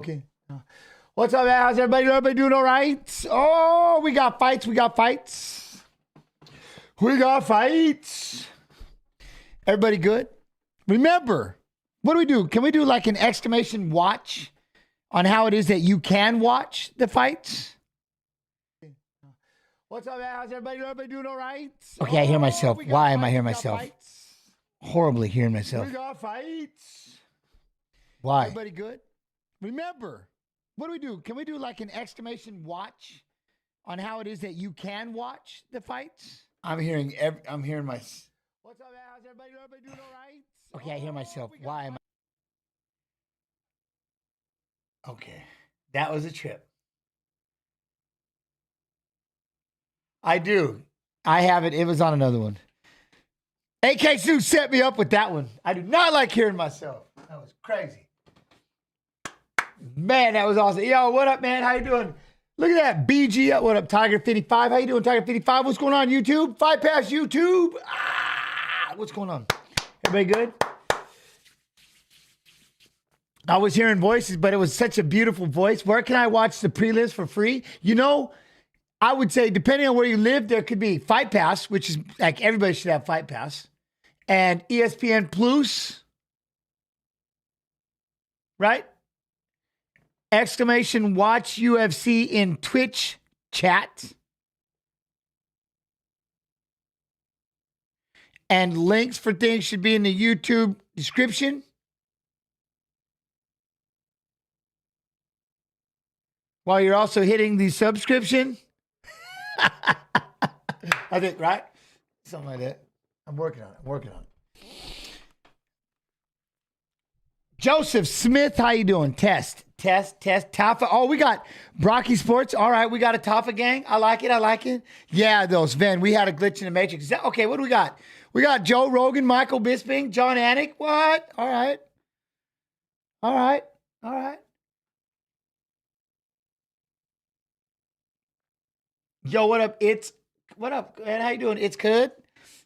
Okay. What's up, man? How's everybody doing? Everybody doing all right? Oh, we got fights. We got fights. We got fights. Everybody good? Remember, what do we do? Can we do like an exclamation watch on how it is that you can watch the fights? What's up, man? How's everybody doing? Everybody doing all right? Okay, I hear myself. Why am I hearing myself? Horribly hearing myself. We got fights. Why? Everybody good? Remember, what do we do? Can we do like an exclamation watch on how it is that you can watch the fights? I'm hearing my. What's up, man? How's everybody doing? Everybody doing all right? Okay, I hear myself. Why am I? Okay, that was a trip. I do. I have it. It was on another one. AK Sue set me up with that one. I do not like hearing myself. That was crazy. Man, that was awesome. Yo, what up, man? How you doing? Look at that. BG. What up, Tiger 55? How you doing, Tiger 55? What's going on, YouTube? Fight Pass YouTube. What's going on? Everybody good? I was hearing voices, but it was such a beautiful voice. Where can I watch the prelims for free? You know, I would say, depending on where you live, there could be Fight Pass, which is like everybody should have Fight Pass, and ESPN Plus, right? Exclamation watch UFC in Twitch chat. And links for things should be in the YouTube description. While you're also hitting the subscription. I think, right? Something like that. I'm working on it. Joseph Smith, how you doing? Test. Tafa. Oh, we got Brocky Sports. All right, we got a Tafa gang. I like it. Yeah, those, Sven. We had a glitch in the matrix. Okay, what do we got? We got Joe Rogan, Michael Bisping, John Anik. What? All right. Yo, what up? What up, man? How you doing? It's good.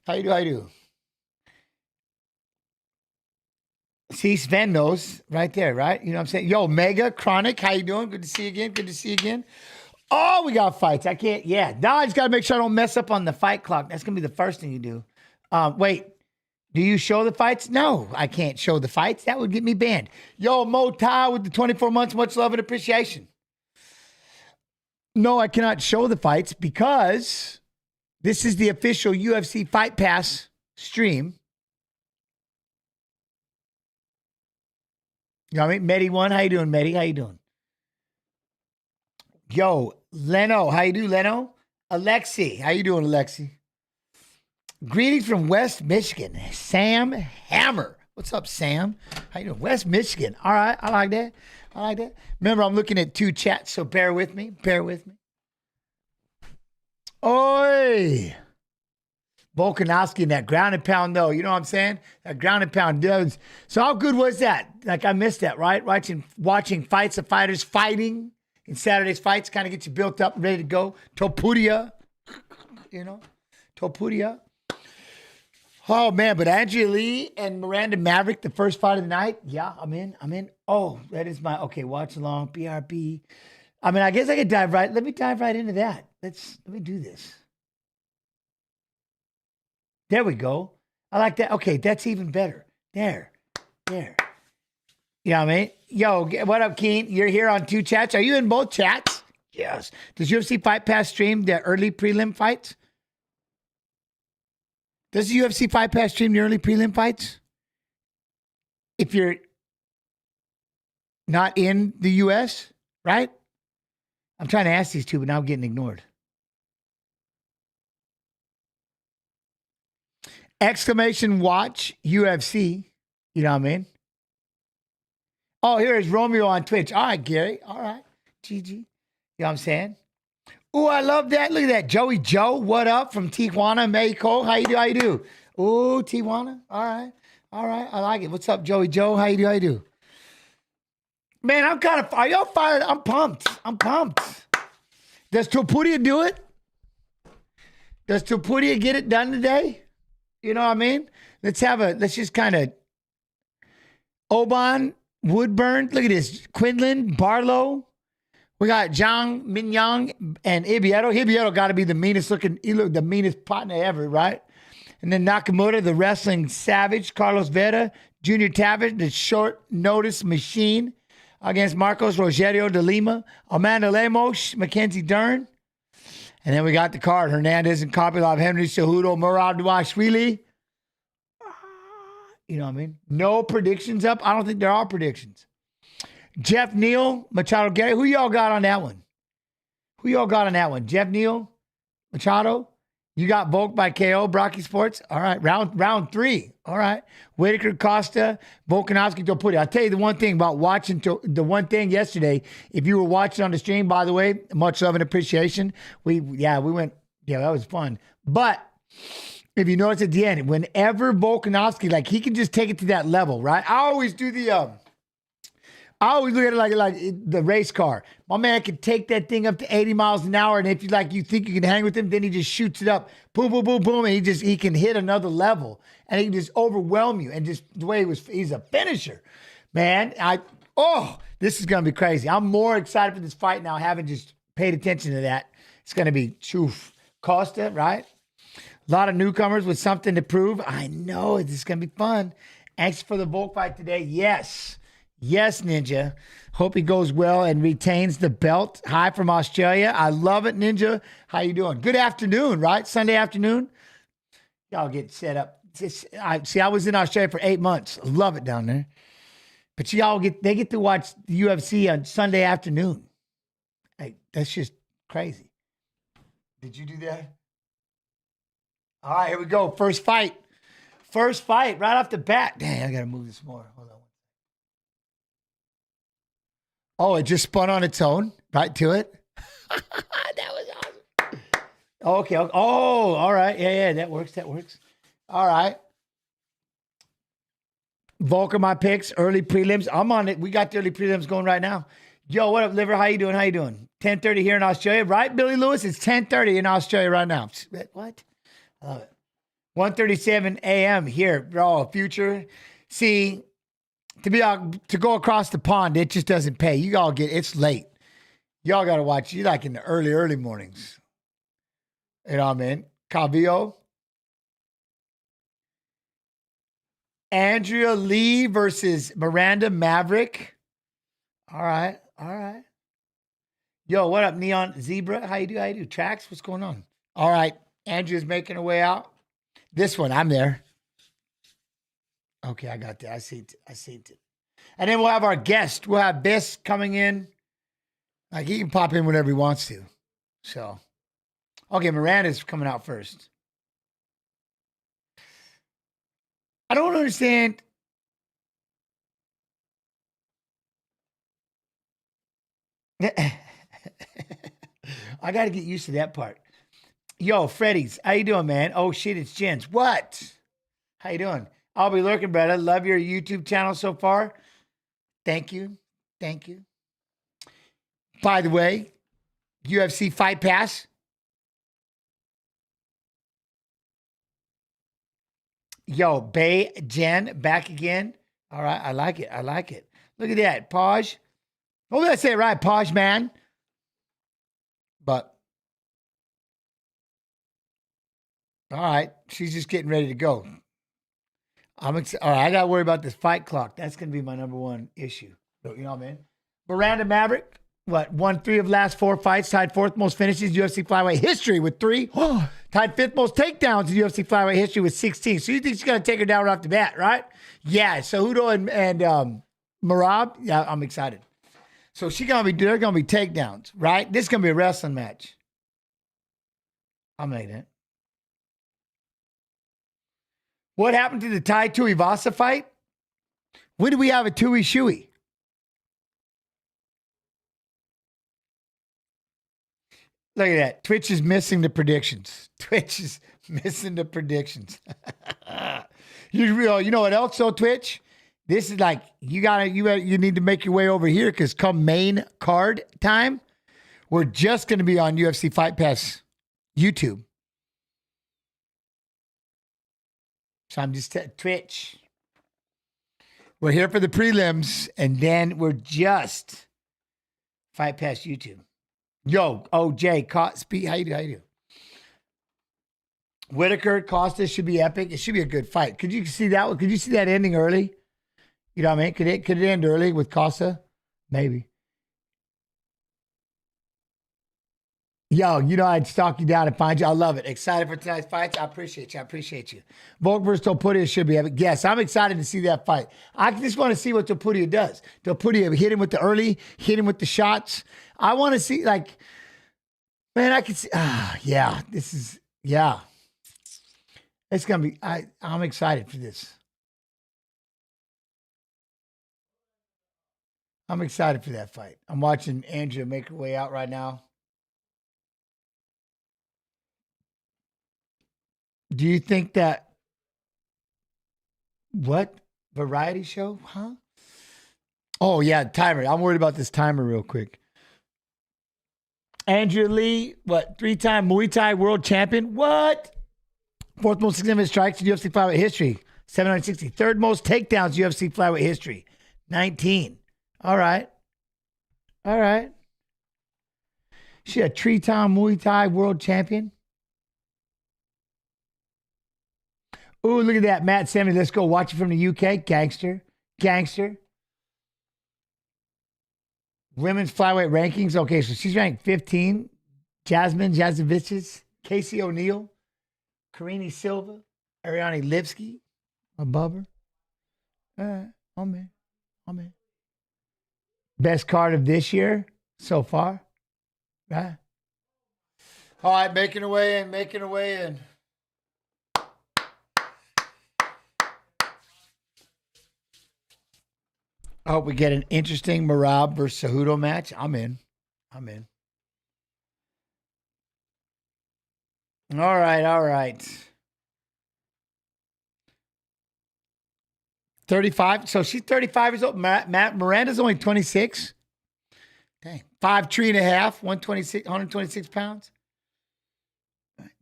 How you do? See, Sven knows right there, right? You know what I'm saying? Yo, Mega, Chronic, how you doing? Good to see you again. Oh, we got fights. I can't, yeah. Now I just got to make sure I don't mess up on the fight clock. That's going to be the first thing you do. Wait, do you show the fights? No, I can't show the fights. That would get me banned. Yo, Mo Tai with the 24 months, much love and appreciation. No, I cannot show the fights because this is the official UFC Fight Pass stream. You know what I mean? Medi one, how you doing, Medi? How you doing? Yo, Leno, how you doing, Leno? Alexi, how you doing, Alexi? Greetings from West Michigan, Sam Hammer. What's up, Sam? How you doing? West Michigan. All right, I like that. Remember, I'm looking at two chats, so bear with me. Oi! Volkanovski and that ground and pound, though. You know what I'm saying? That ground and pound does. So how good was that? Like, I missed that, right? Watching fights of fighters fighting in Saturday's fights kind of gets you built up and ready to go. Topuria. Oh, man, but Andrea Lee and Miranda Maverick, the first fight of the night. Yeah, I'm in. Oh, that is okay, watch along, BRB. I mean, I guess I could let me dive right into that. Let me do this. There we go. I like that. Okay, that's even better. There. You know what I mean? Yo, what up, Keen? You're here on two chats. Are you in both chats? Yes. Does UFC Fight Pass stream the early prelim fights? Does the UFC Fight Pass stream the early prelim fights? If you're not in the US, right? I'm trying to ask these two, but now I'm getting ignored. Exclamation watch UFC. You know what I mean? Oh, here is Romeo on Twitch. All right, Gary. All right. GG. You know what I'm saying? Oh, I love that. Look at that. Joey Joe, what up from Tijuana, Mexico? How you do? Oh, Tijuana. All right. I like it. What's up, Joey Joe? How you do? Man, are y'all fired? I'm pumped. Does Topuria do it? Does Topuria get it done today? You know what I mean? Let's just kind of Oban Woodburn. Look at this. Quinlan, Barlow. We got Zhang Minyang and Ibieto. Ibieto got to be the meanest looking, the meanest partner ever, right? And then Nakamura, the wrestling savage. Carlos Vera, Junior Tavish, the short notice machine against Marcos Rogerio de Lima. Amanda Lemos, Mackenzie Dern. And then we got the card. Hernandez and Kopylov, Henry Cejudo, Murad Dwashvili. You know what I mean? No predictions up. I don't think there are predictions. Jeff Neal, Machado Gary. Who y'all got on that one? Who y'all got on that one? Jeff Neal, Machado. You got Volk by KO, Brocky Sports. All right, round 3. All right. Whitaker, Costa, Volkanovski, Topuria. I'll tell you the one thing about watching, the one thing yesterday, if you were watching on the stream, by the way, much love and appreciation. We went, that was fun. But if you notice at the end, whenever Volkanovski, like he can just take it to that level, right? I always do I always look at it like the race car. My man can take that thing up to 80 miles an hour, and if you think you can hang with him, then he just shoots it up, boom, boom, boom, boom, and he can hit another level, and he can just overwhelm you. And just the way he's a finisher, man. This is gonna be crazy. I'm more excited for this fight now, having just paid attention to that. It's gonna be Costa, right? A lot of newcomers with something to prove. I know this is gonna be fun. Anxious for the Volk fight today? Yes, Ninja. Hope he goes well and retains the belt. Hi from Australia. I love it, Ninja. How you doing? Good afternoon, right? Sunday afternoon. Y'all get set up. I was in Australia for 8 months. Love it down there. But they get to watch the UFC on Sunday afternoon. Hey, that's just crazy. Did you do that? All right, here we go. First fight right off the bat. Dang, I got to move this more. Hold on. Oh, it just spun on its own, right to it. That was awesome. Okay. Oh, all right. Yeah, that works. All right. Volker, my picks, early prelims. I'm on it. We got the early prelims going right now. Yo, what up, Liver? How you doing? 10:30 here in Australia, right, Billy Lewis? It's 10:30 in Australia right now. What? I love it. 1:37 a.m. here, bro. Future. See, to go across the pond, it just doesn't pay. It's late. Y'all got to watch. You like in the early mornings. You know what I mean? Calvillo. Andrea Lee versus Miranda Maverick. All right. Yo, what up, Neon Zebra? How you do? Tracks? What's going on? All right. Andrea's making her way out. This one, I'm there. Okay, I got that. I see it. And then we'll have our guest. We'll have Viss coming in. Like, he can pop in whenever he wants to. So, okay, Miranda's coming out first. I don't understand. I got to get used to that part. Yo, Freddy's, how you doing, man? Oh, shit, it's Jens. What? How you doing? I'll be lurking, brother. Love your YouTube channel so far. Thank you. By the way, UFC Fight Pass. Yo, Bay Jen back again. All right, I like it. Look at that, Paj. Oh, that's it, right, Paj, man. But all right, she's just getting ready to go. All right, I got to worry about this fight clock. That's going to be my number one issue. You know what I mean? Miranda Maverick, won 3 of last 4 fights, tied 4th most finishes in UFC flyweight history with 3. Tied 5th most takedowns in UFC flyweight history with 16. So you think she's going to take her down right off the bat, right? Yeah, Cejudo and Marab, yeah, I'm excited. So they're going to be takedowns, right? This is going to be a wrestling match. I'm like that. What happened to the Tai Tuivasa fight? When do we have a Tui Shui? Look at that. Twitch is missing the predictions. You know what else, though, Twitch? This is like, you need to make your way over here, because come main card time, we're just going to be on UFC Fight Pass YouTube. So I'm just Twitch. We're here for the prelims, and then we're just Fight Pass YouTube. Yo, OJ, how you do? Whitaker, Costa should be epic. It should be a good fight. Could you see that? Could you see that ending early? You know what I mean? Could it end early with Costa? Maybe. Yo, you know I'd stalk you down and find you. I love it. Excited for tonight's fights. I appreciate you. Volk versus Topuria should be epic. Yes, I'm excited to see that fight. I just want to see what Topuria does. Topuria hit him with the early, hit him with the shots. I want to see, like, man, I can see. Yeah, this is, yeah. It's going to be, I'm excited for this. I'm excited for that fight. I'm watching Andrea make her way out right now. Do you think that, what? Variety show? Huh? Oh, yeah, timer. I'm worried about this timer real quick. Andrea Lee, what? 3-time Muay Thai world champion? What? 4th most significant strikes in UFC flyweight history, 760. 3rd most takedowns UFC flyweight history, 19. All right. She a 3-time Muay Thai world champion. Ooh, look at that. Matt sent me. Let's go watch it from the UK. Gangster. Women's flyweight rankings. Okay, so she's ranked 15. Jasmine Jasovicic, Casey O'Neill, Karini Silva, Ariane Lipsky above her. All right. I'm in. Best card of this year so far. Right? All right, making her way in. I hope we get an interesting Marab versus Cejudo match. I'm in. All right. 35. So she's 35 years old. Miranda's only 26. Dang. 5'3.5", 126 pounds.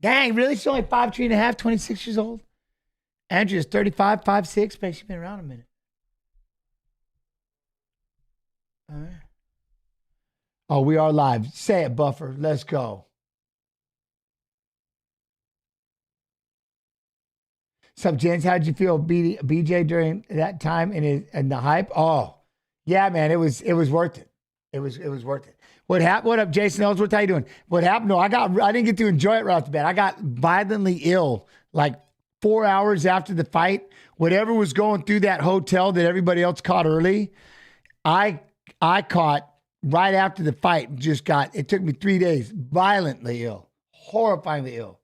Dang, really? She's only 5'3.5", 26 years old. Andrea's 35, 5'6". Man, she's been around a minute. All right. Oh, we are live. Say it, Buffer. Let's go. What's up, Jens? How'd you feel, BJ, during that time in the hype? Oh, yeah, man, it was worth it. It was worth it. What happened? What up, Jason Ellsworth? How you doing? What happened? No, I didn't get to enjoy it right off the bat. I got violently ill like 4 hours after the fight. Whatever was going through that hotel that everybody else caught early, I caught right after the fight. It took me 3 days. Violently ill. Horrifyingly ill.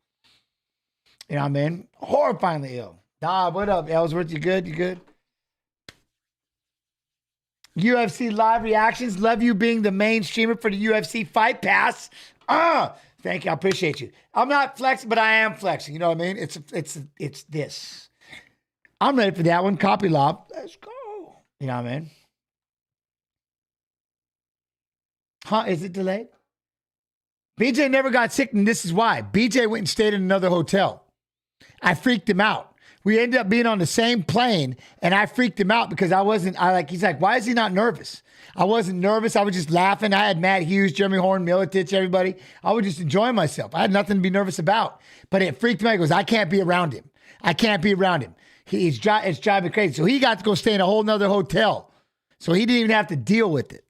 You know what I mean? Horrifyingly ill. Nah, what up, Ellsworth? You good? UFC live reactions. Love you being the main streamer for the UFC Fight Pass. Thank you. I appreciate you. I'm not flexing, but I am flexing. You know what I mean? It's this. I'm ready for that one. Copy lob. Let's go. You know what I mean? Huh? Is it delayed? BJ never got sick, and this is why. BJ went and stayed in another hotel. I freaked him out. We ended up being on the same plane, and I freaked him out because he's like, why is he not nervous? I wasn't nervous. I was just laughing. I had Matt Hughes, Jeremy Horn, Militich, everybody. I was just enjoying myself. I had nothing to be nervous about. But it freaked me out. He goes, I can't be around him. It's driving me crazy. So he got to go stay in a whole nother hotel. So he didn't even have to deal with it.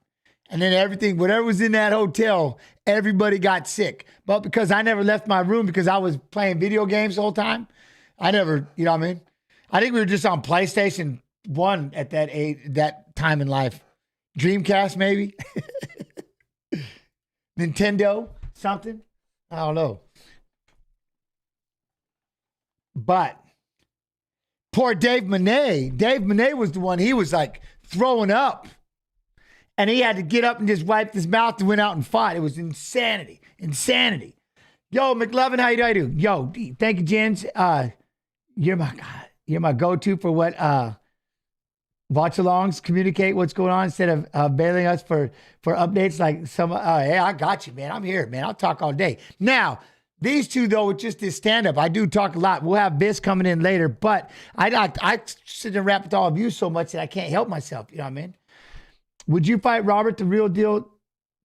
And then whatever was in that hotel, everybody got sick. But because I never left my room because I was playing video games the whole time, I never, you know what I mean? I think we were just on PlayStation 1 at that time in life. Dreamcast, maybe? Nintendo, something? I don't know. But poor Dave Monet. Dave Monet was the one, he was like throwing up. And he had to get up and just wipe his mouth and went out and fought. It was insanity. Yo, McLovin, how you doing? Yo, thank you, Jens. You're my go-to for what watch-alongs communicate what's going on instead of bailing us for updates like some. Hey, I got you, man. I'm here, man. I'll talk all day. Now, These two, though, with just this stand-up, I do talk a lot. We'll have Viss coming in later, but I sit and rap with all of you so much that I can't help myself. You know what I mean? Would you fight Robert the Real Deal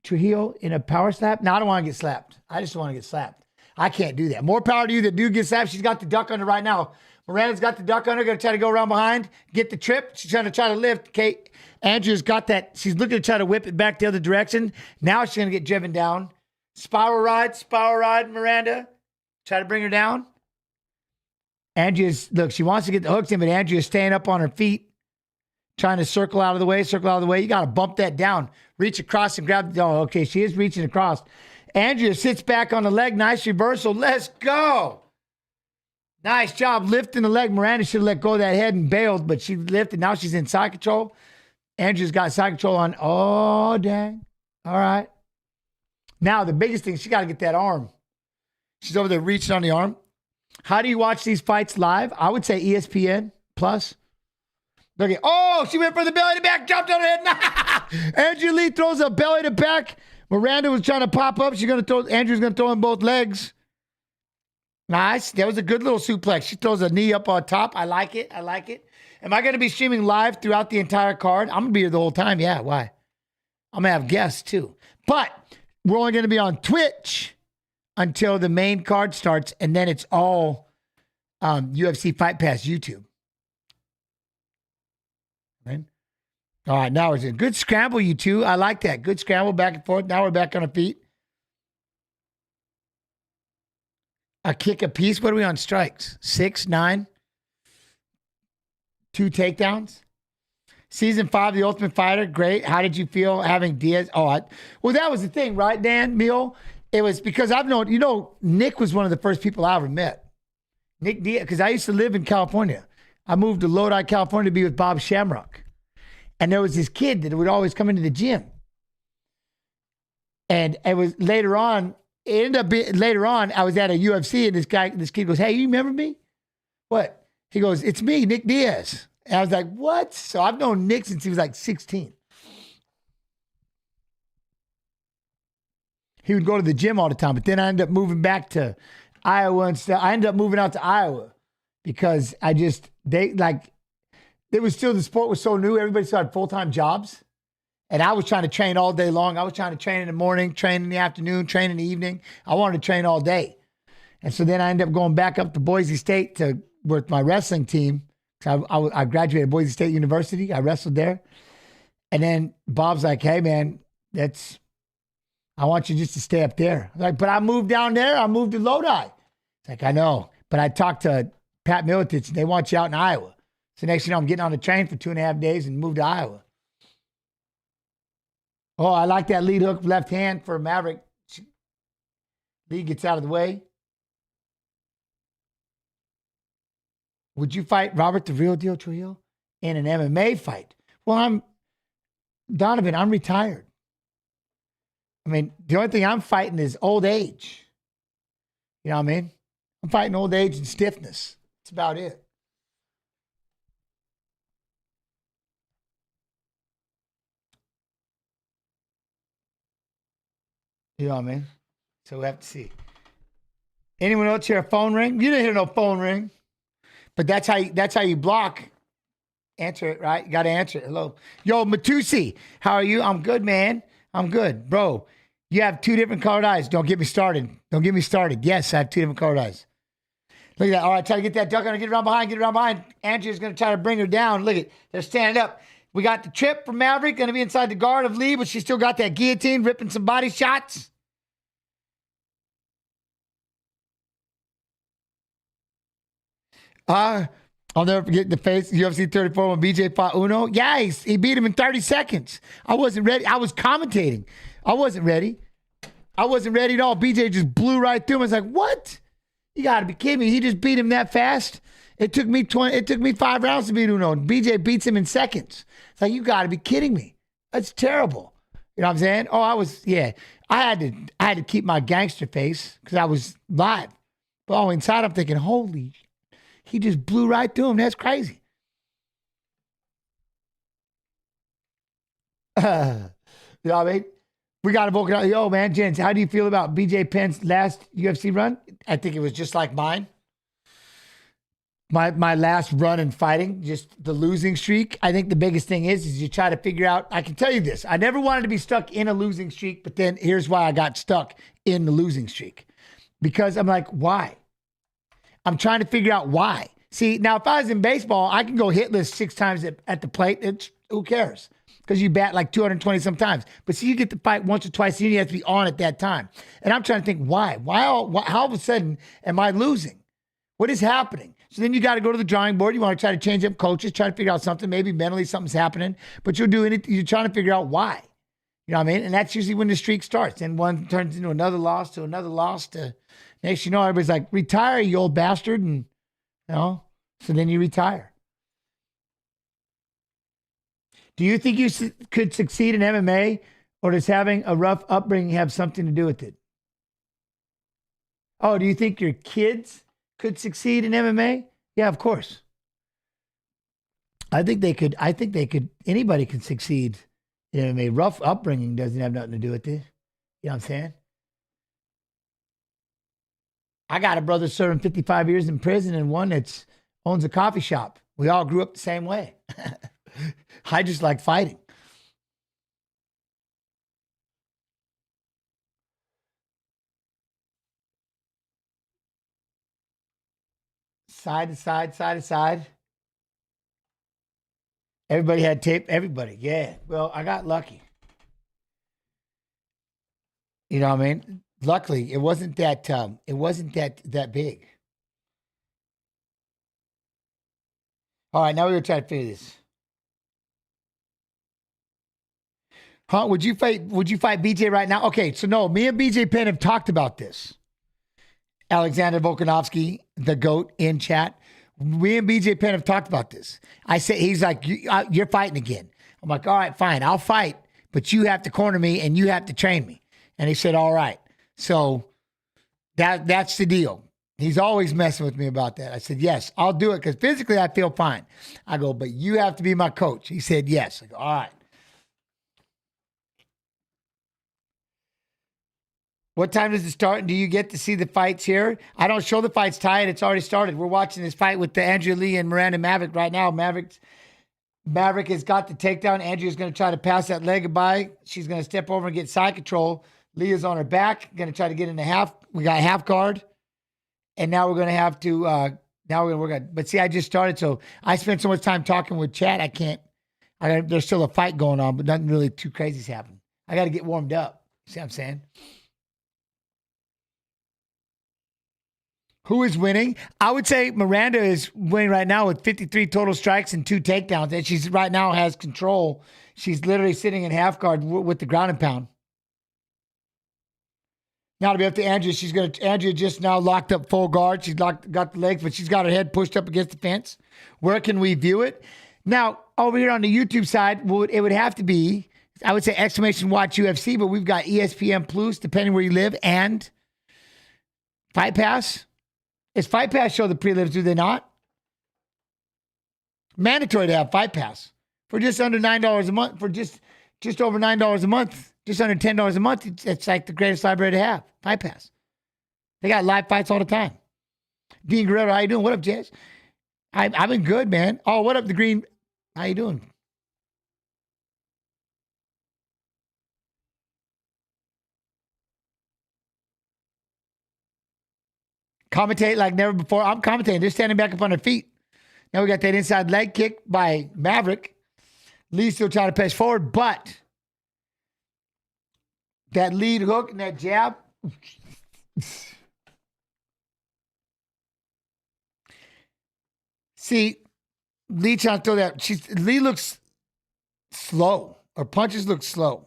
Trujillo in a power slap? No, I don't want to get slapped. I just want to get slapped. I can't do that. More power to you that do get slapped. She's got the duck under right now. Miranda's got the duck under, going to try to go around behind, get the trip. She's trying to lift. Kate Andrews got that. She's looking to try to whip it back the other direction. Now she's going to get driven down. Spiral ride, Miranda. Try to bring her down. Andrea's, look, she wants to get the hooks in, but Andrea's staying up on her feet, trying to circle out of the way. You got to bump that down. Reach across and grab. Oh, okay, she is reaching across. Andrea sits back on the leg. Nice reversal. Let's go. Nice job lifting the leg. Miranda should have let go of that head and bailed, but she lifted. Now she's in side control. Andrea's got side control on. Oh, dang. All right. Now, the biggest thing, she got to get that arm. She's over there reaching on the arm. How do you watch these fights live? I would say ESPN Plus. Look at, oh, she went for the belly to back, jumped on her head. Andrea Lee throws a belly to back. Miranda was trying to pop up. Andrew's going to throw in both legs. Nice. That was a good little suplex. She throws a knee up on top. I like it. Am I going to be streaming live throughout the entire card? I'm going to be here the whole time. Yeah, why? I'm going to have guests too. But we're only going to be on Twitch until the main card starts, and then it's all UFC Fight Pass YouTube. Right? All right, now it's a good scramble, you two. I like that. Good scramble back and forth. Now we're back on our feet. A kick apiece. What are we on strikes? 6, 9? 2 takedowns? Season 5, The Ultimate Fighter, great. How did you feel having Diaz? Well, that was the thing, right, Dan Meal? It was because I've known, Nick was one of the first people I ever met. Nick Diaz, because I used to live in California. I moved to Lodi, California to be with Bob Shamrock. And there was this kid that would always come into the gym. And it was later on, I was at a UFC and this kid goes, hey, you remember me? What? He goes, it's me, Nick Diaz. And I was like, what? So I've known Nick since he was like 16. He would go to the gym all the time, but then I ended up moving back to Iowa and stuff. I ended up moving out to Iowa because the sport was so new. Everybody still had full-time jobs. And I was trying to train all day long. I was trying to train in the morning, train in the afternoon, train in the evening. I wanted to train all day. And so then I ended up going back up to Boise State to work my wrestling team. I graduated Boise State University. I wrestled there. And then Bob's like, hey, man, I want you just to stay up there. I'm like, but I moved down there. I moved to Lodi. It's like, I know. But I talked to Pat Miletich, and they want you out in Iowa. So next thing you know, I'm getting on the train for 2.5 days and moved to Iowa. Oh, I like that lead hook left hand for Maverick. Lee gets out of the way. Would you fight Robert the Real Deal Trujillo in an MMA fight? Well, Donovan, I'm retired. I mean, the only thing I'm fighting is old age. You know what I mean? I'm fighting old age and stiffness. That's about it. You know what I mean? So we have to see. Anyone else hear a phone ring? You didn't hear no phone ring. But that's how you block. Answer it, right? You got to answer it. Hello. Yo, Matusi, how are you? I'm good, man. I'm good. Bro, you have 2 different colored eyes. Don't get me started. Yes, I have 2 different colored eyes. Look at that. All right, try to get that duck on. Get around behind. Andrea's going to try to bring her down. Look at, they're standing up. We got the trip from Maverick, going to be inside the guard of Lee, but she still got that guillotine, ripping some body shots. I'll never forget the face UFC 34 when BJ fought Uno. Yeah, he beat him in 30 seconds. I wasn't ready. I was commentating. I wasn't ready at all. BJ just blew right through him. I was like, what? You got to be kidding me. He just beat him that fast. It took me 5 rounds to beat Uno. And BJ beats him in seconds. It's like, you got to be kidding me. That's terrible. You know what I'm saying? I had to keep my gangster face because I was live. But inside I'm thinking, holy, he just blew right through him. That's crazy. You know what I mean? We got to vote out. Yo, man, Jens, how do you feel about BJ Penn's last UFC run? I think it was just like mine. My last run in fighting, just the losing streak. I think the biggest thing is you try to figure out. I can tell you this. I never wanted to be stuck in a losing streak, but then here's why I got stuck in the losing streak. Because I'm like, why? I'm trying to figure out why. See, now if I was in baseball, I can go hitless 6 times at the plate. Who cares? Because you bat like 220 sometimes. But see, you get to fight once or twice, and you have to be on at that time. And I'm trying to think, why? How all of a sudden am I losing? What is happening? So then you got to go to the drawing board. You want to try to change up coaches, try to figure out something. Maybe mentally something's happening, but you're doing it. You're trying to figure out why. You know what I mean? And that's usually when the streak starts. And one turns into another loss to another loss to next, you know, everybody's like, retire, you old bastard. And, you know, so then you retire. Do you think you could succeed in MMA, or does having a rough upbringing have something to do with it? Oh, do you think your kids could succeed in MMA? Yeah, of course. I think they could. Anybody can succeed in MMA. Rough upbringing doesn't have nothing to do with it. You know what I'm saying? I got a brother serving 55 years in prison and one that owns a coffee shop. We all grew up the same way. I just like fighting. Side to side, side to side. Everybody had tape. Everybody, yeah. Well, I got lucky. You know what I mean? Luckily, it wasn't that. It wasn't that big. All right, now we're gonna try to figure this. Huh? Would you fight BJ right now? Okay, so no, me and BJ Penn have talked about this. Alexander Volkanovski, the GOAT, in chat. Me and BJ Penn have talked about this. I said, he's like, you're fighting again. I'm like, all right, fine, I'll fight, but you have to corner me and you have to train me. And he said, all right. So that's the deal. He's always messing with me about that. I said, yes, I'll do it because physically I feel fine. I go, but you have to be my coach. He said, yes. I go, all right. What time does it start? And do you get to see the fights here? I don't show the fights, Ty, and it's already started. We're watching this fight with the Andrea Lee and Miranda Maverick right now. Maverick has got the takedown. Andrea's going to try to pass that leg by. She's going to step over and get side control. Leah's on her back, going to try to get in the half. We got half guard. And now we're going to have to, now we're going to work on, but see, I just started. So I spent so much time talking with chat. There's still a fight going on, but nothing really too crazy's happening. I got to get warmed up. See what I'm saying? Who is winning? I would say Miranda is winning right now with 53 total strikes and 2 takedowns. And she's right now has control. She's literally sitting in half guard with the ground and pound. Now to be up to Andrea. Andrea just now locked up full guard. She's got the legs, but she's got her head pushed up against the fence. Where can we view it? Now, over here on the YouTube side, it would have to be, I would say exclamation watch UFC, but we've got ESPN Plus, depending where you live, and Fight Pass. Is Fight Pass show the prelims, do they not? Mandatory to have Fight Pass. For just under $9 a month, for just over $9 a month, just under $10 a month, it's like the greatest library to have. Fight Pass. They got live fights all the time. Dean Guerrero, how you doing? What up, Jess? I've been good, man. Oh, what up, the Green? How you doing? Commentate like never before. I'm commentating. They're standing back up on their feet. Now we got that inside leg kick by Maverick. Lee still trying to push forward, but that lead hook and that jab. See, Lee trying to throw that. Lee looks slow. Her punches look slow.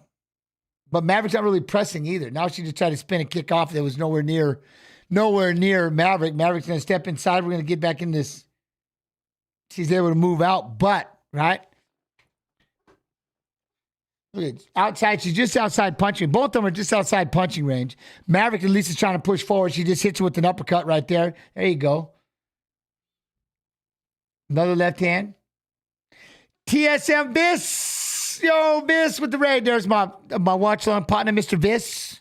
But Maverick's not really pressing either. Now she just tried to spin a kick off that was nowhere near Maverick. Maverick's going to step inside. We're going to get back in this. She's able to move out, but, right? Look at outside. She's just outside punching. Both of them are just outside punching range. Maverick at least is trying to push forward. She just hits her with an uppercut right there. There you go. Another left hand. TSM Viss. Yo, Viss with the raid. There's my watch long partner, Mr. Viss.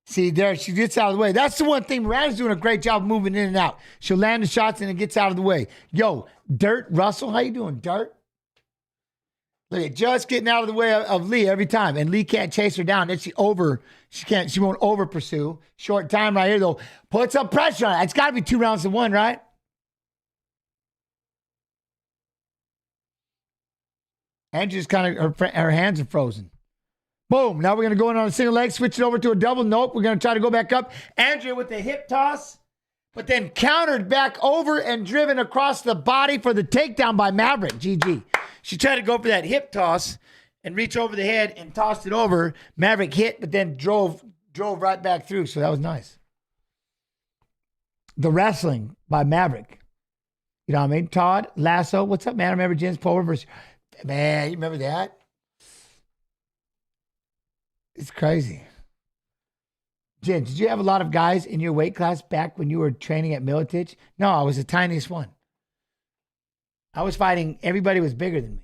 See, there she gets out of the way. That's the one thing. Miranda's doing a great job moving in and out. She'll land the shots and it gets out of the way. Yo, Dirt Russell, how you doing, Dirt? Look at just getting out of the way of Lee every time, and Lee can't chase her down. Then she won't over pursue. Short time right here though. Put some pressure on it. It's got to be 2 rounds to 1, right? And just kind of her hands are frozen. Boom. Now we're going to go in on a single leg, switch it over to a double. Nope. We're going to try to go back up. Andrea with the hip toss, but then countered back over and driven across the body for the takedown by Maverick. GG. She tried to go for that hip toss and reach over the head and tossed it over. Maverick hit, but then drove right back through. So that was nice. The wrestling by Maverick. You know what I mean? Todd, Lasso. What's up, man? I remember Jen's Pulver versus... Man, you remember that? It's crazy. Jen, did you have a lot of guys in your weight class back when you were training at Militich? No, I was the tiniest one. I was fighting, everybody was bigger than me.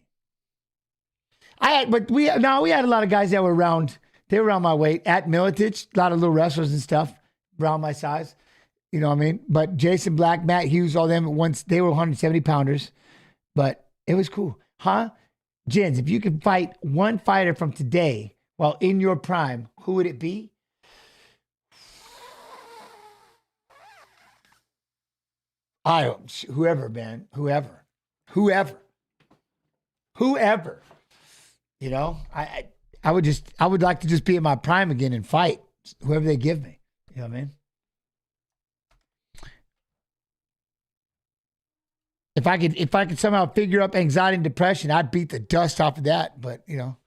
We had a lot of guys that were around, they were around my weight at Militich, a lot of little wrestlers and stuff around my size. You know what I mean? But Jason Black, Matt Hughes, all them, once they were 170 pounders. But it was cool. Huh? Jens, if you could fight one fighter from today while in your prime, who would it be? Whoever, man. Whoever. You know, I would like to just be in my prime again and fight whoever they give me. You know what I mean? If I could somehow figure up anxiety and depression, I'd beat the dust off of that. But, you know.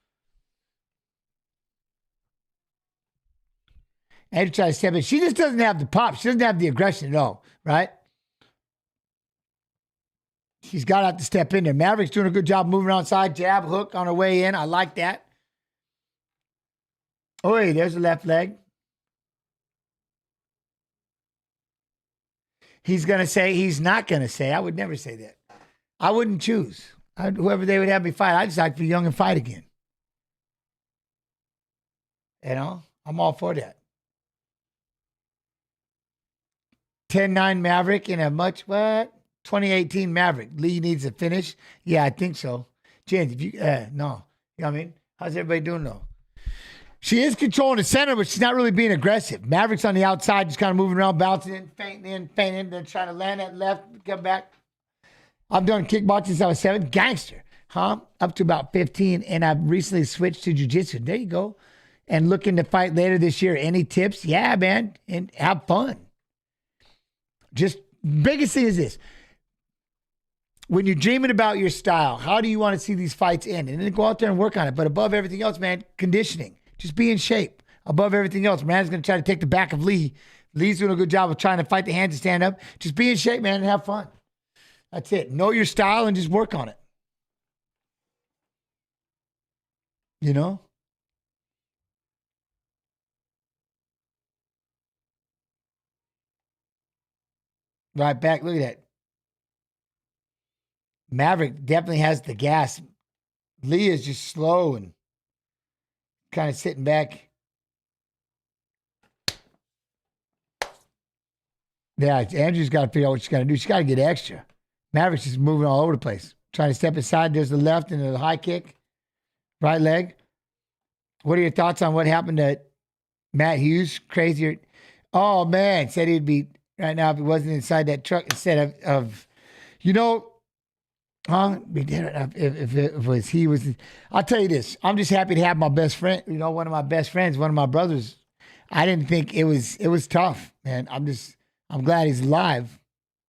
Andrew tries to step in. She just doesn't have the pop. She doesn't have the aggression at all, right? She's got to have to step in there. Maverick's doing a good job moving around side. Jab, hook on her way in. I like that. Oh, hey, there's the left leg. He's going to say, he's not going to say. I would never say that. I wouldn't choose. Whoever they would have me fight, I'd just like to be young and fight again. You know, I'm all for that. 10-9 Maverick in a 2018 Maverick. Lee needs a finish. Yeah, I think so. James, if you, no. You know what I mean? How's everybody doing though? She is controlling the center, but she's not really being aggressive. Maverick's on the outside, just kind of moving around, bouncing in, fainting, then trying to land that left, come back. I've done kickboxing since I was 7. Gangster, huh? Up to about 15, and I've recently switched to jiu-jitsu. There you go. And looking to fight later this year. Any tips? Yeah, man, and have fun. Just biggest thing is this. When you're dreaming about your style, how do you want to see these fights end? And then go out there and work on it. But above everything else, man, conditioning. Just be in shape. Above everything else, man's going to try to take the back of Lee. Lee's doing a good job of trying to fight the hands and stand up. Just be in shape, man, and have fun. That's it. Know your style and just work on it. You know? Right back. Look at that. Maverick definitely has the gas. Lee is just slow and kind of sitting back. Yeah, Andrew's got to figure out what she's got to do. She's got to get extra. Maverick's just moving all over the place. Trying to step aside. There's the left and the high kick. Right leg. What are your thoughts on what happened to Matt Hughes? Crazier. Oh, man. Said he'd be right now if he wasn't inside that truck instead of you know, huh? If it was he was, I'll tell you this. I'm just happy to have my best friend. You know, one of my best friends, one of my brothers. I didn't think it was tough, man. I'm glad he's alive.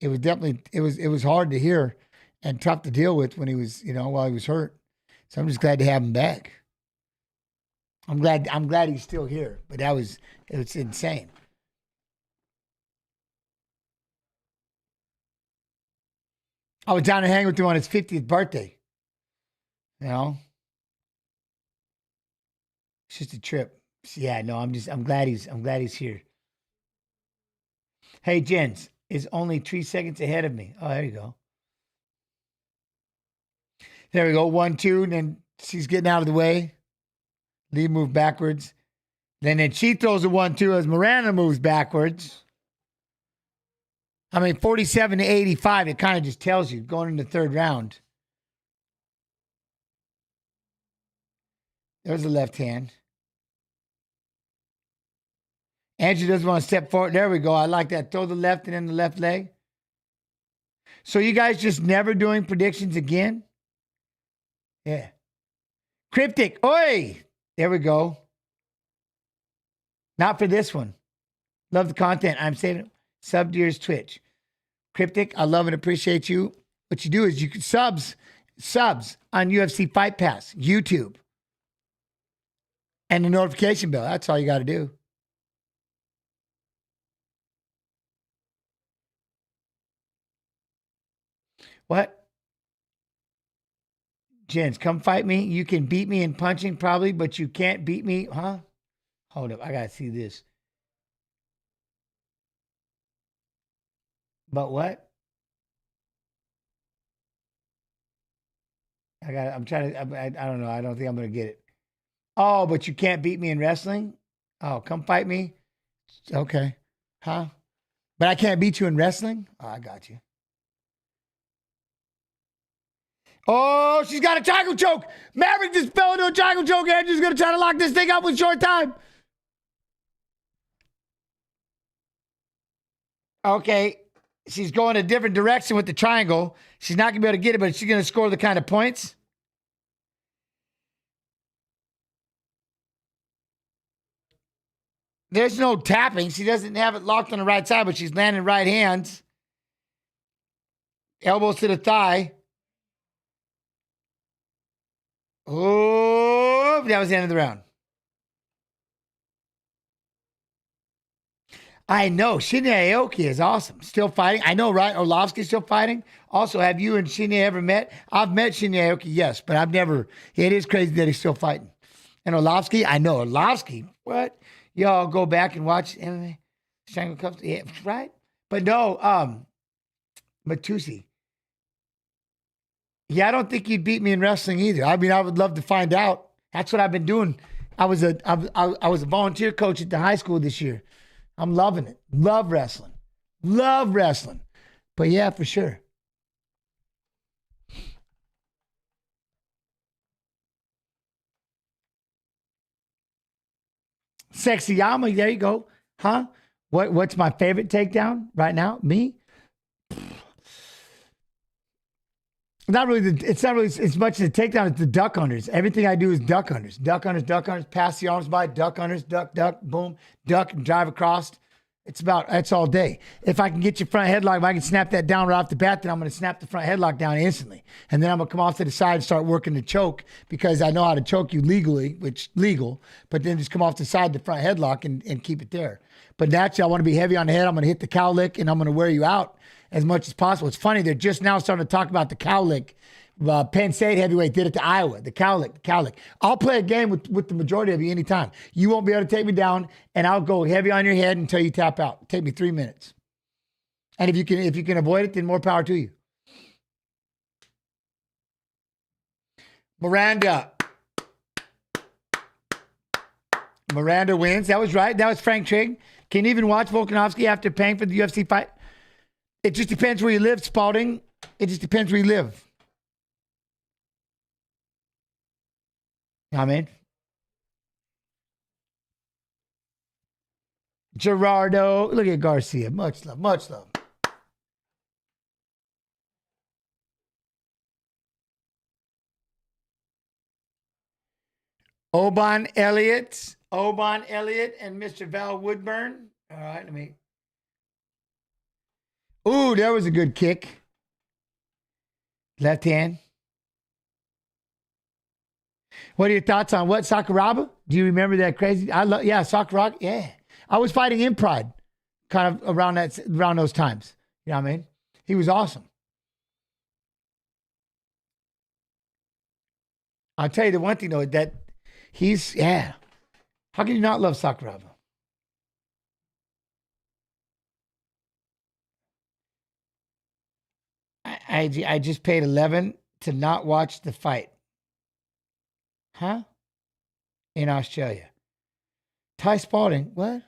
It was definitely it was hard to hear and tough to deal with when he was, you know, while he was hurt. So I'm just glad to have him back. I'm glad he's still here. But it was insane. I was down to hang with him on his 50th birthday. You know? It's just a trip. So yeah, no, I'm glad he's here. Hey, Jens is only 3 seconds ahead of me. Oh, there you go. There we go. 1-2. And then she's getting out of the way. Lee moved backwards. Then she throws a 1-2 as Miranda moves backwards. I mean, 47-85. It kind of just tells you going into the third round. There's a left hand. Angie doesn't want to step forward. There we go. I like that. Throw the left and then the left leg. So you guys just never doing predictions again? Yeah. Cryptic. Oi! There we go. Not for this one. Love the content. I'm saving it. Sub to yours Twitch. Cryptic, I love and appreciate you. What you do is you can subs on UFC Fight Pass, YouTube. And the notification bell. That's all you got to do. What? Jens, come fight me. You can beat me in punching probably, but you can't beat me. Huh? Hold up. I got to see this. But what? I'm trying to, I don't know. I don't think I'm going to get it. Oh, but you can't beat me in wrestling? Oh, come fight me. Okay. Huh? But I can't beat you in wrestling? Oh, I got you. Oh, she's got a triangle choke. Maverick just fell into a triangle choke. Andrew's going to try to lock this thing up with short time. Okay. She's going a different direction with the triangle. She's not going to be able to get it, but she's going to score the kind of points. There's no tapping. She doesn't have it locked on the right side, but she's landing right hands. Elbows to the thigh. Oh, that was the end of the round. I know. Shinya Aoki is awesome. Still fighting. I know, right? Orlovsky's still fighting. Also, have you and Shinya ever met? I've met Shinya Aoki, yes, but I've never. It is crazy that he's still fighting. And Orlovsky, I know. Orlovsky, what? Y'all go back and watch MMA. Strangle Cups. Yeah, right? But no, Matusi. Yeah, I don't think you'd beat me in wrestling either. I mean, I would love to find out. That's what I've been doing. I was a volunteer coach at the high school this year. I'm loving it. Love wrestling. Love wrestling. But yeah, for sure. Sexy Yama, there you go. Huh? What's my favorite takedown right now? Me? It's not really as much as a takedown, it's the duck unders. Everything I do is duck unders. Duck unders, pass the arms by, duck unders, duck, boom, duck and drive across. That's all day. If I can get your front headlock, if I can snap that down right off the bat, then I'm going to snap the front headlock down instantly. And then I'm going to come off to the side and start working the choke because I know how to choke you legally, which legal, but then just come off the side, the front headlock and keep it there. But naturally, I want to be heavy on the head. I'm going to hit the cow lick and I'm going to wear you out as much as possible. It's funny, they're just now starting to talk about the cow lick. Penn State heavyweight did it to Iowa, the cow lick. I'll play a game with the majority of you anytime. You won't be able to take me down, and I'll go heavy on your head until you tap out. Take me 3 minutes. And if you can avoid it, then more power to you. Miranda wins. That was right. That was Frank Trigg. Can you even watch Volkanovski after paying for the UFC fight? It just depends where you live, Spalding. It just depends where you live. You know what I mean? Gerardo. Look at Garcia. Much love. Much love. Oban Elliott and Mr. Val Woodburn. All right, let me. Ooh, there was a good kick. Left hand. What are your thoughts on what? Sakuraba? Do you remember that crazy? Sakuraba. Yeah. I was fighting in Pride kind of around those times. You know what I mean? He was awesome. I'll tell you the one thing though, that how can you not love Sakuraba? I just paid 11 to not watch the fight? Huh? In Australia. Ty Spalding, what?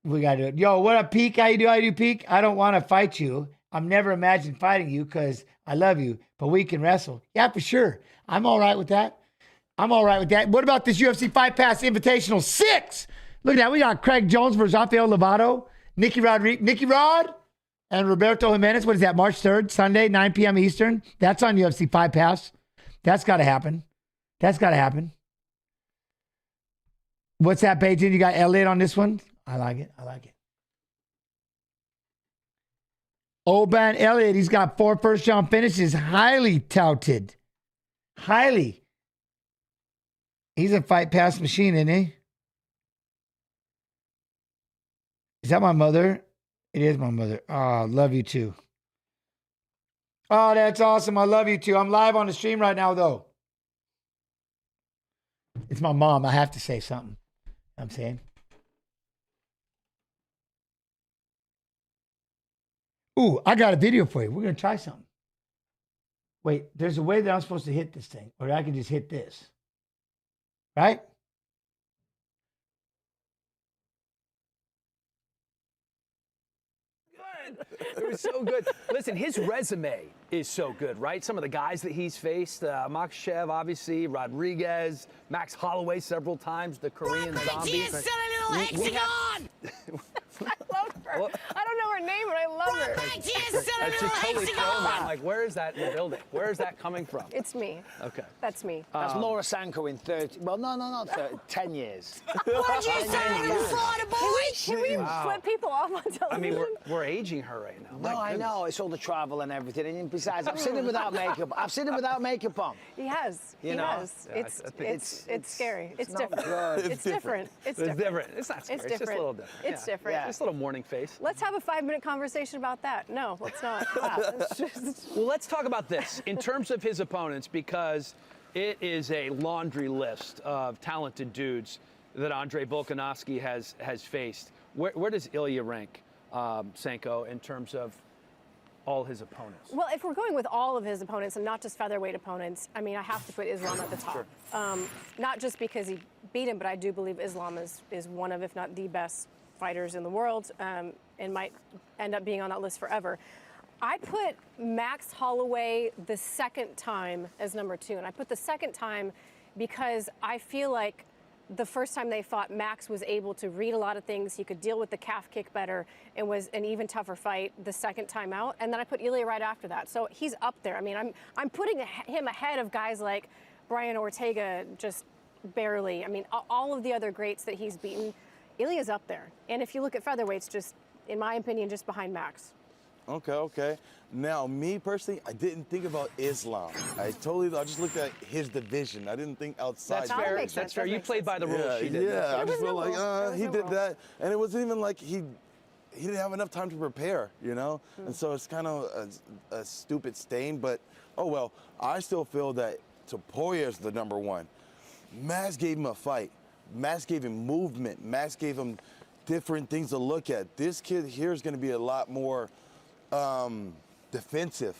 We got to do it. Yo, what up, Peak? How you do? How you do, Peak? I don't want to fight you. I'm never imagined fighting you because I love you, but we can wrestle. Yeah, for sure. I'm all right with that. I'm all right with that. What about this UFC Fight Pass Invitational 6? Look at that. We got Craig Jones versus Rafael Lovato, Nicky Rod, and Roberto Jimenez. What is that? March 3rd, Sunday, 9 p.m. Eastern. That's on UFC Fight Pass. That's got to happen. That's got to happen. What's that, Beijing? You got Elliott on this one? I like it. I like it. Oban Elliott, he's got 4 first-round finishes. Highly touted. Highly. He's a Fight Pass machine, isn't he? Is that my mother? It is my mother. Oh, love you too. Oh, that's awesome. I love you too. I'm live on the stream right now, though. It's my mom. I have to say something. I'm saying. Ooh, I got a video for you. We're going to try something. Wait, there's a way that I'm supposed to hit this thing, or I can just hit this. Right? It was so good. Listen, his resume is so good, right? Some of the guys that he's faced, Makhachev, obviously, Rodriguez, Max Holloway several times, the Korean zombie. I love her. Well, I don't know her name, but I love her. That's just totally thrown. I'm like, where is that in the building? Where is that coming from? It's me. Okay. That's me. That's Laura Sanko in 30, well, no, not 30, 10 years. What did you say, you Florida boy? Can we flip people off on television? I mean, we're aging her right now. No, I know. It's all the travel and everything. And besides, I've seen him without makeup. I've seen him without makeup on. He has. You he know? has. Yeah, it's scary. It's not different. good. It's different. It's It's different. different. It's not scary. It's It's just a different. little different. It's Yeah. different. Yeah. Just a little morning face. Let's have a 5-minute conversation about that. No, let's not. It's just... Well, let's talk about this in terms of his opponents, because it is a laundry list of talented dudes that Andre Volkanovski has faced. Where does Ilya rank, Sanko, in terms of all his opponents? Well, if we're going with all of his opponents and not just featherweight opponents, I mean, I have to put Islam at the top. Sure. Not just because he beat him, but I do believe Islam is one of, if not the best fighters in the world, and might end up being on that list forever. I put Max Holloway the second time as number 2, and I put the second time because I feel like the first time they fought, Max was able to read a lot of things. He could deal with the calf kick better and was an even tougher fight the second time out. And then I put Ilya right after that. So he's up there. I mean, I'm putting him ahead of guys like Brian Ortega, just barely. I mean, all of the other greats that he's beaten, Ilya's up there. And if you look at featherweights, just, in my opinion, just behind Max. Okay. Now, me personally, I didn't think about Islam. I just looked at his division. I didn't think outside. That's That fair. makes sense. That's fair. That You makes played by the rules. Yeah, She did. yeah. I was just no felt like rules. There was he no did rules. that, and it wasn't even like he didn't have enough time to prepare, you know. And so it's kind of a stupid stain. But oh well. I still feel that Topuria is the number 1. Max gave him a fight. Max gave him movement. Max gave him different things to look at. This kid here is going to be a lot more defensive.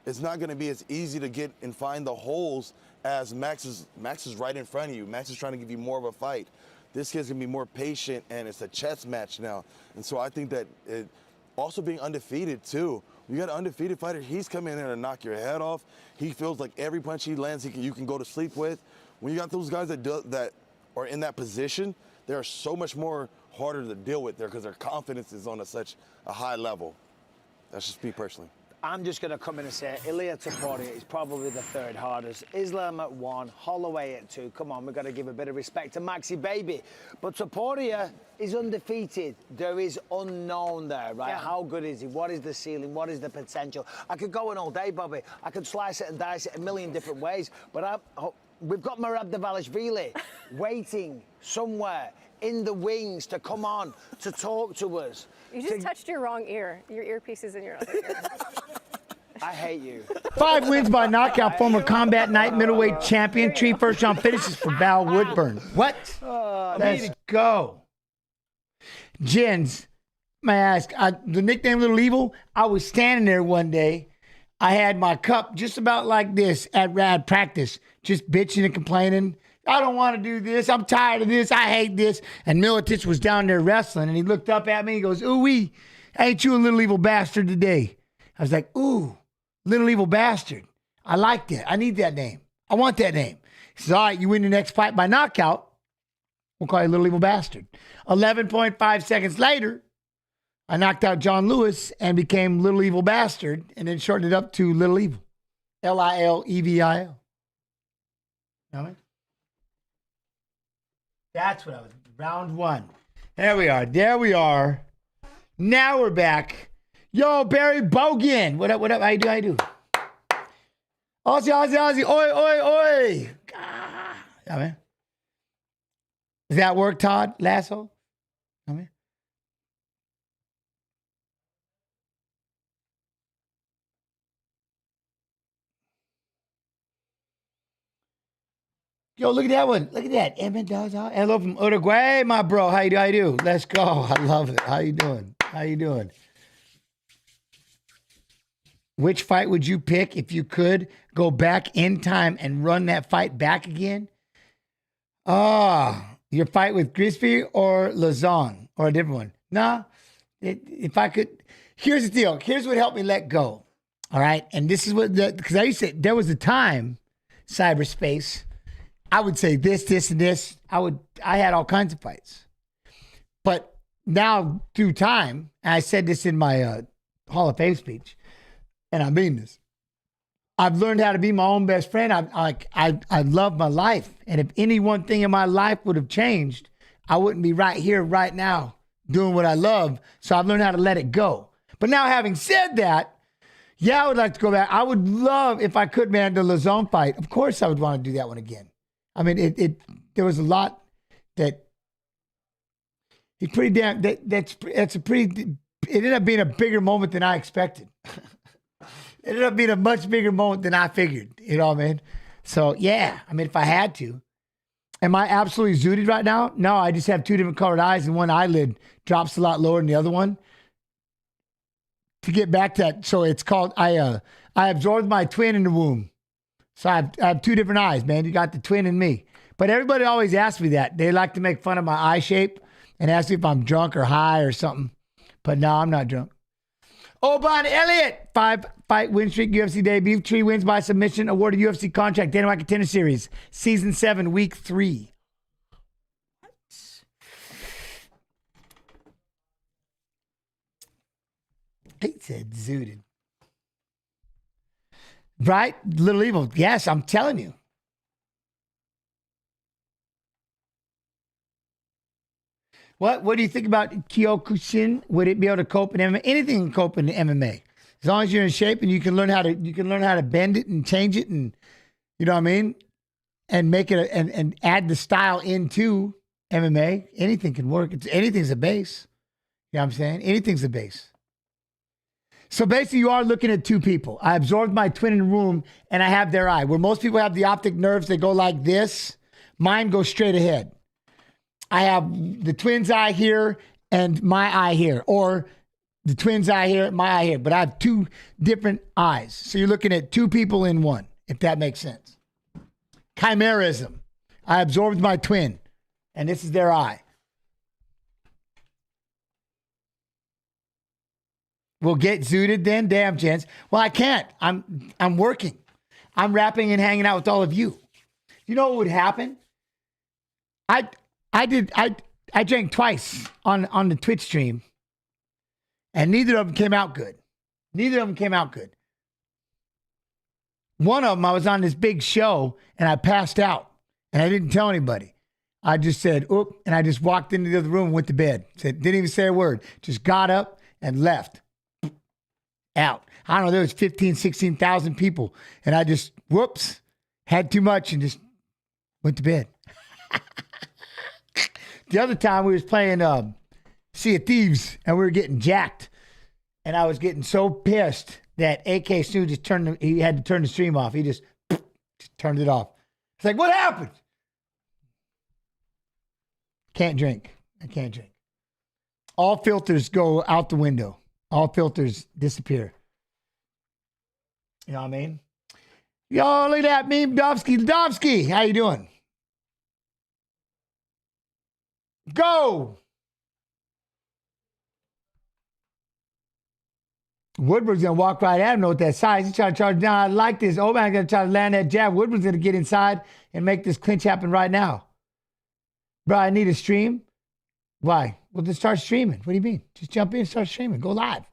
It's not going to be as easy to get and find the holes as Max is right in front of you. Max is trying to give you more of a fight. This kid's going to be more patient, and it's a chess match now. And so I think that also being undefeated, too. You got an undefeated fighter, he's coming in there to knock your head off. He feels like every punch he lands, you can go to sleep with. When you got those guys that are in that position, they're so much more harder to deal with there because their confidence is on such a high level. That's just me personally. I'm just going to come in and say Ilya Topuria is probably the 3rd hardest. Islam at 1, Holloway at 2. Come on, we've got to give a bit of respect to Maxi Baby. But Topuria is undefeated. There is unknown there, right? Yeah. How good is he? What is the ceiling? What is the potential? I could go on all day, Bobby. I could slice it and dice it a million different ways. But we've got Merab Dvalishvili waiting somewhere in the wings to come on, to talk to us. You just touched your wrong ear. Your earpiece is in your other ear. I hate you. 5 wins by knockout, former Combat Night middleweight champion. 3 first-round finishes for Val Woodburn. What? Let's go. Jens, my ass. The nickname Little Evil, I was standing there one day. I had my cup just about like this at practice, just bitching and complaining. I don't want to do this. I'm tired of this. I hate this. And Militich was down there wrestling, and he looked up at me. He goes, ooh-wee, ain't you a little evil bastard today? I was like, ooh, little evil bastard. I like that. I need that name. I want that name. He says, all right, you win your next fight by knockout. We'll call you little evil bastard. 11.5 seconds later, I knocked out John Lewis and became Little Evil Bastard, and then shortened it up to Little Evil. Lilevil. You know what I mean? That's what I was. Round one. There we are. There we are. Now we're back. Yo, Barry Bogan. What up? What up? How you do? How you do? Aussie, Aussie, Aussie. Oi, oi, oi. Yeah, man. Does that work, Todd Lasso? I mean. Yo, look at that one. Look at that. Hello from Uruguay, my bro. How you do? How you do? Let's go. I love it. How you doing? How you doing? Which fight would you pick if you could go back in time and run that fight back again? Your fight with Grisby or Lazon or a different one? Nah, if I could. Here's the deal. Here's what helped me let go. All right. And this is what, because I used to, there was a time, cyberspace, I would say this, and this. I had all kinds of fights. But now through time, and I said this in my Hall of Fame speech, and I mean this, I've learned how to be my own best friend. I love my life. And if any one thing in my life would have changed, I wouldn't be right here, right now, doing what I love. So I've learned how to let it go. But now having said that, yeah, I would like to go back. I would love, if I could, man, the Lazone fight. Of course I would want to do that one again. I mean, there was a lot that he's pretty damn, that's a pretty, it ended up being a bigger moment than I expected. It ended up being a much bigger moment than I figured, you know what I mean? So yeah, I mean, if I had to. Am I absolutely zooted right now? No, I just have two different colored eyes and one eyelid drops a lot lower than the other one. To get back to that, so it's called, I absorbed my twin in the womb. So I have two different eyes, man. You got the twin and me. But everybody always asks me that. They like to make fun of my eye shape and ask me if I'm drunk or high or something. But no, I'm not drunk. Oban Elliott, 5-fight win streak, UFC debut, 3 wins by submission, awarded UFC contract, Dana White Contender Series, Season 7, Week 3. He said zooted. Right? Little Evil. Yes, I'm telling you. What do you think about Kyokushin? Would it be able to cope in MMA? Anything can cope in MMA. As long as you're in shape and you can learn how to bend it and change it, and you know what I mean? And make it and add the style into MMA. Anything can work. Anything's a base. You know what I'm saying? Anything's a base. So basically, you are looking at two people. I absorbed my twin in the room, and I have their eye. Where most people have the optic nerves, they go like this. Mine goes straight ahead. I have the twin's eye here and my eye here, or the twin's eye here, my eye here. But I have two different eyes. So you're looking at two people in one, if that makes sense. Chimerism. I absorbed my twin, and this is their eye. We'll get zooted then? Damn, gents. Well, I can't. I'm working. I'm rapping and hanging out with all of you. You know what would happen? I drank twice on the Twitch stream, and neither of them came out good. One of them, I was on this big show, and I passed out, and I didn't tell anybody. I just said, oop, and I just walked into the other room and went to bed. Didn't even say a word. Just got up and left. Out. I don't know, there was 15, 16,000 people. And I just, whoops, had too much and just went to bed. The other time we was playing Sea of Thieves and we were getting jacked. And I was getting so pissed that AK Snoop just he had to turn the stream off. He just turned it off. It's like, what happened? Can't drink. I can't drink. All filters go out the window. All filters disappear. You know what I mean? Yo, look at that meme, Dovsky. Dovsky, how you doing? Go! Woodward's going to walk right at him, know what that size. He's trying to charge down. I like this. Oban's going to try to land that jab. Woodward's going to get inside and make this clinch happen right now. Bro, I need a stream. Why? Well, just start streaming. What do you mean? Just jump in and start streaming. Go live.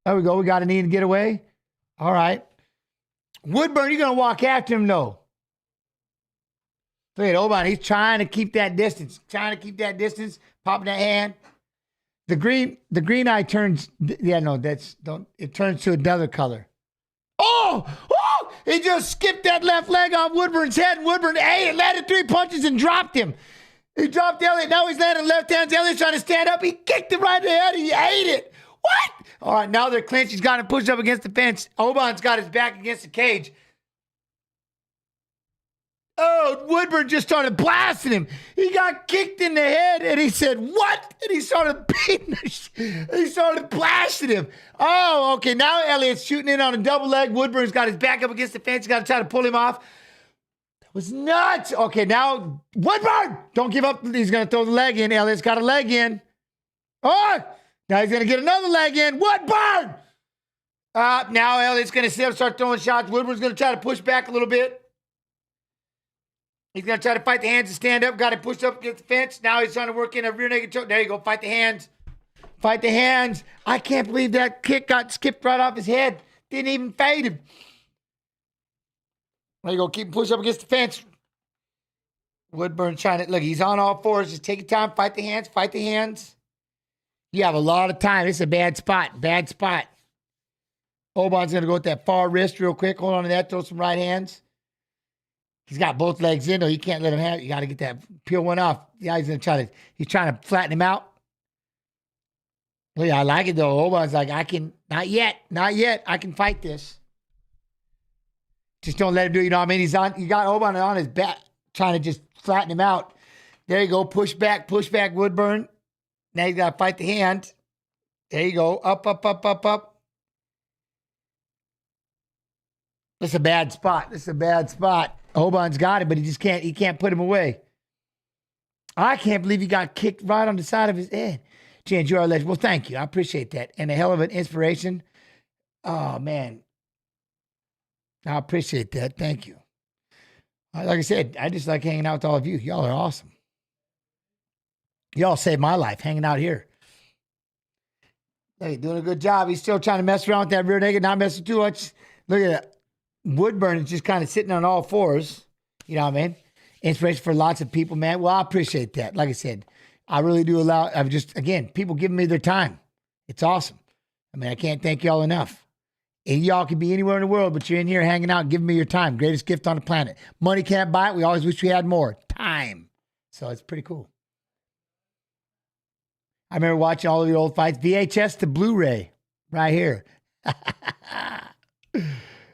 There we go. We got a need to get away. All right. Woodburn, you're going to walk after him, though. Look at Oban. He's trying to keep that distance. Popping that hand. The green eye turns. Yeah, no, it turns to another color. Oh! He just skipped that left leg off Woodburn's head. And Woodburn landed 3 punches and dropped him. He dropped Elliott. Now he's landing left hands. Elliott's trying to stand up. He kicked him right in the head. He ate it. What? All right, now they're clinched. He's got him pushed up against the fence. Oban's got his back against the cage. Oh, Woodburn just started blasting him. He got kicked in the head, and he said, what? And he started beating he started blasting him. Oh, okay, now Elliott's shooting in on a double leg. Woodburn's got his back up against the fence. He's got to try to pull him off. That was nuts. Okay, now Woodburn, don't give up. He's going to throw the leg in. Elliott's got a leg in. Oh, now he's going to get another leg in. Woodburn! Now Elliott's going to start throwing shots. Woodburn's going to try to push back a little bit. He's going to try to fight the hands and stand up. Got him pushed up against the fence. Now he's trying to work in a rear naked choke. There you go. Fight the hands. Fight the hands. I can't believe that kick got skipped right off his head. Didn't even fade him. There you go. Keep him pushed up against the fence. Woodburn trying to, look, he's on all fours. Just take your time. Fight the hands. Fight the hands. You have a lot of time. This is a bad spot. Bad spot. Oban's going to go with that far wrist real quick. Hold on to that. Throw some right hands. He's got both legs in, though. You can't let him have it. You got to get that, peel one off. Yeah, he's trying to flatten him out. Well, yeah, I like it, though. Oban's like, not yet. I can fight this. Just don't let him do it. You know what I mean? You got Oban on his back, trying to just flatten him out. There you go. Push back, Woodburn. Now he's got to fight the hand. There you go. Up. This is a bad spot. Oban's got it, but he can't put him away. I can't believe he got kicked right on the side of his head. James, you are a legend. Well, thank you. I appreciate that. And a hell of an inspiration. Oh, man. I appreciate that. Thank you. Like I said, I just like hanging out with all of you. Y'all are awesome. Y'all saved my life hanging out here. Hey, doing a good job. He's still trying to mess around with that rear naked, not messing too much. Look at that. Woodburn is just kind of sitting on all fours. You know what I mean? Inspiration for lots of people, man. Well, I appreciate that. Like I said, I really do again, people giving me their time. It's awesome. I mean, I can't thank y'all enough. And y'all could be anywhere in the world, but you're in here hanging out, giving me your time. Greatest gift on the planet. Money can't buy it. We always wish we had more. Time. So it's pretty cool. I remember watching all of your old fights. VHS to Blu-ray. Right here.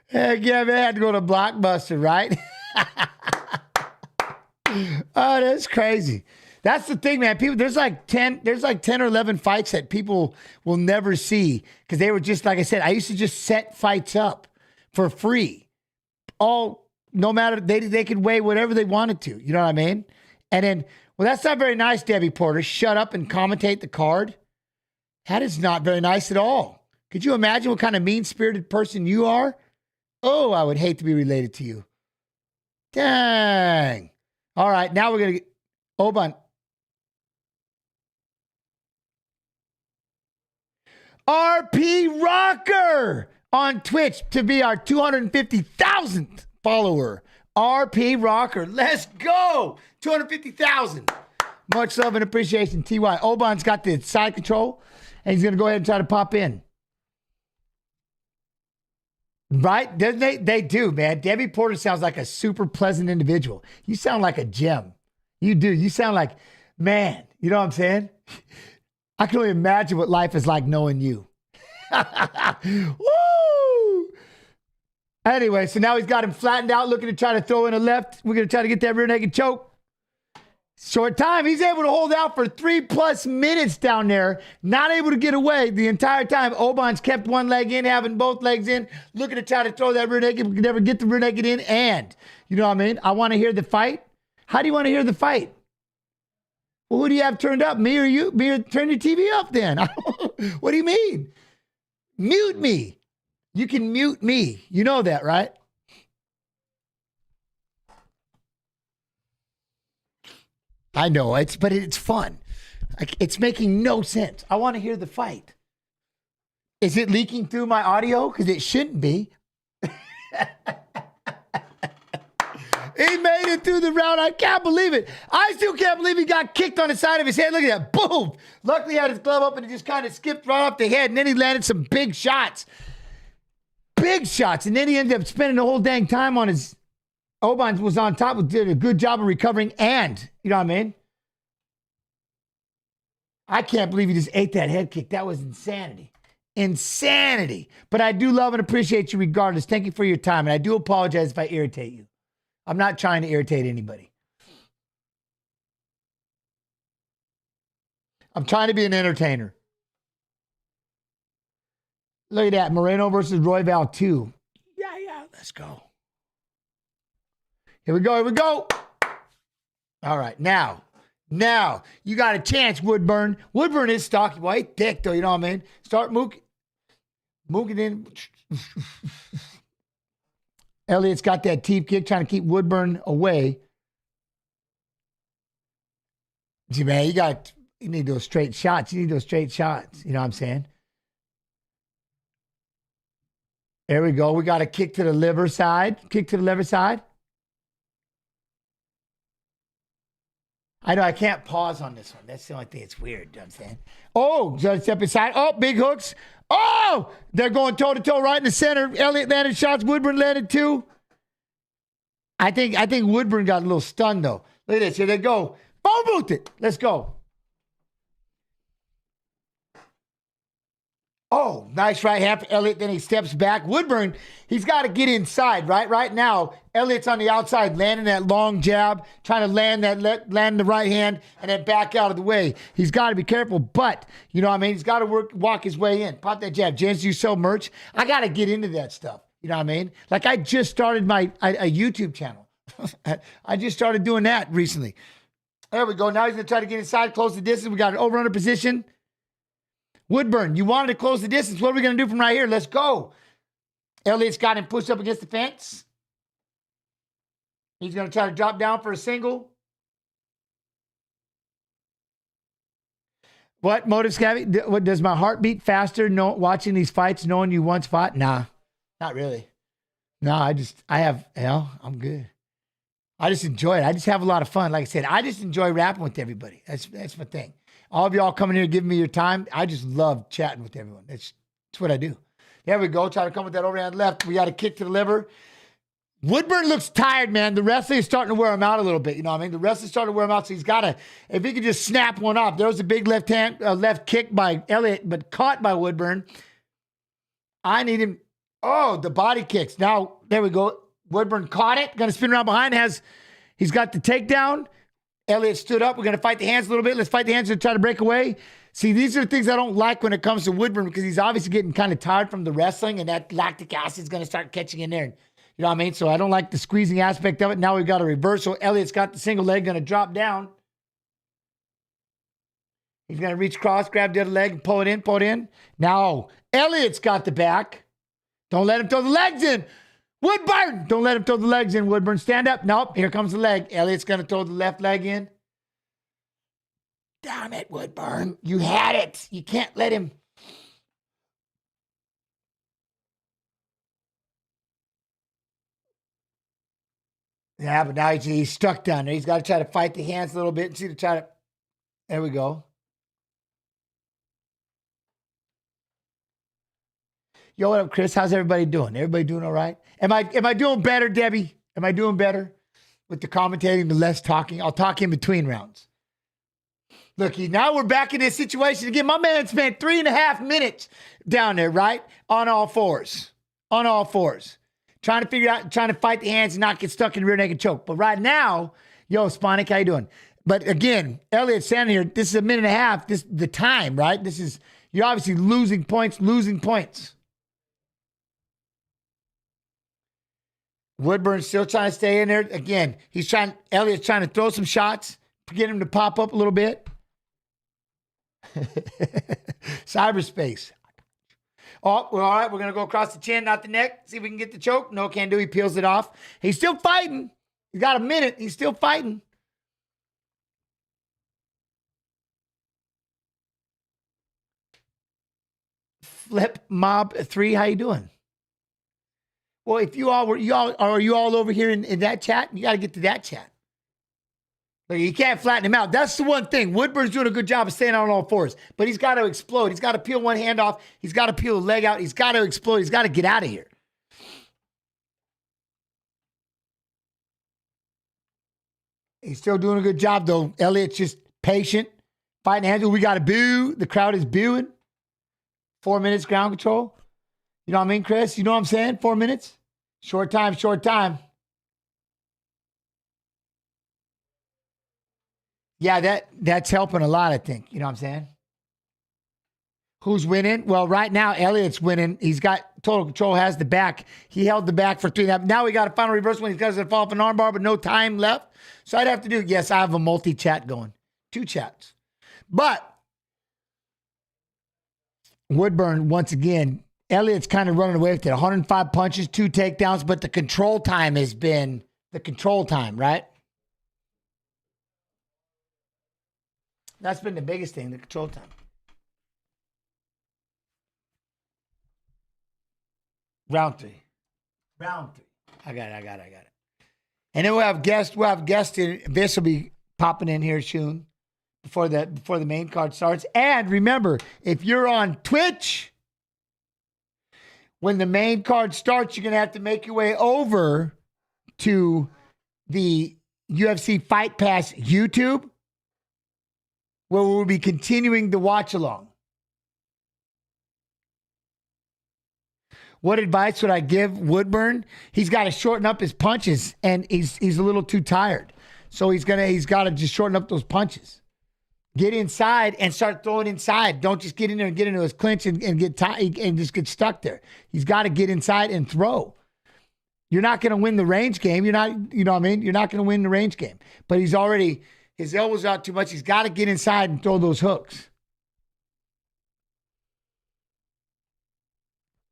Heck yeah, man. I had to go to Blockbuster, right? Oh, that's crazy. That's the thing, man. People, there's like 10 or 11 fights that people will never see because they were just, like I said, I used to just set fights up for free. No matter, they could weigh whatever they wanted to. You know what I mean? And then, well, that's not very nice, Debbie Porter. Shut up and commentate the card. That is not very nice at all. Could you imagine what kind of mean-spirited person you are? Oh, I would hate to be related to you. Dang. All right, now we're going to get Oban. RP Rocker on Twitch to be our 250,000th follower. RP Rocker. Let's go. 250,000. Much love and appreciation, TY. Oban's got the side control, and he's going to go ahead and try to pop in. Right? They do, man. Debbie Porter sounds like a super pleasant individual. You sound like a gem. You do. You sound like, man, you know what I'm saying? I can only imagine what life is like knowing you. Woo! Anyway, so now he's got him flattened out, looking to try to throw in a left. We're going to try to get that rear naked choke. Short time. He's able to hold out for 3+ minutes down there, not able to get away the entire time. Oban's kept one leg in, having both legs in, looking to try to throw that rear naked, but never get the rear naked in. And, you know what I mean? I want to hear the fight. How do you want to hear the fight? Well, who do you have turned up? Me or you? Me or turn your TV up then? What do you mean? Mute me. You can mute me. You know that, right? I know but it's fun. It's making no sense. I want to hear the fight. Is it leaking through my audio? Because it shouldn't be. He made it through the round. I can't believe it. I still can't believe he got kicked on the side of his head. Look at that. Boom. Luckily, he had his glove up and it just kind of skipped right off the head. And then he landed some big shots. Big shots. And then he ended up spending the whole dang time on his... Oban was on top, did a good job of recovering, and, you know what I mean? I can't believe he just ate that head kick. That was insanity. Insanity. But I do love and appreciate you regardless. Thank you for your time, and I do apologize if I irritate you. I'm not trying to irritate anybody. I'm trying to be an entertainer. Look at that. Moreno versus Royval 2. Yeah, let's go. Here we go. All right, now, you got a chance, Woodburn. Woodburn is stocky. Well, he's thick, though, you know what I mean? Start mooking in. Elliott's got that teep kick, trying to keep Woodburn away. See, man, you need those straight shots. You know what I'm saying? There we go. We got a kick to the liver side. I know I can't pause on this one. That's the only thing that's weird. You know what I'm saying? Oh, just step aside. Oh, big hooks. Oh, they're going toe-to-toe right in the center. Elliott landed shots. Woodburn landed 2. I think Woodburn got a little stunned, though. Look at this. Here they go. Phone booth it. Let's go. Oh, nice right hand for Elliott. Then he steps back. Woodburn, he's got to get inside, right? Right now, Elliott's on the outside, landing that long jab, trying to land the right hand, and then back out of the way. He's got to be careful, but, you know what I mean? He's got to walk his way in. Pop that jab. James, you sell merch? I got to get into that stuff. You know what I mean? Like, I just started a YouTube channel. I just started doing that recently. There we go. Now he's going to try to get inside, close the distance. We got an over-under position. Woodburn, you wanted to close the distance. What are we going to do from right here? Let's go. Elliott's got him pushed up against the fence. He's going to try to drop down for a single. What, Motive Scabby? What, does my heart beat faster watching these fights knowing you once fought? Nah, not really. No, I'm good. I just enjoy it. I just have a lot of fun. Like I said, I just enjoy rapping with everybody. That's my thing. All of y'all coming here giving me your time. I just love chatting with everyone. That's what I do. There we go. Try to come with that overhand left. We got a kick to the liver. Woodburn looks tired, man. The wrestling is starting to wear him out a little bit. You know what I mean? The wrestling's starting to wear him out, so he's got to, if he could just snap one off. There was a big left kick by Elliott, but caught by Woodburn. I need him. Oh, the body kicks. Now, there we go. Woodburn caught it. Going to spin around behind. He's got the takedown. Elliott stood up. We're going to fight the hands a little bit. Let's fight the hands and try to break away. See, these are the things I don't like when it comes to Woodburn because he's obviously getting kind of tired from the wrestling, and that lactic acid is going to start catching in there. You know what I mean? So I don't like the squeezing aspect of it. Now we've got a reversal. Elliott's got the single leg, going to drop down. He's going to reach across, grab the other leg, and pull it in. Now, Elliott's got the back. Don't let him throw the legs in. Woodburn! Don't let him throw the legs in, Woodburn. Stand up. Nope, here comes the leg. Elliott's going to throw the left leg in. Damn it, Woodburn. You had it. You can't let him. Yeah, but now he's stuck down there. He's got to try to fight the hands a little bit and see to try to. There we go. Yo, what up, Chris? How's everybody doing? Everybody doing all right? Am I doing better, Debbie? Am I doing better with the commentating, the less talking? I'll talk in between rounds. Look, now we're back in this situation again. My man spent 3.5 minutes down there, right? On all fours. Trying to fight the hands and not get stuck in the rear naked choke. But right now, yo, Sponic, how you doing? But again, Elliott standing here, this is a minute and a half. This the time, right? You're obviously losing points. Woodburn's still trying to stay in there. Again, Elliott's trying to throw some shots, get him to pop up a little bit. Cyberspace. Oh, well, all right, we're going to go across the chin, not the neck. See if we can get the choke. No, can't do. He peels it off. He's still fighting. He's got a minute. He's still fighting. Flip Mob 3, how you doing? Well, if are you all over here in that chat? You got to get to that chat. Like, you can't flatten him out. That's the one thing. Woodburn's doing a good job of staying on all fours, but he's got to explode. He's got to peel one hand off. He's got to peel a leg out. He's got to explode. He's got to get out of here. He's still doing a good job, though. Elliott's just patient, fighting hands. We got to boo. The crowd is booing. 4 minutes ground control. You know what I mean, Chris? You know what I'm saying? 4 minutes. Short time. Yeah, that's helping a lot, I think. You know what I'm saying? Who's winning? Well, right now, Elliott's winning. He's got total control, has the back. He held the back for 3.5. Now we got a final reverse when he's got to fall off an armbar, but no time left. So I'd have to do, yes, I have a multi-chat going. 2 chats. But Woodburn, once again, Elliott's kind of running away with it. 105 punches, 2 takedowns, but the control time has been the control time, right? That's been the biggest thing, the control time. Round three. I got it. And then we'll have guests in. Viss will be popping in here soon before the main card starts. And remember, if you're on Twitch, when the main card starts, you're going to have to make your way over to the UFC Fight Pass YouTube, where we'll be continuing the watch along. What advice would I give Woodburn? He's got to shorten up his punches, and he's a little too tired. So he's got to just shorten up those punches. Get inside and start throwing inside. Don't just get in there and get into his clinch and get tight and just get stuck there. He's got to get inside and throw. You're not going to win the range game. You're not, you know what I mean? You're not going to win the range game. But his elbows out too much. He's got to get inside and throw those hooks.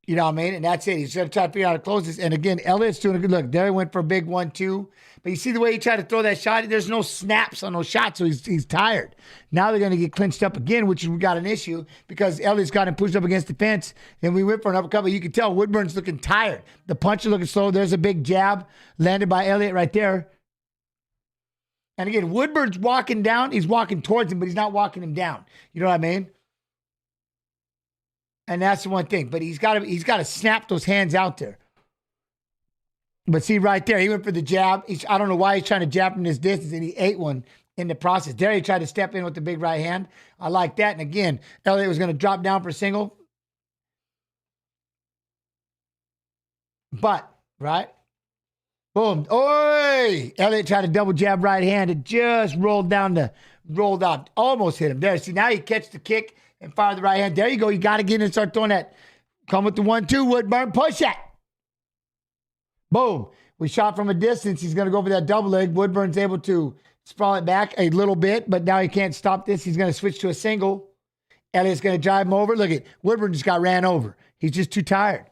You know what I mean? And that's it. He's trying to figure out how to close this. And again, Elliott's doing a good look. There he went for a big 1-2. But you see the way he tried to throw that shot? There's no snaps on those shots, so he's tired. Now they're going to get clinched up again, which we got an issue because Elliott's got him pushed up against the fence. Then we went for an uppercut, but you can tell Woodburn's looking tired. The punch is looking slow. There's a big jab landed by Elliott right there. And again, Woodburn's walking down. He's walking towards him, but he's not walking him down. You know what I mean? And that's the one thing. But he's got to snap those hands out there. But see right there, he went for the jab. I don't know why he's trying to jab from this distance, and he ate one in the process. There he tried to step in with the big right hand. I like that. And again, Elliott was going to drop down for a single. But, right? Boom. Oi! Elliott tried to double jab right hand. It just rolled out. Almost hit him. There. See, now he catch the kick and fire the right hand. There you go. You got to get in and start throwing that. Come with the 1-2, Woodburn. Push that. Boom. We shot from a distance. He's going to go for that double leg. Woodburn's able to sprawl it back a little bit, but now he can't stop this. He's going to switch to a single. Elliott's going to drive him over. Look at Woodburn just got ran over. He's just too tired.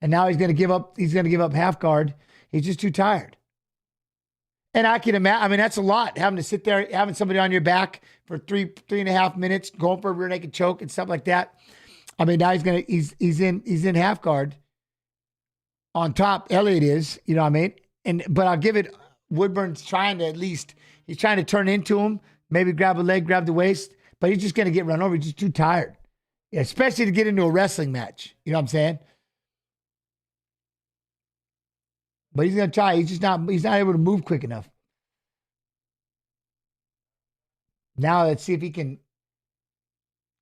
And now he's going to give up. He's going to give up half guard. He's just too tired. And I can imagine, I mean, that's a lot, having to sit there, having somebody on your back for 3.5 minutes, going for a rear naked choke and stuff like that. I mean, now he's in half guard. On top, Elliott is, you know what I mean? But I'll give it, Woodburn's trying to he's trying to turn into him, maybe grab a leg, grab the waist, but he's just going to get run over. He's just too tired, yeah, especially to get into a wrestling match. You know what I'm saying? But he's going to try. He's not able to move quick enough. Now let's see if he can,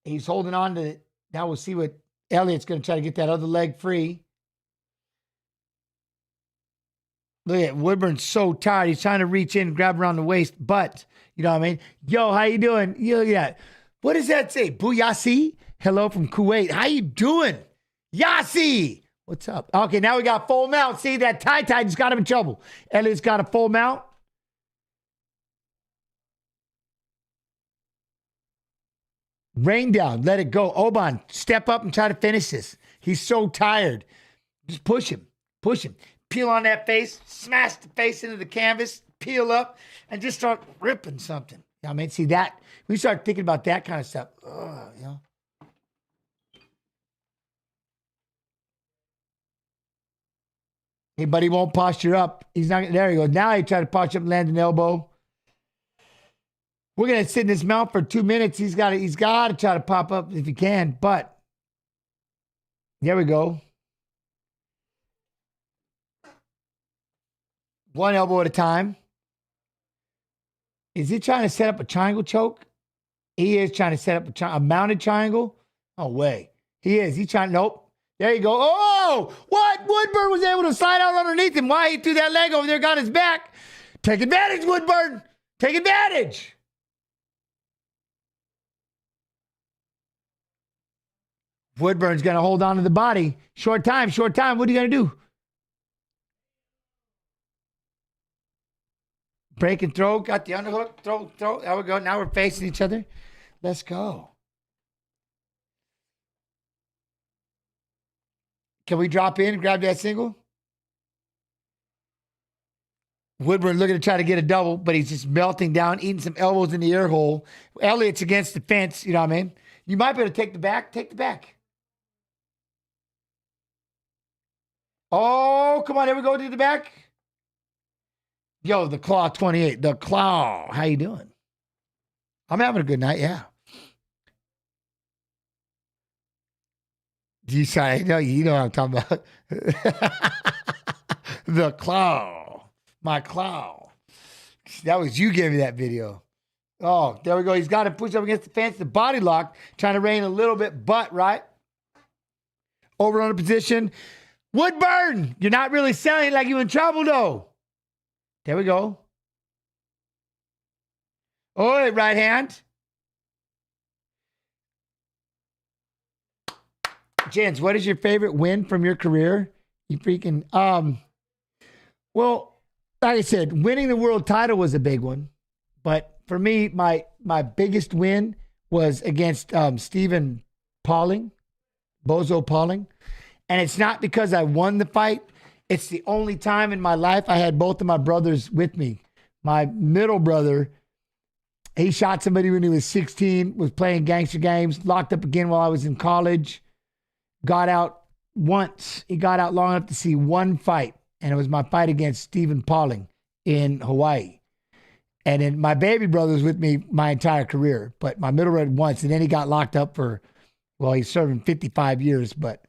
he's holding on to it. Now we'll see what Elliott's going to try to get that other leg free. Look at Woodburn's so tired. He's trying to reach in and grab around the waist, but you know what I mean? Yo, how you doing? Yo, yeah. What does that say? Buyasi? Hello from Kuwait. How you doing? Yasi! What's up? Okay, now we got full mount. See, that tie just got him in trouble. Elliot's got a full mount. Rain down. Let it go. Oban, step up and try to finish this. He's so tired. Just push him. Push him. Peel on that face. Smash the face into the canvas. Peel up and just start ripping something. You know what I mean? See that? We start thinking about that kind of stuff. Ugh, you know? Hey, but he won't posture up. He's not. There he goes. Now he tried to posture up and land an elbow. We're gonna sit in this mount for 2 minutes. He's got to try to pop up if he can. But there we go. One elbow at a time. Is he trying to set up a triangle choke? He is trying to set up a mounted triangle. No way. He is. He's trying. Nope. There you go. Oh, what? Woodburn was able to slide out underneath him. Why he threw that leg over there, got his back. Take advantage, Woodburn. Take advantage. Woodburn's going to hold on to the body. Short time, short time. What are you going to do? Break and throw. Got the underhook. Throw. There we go. Now we're facing each other. Let's go. Can we drop in and grab that single? Woodburn looking to try to get a double, but he's just melting down, eating some elbows in the ear hole. Elliott's against the fence, you know what I mean? You might be able to take the back. Take the back. Oh, come on. There we go to the back. Yo, the Claw 28. The Claw. How you doing? I'm having a good night, yeah. You say, no, you know what I'm talking about. The Claw. My Claw. That was you gave me that video. Oh, there we go. He's got to push up against the fence, the body lock, trying to rein a little bit, but right. Over under position. Woodburn, you're not really selling like you're in trouble, though. There we go. Oh, right hand. Jens, what is your favorite win from your career? You freaking, well, like I said, winning the world title was a big one. But for me, my biggest win was against Stephen Pauling, Bozo Pauling. And it's not because I won the fight. It's the only time in my life I had both of my brothers with me. My middle brother, he shot somebody when he was 16, was playing gangster games, locked up again while I was in college. Got out once. He got out long enough to see one fight, and it was my fight against Stephen Pauling in Hawaii. And then my baby brother was with me my entire career, but my middle brother once, and then he got locked up for, well, he's serving 55 years, but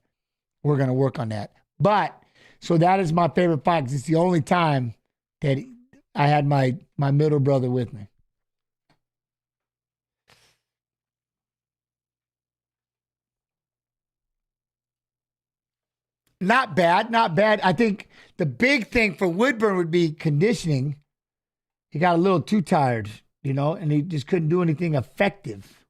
we're going to work on that. But, so that is my favorite fight because it's the only time that I had my middle brother with me. Not bad, not bad. I think the big thing for Woodburn would be conditioning. He got a little too tired, you know, and he just couldn't do anything effective.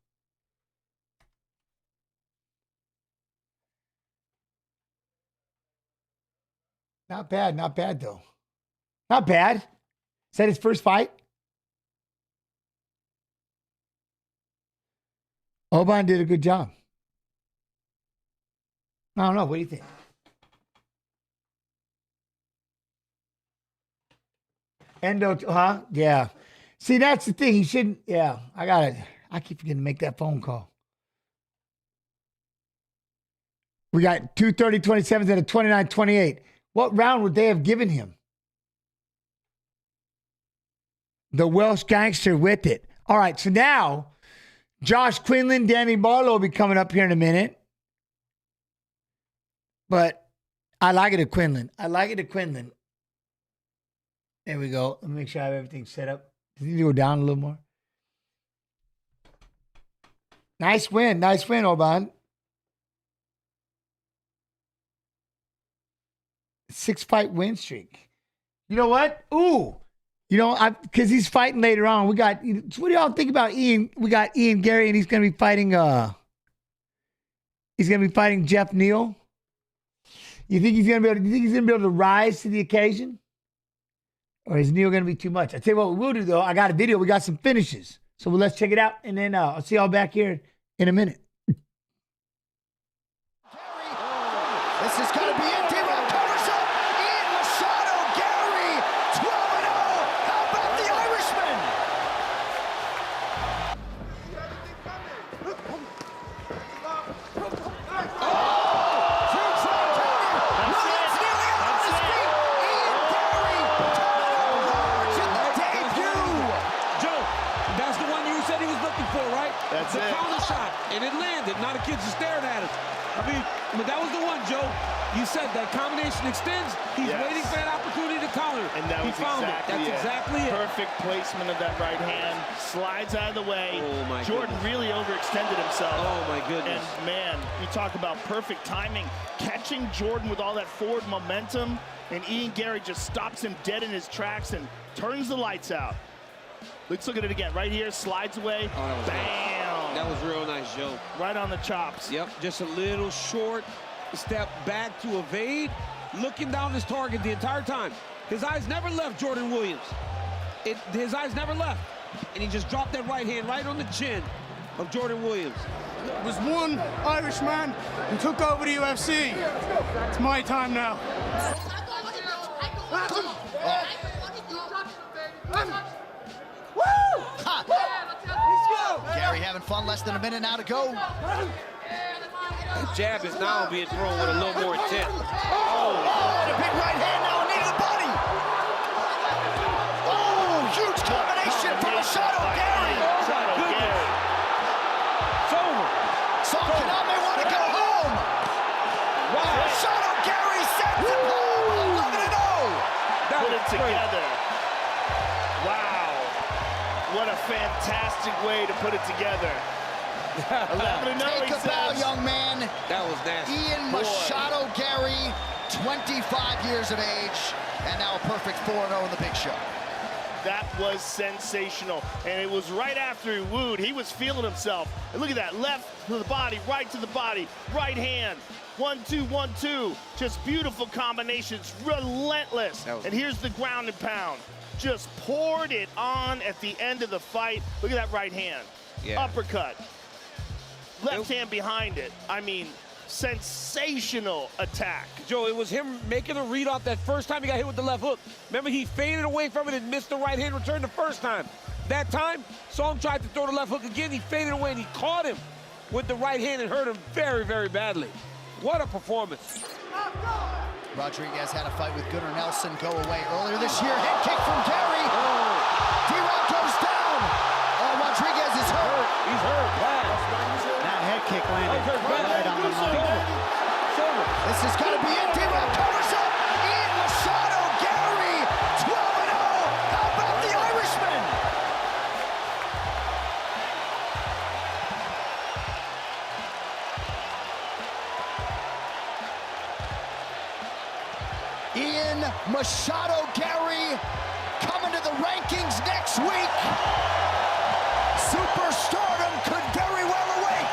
Not bad though. Not bad. Is that his first fight? Oban did a good job. I don't know. What do you think? Endo, huh? Yeah. See, that's the thing. He shouldn't. Yeah, I keep forgetting to make that phone call. We got 2:30-27 and a 29-28. What round would they have given him? The Welsh gangster with it. All right, so now Josh Quinlan, Danny Barlow will be coming up here in a minute. But I like it at Quinlan. There we go. Let me make sure I have everything set up. Does it need to go down a little more? Nice win, Oban. 6-fight win streak. You know what? Ooh. You know, because he's fighting later on. We got, so what do y'all think about Ian? We got Ian Gary, and he's going to be fighting Jeff Neal. You think he's going to be able to rise to the occasion? Or is Neal going to be too much? I tell you what we will do, though. I got a video. We got some finishes. So let's check it out, and then I'll see y'all back here in a minute. This is going to be it. D-Rock covers up. Ian Machado, Gary, 12-0. How about the Irishman? That's the one you said he was looking for, right? That's the it. counter shot, and it landed. Now the kids are staring at us. I mean, but that was the one, Joe. You said that combination extends. He's Yes. waiting for that opportunity to counter. And that he was found exactly it. That's exactly it. Perfect placement of that right hand. Slides out of the way. Oh, my Jordan goodness. really overextended himself. Oh, my goodness. And, man, you talk about perfect timing. Catching Jordan with all that forward momentum. And Ian Gary just stops him dead in his tracks and turns the lights out. Let's look at it again. Right here, slides away. Oh, that was Bam! That was real nice, Joe. Right on the chops. Yep, just a little short step back to evade, looking down his target the entire time. His eyes never left Jordan Williams. His eyes never left. And he just dropped that right hand right on the chin of Jordan Williams. There's one Irishman who took over the UFC. It's my time now. Gary having fun, less than a minute now to go. The jab is now being thrown with a little more intent. Oh, and a big right hand now, knee to the body. Oh, huge combination from Machado Gary. It's over. Salkinov may want to go home. Wow. Machado Gary sends him home, 11-0. That Put was it great. together. Wow. What a fantastic way to put it together. 11-0, Take he a bow, says. young man. That was nasty. Ian Machado Gary, 25 years of age, and now a perfect 4-0 in the big show. That was sensational. And it was right after he wooed. He was feeling himself. And look at that. Left to the body, right to the body, right hand. 1-2, 1-2. Just beautiful combinations. Relentless. And here's the ground and pound. Just poured it on at the end of the fight. Look at that right hand. Yeah. Uppercut. Left hand behind it. I mean, sensational attack. Joe, it was him making a read off that first time he got hit with the left hook. Remember, he faded away from it and missed the right hand return the first time. That time, saw him try to throw the left hook again. He faded away and he caught him with the right hand and hurt him very, very badly. What a performance. Rodriguez had a fight with Gunnar Nelson go away earlier this year. Head kick from Gary. D-Rock goes down. Oh, Rodriguez is hurt. He's hurt bad. That head kick landed right on the money. This is going to be it. D-Rock covers up. Ian Machado Gary, 12-0. How about the Irishman? Ian Machado Gary coming to the rankings next week. Superstardom could very well await.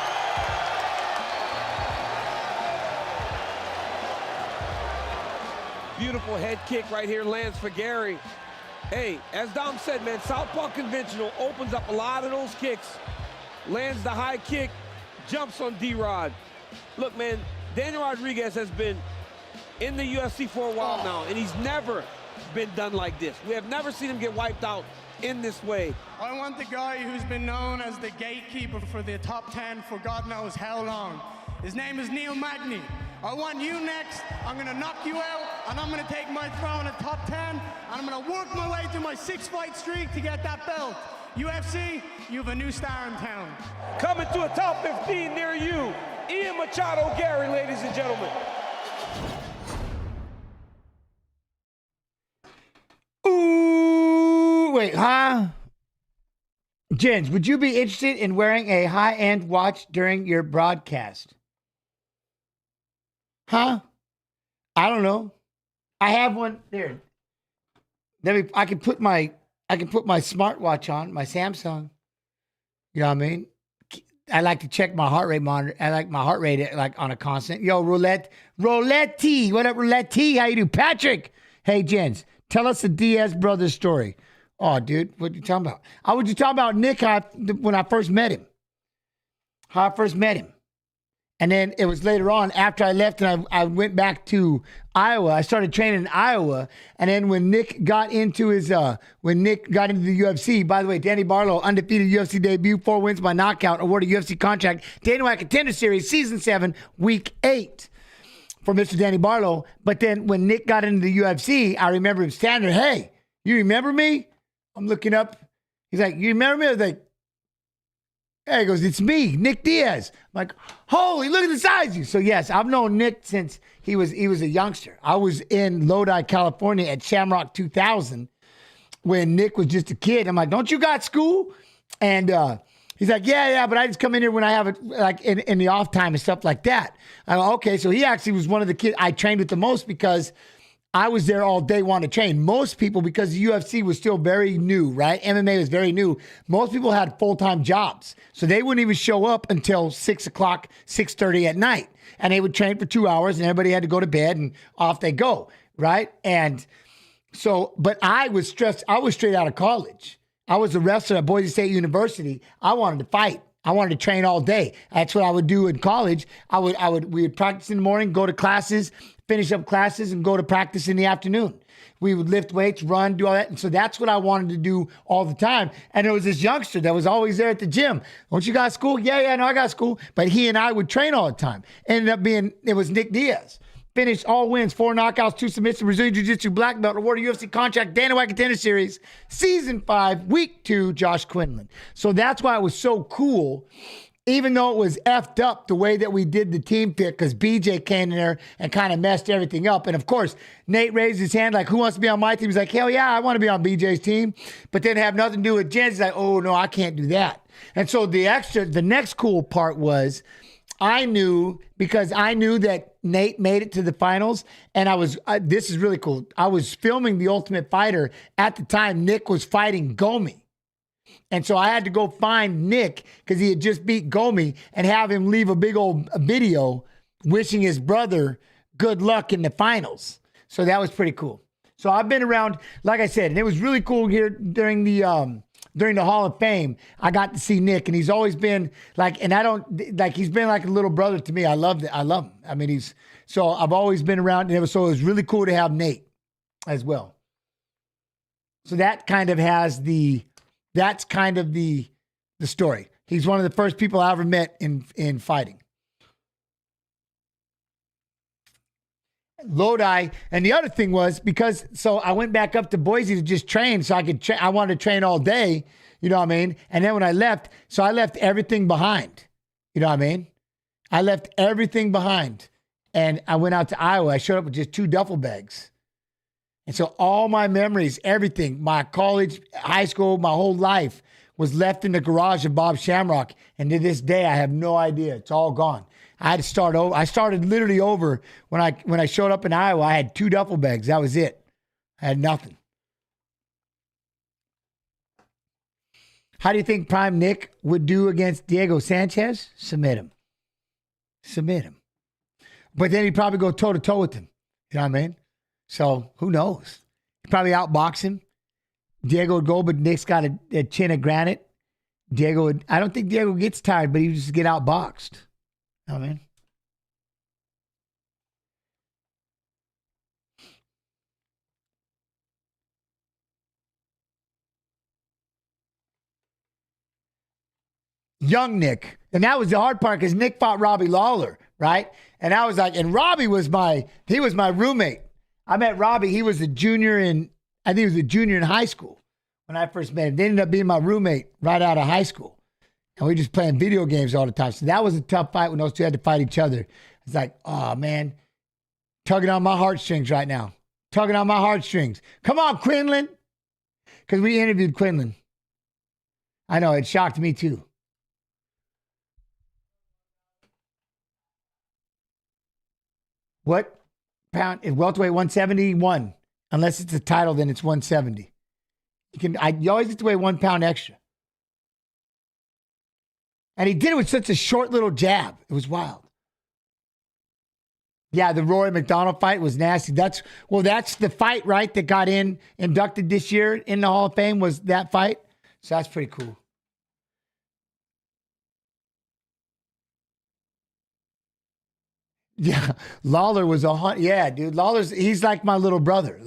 Beautiful head kick right here lands for Gary. Hey, as Dom said, man, southpaw conventional opens up a lot of those kicks. Lands the high kick, jumps on D-Rod. Look, man, Daniel Rodriguez has been in the UFC for a while now, and he's never been done like this. We have never seen him get wiped out in this way. I want the guy who's been known as the gatekeeper for the top 10 for God knows how long. His name is Neil Magny. I want you next. I'm going to knock you out, and I'm going to take my throne at top 10, and I'm going to work my way through my 6-fight streak to get that belt. UFC, you have a new star in town. Coming to a top 15 near you, Ian Machado Gary, ladies and gentlemen. Ooh, wait, huh? Jens, would you be interested in wearing a high-end watch during your broadcast? Huh? I don't know. I have one there. I can put my smartwatch on, my Samsung. You know what I mean? I like to check my heart rate monitor. I like my heart rate like on a constant. Yo, Roulette T. What up, Roulette T? How you do? Patrick. Hey, Jens, tell us the Diaz brothers story. Oh, dude, what you talking about? I was just talking about Nick when I first met him. How I first met him. And then it was later on after I left and I went back to Iowa. I started training in Iowa. And then when Nick got into the UFC, by the way, Danny Barlow, undefeated UFC debut, 4 wins by knockout, awarded UFC contract, Dana White Contender Series, Season 7, Week 8 for Mr. Danny Barlow. But then when Nick got into the UFC, I remember him standing there, hey, you remember me? I'm looking up. He's like, you remember me? I was like, hey, he goes, it's me, Nick Diaz. I'm like, holy, look at the size of you. So yes, I've known Nick since he was a youngster. I was in Lodi, California at Shamrock 2000 when Nick was just a kid. I'm like, don't you got school? And he's like, yeah, but I just come in here when I have it, like in the off time and stuff like that. I'm like, okay, so he actually was one of the kids I trained with the most because I was there all day wanting to train. Most people, because the UFC was still very new, right? MMA was very new. Most people had full-time jobs. So they wouldn't even show up until 6 o'clock, 6:30 at night. And they would train for 2 hours and everybody had to go to bed and off they go, right? And so, but I was stressed. I was straight out of college. I was a wrestler at Boise State University. I wanted to fight. I wanted to train all day. That's what I would do in college. We would practice in the morning, go to classes, finish up classes, and go to practice in the afternoon. We would lift weights, run, do all that. And so that's what I wanted to do all the time. And there was this youngster that was always there at the gym. Don't you got school? Yeah, no, I got school. But he and I would train all the time. Ended up it was Nick Diaz. Finished all wins, 4 knockouts, 2 submissions, Brazilian Jiu-Jitsu black belt, awarded UFC contract, Dana White Contender Series, Season 5, Week 2, Josh Quinlan. So that's why it was so cool, even though it was effed up the way that we did the team pick, because BJ came in there and kind of messed everything up. And of course, Nate raised his hand like, who wants to be on my team? He's like, hell yeah, I want to be on BJ's team. But then have nothing to do with Jen's. He's like, oh no, I can't do that. And so the next cool part was, I knew that Nate made it to the finals, and this is really cool. I was filming The Ultimate Fighter at the time Nick was fighting Gomi. And so I had to go find Nick because he had just beat Gomi and have him leave a big old video wishing his brother good luck in the finals. So that was pretty cool. So I've been around, like I said, and it was really cool here during the Hall of Fame. I got to see Nick, and he's always been like, he's been like a little brother to me. I love him. I mean, so I've always been around, and it was really cool to have Nate as well. So that's kind of the story. He's one of the first people I ever met in fighting. Lodi, and the other thing was so I went back up to Boise to just train so I wanted to train all day, you know what I mean? And then when I left everything behind, you know what I mean? I left everything behind and I went out to Iowa. I showed up with just 2 duffel bags. And so all my memories, everything, my college, high school, my whole life was left in the garage of Bob Shamrock. And to this day, I have no idea. It's all gone. I had to start over. I started literally over when I showed up in Iowa. I had 2 duffel bags. That was it. I had nothing. How do you think Prime Nick would do against Diego Sanchez? Submit him. But then he'd probably go toe-to-toe with him. You know what I mean? So who knows? He'd probably outbox him. Diego would go, but Nick's got a chin of granite. I don't think Diego gets tired, but he would just get outboxed. Oh, man. Young Nick. And that was the hard part because Nick fought Robbie Lawler, right? And I was like, and Robbie was my roommate. I met Robbie. He was I think he was a junior in high school when I first met him. They ended up being my roommate right out of high school. And we were just playing video games all the time. So that was a tough fight when those two had to fight each other. It's like, oh, man, tugging on my heartstrings right now. Tugging on my heartstrings. Come on, Quinlan. Because we interviewed Quinlan. I know, it shocked me too. What pound is welterweight 171? Unless it's a title, then it's 170. You always get to weigh 1 pound extra. And he did it with such a short little jab. It was wild. Yeah, the Rory McDonald fight was nasty. That's the fight, right, that got inducted this year in the Hall of Fame was that fight. So that's pretty cool. Yeah, Lawler was yeah, dude. He's like my little brother.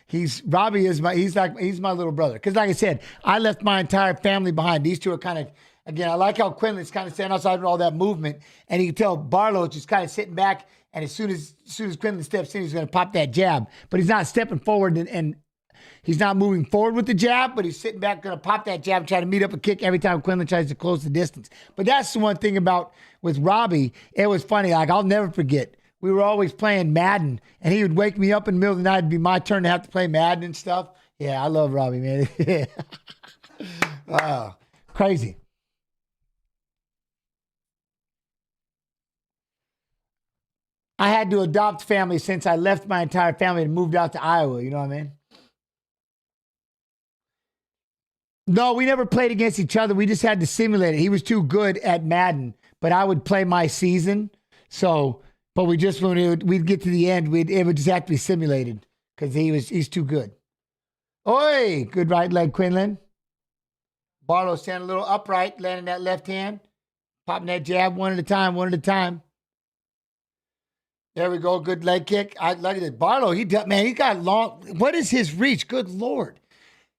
He's my little brother. Because like I said, I left my entire family behind. These two are kind of, again, I like how Quinlan's kind of standing outside with all that movement, and you can tell Barlow just kind of sitting back. And as soon as Quinlan steps in, he's going to pop that jab, but he's not stepping forward and he's not moving forward with the jab, but he's sitting back, going to pop that jab, try to meet up a kick every time Quinlan tries to close the distance. But that's the one thing with Robbie. It was funny. Like, I'll never forget. We were always playing Madden, and he would wake me up in the middle of the night. It'd be my turn to have to play Madden and stuff. Yeah, I love Robbie, man. Wow, crazy. I had to adopt family since I left my entire family and moved out to Iowa. You know what I mean? No, we never played against each other. We just had to simulate it. He was too good at Madden, but I would play my season. So, but we'd get to the end, it would just have to be simulated because he's too good. Oi, good right leg, Quinlan. Barlow standing a little upright, landing that left hand, popping that jab one at a time. There we go. Good leg kick. I like it. Barlow, he got long. What is his reach? Good Lord.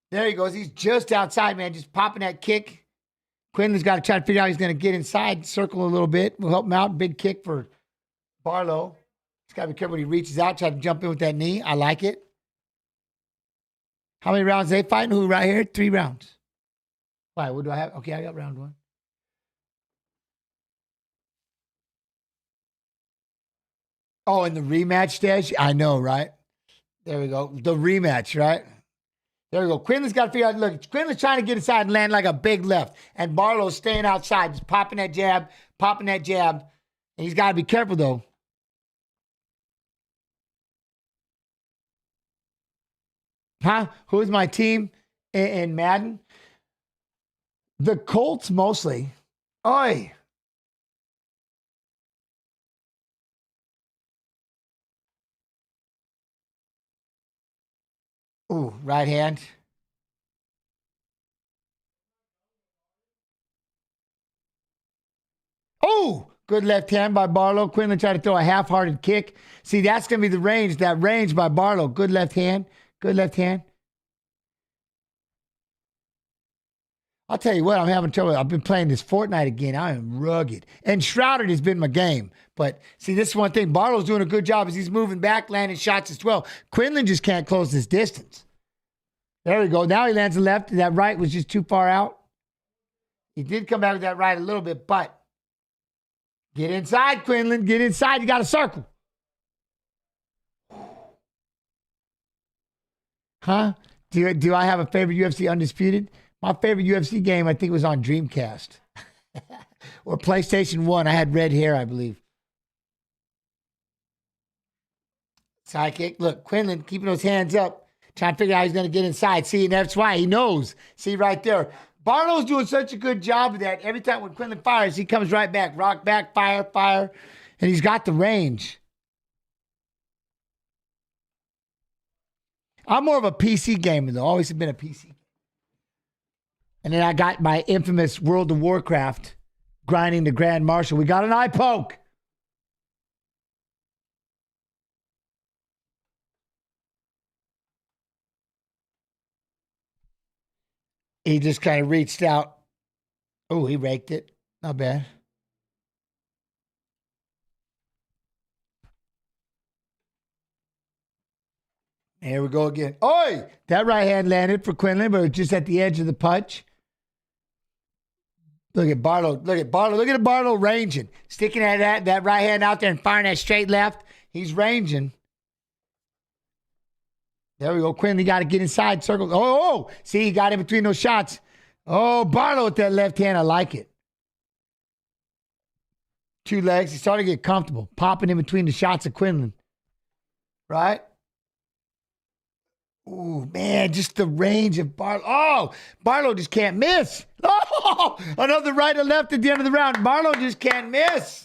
There he goes. He's just outside, man. Just popping that kick. Quinlan's got to try to figure out he's going to get inside, circle a little bit. We'll help him out. Big kick for Barlow. He's got to be careful when he reaches out, try to jump in with that knee. I like it. How many rounds are they fighting? Who right here? 3 rounds. Why? What do I have? Okay, I got round 1. Oh, and the rematch stage? I know, right? There we go. The rematch, right? There we go. Quinlan's got to figure out, look, Quinlan's trying to get inside and land like a big left. And Barlow's staying outside, just popping that jab. And he's got to be careful, though. Huh? Who's my team in Madden? The Colts, mostly. Oi. Ooh, right hand. Oh, good left hand by Barlow. Quinlan tried to throw a half-hearted kick. See, that's going to be the range, that range by Barlow. Good left hand. I'll tell you what, I'm having trouble. I've been playing this Fortnite again. I am rugged. And Shrouded has been my game. But see, this is one thing. Barlow's doing a good job as he's moving back, landing shots as well. Quinlan just can't close this distance. There we go. Now he lands the left. That right was just too far out. He did come back with that right a little bit, but get inside, Quinlan. Get inside. You got to circle. Huh? Do I have a favorite UFC Undisputed? My favorite UFC game, I think, was on Dreamcast. Or PlayStation 1. I had red hair, I believe. Side kick. Look, Quinlan keeping those hands up, trying to figure out how he's going to get inside. See, and that's why he knows. See right there. Barlow's doing such a good job of that. Every time when Quinlan fires, he comes right back. Rock back, fire. And he's got the range. I'm more of a PC gamer, though. Always been a PC. And then I got my infamous World of Warcraft grinding the Grand Marshal. We got an eye poke. He just kind of reached out. Oh, he raked it. Not bad. Here we go again. Oi! That right hand landed for Quinlan, but it was just at the edge of the punch. Look at Barlow. Look at Barlow ranging. Sticking that right hand out there and firing that straight left. He's ranging. There we go. Quinlan got to get inside. Circle. Oh, see, he got in between those shots. Oh, Barlow with that left hand. I like it. 2 legs. He's starting to get comfortable. Popping in between the shots of Quinlan. Right? Ooh, man, just the range of Barlow. Oh, Barlow just can't miss. Oh, another right and left at the end of the round. Barlow just can't miss.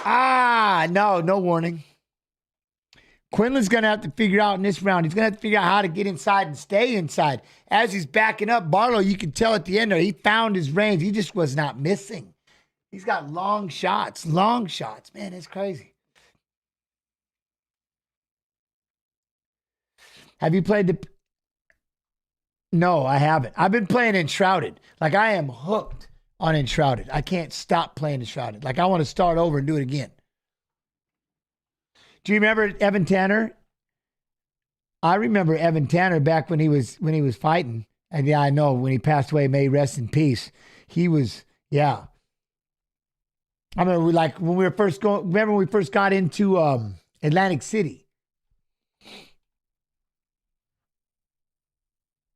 No warning. Quinlan's going to have to figure out in this round. He's going to have to figure out how to get inside and stay inside. As he's backing up, Barlow, you can tell at the end there, he found his range. He just was not missing. He's got long shots. Man, it's crazy. Have you played the... No, I haven't. I've been playing Enshrouded. Like, I am hooked on Enshrouded. I can't stop playing Enshrouded. Like, I want to start over and do it again. Do you remember Evan Tanner? I remember Evan Tanner back when he was fighting. And yeah, I know when he passed away, may he rest in peace. He was, yeah. I remember when we were first going, remember when we first got into Atlantic City?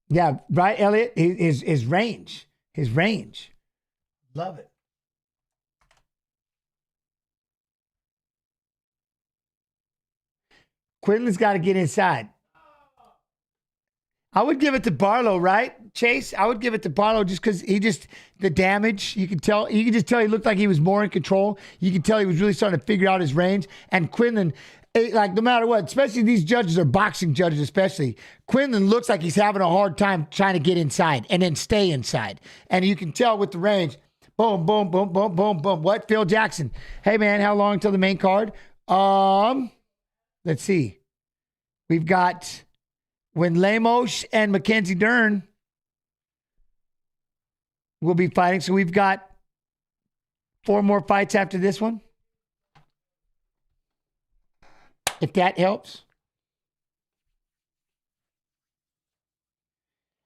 Yeah, right, Elliot? His range. Love it. Quinlan's got to get inside. I would give it to Barlow, right, Chase? I would give it to Barlow just because the damage, you could just tell he looked like he was more in control. You could tell he was really starting to figure out his range. And Quinlan, like no matter what, especially these judges are boxing judges especially, Quinlan looks like he's having a hard time trying to get inside and then stay inside. And you can tell with the range, boom, boom, boom, boom, boom, boom. What? Phil Jackson. Hey, man, how long till the main card? Let's see. We've got when Lemos and Mackenzie Dern will be fighting. So we've got 4 more fights after this one. If that helps.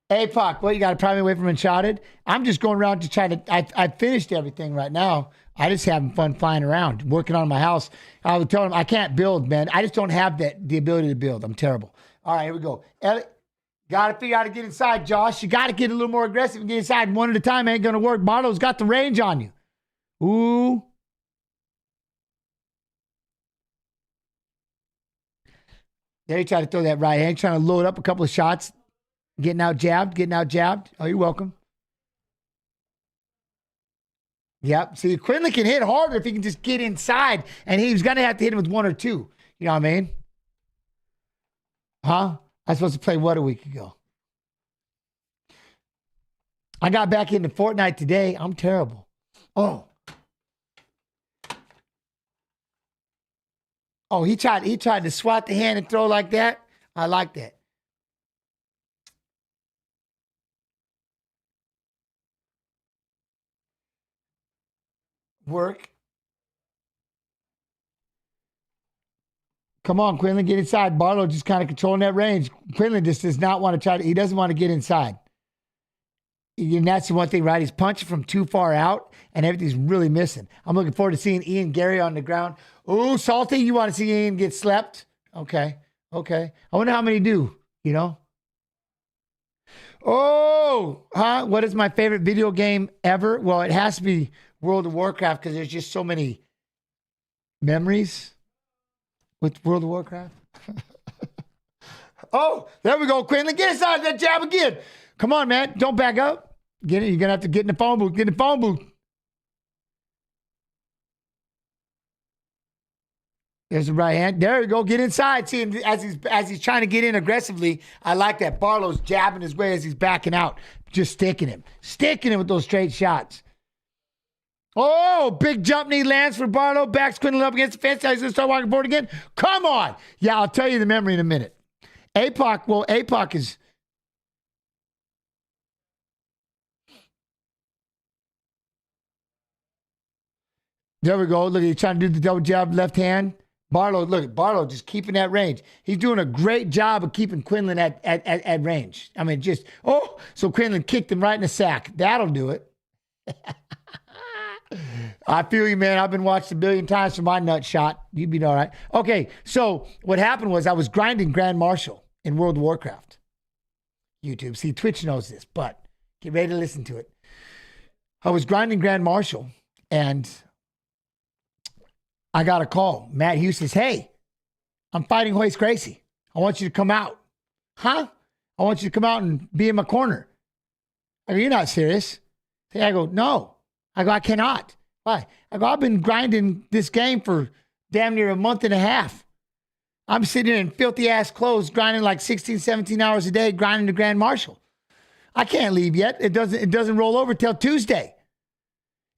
Hey, Pac, what, you got to pry me away from Uncharted? I'm just going around to try to, I finished everything right now. I just having fun flying around, working on my house. I was telling him, I can't build, man. I just don't have the ability to build. I'm terrible. All right, here we go. Elliot, got to figure out how to get inside, Josh. You got to get a little more aggressive and get inside. One at a time ain't going to work. Barlow's got the range on you. Ooh. There you try to throw that right hand, trying to load up a couple of shots. Getting out jabbed. Oh, you're welcome. Yep. See, Quinlan can hit harder if he can just get inside, and he's going to have to hit him with 1 or 2. You know what I mean? Huh? I was supposed to play what a week ago? I got back into Fortnite today. I'm terrible. Oh, he tried to swat the hand and throw like that. I like that. Work. Come on, Quinlan, get inside. Barlow just kind of controlling that range. Quinlan just does not want to he doesn't want to get inside. And that's the one thing, right? He's punching from too far out, and everything's really missing. I'm looking forward to seeing Ian Gary on the ground. Ooh, Salty, you want to see Ian get slept? Okay. I wonder how many do, you know? Oh, what is my favorite video game ever? Well, it has to be World of Warcraft because there's just so many memories with World of Warcraft. Oh, there we go, Quinlan. Get inside that jab again. Come on, man. Don't back up. Get it. You're going to have to get in the phone booth. Get in the phone booth. There's the right hand. There you go. Get inside. See him as he's trying to get in aggressively. I like that. Barlow's jabbing his way as he's backing out. Just sticking him with those straight shots. Oh, big jump knee lands for Barlow. Backs Quinlan up against the fence. He's going to start walking forward again. Come on. Yeah, I'll tell you the memory in a minute. APOC is... There we go. Look, he's trying to do the double jab left hand. Barlow just keeping that range. He's doing a great job of keeping Quinlan at range. I mean, so Quinlan kicked him right in the sack. That'll do it. I feel you, man. I've been watched 1 billion times for my nut shot. You'd be all right. Okay, so what happened was I was grinding Grand Marshal in World of Warcraft. YouTube. See, Twitch knows this, but get ready to listen to it. I was grinding Grand Marshal, and I got a call. Matt Hughes says, hey, I'm fighting Hoist Gracie. I want you to come out. huh? I want you to come out and be in my corner. I go, you're not serious. I go, no. I go, I cannot. Why? I go, I've been grinding this game for damn near a month and a half. I'm sitting in filthy ass clothes, grinding like 16, 17 hours a day, grinding the Grand Marshal. I can't leave yet. It doesn't roll over till Tuesday.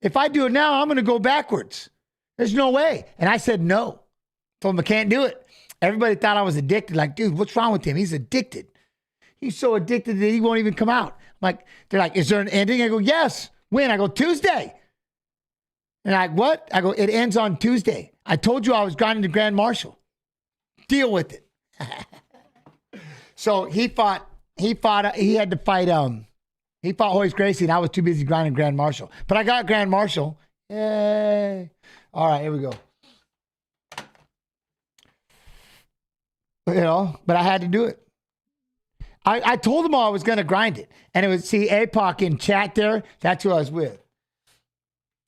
If I do it now, I'm going to go backwards. There's no way. And I said no. Told him I can't do it. Everybody thought I was addicted. Like, dude, what's wrong with him? He's addicted. He's so addicted that he won't even come out. They're like, is there an ending? I go, yes. When? I go, Tuesday. And I, what? I go, it ends on Tuesday. I told you I was grinding the Grand Marshal. Deal with it. So he had to fight, he fought Hoist Gracie, and I was too busy grinding Grand Marshal. But I got Grand Marshal. Yay. All right, here we go. But I had to do it. I told them all I was going to grind it. And it was, see, APOC in chat there, that's who I was with.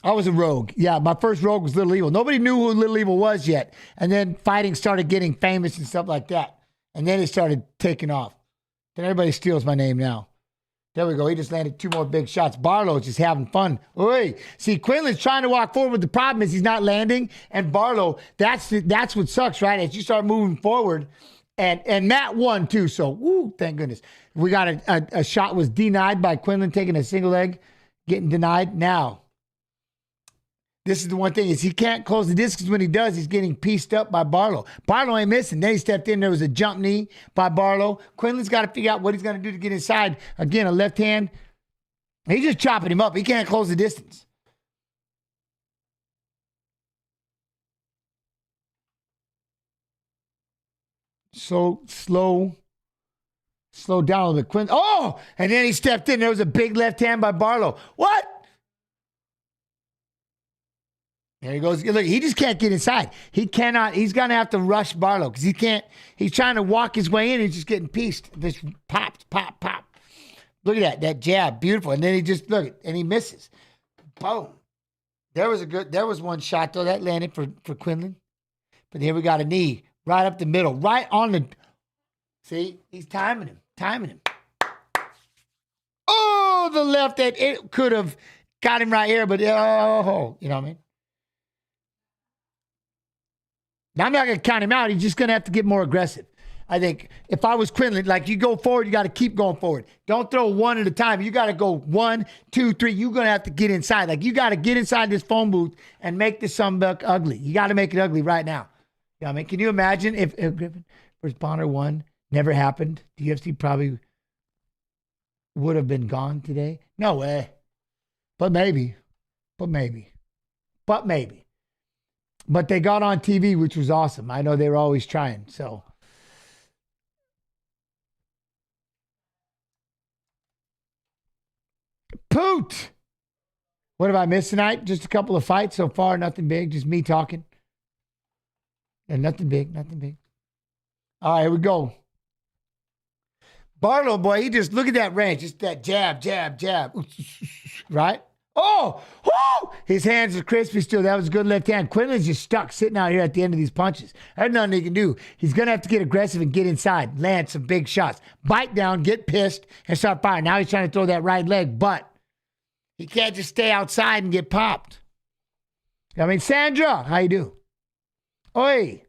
I was a rogue. Yeah, my first rogue was Little Evil. Nobody knew who Little Evil was yet. And then fighting started getting famous and stuff like that. And then it started taking off. Then everybody steals my name now. There we go. He just landed 2 more big shots. Barlow's just having fun. Oy. See, Quinlan's trying to walk forward. The problem is he's not landing. And Barlow, that's what sucks, right? As you start moving forward. And Matt won too. So, woo, thank goodness. We got a shot was denied by Quinlan taking a single leg, getting denied. Now, this is the one thing is he can't close the distance. When he does, he's getting pieced up by Barlow. Barlow ain't missing. Then he stepped in. There was a jump knee by Barlow. Quinlan's got to figure out what he's going to do to get inside. Again, a left hand. He's just chopping him up. He can't close the distance. So slow down a little bit. Quinlan. Oh, and then he stepped in. There was a big left hand by Barlow. What? There he goes. Look, he just can't get inside. He cannot. He's going to have to rush Barlow because he can't. He's trying to walk his way in. He's just getting pieced. Just pop. Look at that jab. Beautiful. And then he just, look, and he misses. Boom. There was one shot, though, that landed for Quinlan. But here we got a knee right up the middle, right on the, see, he's timing him. Oh, the left hand. It could have got him right here, but oh, you know what I mean? Now, I'm not going to count him out. He's just going to have to get more aggressive. I think if I was Quinlan, like you go forward, you got to keep going forward. Don't throw one at a time. You got to go 1, 2, 3. You're going to have to get inside. Like you got to get inside this phone booth and make this sunbuck ugly. You got to make it ugly right now. You know what I mean? Can you imagine if Griffin versus Bonner won, never happened? The UFC probably would have been gone today. No way. But maybe. But they got on TV, which was awesome. I know they were always trying, so. Poot! What have I missed tonight? Just a couple of fights so far, nothing big, just me talking. And nothing big. All right, here we go. Barlow, boy, he just, look at that range. Just that jab. Right? Oh! His hands are crispy still. That was a good left hand. Quinlan's just stuck sitting out here at the end of these punches. There's nothing he can do. He's going to have to get aggressive and get inside, land some big shots. Bite down, get pissed, and start firing. Now he's trying to throw that right leg, but he can't just stay outside and get popped. I mean, Sandra, how you do? Oi.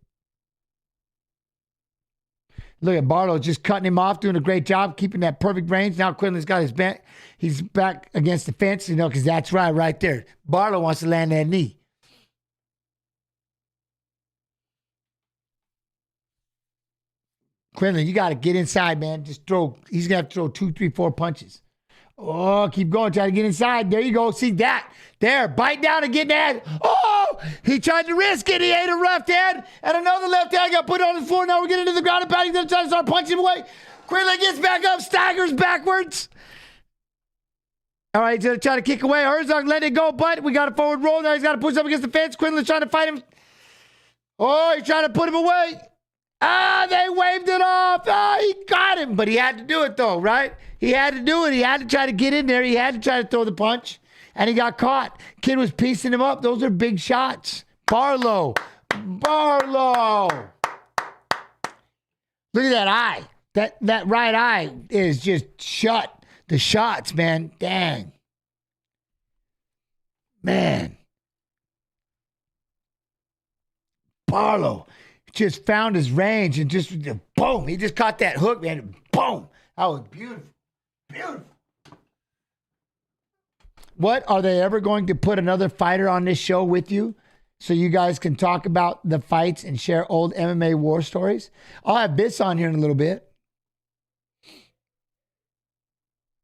Look at Barlow just cutting him off, doing a great job, keeping that perfect range. Now Quinlan's got his back. He's back against the fence, because that's right there. Barlow wants to land that knee. Quinlan, you got to get inside, man. Just throw. He's going to have to throw 2, 3, 4 punches. Oh, keep going. Try to get inside. There you go. See that? There. Bite down and get that. Oh, he tried to risk it. He ate a left hand. And another left hand got put on the floor. Now we're getting to the ground and pounding. He's going to try to start punching him away. Quinlan gets back up, staggers backwards. All right, he's going to try to kick away. Herzog let it go, but we got a forward roll. Now he's got to push up against the fence. Quinlan's trying to fight him. Oh, he's trying to put him away. They waved it off. He got him, but he had to do it though, right? He had to do it. He had to try to get in there. He had to try to throw the punch, and he got caught. Kid was piecing him up. Those are big shots. Barlow. Look at that eye. That right eye is just shut. The shots, man. Dang. Man. Barlow just found his range and just boom. He just caught that hook, man. Boom. That was beautiful. Beautiful. What, are they ever going to put another fighter on this show with you so you guys can talk about the fights and share old MMA war stories? I'll have Biss on here in a little bit.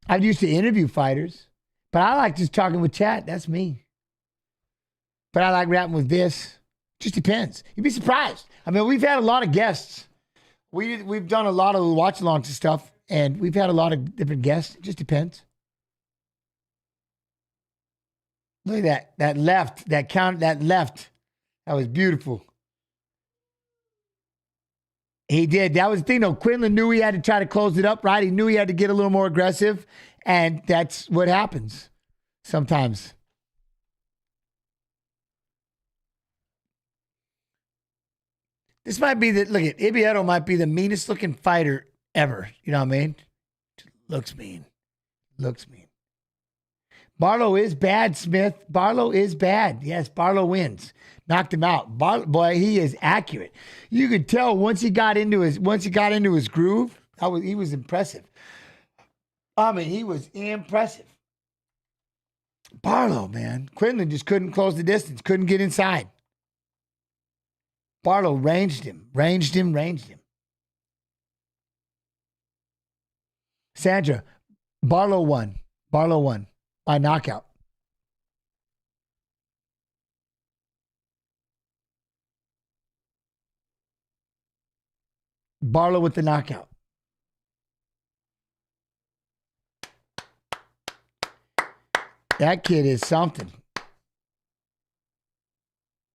I used to interview fighters, but I like just talking with chat. That's me. But I like rapping with Viss. Just depends. You'd be surprised. I mean, we've had a lot of guests. We've done a lot of watch-alongs and stuff, and we've had a lot of different guests. It just depends. Look at that left, that left. That was beautiful. He did. That was the thing, though. Quinlan knew he had to try to close it up, right? He knew he had to get a little more aggressive, and that's what happens sometimes. This might be look at, Ibieto might be the meanest looking fighter ever. You know what I mean? Looks mean. Looks mean. Barlow is bad, Smith. Barlow is bad. Yes, Barlow wins. Knocked him out. Boy, he is accurate. You could tell once he got into his groove, he was impressive. I mean, he was impressive. Barlow, man. Quinlan just couldn't close the distance, couldn't get inside. Barlow ranged him. Sandra, Barlow won by knockout. Barlow with the knockout. That kid is something.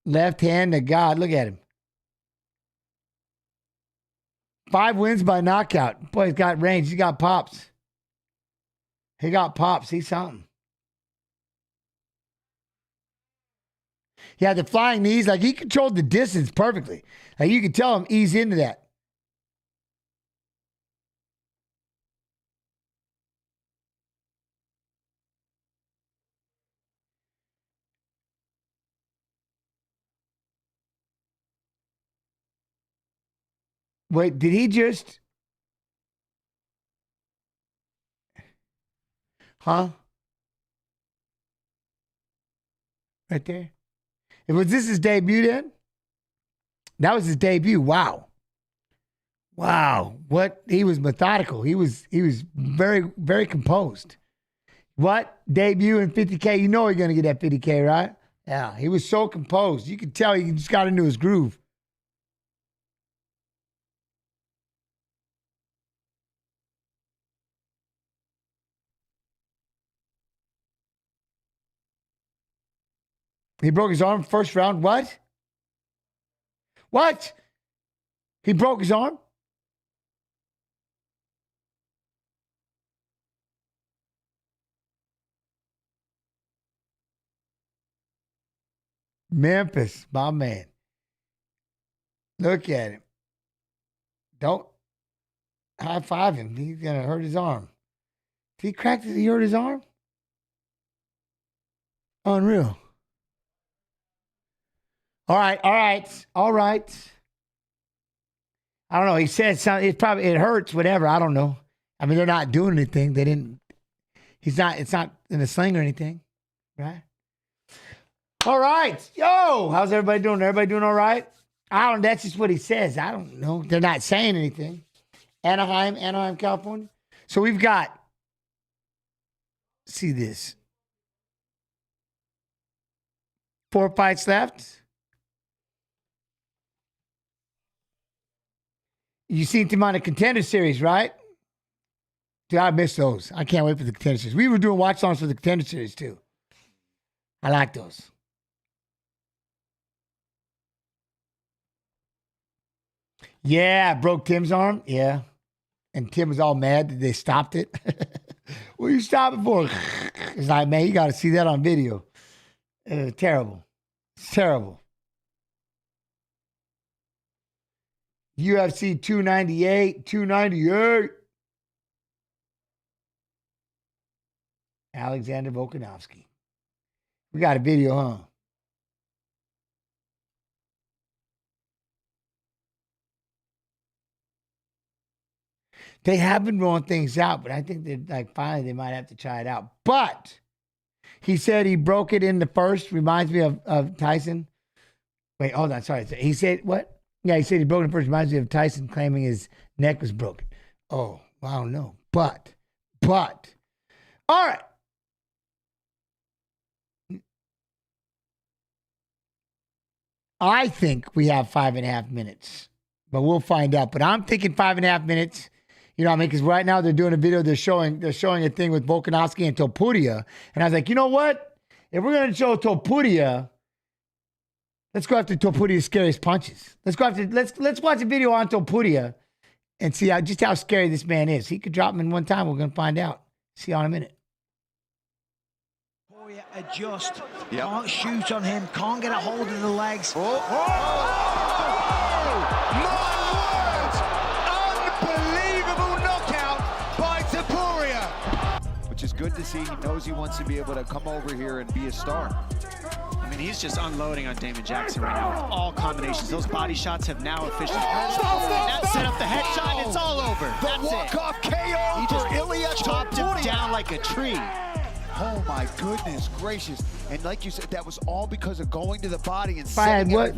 Left hand to God. Look at him. 5 wins by knockout. Boy, he's got range. He's got pops. He got pops. He's something. He had the flying knees. Like, he controlled the distance perfectly. Like, you could tell him ease into that. Wait, did he just... Huh? Right there. Was this his debut then? That was his debut. Wow. What? He was methodical. He was very, very composed. What? Debut in 50K. You know you're going to get that 50K, right? Yeah. He was so composed. You could tell he just got into his groove. He broke his arm first round. What? What? He broke his arm? Memphis, my man. Look at him. Don't high five him. He's going to hurt his arm. Did he crack it? He hurt his arm? Unreal. All right. I don't know. He said something. It hurts, whatever. I don't know. I mean, they're not doing anything. It's not in a sling or anything. Right? All right. Yo, how's everybody doing? Everybody doing all right? That's just what he says. I don't know. They're not saying anything. Anaheim, California. So we've got, see this. 4 fights left. You seen him on the Contender Series, right? Dude, I miss those. I can't wait for the Contender Series. We were doing watch-alongs for the Contender Series, too. I like those. Yeah, broke Tim's arm. Yeah. And Tim was all mad that they stopped it. What are you stopping for? It's like, man, you got to see that on video. It was terrible. It's terrible. UFC 298, 298. Alexander Volkanovski. We got a video, huh? They have been rolling things out, but I think that like finally they might have to try it out. But he said he broke it in the first. Reminds me of Tyson. Wait, hold on. Sorry. He said what? Yeah, he said he broke it in the first. Reminds me of Tyson claiming his neck was broken. Oh, I don't know. But, all right. I think we have 5.5 minutes, but we'll find out. But I'm thinking 5.5 minutes. You know what I mean? Because right now they're doing a video. They're showing a thing with Volkanovski and Topuria, and I was like, you know what? If we're gonna show Topuria, let's go after Topuria's scariest punches. Let's watch a video on Topuria and see how scary this man is. He could drop him in one time. We're gonna find out. See you in a minute. Adjust. Yep. Can't shoot on him. Can't get a hold of the legs. My words! Unbelievable knockout by Topuria. Which is good to see. He knows he wants to be able to come over here and be a star. I mean, he's just unloading on Damon Jackson right now. All combinations. Those body shots have now officially set up the headshot. It's all over. The walk-off KO. He just chopped him down like a tree. Oh my goodness gracious. And like you said, that was all because of going to the body and if I had one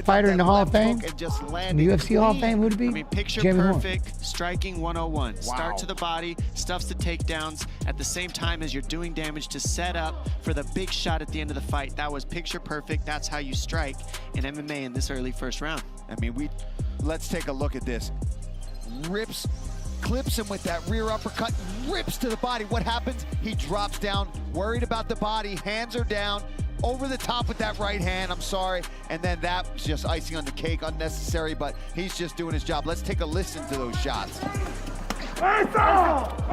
fighter in the Hall of Fame, in the UFC Hall of Fame, who would it be? I mean, picture Jamie perfect, Horn. striking 101. Wow. Start to the body, stuffs the takedowns at the same time as you're doing damage to set up for the big shot at the end of the fight. That was picture perfect. That's how you strike in MMA in this early first round. I mean, let's take a look at this. Clips him with that rear uppercut, rips to the body. What happens? He drops down, worried about the body, hands are down, over the top with that right hand, I'm sorry. And then that was just icing on the cake, unnecessary, but he's just doing his job. Let's take a listen to those shots. Stop!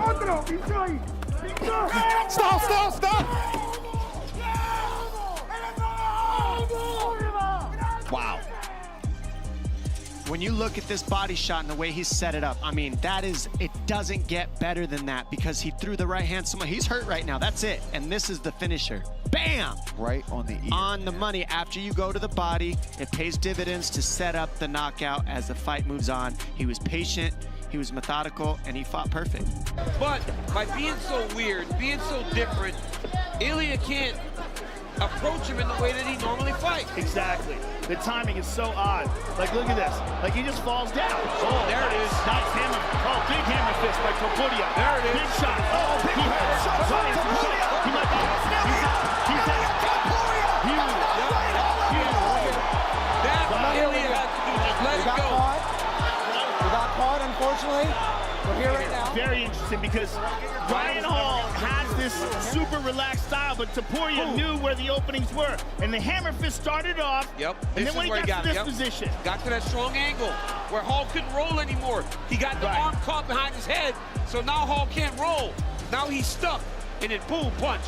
Wow. When you look at this body shot and the way he set it up, I mean, it doesn't get better than that because he threw the right hand. He's hurt right now, that's it. And this is the finisher. Bam! Right on the ear. On the money. After you go to the body, it pays dividends to set up the knockout as the fight moves on. He was patient, he was methodical, and he fought perfect. But by being so weird, being so different, Ilya can't approach him in the way that he normally fights. Exactly. The timing is so odd. Like, look at this. Like, he just falls down. Oh, there it is. Nice hammer. Oh, big hammer fist by Topuria. There it is. Big shot. Oh, big shot. He might be. He's out. That's what Ilya has to do. Just let it go. We got caught, unfortunately. We're here right now. Very interesting because Ryan Hall has this super relaxed style, but Topuria knew where the openings were. And the hammer fist started off. Yep. And then when he got to this position. Got to that strong angle where Hall couldn't roll anymore. He got the arm caught behind his head, so now Hall can't roll. Now he's stuck, and then boom, punch.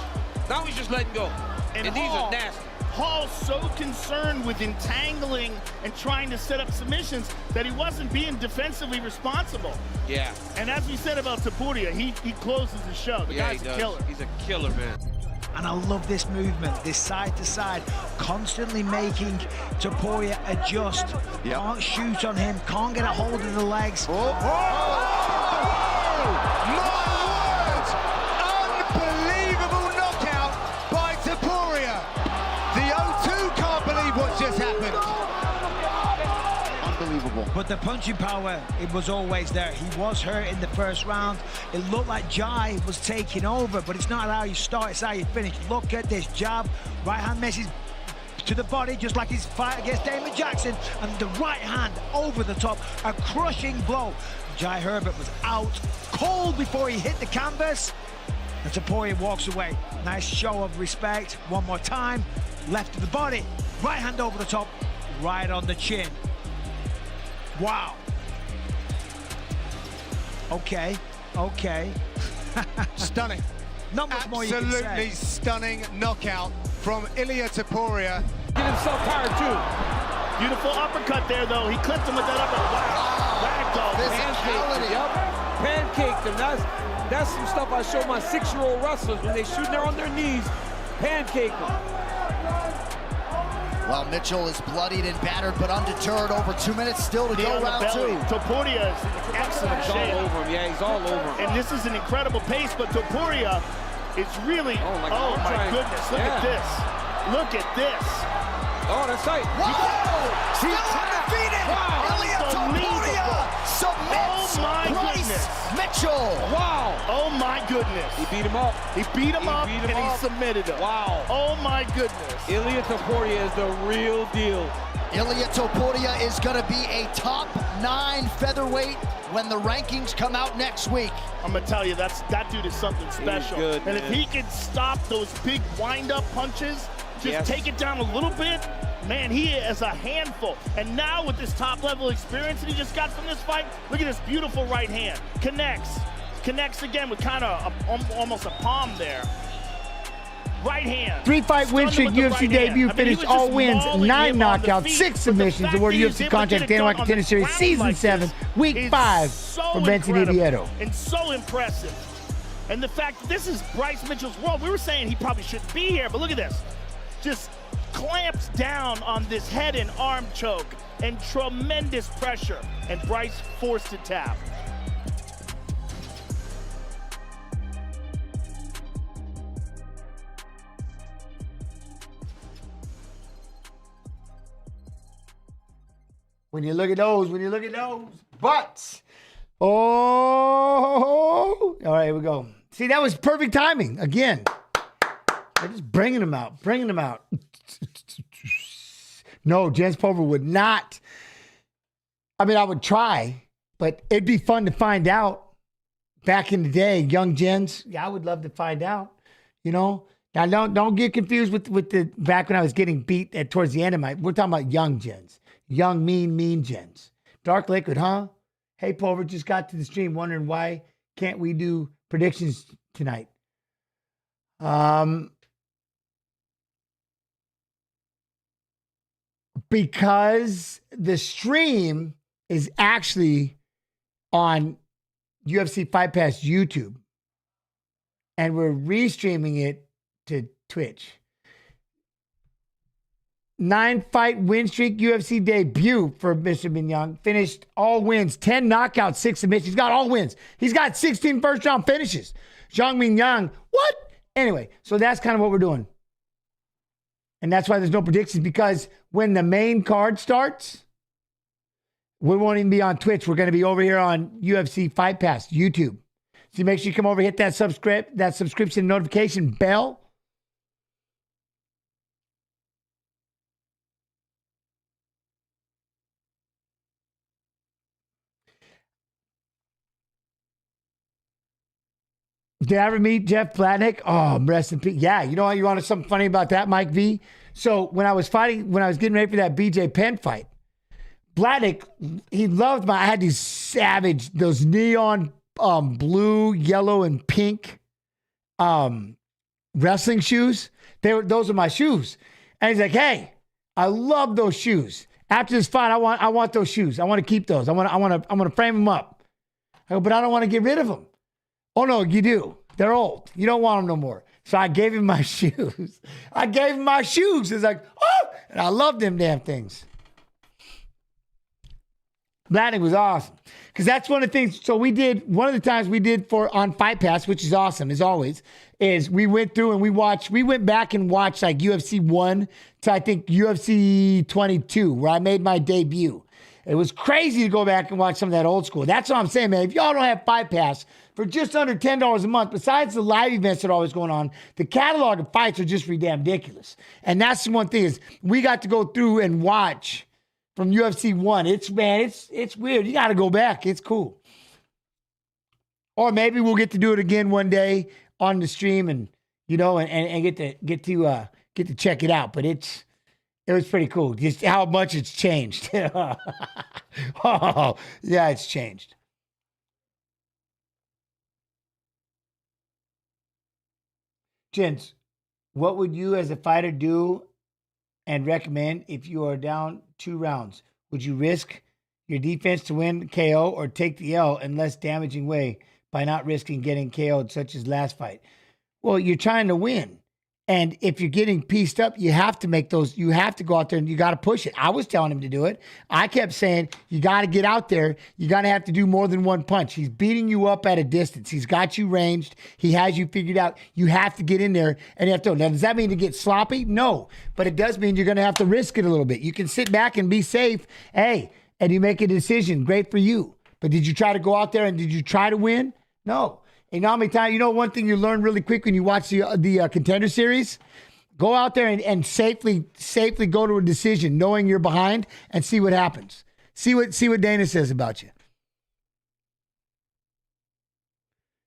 Now he's just letting go. And these are nasty. Hall's so concerned with entangling and trying to set up submissions that he wasn't being defensively responsible. Yeah. And as we said about Topuria, he closes the show. The guy's a killer. He's a killer, man. And I love this movement, this side to side, constantly making Topuria adjust. Yep. Can't shoot on him, can't get a hold of the legs. My words! Unbelievable knockout by Topuria. The O2 can't believe what just happened. Unbelievable. But the punching power, it was always there. He was hurt in the first round. It looked like Jai was taking over, but it's not how you start, it's how you finish. Look at this jab. Right hand misses to the body, just like his fight against Damon Jackson. And the right hand over the top, a crushing blow. Jai Herbert was out cold before he hit the canvas. And Topuria walks away. Nice show of respect. One more time. Left to the body. Right hand over the top. Right on the chin. Wow. Okay. Stunning. Not much more you can say. Absolutely stunning knockout from Ilya Topuria. Get himself tired, too. Beautiful uppercut there, though. He clipped him with that uppercut. Wow. Ragdoll. Pancaked him, yep. Pancaked him. That's some stuff I show my 6-year-old wrestlers when they shoot there on their knees. Pancake them. Well, Mitchell is bloodied and battered, but undeterred. Over 2 minutes still to go, round 2. Topuria is in excellent He's shape. all over him. Yeah, he's all over him. And this is an incredible pace, but Topuria is really, oh my goodness, look at this. Look at this. Oh, that's tight. Whoa! Still undefeated! Wow. Ilya Topuria submits Bryce Mitchell. Wow. Oh my goodness. He beat him up. He beat him up and he submitted him. Wow. Oh my goodness. Ilya Topuria is the real deal. Ilya Topuria is going to be a top 9 featherweight when the rankings come out next week. I'm going to tell you, that dude is something special. Good, and man. if he can stop those big wind-up punches, just take it down a little bit, man, he is a handful. And now with this top-level experience that he just got from this fight, look at this beautiful right hand. Connects again with kind of almost a palm there. Right hand. 3-fight win streak UFC debut, finished all wins, 9 knockouts, 6 submissions, awarded UFC contract Dana White Contender Series Season 7, Week 5 for Benson Idioto. And so impressive. And the fact that this is Bryce Mitchell's world, we were saying he probably shouldn't be here, but look at this. Just clamps down on this head and arm choke and tremendous pressure. And Bryce forced to tap. When you look at those, but, all right, here we go. See, that was perfect timing. Again, they're just bringing them out. No, Jens Pulver would not. I mean, I would try, but it'd be fun to find out. Back in the day, young Jens, yeah, I would love to find out, you know. Now, don't get confused with the back when I was getting beat towards the end of we're talking about young Jens. Young, mean Jens. Dark Liquid, huh? Hey, Pulver, just got to the stream wondering why can't we do predictions tonight? Because the stream is actually on UFC Fight Pass YouTube. And we're restreaming it to Twitch. 9-fight win streak UFC debut for Mr. Mignon. Finished all wins, 10 knockouts, 6 submissions. He's got all wins. He's got 16 first-round finishes. Zhang Mingyang, what? Anyway, so that's kind of what we're doing. And that's why there's no predictions, because when the main card starts, we won't even be on Twitch. We're going to be over here on UFC Fight Pass, YouTube. So make sure you come over, hit that subscription notification bell. Did I ever meet Jeff Blatnick? Oh, rest in peace. Yeah, you know what? You want something funny about that, Mike V? So when I was getting ready for that BJ Penn fight, Blatnick, he loved I had those neon blue, yellow, and pink wrestling shoes. Those are my shoes. And he's like, hey, I love those shoes. After this fight, I want those shoes. I want to keep those. I'm gonna frame them up. I go, but I don't want to get rid of them. Oh, no, you do. They're old. You don't want them no more. So I gave him my shoes. He's like, oh! And I love them damn things. Blatnick was awesome. Because that's one of the things. So one of the times we did on Fight Pass, which is awesome, as always, is we went through and we went back and watched like UFC 1 to I think UFC 22, where I made my debut. It was crazy to go back and watch some of that old school. That's what I'm saying, man. If y'all don't have Fight Pass, for just under $10 a month, besides the live events that are always going on, the catalog of fights are just ridiculous. And that's the one thing is we got to go through and watch from UFC 1. It's weird. You got to go back. It's cool. Or maybe we'll get to do it again one day on the stream and get to check it out. But it was pretty cool. Just how much it's changed. Oh, yeah, it's changed. Gents, what would you as a fighter do and recommend if you are down 2 rounds. Would you risk your defense to win KO or take the L in less damaging way by not risking getting KO'd, such as last fight? Well, you're trying to win. And if you're getting pieced up, you have to make those, you have to go out there and you got to push it. I was telling him to do it. I kept saying, you got to get out there. You got to have to do more than one punch. He's beating you up at a distance. He's got you ranged. He has you figured out. You have to get in there and you have to. Now, does that mean to get sloppy? No. But it does mean you're going to have to risk it a little bit. You can sit back and be safe. Hey, and you make a decision. Great for you. But did you try to go out there and did you try to win? No. And you know how many times, you know, one thing you learn really quick when you watch the Contender Series? Go out there and safely go to a decision, knowing you're behind, and see what happens. See what Dana says about you.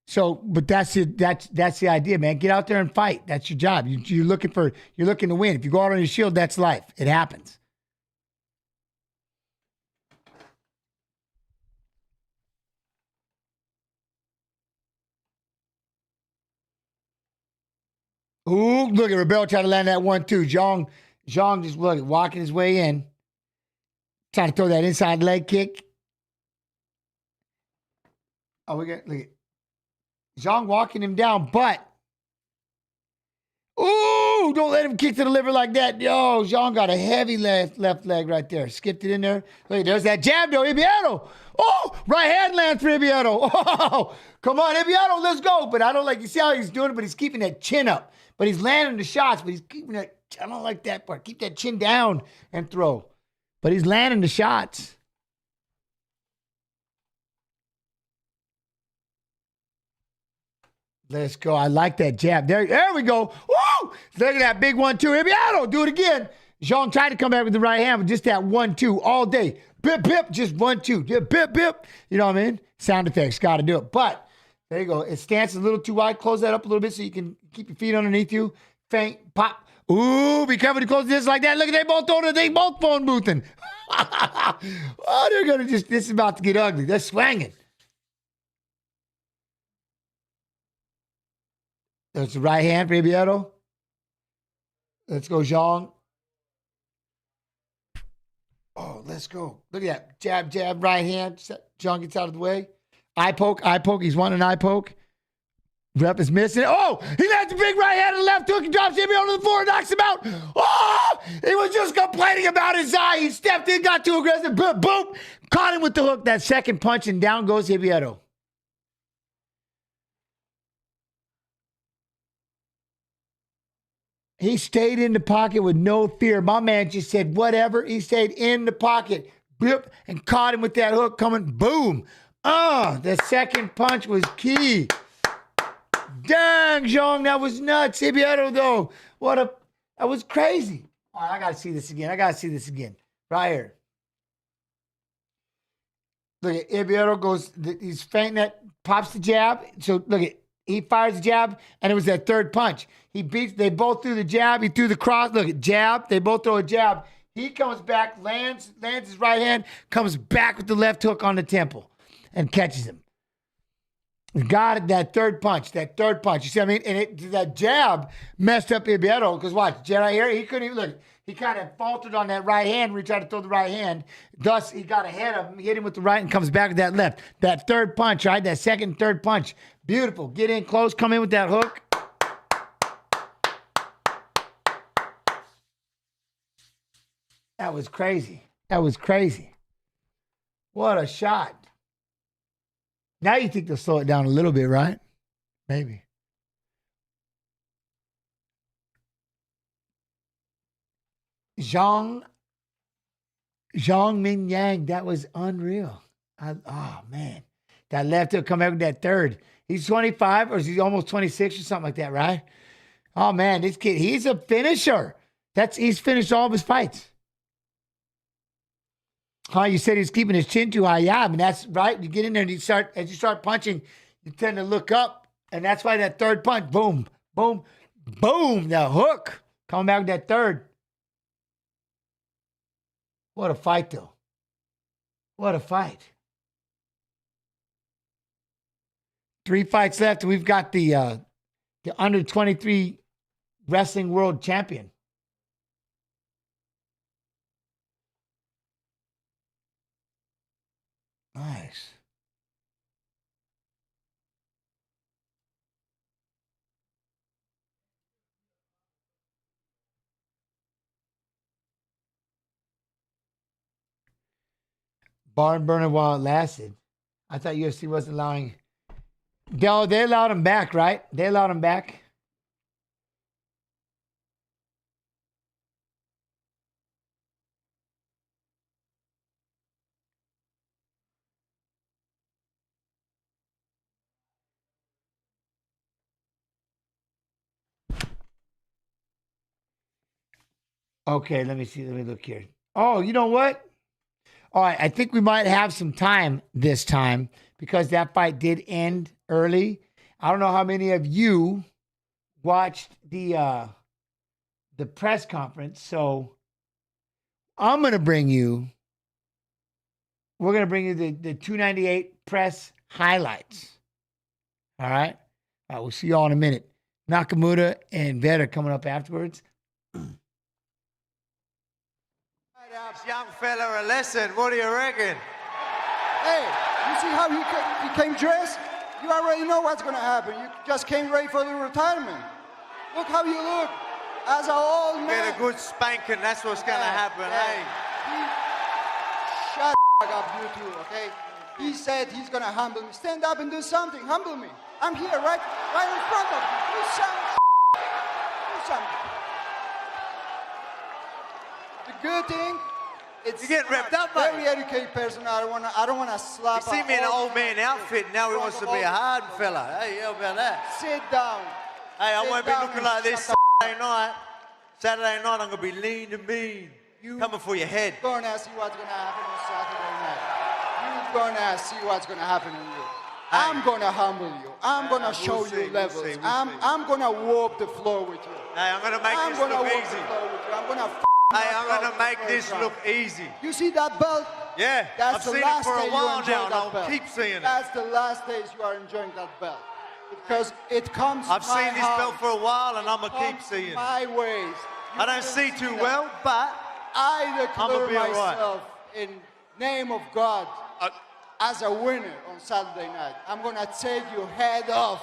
So, but that's it. That's the idea, man. Get out there and fight. That's your job. You're looking to win. If you go out on your shield, that's life. It happens. Ooh, look at Rebel trying to land that 1-2. Zhang just look walking his way in. Trying to throw that inside leg kick. Oh, look at Zhang walking him down, but ooh, don't let him kick to the liver like that. Yo, Zhang got a heavy left leg right there. Skipped it in there. Look, there's that jab though, Ibiano. Oh, right hand lands for Ibiano. Oh, come on, Ibiano, let's go. But I don't like, you see how he's doing it, but he's keeping that chin up. But he's landing the shots, but he's keeping that, I don't like that part. Keep that chin down and throw. But he's landing the shots. Let's go. I like that jab. There we go. Woo! Look at that big 1-2. Ibiano, do it again. Zhang tried to come back with the right hand, but just that 1-2 all day. Bip, bip, just 1-2. Yeah, bip, bip. You know what I mean? Sound effects, got to do it. But there you go. It stance a little too wide. Close that up a little bit so you can keep your feet underneath you. Feint, pop. Ooh, be careful to close this like that. Look at they both phone boothing. Oh, they're going to this is about to get ugly. They're swanging. That's the right hand for Ibiano. Let's go, Zhang. Oh, let's go. Look at that. Jab, jab, right hand. Zhang gets out of the way. Eye poke. He's wanting an eye poke. Rep is missing. Oh, he lands a big right hand and left hook and drops Ibiano to the floor and knocks him out. Oh, he was just complaining about his eye. He stepped in, got too aggressive. Boom, boom. Caught him with the hook. That second punch and down goes Ibiano. He stayed in the pocket with no fear. My man just said, whatever. He stayed in the pocket. Blip, and caught him with that hook coming. Boom. The second punch was key. Dang, Zhang, that was nuts. Ibiano, though. That was crazy. All right, I got to see this again. Right here. Look at Ibiano goes, he's feinting that, pops the jab. So look at, he fires the jab, and it was that third punch. They both threw the jab, he threw the cross. Look at jab, they both throw a jab. He comes back, lands his right hand, comes back with the left hook on the temple, and catches him. Got it, that third punch. You see what I mean? And that jab messed up Ibiano, because watch, right here, he couldn't even, look, he kind of faltered on that right hand when he tried to throw the right hand. Thus, he got ahead of him, hit him with the right, and comes back with that left. That third punch, right? That second and third punch. Beautiful. Get in close, come in with that hook. That was crazy. What a shot. Now you think they'll slow it down a little bit, right? Maybe. Zhang Min Yang, that was unreal. Oh, man. That left hook come out with that third. He's 25 or is he almost 26 or something like that, right? Oh, man, this kid, he's a finisher. He's finished all of his fights. You said he's keeping his chin too high. Yeah, I mean, that's right. You get in there and as you start punching, you tend to look up. And that's why that third punch, boom, boom, boom, the hook. Coming back with that third. What a fight, though. What a fight. 3 fights left, and we've got the under 23 wrestling world champion. Nice. Barn burner while it lasted. I thought UFC wasn't allowing. No, they allowed him back, right? They allowed him back. Okay, let me see. Let me look here. Oh, you know what? All right, I think we might have some time this time because that fight did end early. I don't know how many of you watched the press conference, so I'm gonna bring you. We're gonna bring you the 298 press highlights. All right. All right. We'll see y'all in a minute. Nakamura and Vedder coming up afterwards. Young fella a lesson. What do you reckon? Hey, you see how he came dressed? You already know what's going to happen. You just came ready for the retirement. Look how you look as an old man. Get a good spanking. That's what's going to happen. Hey. Shut up, you two, okay? He said he's going to humble me. Stand up and do something. Humble me. I'm here, right in front of you. Do something. Do something. The good thing, you get wrapped up, mate. Very educated person. I don't wanna slap. You see me in an old man outfit. Now he wants to be a hard fella. Hey, how about that? Sit down. Hey, I won't be looking like this Saturday night. Saturday night, I'm gonna be lean and mean. Coming for your head. You're gonna see what's gonna happen on Saturday night. You're gonna see what's gonna happen in you. I'm gonna humble you. I'm gonna show you levels. I'm gonna warp the floor with you. Hey, I'm gonna make this look easy. I'm gonna. Hey, I'm gonna make this look easy. You see that belt? Yeah, That's I've the seen last it for day a while you now, enjoy and that I'll belt. keep seeing it. That's the last days you are enjoying that belt. Because it comes I've my seen this house. belt for a while, and I'm gonna keep seeing it. My ways. I don't see too well, but I declare be all right. myself in name of God as a winner on Saturday night. I'm gonna take your head off.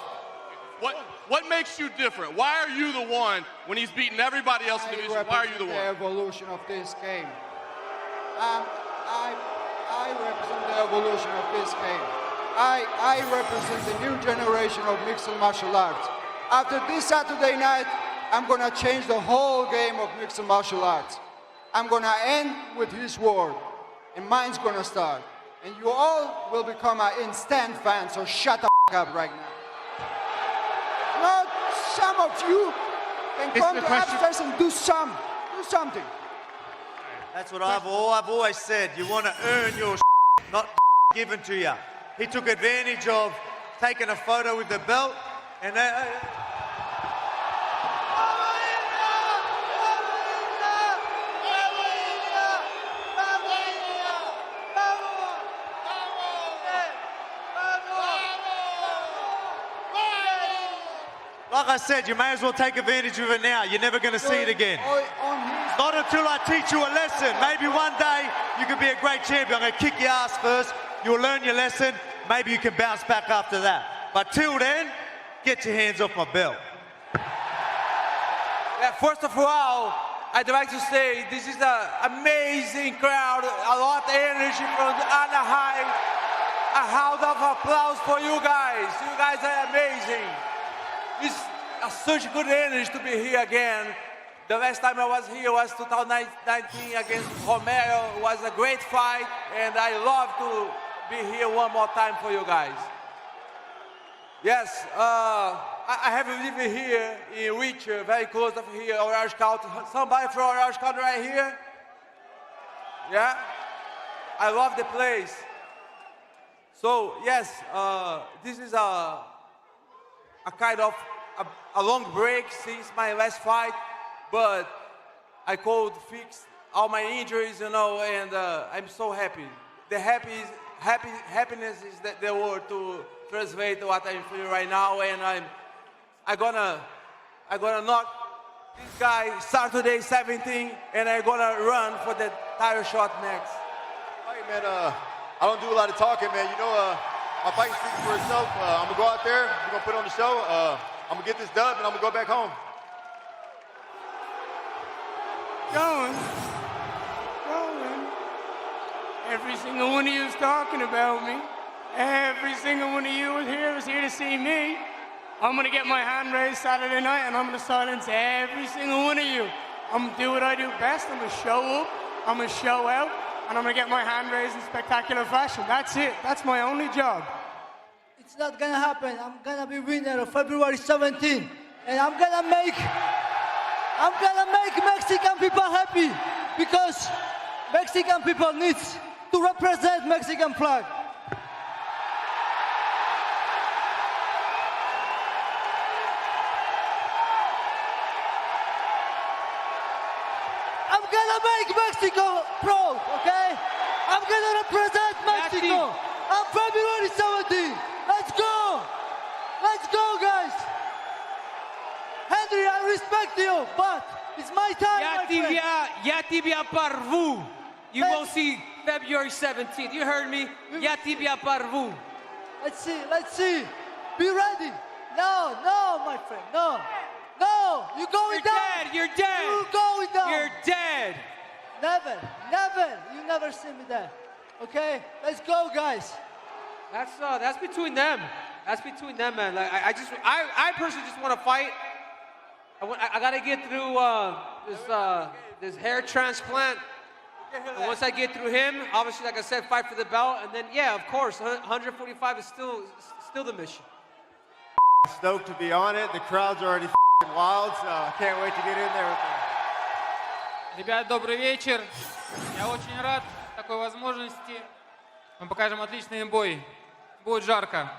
What makes you different? Why are you the one when he's beating everybody else in the division? Why are you the one? The evolution of this game. I represent the evolution of this game. I represent the new generation of mixed martial arts. After this Saturday night, I'm gonna change the whole game of mixed martial arts. I'm gonna end with his word, and mine's gonna start. And you all will become an instant fan, so shut the up right now. Not some of you can come to upstairs and do something. that's what I've always said. You want to earn your not given to you. He took advantage of taking a photo with the belt, and like I said, you may as well take advantage of it now. You're never going to see it again. Not until I teach you a lesson. Maybe one day you could be a great champion. I'm going to kick your ass first. You'll learn your lesson. Maybe you can bounce back after that. But till then, get your hands off my belt. Yeah, first of all, I'd like to say this is an amazing crowd. A lot of energy from Anaheim. A round of applause for you guys. You guys are amazing. It's such good energy to be here again. The last time I was here was 2019 against Romero. It was a great fight, and I love to be here one more time for you guys. Yes, I have lived here in Witcher, very close to here, Orange County. Somebody from Orange County right here? Yeah? I love the place. So, yes, this is a kind of a long break since my last fight, but I could fix all my injuries, you know, and I'm so happy. The happiness is the word to translate what I'm feeling right now, and I'm gonna knock this guy Saturday 17, and I'm gonna run for the title shot next. Hey man, I don't do a lot of talking, man. You know, my fight speaks for itself. I'm going to go out there. We're going to put on the show. I'm going to get this dub, and I'm going to go back home. Going. Every single one of you is talking about me. Every single one of you is here to see me. I'm gonna get my hand raised Saturday night and I'm gonna silence every single one of you. I'm gonna do what I do best. I'm gonna show up, I'm gonna show out, and I'm gonna get my hand raised in spectacular fashion. That's it. That's my only job. It's not gonna happen. I'm gonna be winner of February 17th, and I'm gonna make Mexican people happy because Mexican people needs to represent Mexican flag. I'm gonna make Mexico proud, okay? I'm gonna represent Mexico on February 17th. Let's go! Let's go, guys! Henry, I respect you, but it's my time, my friend. Ya tibia parvu. You won't see February 17th. You heard me. Ya tibia parvu. Let's see. Be ready. No, my friend, no. No, you're going down. You're dead. You're going down. You're dead. Never. You never see me there. Okay, let's go, guys. That's between them. That's between them, man. Like I personally just want to fight. I gotta get through this hair transplant. And once I get through him, obviously, like I said, fight for the belt, and then yeah, of course, 145 is still the mission. Stoked to be on it. The crowd's already wild, so I can't wait to get in there with them. Ребят, добрый вечер. Я очень рад такой возможности. Мы покажем отличный бой. Будет жарко.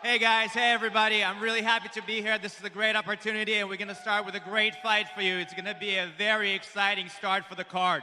Hey guys, hey everybody. I'm really happy to be here. This is a great opportunity, and we're going to start with a great fight for you. It's going to be a very exciting start for the card.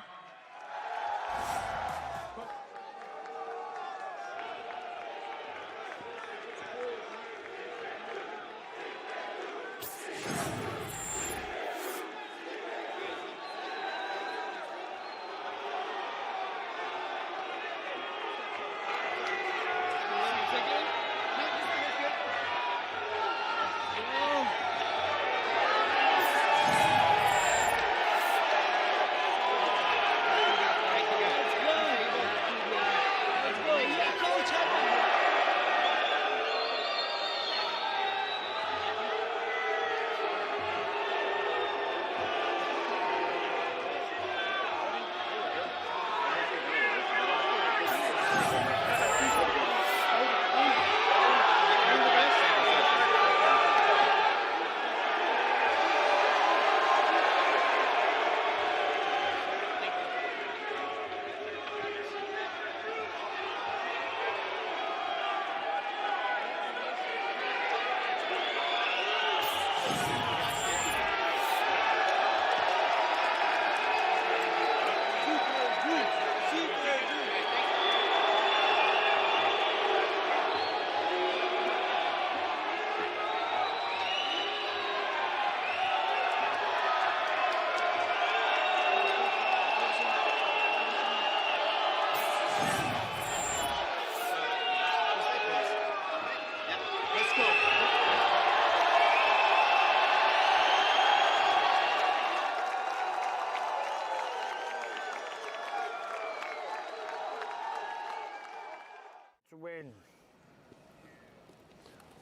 Win.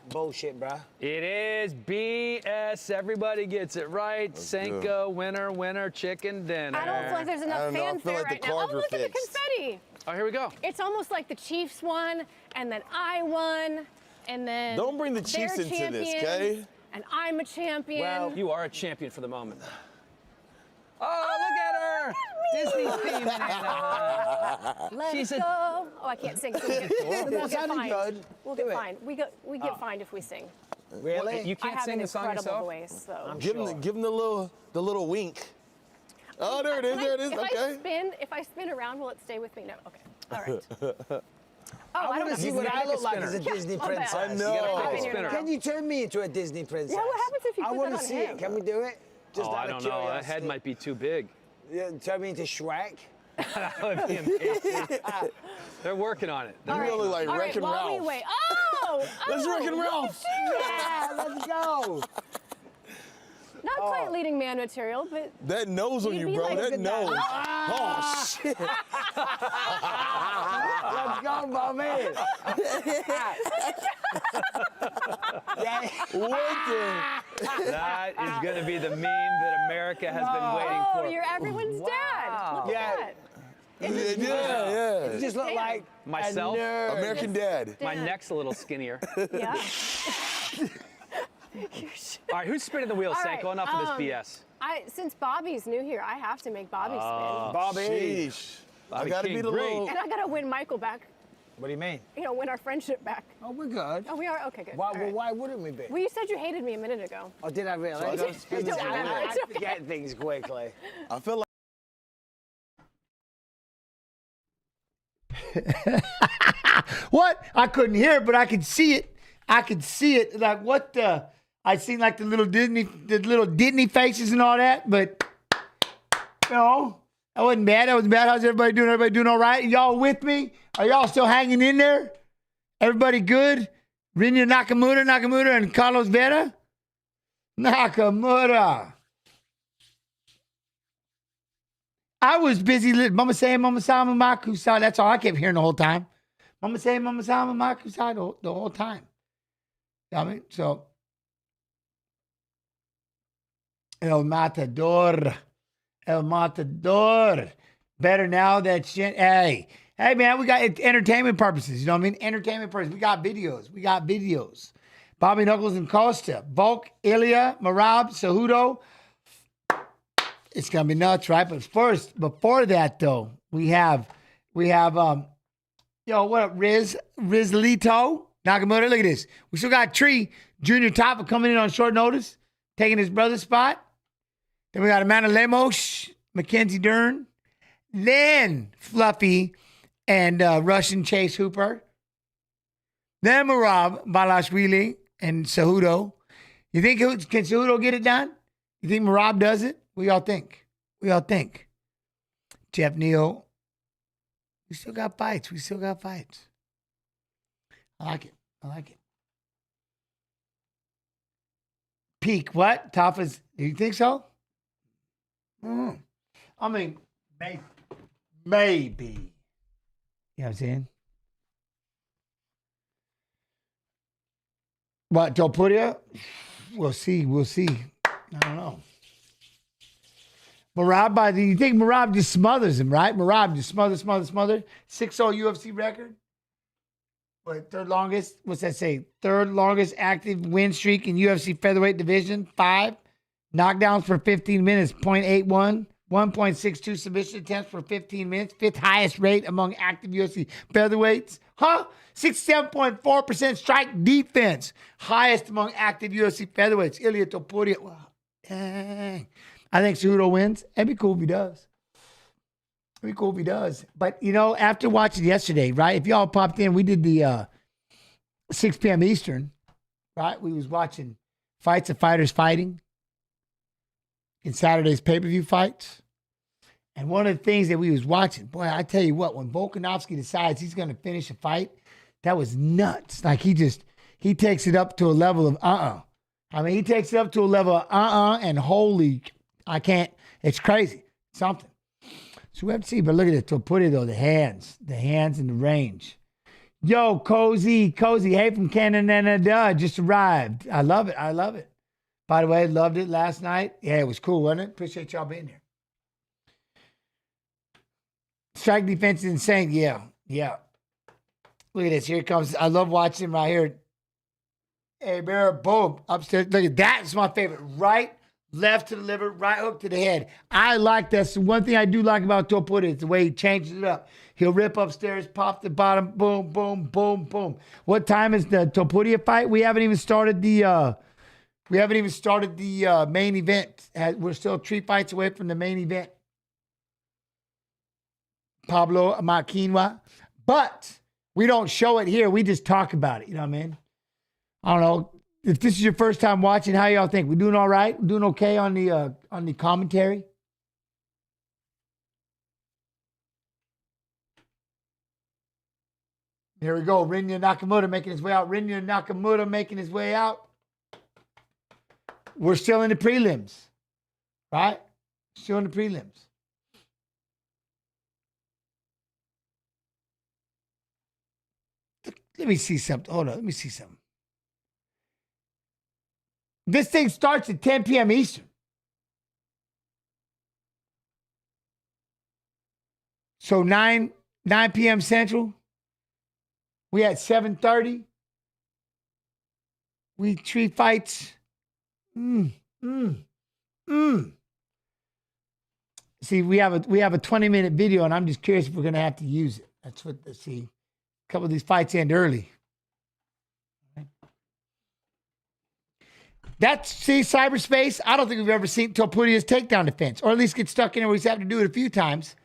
Bullshit, bruh. It is BS. Everybody gets it right. Senko, winner, chicken dinner. I don't feel like there's enough fanfare right now. Oh, look at the confetti. Oh, here we go. It's almost like the Chiefs won, and then I won, and then don't bring the Chiefs into this, okay? And I'm a champion. Well, you are a champion for the moment. Oh, look at her! Disney's theme. Let's go. Oh, I can't sing. So we'll get fined. Good. We'll get fined. We get fined if we sing. Really? You can't sing the song yourself? Voice, so. Give him the little wink. Oh, there it is. Okay. If I spin around, will it stay with me? No. Okay. All right. Oh, I want to see what I look like as a Disney princess. I know. Can you turn me into a Disney princess? Yeah, what happens if you put that on him? I want to see it. Can we do it? Just I don't know. That head might be too big. Yeah, turn me into Shrek. That would be amazing. They're working on it. You really look like Wreck-It while we Ralph. wait. Oh! Let's Wreck-It Ralph. Yeah, let's go. Not quite leading man material, but That nose on You'd you, be bro. like That good nose. guy. Oh, shit. Let's go, Bobby. Yeah. What the? That is going to be the meme that America has been waiting oh, for. you're everyone's dad. Look Yeah. at that. Yeah. It just looked like Myself? a nerd. American Dad. My neck's a little skinnier. Yeah. All right, who's spinning the wheel, All right, Senko? Enough of this BS. Since Bobby's new here, I have to make Bobby spin. Bobby. Sheesh. Bobby I gotta King, be the great. little. And I gotta win Michael back. What do you mean? You know, win our friendship back. Oh, we're good. Oh, we are? Okay, good. Why, All right. why wouldn't we be? Well, you said you hated me a minute ago. Oh, did I really? So I gotta spin this Don't remember. wheel. It's I okay. forget things quickly. I feel like. What? I couldn't hear it, but I could see it. I could see it. Like what the? I seen like the little Disney faces and all that, but you know, I wasn't bad. I wasn't bad. How's everybody doing? Everybody doing all right? Y'all with me? Are y'all still hanging in there? Everybody good? Rinya Nakamura, and Carlos Vera? Nakamura. I was busy. Mama saying, Mama Sama Makusa. That's all I kept hearing the whole time. Mama saying, Mama Sama Makusa the whole time. You know what I mean? So, El Matador. Better now that shit. Hey, man, we got entertainment purposes. You know what I mean? Entertainment purposes. We got videos. Bobby Knuckles and Costa. Volk, Ilya, Merab, Cejudo. It's gonna be nuts, right? But first, before that though, we have what up, Rizlito, Nakamura. Look at this. We still got Tree, Junior Topper coming in on short notice, taking his brother's spot. Then we got Amanda Lemos, Mackenzie Dern, then Fluffy and Russian Chase Hooper. Then Merab Balashvili and Cejudo. You think can Cejudo get it done? You think Merab does it? What y'all think? Jeff Neal. We still got fights. I like it. Peak what? Tafa's. Do you think so? I mean, maybe. You know what I'm saying? What, Topuria? We'll see. I don't know. Merab, you think Merab just smothers him, right? Merab just smothers. 6-0 UFC record. What, third longest? What's that say? Third longest active win streak in UFC featherweight division. 5 knockdowns for 15 minutes. 0.81. 1.62 submission attempts for 15 minutes. 5th highest rate among active UFC featherweights. 67.4% strike defense. Highest among active UFC featherweights. Ilya Topuria. Wow. Dang. I think Cejudo wins. It'd be cool if he does. But, you know, after watching yesterday, right, if y'all popped in, we did the 6 p.m. Eastern, right? We was watching Fights of Fighters Fighting in Saturday's pay-per-view fights. And one of the things that we was watching, boy, I tell you what, when Volkanovski decides he's going to finish a fight, that was nuts. Like he takes it up to a level of I mean, he takes it up to a level of and holy, I can't, it's crazy. Something. So we have to see, but look at it. Topuria though, the hands in the range. Yo, Cozy, hey from Canada, just arrived. I love it. By the way, loved it last night. Yeah, it was cool, wasn't it? Appreciate y'all being here. Strike defense is insane. Yeah. Look at this. Here it comes. I love watching him right here. Hey, bear, boom. Upstairs. Look at that. It's my favorite. Right, left to the liver, right hook to the head. I like that. So one thing I do like about Topuria is the way he changes it up. He'll rip upstairs, pop the bottom, boom, boom, boom, boom. What time is the Topuria fight? We haven't even started the main event. We're still 3 fights away from the main event. Pablo Maquinwa. But we don't show it here. We just talk about it. You know what I mean? I don't know. If this is your first time watching, how y'all think? We doing all right? We doing okay on the commentary? There we go. Rinya Nakamura making his way out. Rinya Nakamura making his way out. We're still in the prelims, right? Still in the prelims. Let me see something. Hold on. Let me see something. This thing starts at 10 p.m. Eastern. So 9 p.m. Central. We had 7:30. We 3 fights. See, we have a 20-minute video, and I'm just curious if we're gonna have to use it. That's what. Let's see. A couple of these fights end early. Cyberspace. I don't think we've ever seen Topuria's takedown defense, or at least get stuck in it. We just have to do it a few times.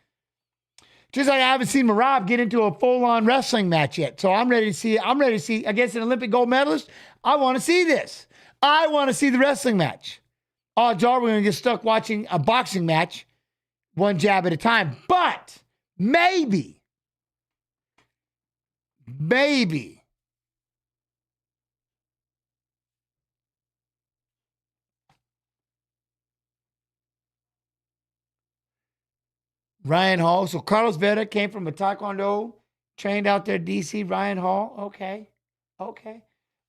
Just like I haven't seen Marab get into a full-on wrestling match yet. So I'm ready to see it. I'm ready to see against an Olympic gold medalist. I want to see this. I want to see the wrestling match. Odds are we're going to get stuck watching a boxing match, one jab at a time. But maybe Ryan Hall. So Carlos Vera came from a Taekwondo, trained out there, DC. Ryan Hall. Okay.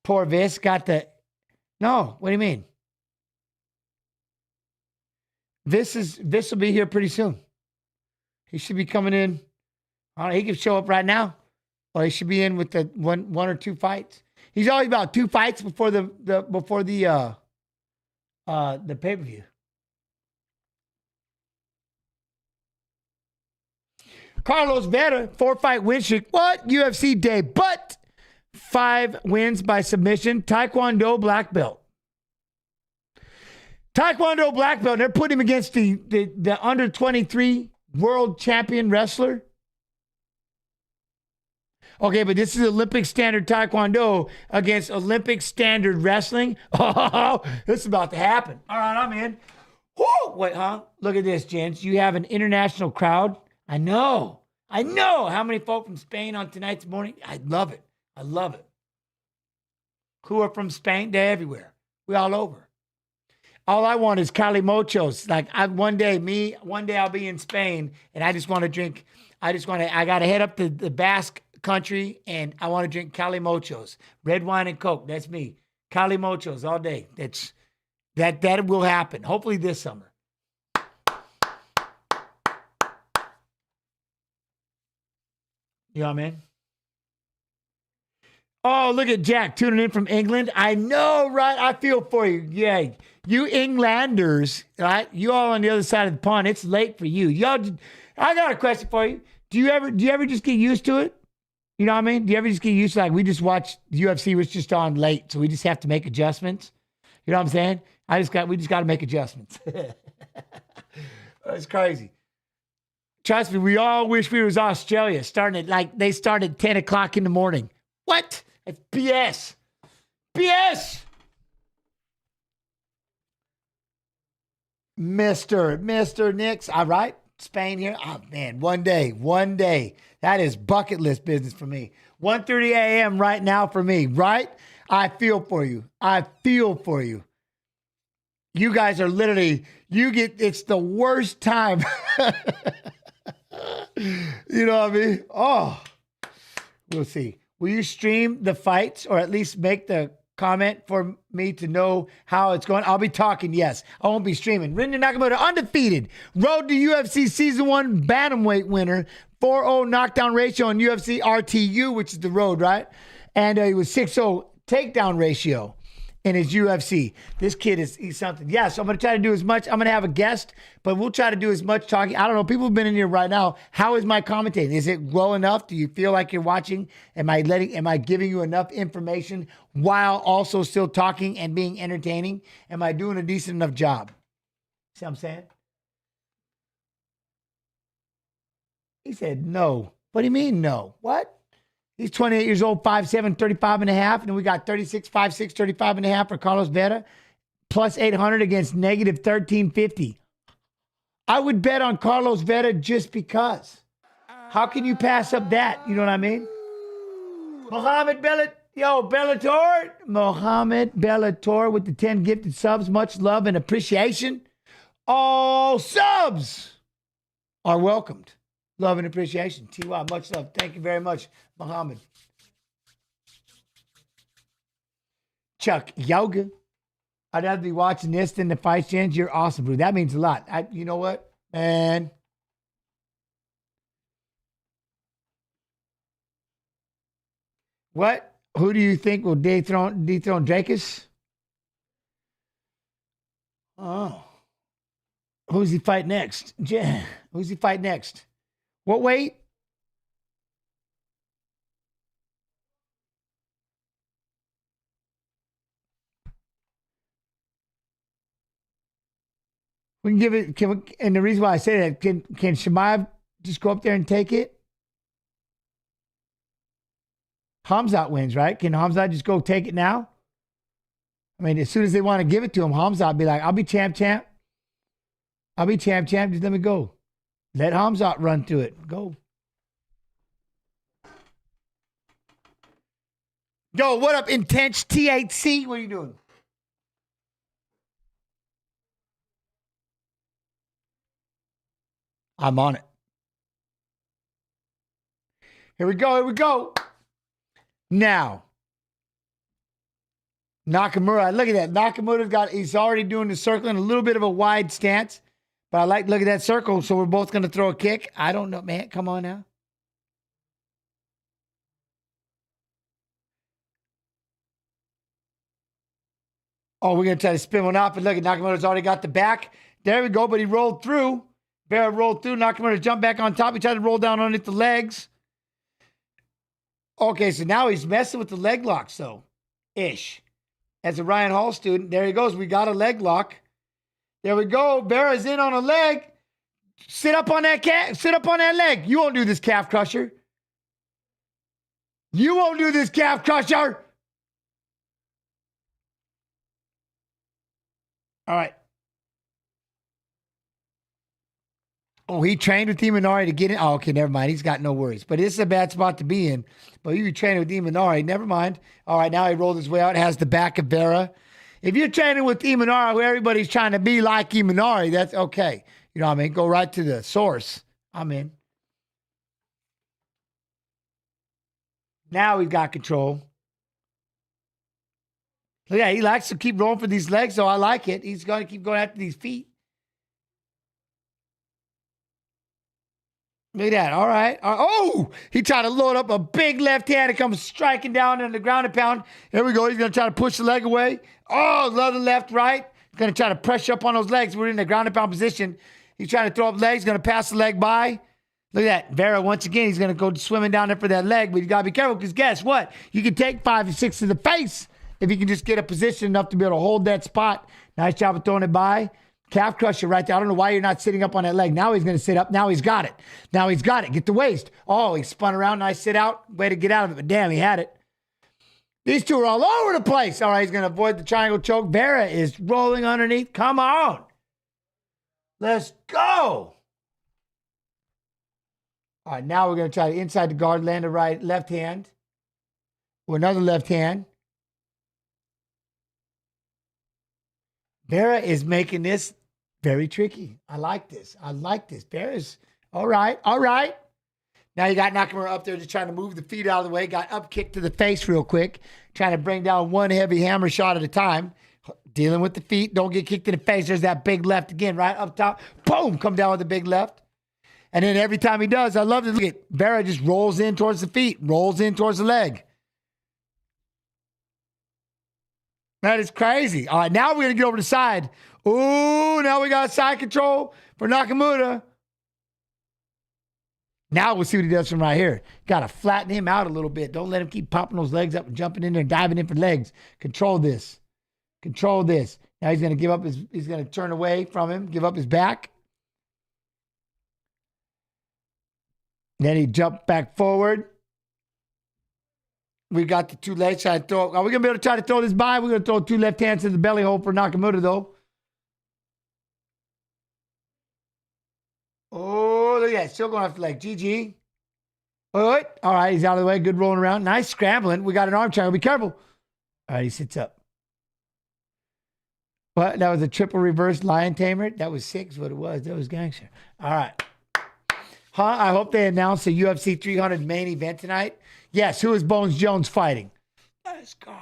Poor Viss got the... No, what do you mean? Viss will be here pretty soon. He should be coming in. I don't know, he could show up right now. Or he should be in with the one or two fights. He's always about 2 fights before the pay-per-view. Carlos Vera, 4-fight win streak. What? UFC day, but 5 wins by submission. Taekwondo black belt. Taekwondo black belt. They're putting him against the under 23 world champion wrestler. Okay, but this is Olympic standard Taekwondo against Olympic standard wrestling. Oh, this is about to happen. All right, I'm in. Woo! Wait, huh? Look at this, gents. You have an international crowd. I know. How many folk from Spain on tonight's morning? I love it. Who are from Spain? They're everywhere. We all over. All I want is calimochos. Like one day I'll be in Spain and I just want to drink. I got to head up to the Basque country and I want to drink calimochos. Red wine and Coke. That's me. Calimochos all day. That will happen. Hopefully this summer. You know what I mean? Oh, look at Jack tuning in from England. I know, right? I feel for you. Yeah. You Englanders, right? You all on the other side of the pond. It's late for you. I got a question for you. Do you ever just get used to it? You know what I mean? Do you ever just get used to like we just watched UFC was just on late, so we just have to make adjustments? You know what I'm saying? We just got to make adjustments. It's crazy. Trust me, we all wish we was Australia. They started 10 o'clock in the morning. What? It's BS. BS. Mr. Nix. All right. Spain here. Oh, man. One day. That is bucket list business for me. 1:30 a.m. right now for me, right? I feel for you. You guys are literally, it's the worst time. You know what I mean? Oh, we'll see. Will you stream the fights or at least make the comment for me to know how it's going? I'll be talking, yes. I won't be streaming. Rinya Nakamura, undefeated. Road to UFC Season 1 bantamweight winner. 4-0 knockdown ratio on UFC RTU, which is the road, right? And he was 6-0 takedown ratio in his UFC. This kid he's something. Yeah, so I'm going to try to do as much. I'm going to have a guest, but we'll try to do as much talking. I don't know. People have been in here right now. How is my commentating? Is it well enough? Do you feel like you're watching? Am I giving you enough information while also still talking and being entertaining? Am I doing a decent enough job? See what I'm saying? He said no. What do you mean no? What? He's 28 years old, 5'7", 35 and a half. And then we got 36, 5'6", 35 and a half for Carlos Vera. Plus 800 against negative 1350. I would bet on Carlos Vera just because. How can you pass up that? You know what I mean? Mohamed Bellator. Mohamed Bellator with the 10 gifted subs. Much love and appreciation. All subs are welcomed. Love and appreciation. TY, much love. Thank you very much, Mohamed. Chuck Yoga. I'd rather be watching this than the fight chance. You're awesome, bro. That means a lot. You know what, man? What? Who do you think will dethrone Drakus? Oh. Who's he fight next? Who's he fight next? What weight? We can give it, and the reason why I say that, can Shemaev just go up there and take it? Hamzat wins, right? Can Hamzat just go take it now? I mean, as soon as they want to give it to him, Hamzat will be like, I'll be champ. I'll be champ. Just let me go. Let Hamzat run through it. Go. Yo, what up, Intense THC? What are you doing? I'm on it. Here we go. Now, Nakamura, look at that. He's already doing the circle in a little bit of a wide stance, but I like, look at that circle. So we're both going to throw a kick. I don't know, man. Come on now. Oh, we're going to try to spin one up. And look at Nakamura's already got the back. There we go, but he rolled through. Vera rolled through. Nakamura jumped back on top. He tried to roll down underneath the legs. Okay, so now he's messing with the leg locks, though. Ish. As a Ryan Hall student, there he goes. We got a leg lock. There we go. Vera's in on a leg. Sit up on that leg. You won't do this, calf crusher. You won't do this, calf crusher. All right. Oh, he trained with Imanari to get in. Oh, okay, never mind. He's got no worries. But this is a bad spot to be in. But you trained with Imanari. Never mind. All right, now he rolled his way out. Has the back of Vera. If you're training with Imanari, where everybody's trying to be like Imanari, that's okay. You know what I mean? Go right to the source. I'm in. Now he's got control. So yeah, he likes to keep rolling for these legs, so I like it. He's going to keep going after these feet. Look at that. All right. Oh, he tried to load up a big left hand and comes striking down on the ground and pound. Here we go. He's going to try to push the leg away. Oh, another left, right. He's going to try to pressure up on those legs. We're in the ground and pound position. He's trying to throw up legs. Going to pass the leg by. Look at that. Vera, once again, he's going to go swimming down there for that leg. But you got to be careful because guess what? You can take 5 or 6 to the face if you can just get a position enough to be able to hold that spot. Nice job of throwing it by. Calf crusher right there. I don't know why you're not sitting up on that leg. Now he's going to sit up. Now he's got it. Get the waist. Oh, he spun around. Nice sit out. Way to get out of it. But damn, he had it. These two are all over the place. All right, he's going to avoid the triangle choke. Vera is rolling underneath. Come on. Let's go. All right, now we're going to try to inside the guard, land the left hand. Or another left hand. Vera is making this very tricky. I like this. Vera's all right. Now you got Nakamura up there just trying to move the feet out of the way. Got up kick to the face real quick. Trying to bring down one heavy hammer shot at a time. Dealing with the feet. Don't get kicked in the face. There's that big left again, right up top. Boom! Come down with the big left. And then every time he does, I love to look at Vera just rolls in towards the feet. Rolls in towards the leg. That is crazy. All right, now we're going to get over the side. Ooh, now we got side control for Nakamura. Now we'll see what he does from right here. Got to flatten him out a little bit. Don't let him keep popping those legs up and jumping in there and diving in for legs. Control this. Now he's going to he's going to turn away from him, give up his back. Then he jumped back forward. We got the 2 legs. Are we going to be able to try to throw this by? We're going to throw 2 left hands in the belly hole for Nakamura, though. Oh, look at that. Still going after the leg. GG. All right, he's out of the way. Good rolling around. Nice scrambling. We got an arm triangle. Be careful. All right, he sits up. But that was a triple reverse lion tamer. That was 6, what it was. That was gangster. All right. I hope they announce the UFC 300 main event tonight. Yes, who is Bones Jones fighting? Let's go. All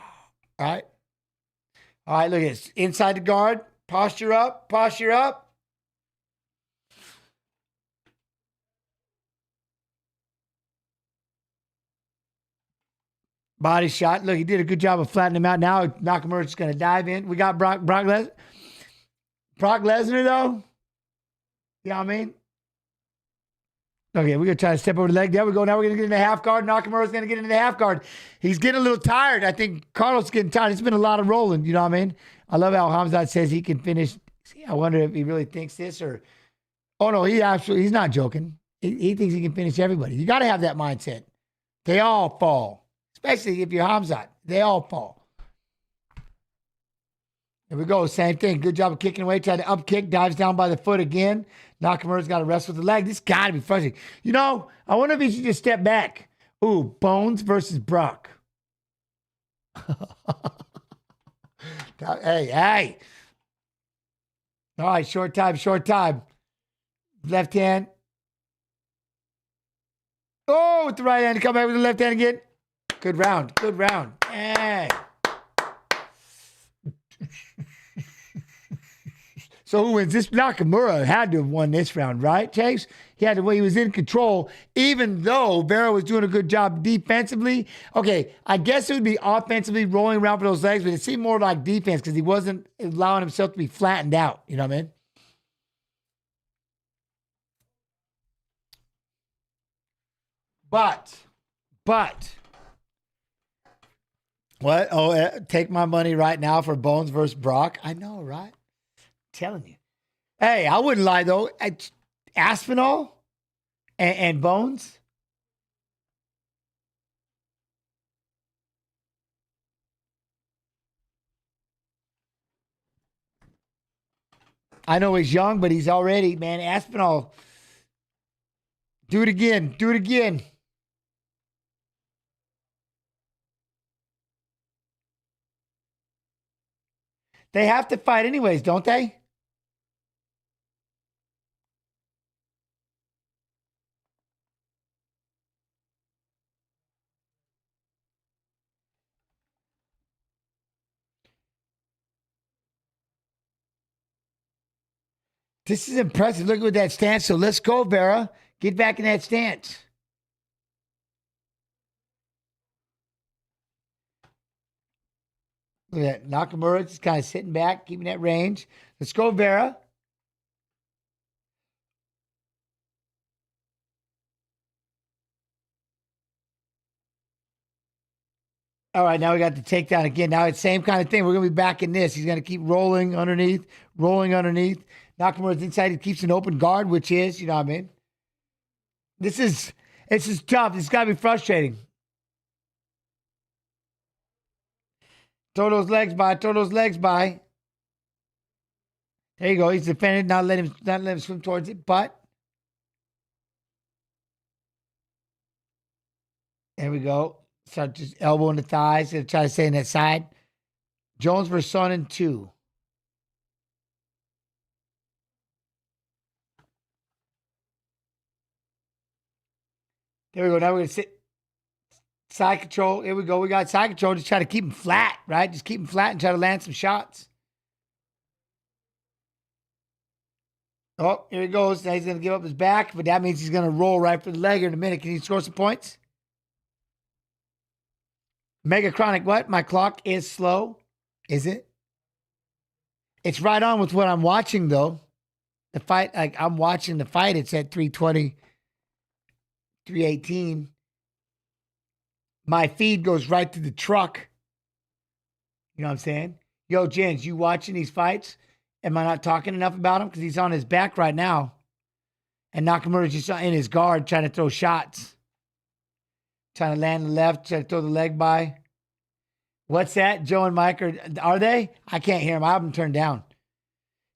right. All right, look at this. Inside the guard. Posture up. Posture up. Body shot. Look, he did a good job of flattening him out. Now Nakamura's going to dive in. We got Brock Lesnar. Brock Lesnar, though. You know what I mean? Okay, we're going to try to step over the leg. There we go. Now we're going to get into the half guard. Nakamura's going to get into the half guard. He's getting a little tired. I think Carlos is getting tired. It's been a lot of rolling. You know what I mean? I love how Hamzat says he can finish. See, I wonder if he really thinks this or... Oh, no, he's not joking. He thinks he can finish everybody. You got to have that mindset. They all fall. Especially if you're Hamzat. They all fall. Here we go. Same thing. Good job of kicking away. Tried to up kick. Dives down by the foot again. Nakamura's got to wrestle with the leg. This got to be frustrating. You know, I wonder if he should just step back. Ooh, Bones versus Brock. Hey. All right, short time. Left hand. Oh, with the right hand. Come back with the left hand again. Good round. Hey. So who wins this? Nakamura had to have won this round, right, Chase? He was in control, even though Vera was doing a good job defensively. Okay, I guess it would be offensively rolling around for those legs, but it seemed more like defense because he wasn't allowing himself to be flattened out. You know what I mean? But. What? Oh, take my money right now for Bones versus Brock. I know, right? I'm telling you. Hey, I wouldn't lie, though. Aspinall and Bones. I know he's young, but he's already, man, Aspinall. Do it again. They have to fight anyways, don't they? This is impressive. Look at that stance. So let's go, Vera. Get back in that stance. Look at that. Nakamura just kind of sitting back, keeping that range. Let's go, Vera. All right, now we got the takedown again. Now it's the same kind of thing. We're going to be back in this. He's going to keep rolling underneath. Nakamura's inside. He keeps an open guard, which is, you know what I mean? This is tough. It's got to be frustrating. Throw those legs by. There you go. He's defended. Not let him swim towards it. But there we go. Start just elbow in the thighs. Gonna try to stay in that side. Jones versus Sonnen 2. There we go. Now we're gonna sit. Side control. Here we go. We got side control. Just try to keep him flat, right? Just keep him flat and try to land some shots. Oh, here he goes. Now he's going to give up his back, but that means he's going to roll right for the leg here in a minute. Can he score some points? Mega Chronic, what? My clock is slow. Is it? It's right on with what I'm watching, though. The fight, like I'm watching the fight. It's at 3:20, 3:18. My feed goes right to the truck. You know what I'm saying? Yo, Jens, you watching these fights? Am I not talking enough about him? Because he's on his back right now. And Nakamura's just in his guard trying to throw shots. Trying to land the left, trying to throw the leg by. What's that? Joe and Mike, are they? I can't hear them. I have them turned down.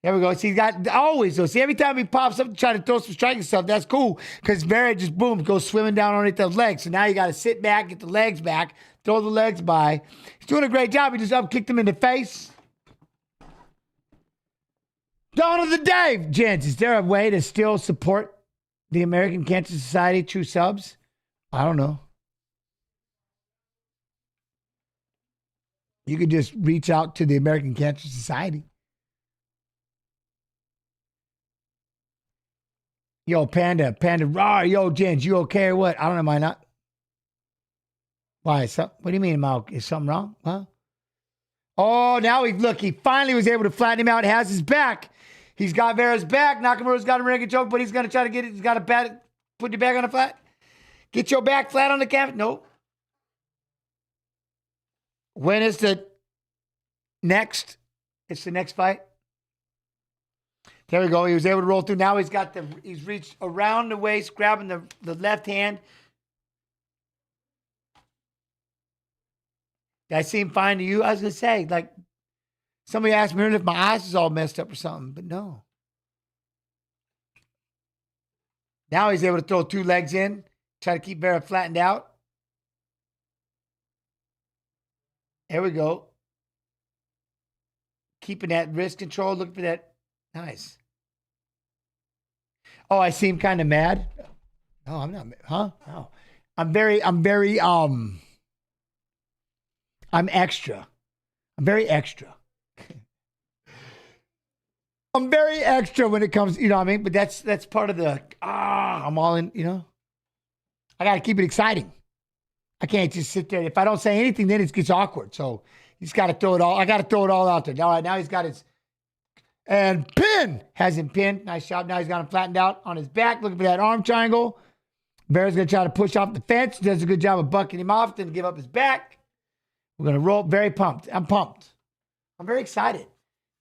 There we go. See, he's got always though. See, every time he pops up to try to throw some striking stuff, that's cool. Because Vera just boom, goes swimming down underneath those legs. So now you got to sit back, get the legs back, throw the legs by. He's doing a great job. He just up kicked him in the face. Dawn of the day, gents. Is there a way to still support the American Cancer Society True Subs? I don't know. You could just reach out to the American Cancer Society. Yo, Panda, raw. Yo, Jens, you okay or what? I don't know, am I not? Why? What do you mean, is something wrong? Huh? Oh, now he finally was able to flatten him out. Has his back. He's got Vera's back. Nakamura's got a ring choke, but he's going to try to get it. He's got to put your back on the flat. Get your back flat on the canvas. Nope. When is the next? It's the next fight. There we go. He was able to roll through. Now he's reached around the waist, grabbing the left hand. Did I seem fine to you? I was going to say, like, somebody asked me if my eyes is all messed up or something, but no. Now he's able to throw 2 legs in, try to keep Vera flattened out. There we go. Keeping that wrist control. Look for that. Nice. Oh, I seem kind of mad. No, I'm not. Huh? No. I'm extra. I'm very extra. I'm very extra when it comes, you know what I mean? But that's part of the, I'm all in, you know? I got to keep it exciting. I can't just sit there. If I don't say anything, then it gets awkward. So he's got to throw it all. I got to throw it all out there. All right, now he's got his, and pin. Has him pinned. Nice job. Now he's got him flattened out on his back. Looking for that arm triangle. Vera's going to try to push off the fence. Does a good job of bucking him off. Didn't give up his back. We're going to roll. Very pumped. I'm pumped. I'm very excited.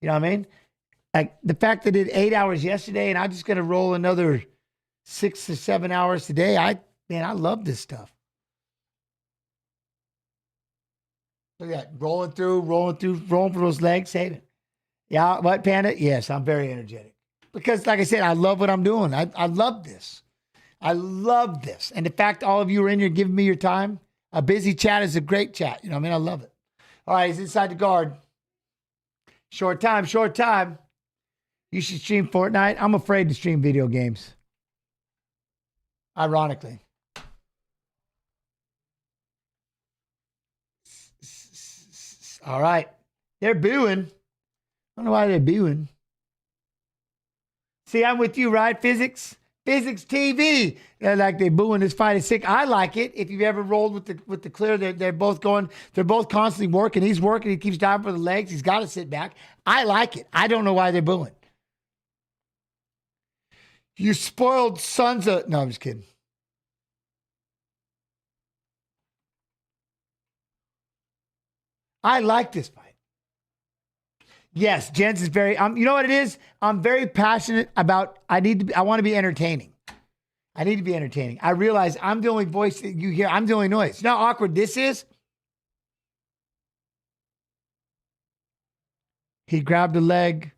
You know what I mean? Like the fact that it 8 hours yesterday and I'm just going to roll another 6 to 7 hours today. I love this stuff. Look at that. Rolling for those legs. Saving. Yeah, what, Panda? Yes, I'm very energetic. Because, like I said, I love what I'm doing. I love this. I love this. And the fact all of you are in here giving me your time, a busy chat is a great chat. You know what I mean? I love it. All right, he's inside the guard. Short time. You should stream Fortnite. I'm afraid to stream video games. Ironically. All right. They're booing. I don't know why they're booing. See, I'm with you, right? Physics TV. They're like they're booing this fight is sick. I like it. If you've ever rolled with the clear, they're both constantly working. He's working. He keeps diving for the legs. He's got to sit back. I like it. I don't know why they're booing. You spoiled sons of... No, I'm just kidding. I like this fight. Yes, Jens is very... you know what it is? I'm very passionate about... I want to be entertaining. I need to be entertaining. I realize I'm the only voice that you hear. I'm the only noise. You know how awkward this is? He grabbed a leg.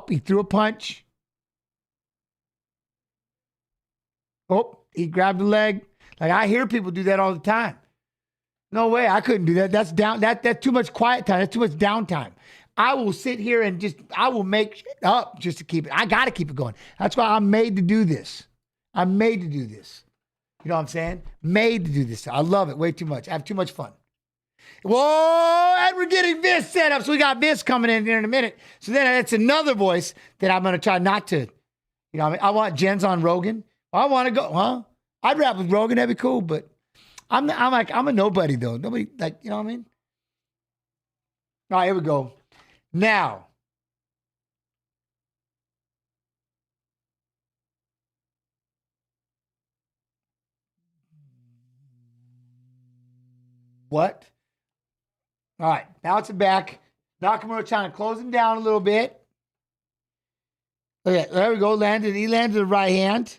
He threw a punch. He grabbed a leg. Like I hear people do that all the time. No way, I couldn't do that. That's too much quiet time. That's too much downtime. I will sit here and I will make up just to keep it. I got to keep it going. That's why I'm made to do this. I'm made to do this. You know what I'm saying? Made to do this. I love it way too much. I have too much fun. Whoa, and we're getting Viss set up. So we got Viss coming in here in a minute. So then it's another voice that I'm going to try not to, you know what I mean? I want Jens on Rogan. I want to go, huh? I'd rap with Rogan. That'd be cool, but I'm a nobody though. Nobody, like, you know what I mean? All right, here we go. Now, what? All right, now it's back. Nakamura trying to close him down a little bit. Okay, there we go. He landed the right hand.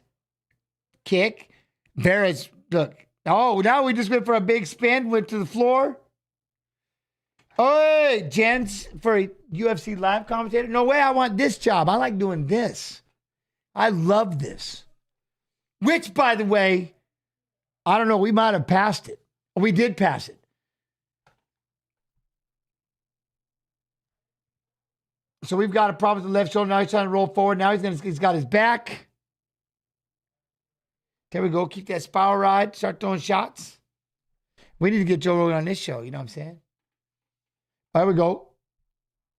Kick. Look. Oh, now we just went for a big spin, went to the floor. Hey, gents, for a UFC live commentator. No way, I want this job. I like doing this. I love this. Which, by the way, I don't know, we might have passed it. We did pass it. So we've got a problem with the left shoulder. Now he's trying to roll forward. Now he's got his back. There we go. Keep that spiral ride. Start throwing shots. We need to get Joe Rogan on this show. You know what I'm saying? There we go.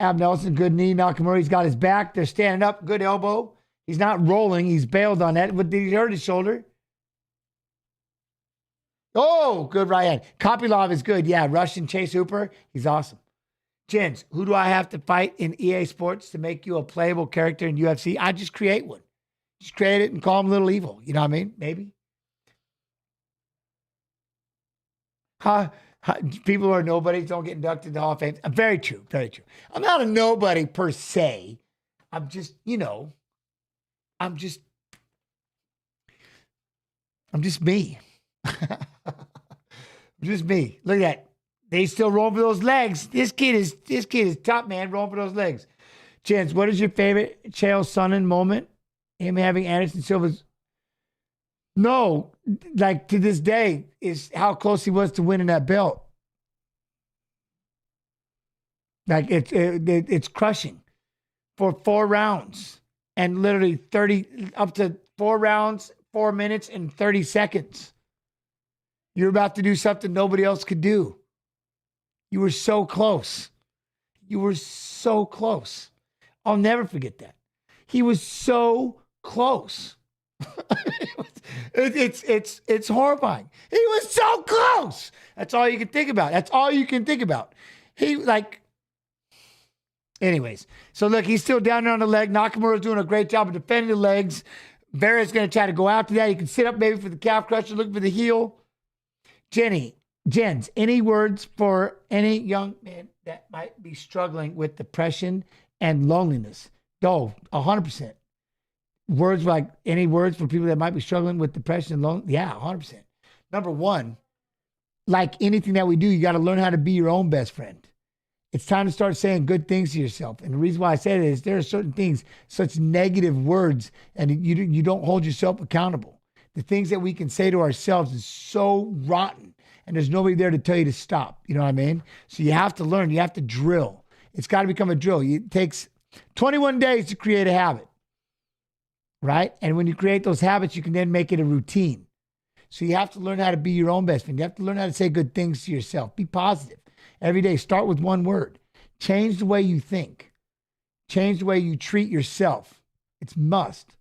Ab Nelson, good knee. Nakamura's got his back. They're standing up. Good elbow. He's not rolling. He's bailed on that. But did he hurt his shoulder? Oh, good right hand. Kopylov is good. Yeah, Russian Chase Hooper. He's awesome. Jens, who do I have to fight in EA Sports to make you a playable character in UFC? I just create one. Just create it and call him Little Evil. You know what I mean? Maybe. People who are nobodies don't get inducted to the Hall of Fame. Very true. Very true. I'm not a nobody per se. I'm just, I'm just me. Just me. Look at that. They still rolling for those legs. This kid is top, man, rolling for those legs. Chance, what is your favorite Chael Sonnen moment? Him having Anderson Silva's... No, like to this day, is how close he was to winning that belt. Like it's crushing for 4 rounds and literally 30 up to 4 rounds, 4 minutes and 30 seconds. You're about to do something nobody else could do. You were so close. You were so close. I'll never forget that. He was so close. It's horrifying. He was so close. That's all you can think about. That's all you can think about. Anyways. So look, he's still down there on the leg. Nakamura's doing a great job of defending the legs. Vera's going to try to go after that. He can sit up maybe for the calf crusher, look for the heel. Jens, any words for any young man that might be struggling with depression and loneliness? No, 100%. Words like any words for people that might be struggling with depression and loneliness? Yeah, 100%. Number one, like anything that we do, you got to learn how to be your own best friend. It's time to start saying good things to yourself. And the reason why I say that is there are certain things, such negative words, and you don't hold yourself accountable. The things that we can say to ourselves is so rotten, and there's nobody there to tell you to stop. You know what I mean? So you have to learn. You have to drill. It's got to become a drill. It takes 21 days to create a habit, right? And when you create those habits, you can then make it a routine. So you have to learn how to be your own best friend. You have to learn how to say good things to yourself. Be positive. Every day, start with one word. Change the way you think. Change the way you treat yourself. It's must.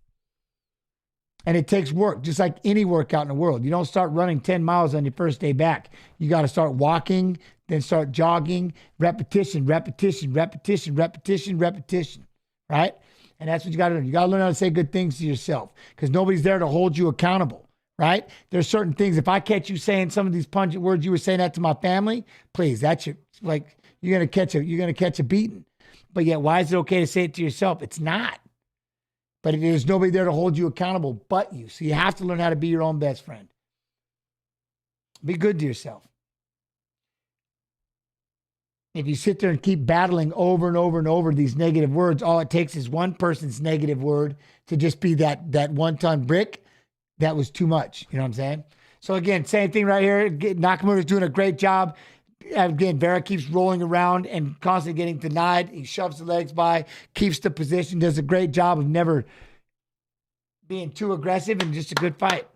And it takes work, just like any workout in the world. You don't start running 10 miles on your first day back. You got to start walking, then start jogging, repetition, repetition, repetition, repetition, repetition, right? And that's what you got to learn. You got to learn how to say good things to yourself because nobody's there to hold you accountable, right? There's certain things. If I catch you saying some of these pungent words, you were saying that to my family, please, that's your, like, you're going to catch a beating. But yet, why is it okay to say it to yourself? It's not. But there's nobody there to hold you accountable but you. So you have to learn how to be your own best friend. Be good to yourself. If you sit there and keep battling over and over and over these negative words, all it takes is one person's negative word to just be that one-ton brick. That was too much. You know what I'm saying? So again, same thing right here. Nakamura's doing a great job. Again, Vera keeps rolling around and constantly getting denied. He shoves the legs by, keeps the position, does a great job of never being too aggressive, and just a good fight.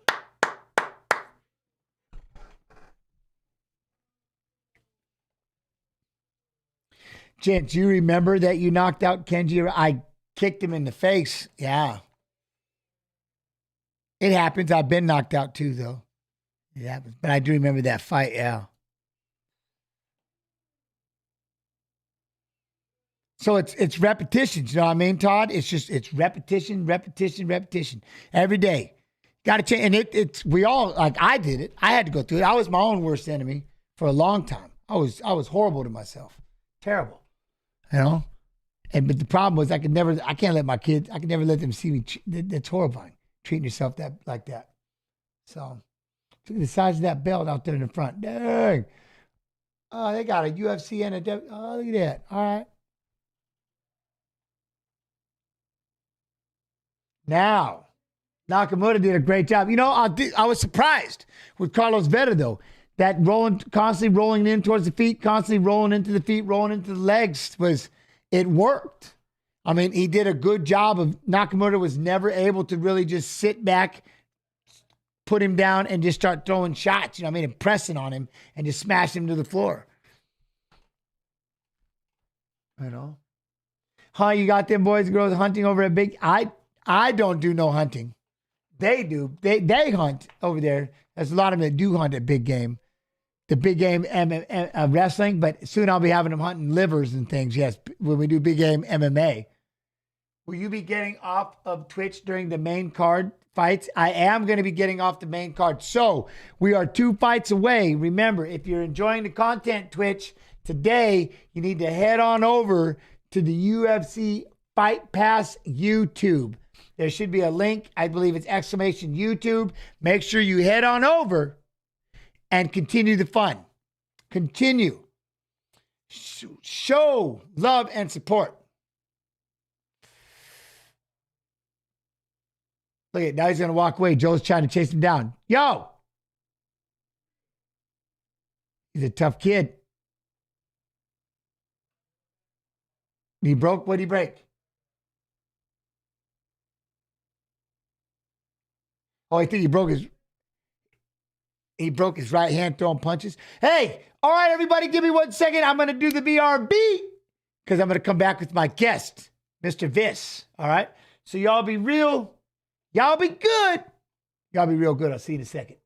Gents, you remember that you knocked out Kenji? I kicked him in the face. Yeah. It happens. I've been knocked out too, though. It happens. But I do remember that fight, yeah. So it's repetitions, you know what I mean, Todd? It's repetition, repetition, repetition. Every day. Got to change. And we all, like I did it. I had to go through it. I was my own worst enemy for a long time. I was horrible to myself. Terrible. You know? But the problem was I could never let them see me. That's horrifying. Treating yourself like that. So, look at the size of that belt out there in the front. Dang. Oh, they got a UFC and a oh, look at that. All right. Now, Nakamura did a great job. You know, I was surprised with Carlos Vera, though. That constantly rolling in towards the feet, constantly rolling into the feet, rolling into the legs it worked. I mean, he did a good job of, Nakamura was never able to really just sit back, put him down, and just start throwing shots, you know what I mean, and pressing on him and just smash him to the floor. You know? Huh, you got them boys and girls hunting over at Big... I don't do no hunting. They do. They hunt over there. There's a lot of them that do hunt at Big Game. The Big Game wrestling, but soon I'll be having them hunting livers and things, yes, when we do Big Game MMA. Will you be getting off of Twitch during the main card fights? I am going to be getting off the main card. So we are 2 fights away. Remember, if you're enjoying the content, Twitch, today you need to head on over to the UFC Fight Pass YouTube. There should be a link. I believe it's exclamation YouTube. Make sure you head on over and continue the fun. Continue. Show love and support. Look at, now he's going to walk away. Joe's trying to chase him down. Yo! He's a tough kid. He broke? What'd he break? Oh, I think he broke his right hand throwing punches. Hey, all right, everybody, give me 1 second. I'm going to do the BRB because I'm going to come back with my guest, Mr. Viss. All right? So y'all be real. Y'all be good. Y'all be real good. I'll see you in a second.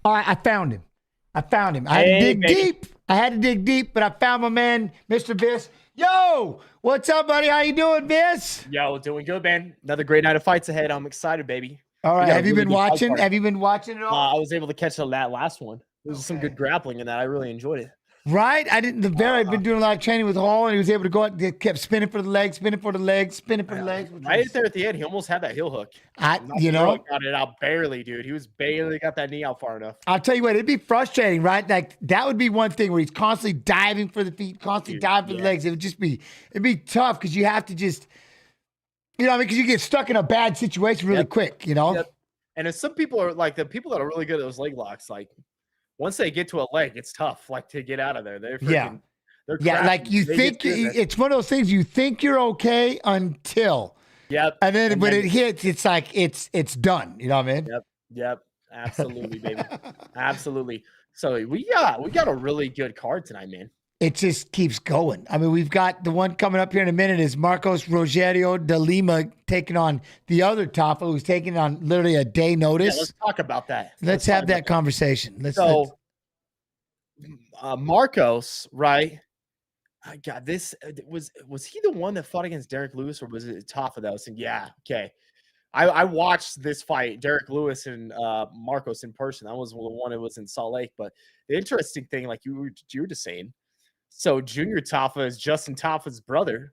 All right, I found him. I had to dig deep. I had to dig deep, but I found my man, Mr. Viss. Yo, what's up, buddy? How you doing, Viss? Yo, doing good, man. Another great night of fights ahead. I'm excited, baby. All right, have you been watching? Have you been watching it all? I was able to catch that last one. There was some good grappling in that. I really enjoyed it. Right? I didn't. The bear had been doing a lot of training with Hall, and he was able to go out. They kept spinning for the legs, spinning for the legs, spinning for the legs. Right there at the end, he almost had that heel hook. You know, got it out barely, dude. He was barely got that knee out far enough. I'll tell you what, it'd be frustrating, right? Like that would be one thing where he's constantly diving for the feet, constantly diving for the legs. It'd be tough because you have to just, you know, because you get stuck in a bad situation really quick, you know. And if some people are like the people that are really good at those leg locks, like. Once they get to a leg, it's tough, like to get out of there. They're freaking, they're crafty. Like you think it's one of those things you think you're okay until, and then when it hits, it's like it's done. You know what I mean? Yep, absolutely, baby, absolutely. So we got a really good card tonight, man. It just keeps going. I mean, we've got the one coming up here in a minute is Marcos Rogerio de Lima taking on the other Tafa, who's taking on literally a day notice. Yeah, let's talk about that. Let's have that conversation. Marcos, right? God, this was he the one that fought against Derek Lewis, or was it Tafa that was saying, yeah, okay. I watched this fight, Derek Lewis and Marcos in person. That was the one that was in Salt Lake. But the interesting thing, like you were just saying, so Junior Tafa is Justin Tafa's brother,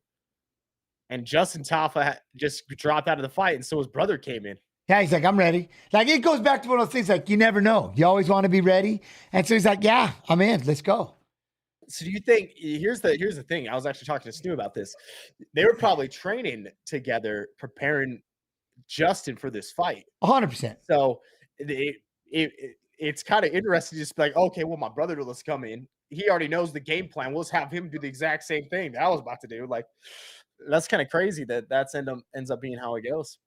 and Justin Tafa just dropped out of the fight, and so his brother came in. Yeah, he's like, I'm ready. Like, it goes back to one of those things, like, you never know. You always want to be ready. And so he's like, yeah, I'm in. Let's go. So do you think, here's the thing. I was actually talking to Stu about this. They were probably training together, preparing Justin for this fight. 100%. So it's kind of interesting to just be like, okay, well, my brother let's come in. He already knows the game plan. We'll just have him do the exact same thing that I was about to do. Like, that's kind of crazy that ends up being how it goes.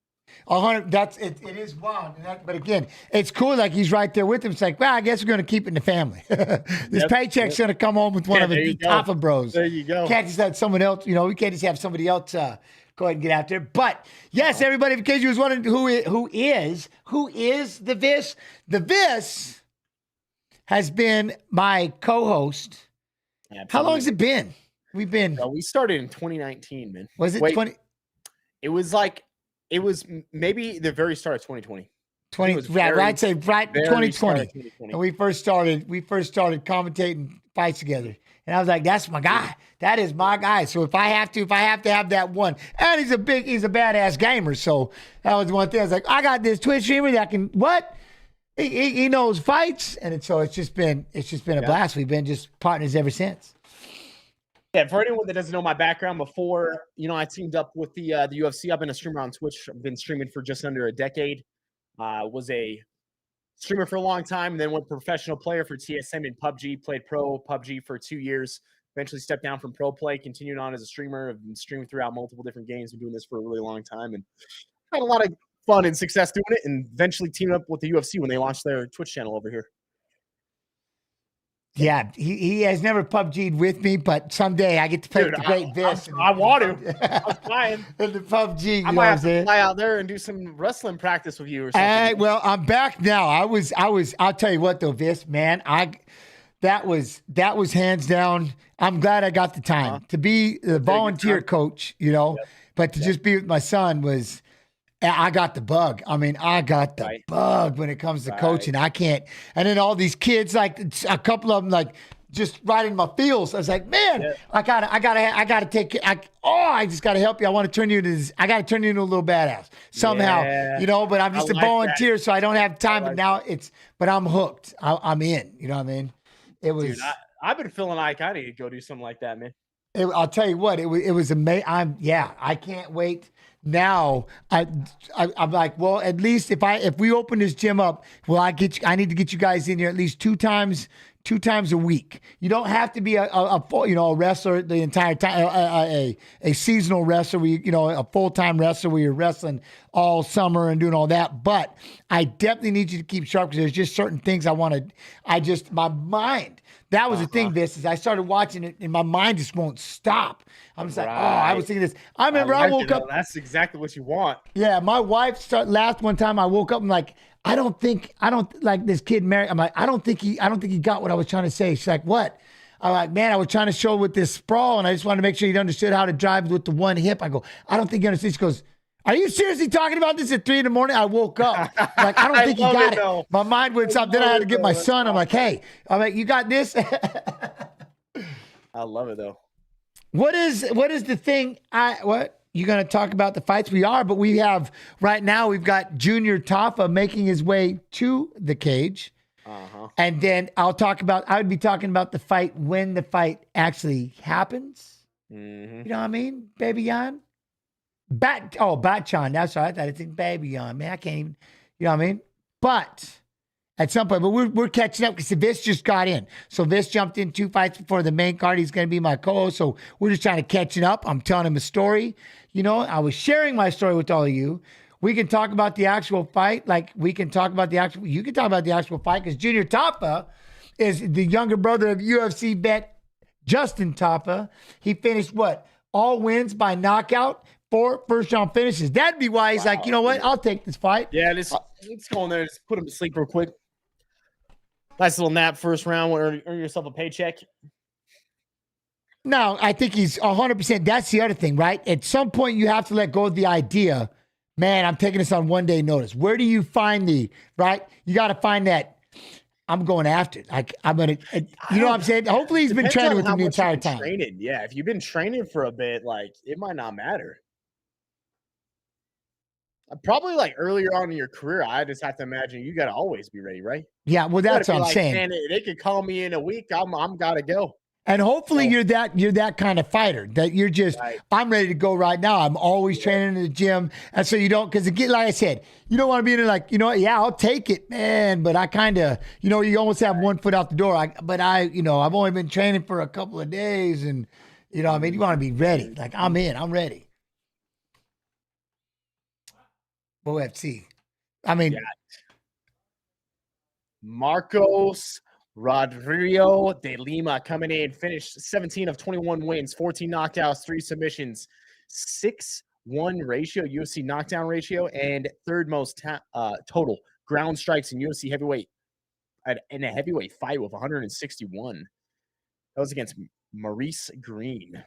100. It is wild. But again, it's cool. Like he's right there with him. It's like, well, I guess we're going to keep it in the family. This paycheck's going to come home with one of the Tafa bros. There you go. Can't just have someone else. You know, we can't just have somebody else go ahead and get out there. But yes, everybody, in case you was wondering who is the Viss? The Viss has been my co-host. Absolutely. How long has it been? We started in 2019, man. Was it 20? It was maybe the very start of 2020. I'd say 2020. And we first started commentating fights together. And I was like, that's my guy. That is my guy. So if I have to have that one. And he's a badass gamer. So that was one thing. I was like, I got this Twitch streamer that can he knows fights. And it's just been a blast. We've been just partners ever since. Yeah, for anyone that doesn't know my background, before I teamed up with the UFC. I've been a streamer on Twitch. I've been streaming for just under a decade. Was a streamer for a long time, and then went professional player for TSM in PUBG. Played pro PUBG for 2 years. Eventually stepped down from pro play. Continued on as a streamer. I've been streaming throughout multiple different games. Been doing this for a really long time, and had a lot of fun and success doing it. And eventually teamed up with the UFC when they launched their Twitch channel over here. Yeah, he has never PUBG'd with me, but someday I get to play with the great Viss. I want to. I'm trying. In the PUBG, I might have to fly out there and do some wrestling practice with you or something. Well, I'm back now. I'll tell you what though, Viss, man, that was hands down. I'm glad I got the time to be the volunteer coach, but to just be with my son was. I got the bug. I mean, I got the bug when it comes to coaching. I can't. And then all these kids, like a couple of them, like just right in my feels. I was like, man, I gotta take. I just gotta help you. I want to turn you into this. I gotta turn you into a little badass somehow, But I'm just a volunteer, so I don't have time. But now but I'm hooked. I'm in. You know what I mean? It was. Dude, I've been feeling like I need to go do something like that, man. I'll tell you what. It was amazing. I can't wait. Now I'm like, well, at least if we open this gym up, I need to get you guys in here at least two times a week. You don't have to be a wrestler the entire time, a seasonal wrestler, a full-time wrestler where you're wrestling all summer and doing all that. But I definitely need you to keep sharp because there's just certain things my mind. That was the thing, Viss, is I started watching it and my mind just won't stop. I'm just like, I was thinking this. I remember I woke up. That's exactly what you want. Yeah, my wife laughed one time. I woke up and like, I don't like this kid Mary. I'm like, I don't think he got what I was trying to say. She's like, what? I'm like, man, I was trying to show with this sprawl and I just wanted to make sure you understood how to drive with the one hip. I go, I don't think you understand. She goes, are you seriously talking about this at 3 a.m? I woke up. Like, I don't think you got it. My mind went up. Then I had to get my son. I'm like, hey, you got this? I love it though. What is the thing? What you're going to talk about the fights? We are, but we have right now. We've got Junior Tafa making his way to the cage, and then I would be talking about the fight when the fight actually happens. Mm-hmm. You know what I mean, Baby Yan? Batchan. That's right. I thought it's Baby Yan. Man, I can't even. You know what I mean? But at some point, but we're catching up because Viss just got in. So Viss jumped in 2 fights before the main card. He's going to be my co-host. So we're just trying to catch it up. I'm telling him a story. You know, I was sharing my story with all of you. We can talk about the actual fight. You can talk about the actual fight because Junior Tafa is the younger brother of UFC vet Justin Tafa. He finished all wins by knockout, 4 first-round finishes. That'd be why he's like, you know what? I'll take this fight. Yeah, let's go in there. Just put him to sleep real quick. Nice little nap first round. Earn yourself a paycheck. No, I think he's 100%. That's the other thing, right? At some point, you have to let go of the idea, man, I'm taking this on 1 day notice. Where do you find right? You got to find that. I'm going after it. Like, I'm going to, you know what I'm saying? Hopefully he's been training with him the entire time. Yeah, if you've been training for a bit, it might not matter. Probably earlier on in your career, I just have to imagine you got to always be ready, right? Yeah, well, that's what I'm saying. Man, they could call me in a week. I'm gotta go. And hopefully you're that kind of fighter that you're just, I'm ready to go right now. I'm always training in the gym. And so you don't, because again, like I said, you don't want to be in there you know what, yeah, I'll take it, man. But I kind of, you almost have 1 foot out the door. I've only been training for a couple of days and, you know what I mean? You want to be ready. I'm ready. UFC. Marcos Rodrigo de Lima coming in, finished 17 of 21 wins, 14 knockouts, 3 submissions, 6-1 ratio, UFC knockdown ratio, and third most total ground strikes in UFC heavyweight in a heavyweight fight with 161. That was against Maurice Green.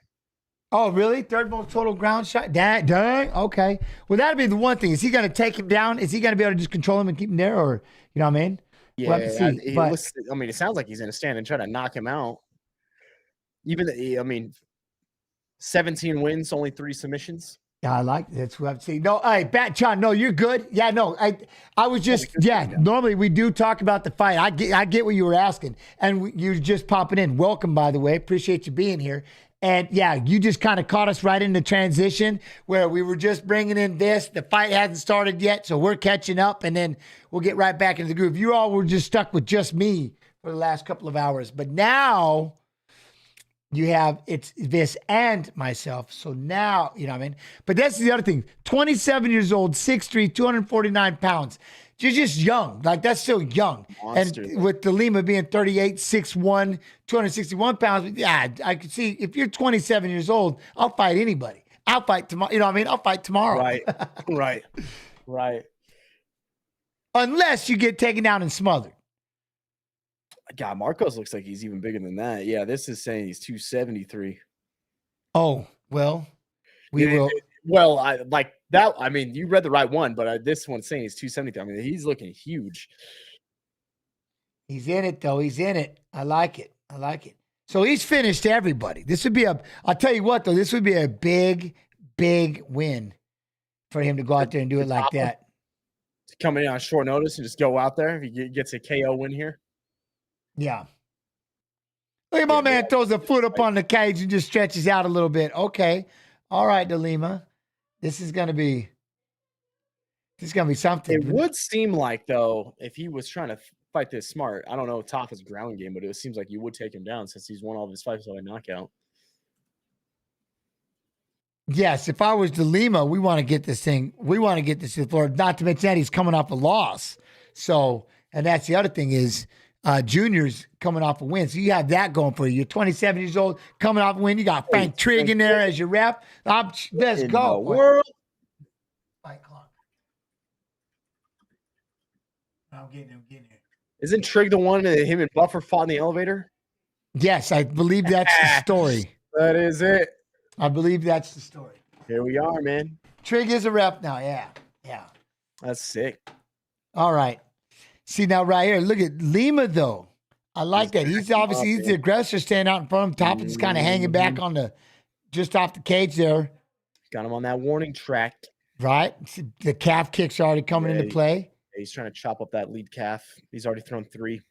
Oh, really? Third most total ground shot? Dang. Okay. Well, that'd be the one thing. Is he going to take him down? Is he going to be able to just control him and keep him there? Or, you know what I mean? Yeah, we'll have to see. It sounds like he's going to stand and try to knock him out. 17 wins, only 3 submissions. Yeah, I like that's what I've seen. No, hey, Batchan, no, you're good. Yeah, no, I was just, normally we do talk about the fight. I get what you were asking. And you're just popping in. Welcome, by the way. Appreciate you being here. And yeah, you just kind of caught us right in the transition where we were just bringing in this. The fight hasn't started yet, so we're catching up, and then we'll get right back into the groove. You all were just stuck with just me for the last couple of hours. But now you have it's Viss and myself. So now, you know what I mean? But that's the other thing. 27 years old, 6'3", 249 pounds. You're just young. That's still young. Monster, and with the Lima being 38, 6'1", 261 pounds, yeah, I could see if you're 27 years old, I'll fight anybody. I'll fight tomorrow. You know what I mean? I'll fight tomorrow. Right. Unless you get taken down and smothered. God, Marcos looks like he's even bigger than that. Yeah, this is saying he's 273. Oh, well, we will. Well, you read the right one, but this one's saying he's 273. He's looking huge. He's in it, though. He's in it. I like it. So he's finished everybody. This would be I'll tell you what, though, this would be a big, big win for him to go out there and do it like that. Coming in on short notice and just go out there if he gets a KO win here. Yeah. Look at my man throws a foot up on the cage and just stretches out a little bit. Okay. All right, DeLima. This is gonna be something. It would seem like, though, if he was trying to fight this smart, I don't know Tafa's ground game, but it seems like you would take him down since he's won all of his fights by knockout. Yes, if I was DeLima, we want to get this thing. We want to get this to the floor. Not to mention that he's coming off a loss. So, and that's the other thing is Junior's coming off a win. So you have that going for you. You're 27 years old, coming off a win. You got Frank Trigg in there as your rep. Let's go. World. Fight clock. I'm getting it. Isn't Trigg the one that him and Buffer fought in the elevator? Yes, I believe that's the story. That is it. I believe that's the story. Here we are, man. Trigg is a rep now. Yeah. That's sick. All right. See now right here, look at Lima though. I like that. He's obviously he's the aggressor, standing out in front of him. Top is kind of hanging back on the just off the cage there. Got him on that warning track. Right. The calf kicks are already coming into play. He's trying to chop up that lead calf. He's already thrown 3.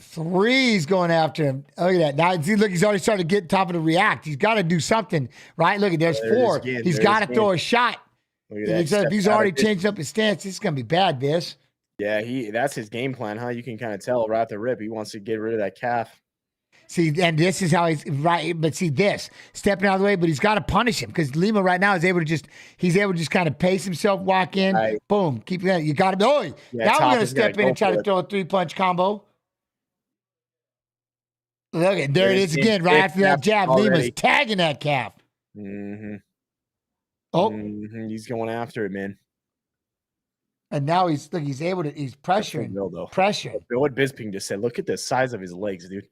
3's going after him. Look at that. Now, see, look, he's already started to get top of the react. He's got to do something, right? Look at there's 4. He's got to throw a shot. If he's already changed up his stance, this is going to be bad, Viss. Yeah, that's his game plan, huh? You can kind of tell right at the rip. He wants to get rid of that calf. See, and this is how he's right. But see this stepping out of the way, but he's got to punish him because Lima right now is able to just kind of pace himself, walk in, boom, keep that. You got to be. Oh, now we're gonna step in and try to throw a 3-punch combo. Look at there it is again, right after that jab. Lima's tagging that calf. Mm-hmm. Oh, he's going after it, man. And now he's able to. He's pressuring. Pressuring. What Bisping just said. Look at the size of his legs, dude.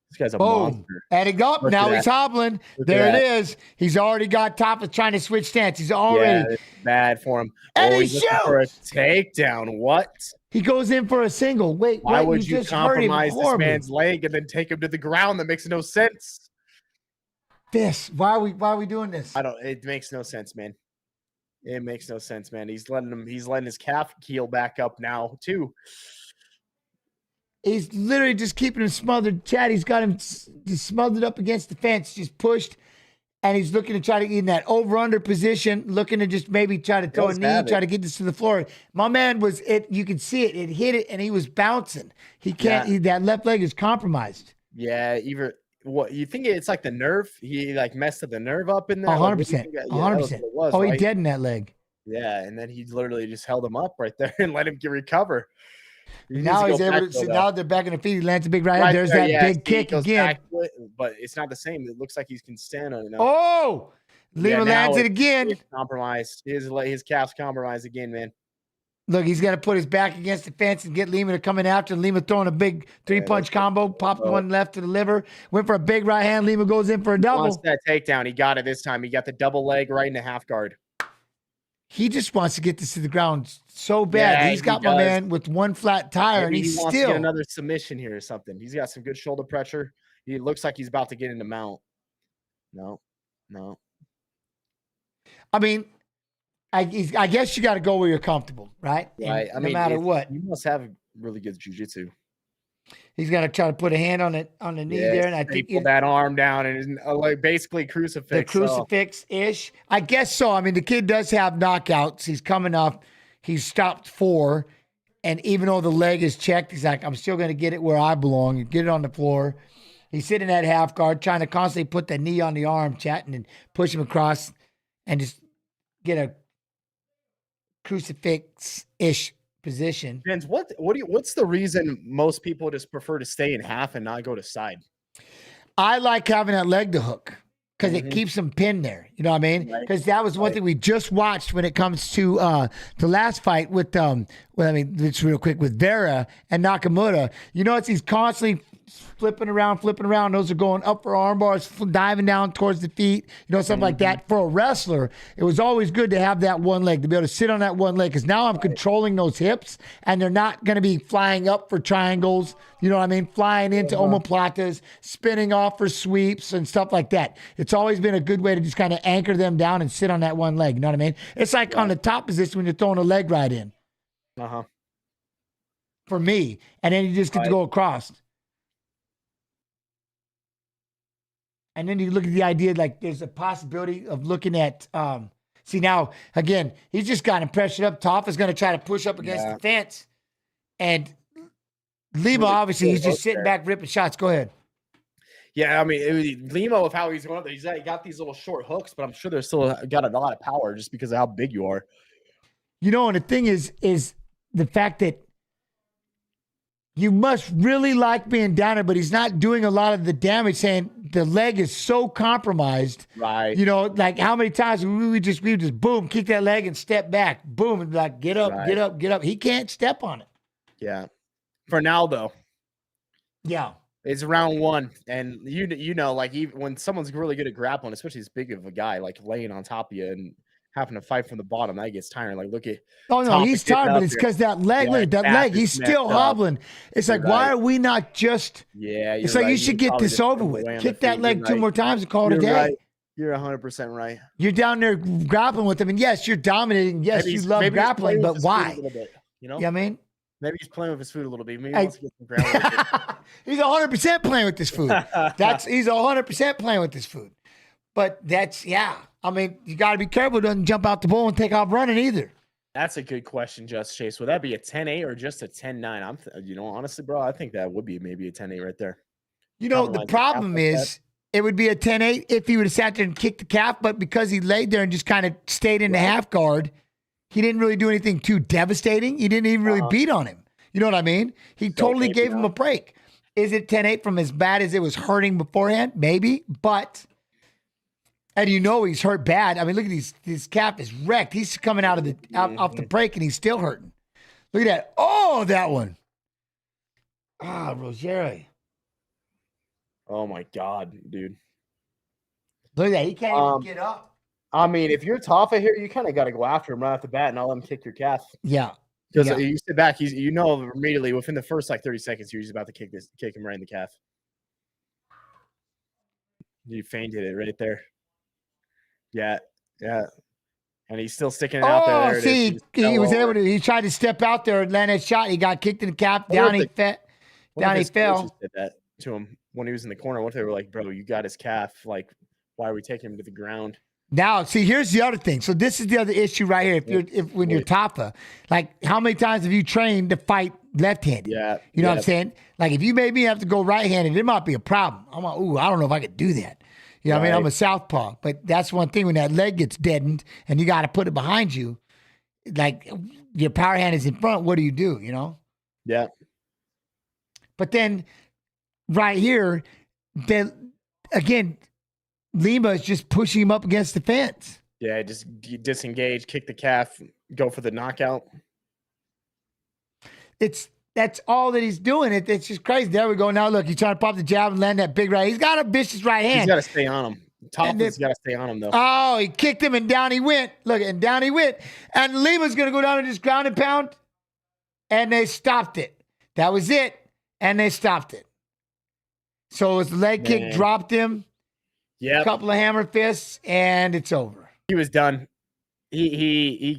This guy's a monster. Adding up. Now he's hobbling. There it is. He's already got top of trying to switch stance. He's already it's bad for him. And he he's looking for a takedown. What? He goes in for a single. Wait, why would you just compromise this man's leg and then take him to the ground? That makes no sense. Why are we doing this? It makes no sense, man. It makes no sense, man. He's letting his calf heal back up now, too. He's literally just keeping him smothered. Chad, he's got him just smothered up against the fence, just pushed, and he's looking to try to get in that over-under position, looking to just maybe try to throw a knee, try to get this to the floor. My man you could see it. It hit it, and he was bouncing. He can't. That left leg is compromised. Yeah, what you think it's like the nerve? He like messed up the nerve up in there. 100%. 100%. Oh, he deadened that leg. Yeah, and then he literally just held him up right there and let him recover. Now he's able to. Now they're back in the feet. He lands a big right hand. There's that big kick again. But it's not the same. It looks like he can stand on it now. Oh, Lima lands it again. Compromised. His calf's compromised again, man. Look, he's got to put his back against the fence and get Lima to come in after. Lima throwing a big 3-punch combo, popped one left to the liver, went for a big right hand. Lima goes in for a double. He wants that takedown. He got it this time. He got the double leg right in the half guard. He just wants to get this to the ground so bad. Yeah, he's got my man with one flat tire, and he wants still to get another submission here or something. He's got some good shoulder pressure. He looks like he's about to get into mount. No. I mean, I guess you got to go where you're comfortable, right? Right. No matter what, you must have really good jiu-jitsu. He's got to try to put a hand on the knee there, and I think pull that arm down and like basically crucifix. The crucifix-ish, I guess so. I mean, the kid does have knockouts. He's coming off. He's stopped 4, and even though the leg is checked, he's like, I'm still going to get it where I belong and get it on the floor. He's sitting at half guard, trying to constantly put the knee on the arm, chatting and push him across, and just get a crucifix-ish position. Vince, what's the reason most people just prefer to stay in half and not go to side? I like having that leg to hook because it keeps them pinned there. You know what I mean? Because that was one thing we just watched when it comes to the last fight with just real quick with Vera and Nakamura. You notice he's constantly flipping around. Those are going up for arm bars, diving down towards the feet, something like that. For a wrestler, it was always good to have that one leg, to be able to sit on that one leg, because now I'm controlling those hips, and they're not going to be flying up for triangles, you know what I mean? Flying into omoplatas, spinning off for sweeps and stuff like that. It's always been a good way to just kind of anchor them down and sit on that one leg, you know what I mean? It's like on the top position when you're throwing a leg right in. For me. And then you just get to go across. And then you look at the idea, like there's a possibility of looking at, see now, again, he's just got him pressured up. Toph is going to try to push up against the fence. And Lima, obviously, he's just sitting back, ripping shots. Go ahead. Yeah, I mean, Lima, with how he's going up there, he's got these little short hooks, but I'm sure they're still got a lot of power just because of how big you are. And the thing is the fact that you must really like being down there, but he's not doing a lot of the damage, saying the leg is so compromised. Right. Like how many times we just boom, kick that leg and step back. Boom, and like get up, get up, get up. He can't step on it. Yeah. For now, though. Yeah. It's round 1. And like even when someone's really good at grappling, especially as big of a guy, like laying on top of you and having to fight from the bottom. That gets tiring. Like, look at. Oh no, he's tired, but it's because that leg. Yeah, look at that back leg. is He's messed still up. hobbling. It's You're like, why right. are we not just? Yeah, it's you're like right. you should could get probably this just over put him with. away on Kick the that feet. leg You're 2 right. more times and call it a You're day. right. You're 100% right. You're down there grappling with him, and yes, you're dominating. Yes, Maybe you he's- love maybe he's grappling, playing with but his food why? a little bit, you know? You know what I mean? Maybe he's playing with his food a little bit. Maybe Hey. he wants to get some ground. With it. He's 100% playing with this food. He's 100% playing with this food. But that's, yeah. I mean, you got to be careful. It doesn't jump out the bowl and take off running either. That's a good question, Just Chase. Would that be a 10-8 or just a 10-9? Honestly, bro, I think that would be maybe a 10-8 right there. You know, the problem is it would be a 10-8 if he would have sat there and kicked the calf, but because he laid there and just kind of stayed in the half guard, he didn't really do anything too devastating. He didn't even really beat on him. You know what I mean? He totally gave him a break. Is it 10-8 from as bad as it was hurting beforehand? Maybe, but... And you know he's hurt bad. I mean, look at his calf is wrecked. He's coming out of the off the break and he's still hurting. Look at that. Oh, that one. Ah, Rogeri. Oh my God, dude. Look at that. He can't even get up. I mean, if you're Tafa here, you kind of got to go after him right off the bat and not let him kick your calf. Yeah. Because Yeah. you sit back, you know immediately within the first like 30 seconds, you're just about to kick him right in the calf. You fainted it right there. Yeah, yeah. And he's still sticking it out there. There it see, is. he was able to. He tried to step out there and land that shot. He got kicked in the calf. Down he fell. Down he fell. Did that to him when he was in the corner. What if they were like, bro, you got his calf. Like, why are we taking him to the ground? Now, see, here's the other thing. So this is the other issue right here. When you're Tafa, like how many times have you trained to fight left-handed? Yeah. You know what I'm saying? Like if you made me have to go right-handed, it might be a problem. I'm like, ooh, I don't know if I could do that. You know what I mean? I'm a southpaw, but that's one thing when that leg gets deadened and you got to put it behind you. Like your power hand is in front. What do? You know? Yeah. But then right here, then again, Lima is just pushing him up against the fence. Yeah, just disengage, kick the calf, go for the knockout. That's all that he's doing. It's just crazy. There we go. Now look, he's trying to pop the jab and land that big right. He's got a vicious right hand. He's got to stay on him. Toppin's got to stay on him though. Oh, he kicked him and down he went. Look, and down he went. And Lima's gonna go down and just ground and pound. And they stopped it. That was it. And they stopped it. So his leg kick dropped him. Yeah. A couple of hammer fists, and it's over. He was done. He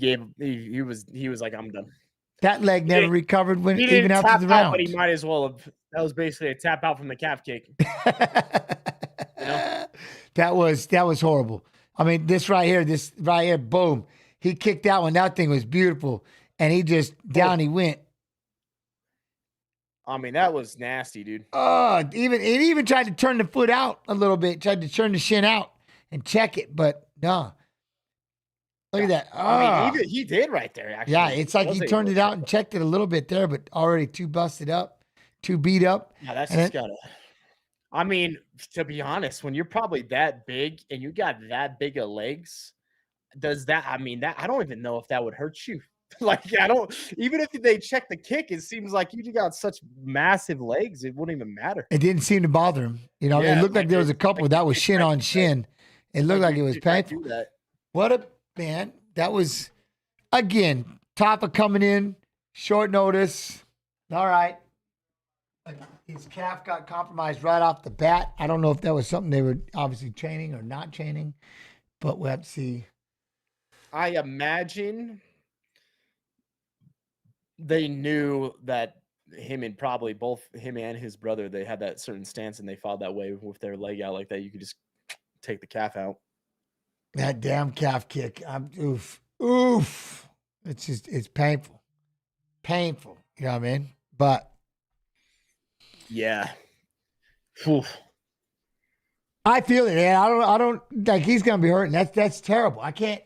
was like, I'm done. That leg never recovered when He even didn't after tap the out, round. but he might as well have. That was basically a tap out from the calf kick. You know? That was horrible. I mean, this right here, boom. He kicked that one. That thing was beautiful. And he just down he went. I mean, that was nasty, dude. It even tried to turn the foot out a little bit, tried to turn the shin out and check it, but no. Look at that. I mean, he did right there, actually. Yeah, it's like he turned it out and checked it a little bit there, but already too busted up, too beat up. Yeah, that's just gotta. I mean, to be honest, when you're probably that big and you got that big of legs, does that? I mean, that I don't even know if that would hurt you. Like, I don't. Even if they check the kick, it seems like you got such massive legs, it wouldn't even matter. It didn't seem to bother him. You know, Yeah, it looked like there was a couple that was shin on shin. It looked like it was painful. What a man. That was, again, Tafa coming in, short notice. All right. His calf got compromised right off the bat. I don't know if that was something they were obviously training or not training, but we'll have to see. I imagine they knew that him and his brother, they had that certain stance and they fought that way with their leg out like that. You could just take the calf out. That damn calf kick. Oof. It's painful. Painful. You know what I mean? But yeah. Oof. I feel it, man. I don't like he's gonna be hurting. That's terrible. I can't.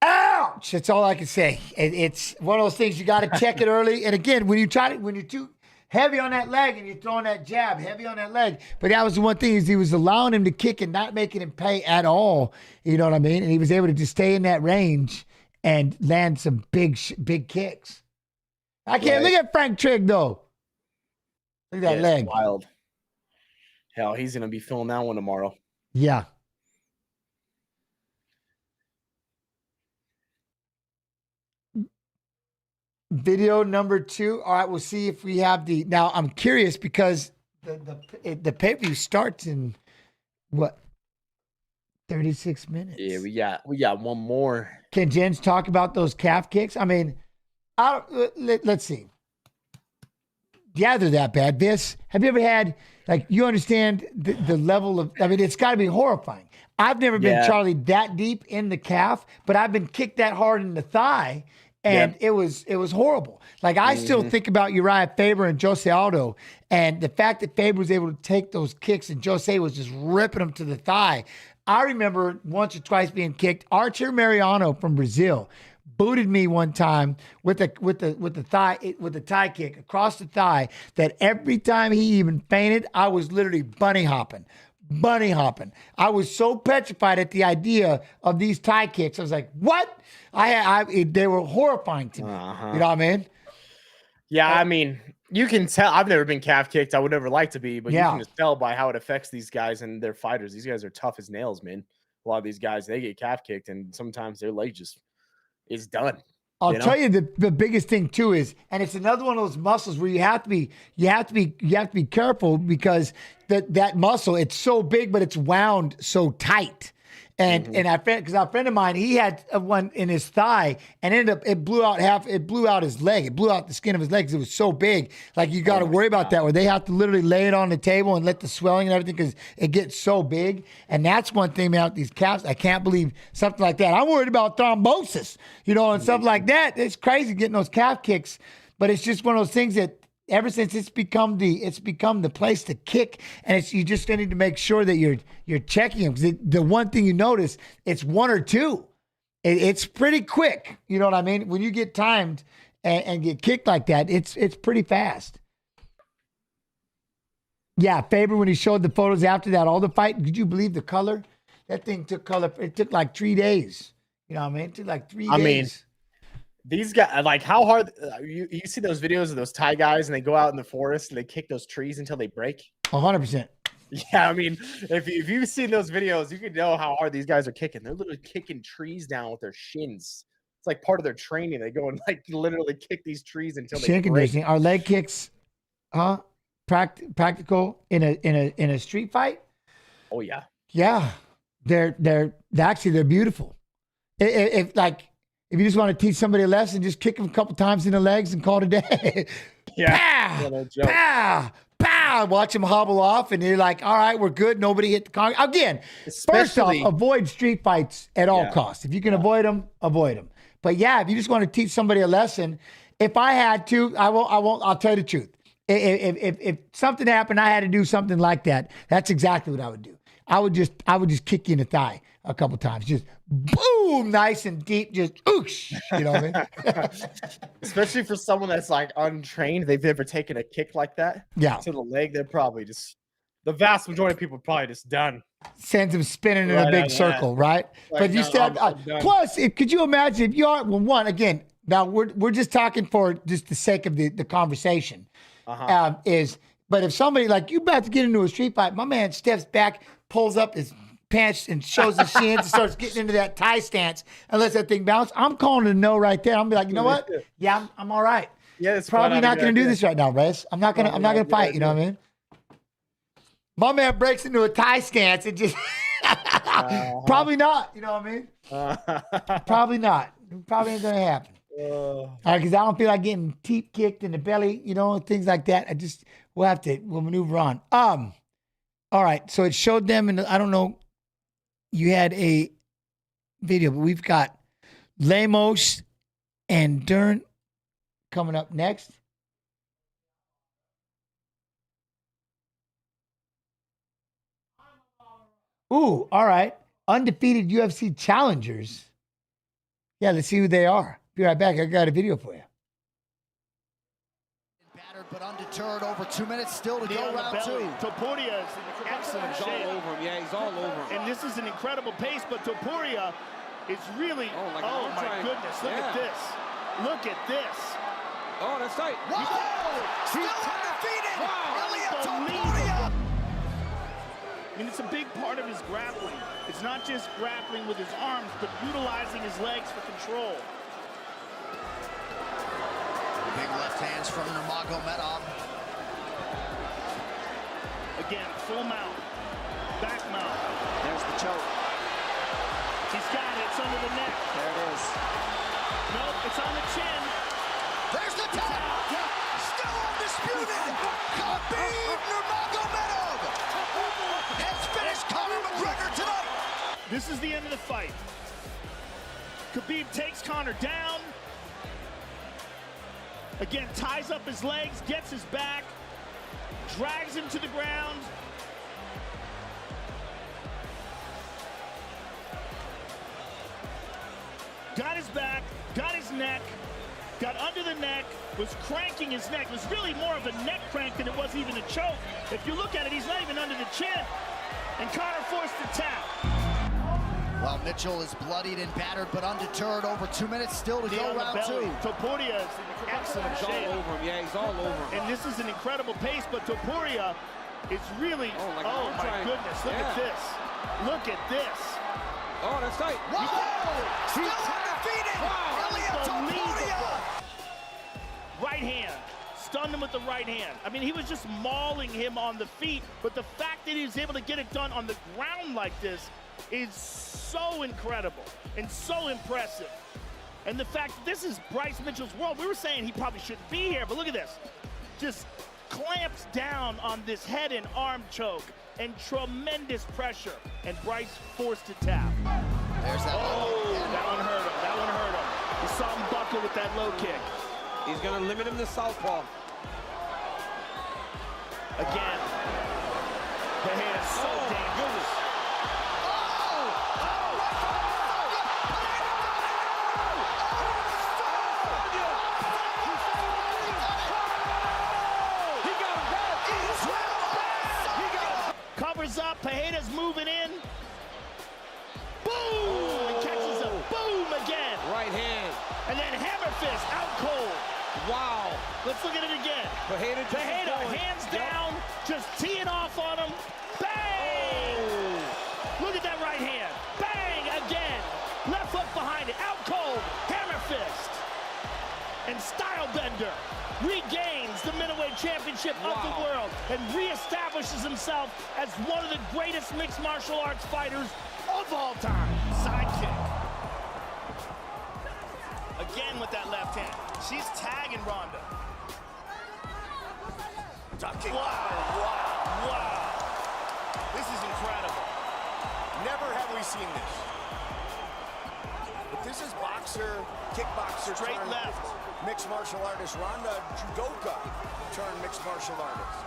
Ouch! That's all I can say. It's one of those things you got to check it early. And again, when you're too heavy on that leg and you're throwing that jab, heavy on that leg. But that was the one thing is he was allowing him to kick and not making him pay at all. You know what I mean? And he was able to just stay in that range and land some big kicks. I can't look at Frank Trigg though. Look at that leg. Wild. Hell, he's gonna be filling that one tomorrow. Yeah. Video number 2. All right, we'll see if we have the. Now I'm curious because the pay-per-view starts in what 36 minutes. Yeah, we got one more. Can Jens talk about those calf kicks? I mean, let's see. Yeah, they're that bad. Viss, have you ever had, like, you understand the level of, I mean, it's got to be horrifying. I've never been, Charlie, that deep in the calf, but I've been kicked that hard in the thigh, and it was horrible. Like, I still think about Uriah Faber and Jose Aldo, and the fact that Faber was able to take those kicks and Jose was just ripping them to the thigh. I remember once or twice being kicked. Archer Mariano from Brazil booted me one time with the thigh kick across the thigh, that every time he even feinted, I was literally bunny hopping. I was so petrified at the idea of these thigh kicks. I was like, what? They were horrifying to me. You know what I mean? Yeah, I mean, you can tell. I've never been calf kicked. I would never like to be, but you can just tell by how it affects these guys and their fighters. These guys are tough as nails, man. A lot of these guys, they get calf kicked, and sometimes their leg just is done. I'll tell you the biggest thing too is, and it's another one of those muscles where you have to be careful, because that muscle, it's so big, but it's wound so tight. And because a friend of mine, he had one in his thigh, and it blew out his leg. It blew out the skin of his leg because it was so big. Like, you got to worry about that, where they have to literally lay it on the table and let the swelling and everything, because it gets so big. And that's one thing, man, with these calves. I can't believe something like that. I'm worried about thrombosis, and stuff like that. It's crazy getting those calf kicks, but it's just one of those things that, ever since it's become the place to kick, and you just need to make sure that you're checking them, because the one thing you notice, it's 1 or 2. It's pretty quick. You know what I mean? When you get timed and get kicked like that, it's pretty fast. Yeah, Faber, when he showed the photos after that, all the fight, could you believe the color? That thing took color. It took like 3 days. You know what I mean? It took like 3 days. I mean, these guys, like, how hard you see those videos of those Thai guys, and they go out in the forest and they kick those trees until they break? 100%. Yeah, I mean, if you've seen those videos, you can know how hard these guys are kicking. They're literally kicking trees down with their shins. It's like part of their training. They go and, like, literally kick these trees until they break. Conditioning. Are leg kicks, practical in a street fight? Oh yeah. Yeah, they're beautiful. If you just want to teach somebody a lesson, just kick them a couple times in the legs and call it a day. Yeah. Pow! Pow! Watch them hobble off, and you're like, all right, we're good. Nobody hit the car. Again, first off, avoid street fights at all costs. If you can avoid them, avoid them. But yeah, if you just want to teach somebody a lesson, if I had to, I won't. I'll tell you the truth. If something happened, I had to do something like that. That's exactly what I would do. I would just kick you in the thigh a couple times, just boom, nice and deep, just oosh. You know what I mean? Especially for someone that's, like, untrained, they've never taken a kick like that. Yeah. To the leg, they're probably just, the vast majority of people are probably just done. Sends them spinning in a big circle, right? Like, but you still, plus, could you imagine if you are, well, one, again, now we're just talking for just the sake of the conversation, but if somebody, like, you about to get into a street fight, my man steps back, pulls up his pants and shows his shins and starts getting into that tie stance and lets that thing bounce, I'm calling it a no right there. I'm be like, you know what? Yeah, I'm all right. Yeah, it's probably not going to do this right now, Rez. I'm not going to fight. You know what I mean? My man breaks into a tie stance and just probably not. You know what I mean? Probably not. Probably ain't going to happen. All right, because I don't feel like getting teeth kicked in the belly, things like that. We'll maneuver on. All right, so it showed them, and I don't know, you had a video, but we've got Lemos and Dern coming up next. Ooh, all right. Undefeated UFC challengers. Yeah, let's see who they are. Be right back. I got a video for you. Battered but undeterred. Over 2 minutes still to go. Round 2. Topuria is in excellent shape. He's all over him. Yeah, he's all over him. And this is an incredible pace, but Topuria is really. Oh my goodness! Look at this. Look at this. Oh, that's tight. Whoa! Still undefeated. Topuria. I mean, it's a big part of his grappling. It's not just grappling with his arms, but utilizing his legs for control. Big left hands from Nurmagomedov. Again, full mount, back mount. There's the choke. He's got it. It's under the neck. There it is. Nope, it's on the chin. There's the tap. Still undisputed. Khabib Nurmagomedov has finished Conor McGregor tonight. This is the end of the fight. Khabib takes Conor down. Again, ties up his legs, gets his back, drags him to the ground. Got his back, got his neck, got under the neck, was cranking his neck. It was really more of a neck crank than it was even a choke. If you look at it, he's not even under the chin. And Conor forced the tap. Well, Mitchell is bloodied and battered, but undeterred. Over 2 minutes still to go, round two. Topuria is in excellent He's shape. all over him. Yeah, he's all over him. And this is an incredible pace, but Topuria is really, oh my goodness, look at this. Look at this. Oh, that's tight. Whoa! Still undefeated! Unbelievable. Right hand. Stunned him with the right hand. I mean, he was just mauling him on the feet, but the fact that he was able to get it done on the ground like this is so incredible and so impressive. And the fact that this is Bryce Mitchell's world, we were saying he probably shouldn't be here, but look at this. Just clamps down on this head and arm choke and tremendous pressure. And Bryce forced to tap. There's that that one hurt him. That one hurt him. You saw him buckle with that low kick. He's going to limit him to southpaw. Again. Pereira's so dangerous. Covers up, Pereira's moving in. Boom! He catches a boom again. Right hand. And then hammer fist, out cold. Wow. Let's look at it again. Pereira hands down, just teeing off on him. Bang! Oh. Look at that right hand. Bang again. Left hook behind it, out cold. Hammer fist. And Stylebender regains the middleweight championship of the world and reestablishes himself as one of the greatest mixed martial arts fighters of all time. Side kick. Again with that left hand. She's tagging Ronda. Ducking. Wow. This is incredible. Never have we seen this. But this is boxer, kickboxer, Straight left. Mixed martial artist Ronda Judoka turned mixed martial artist.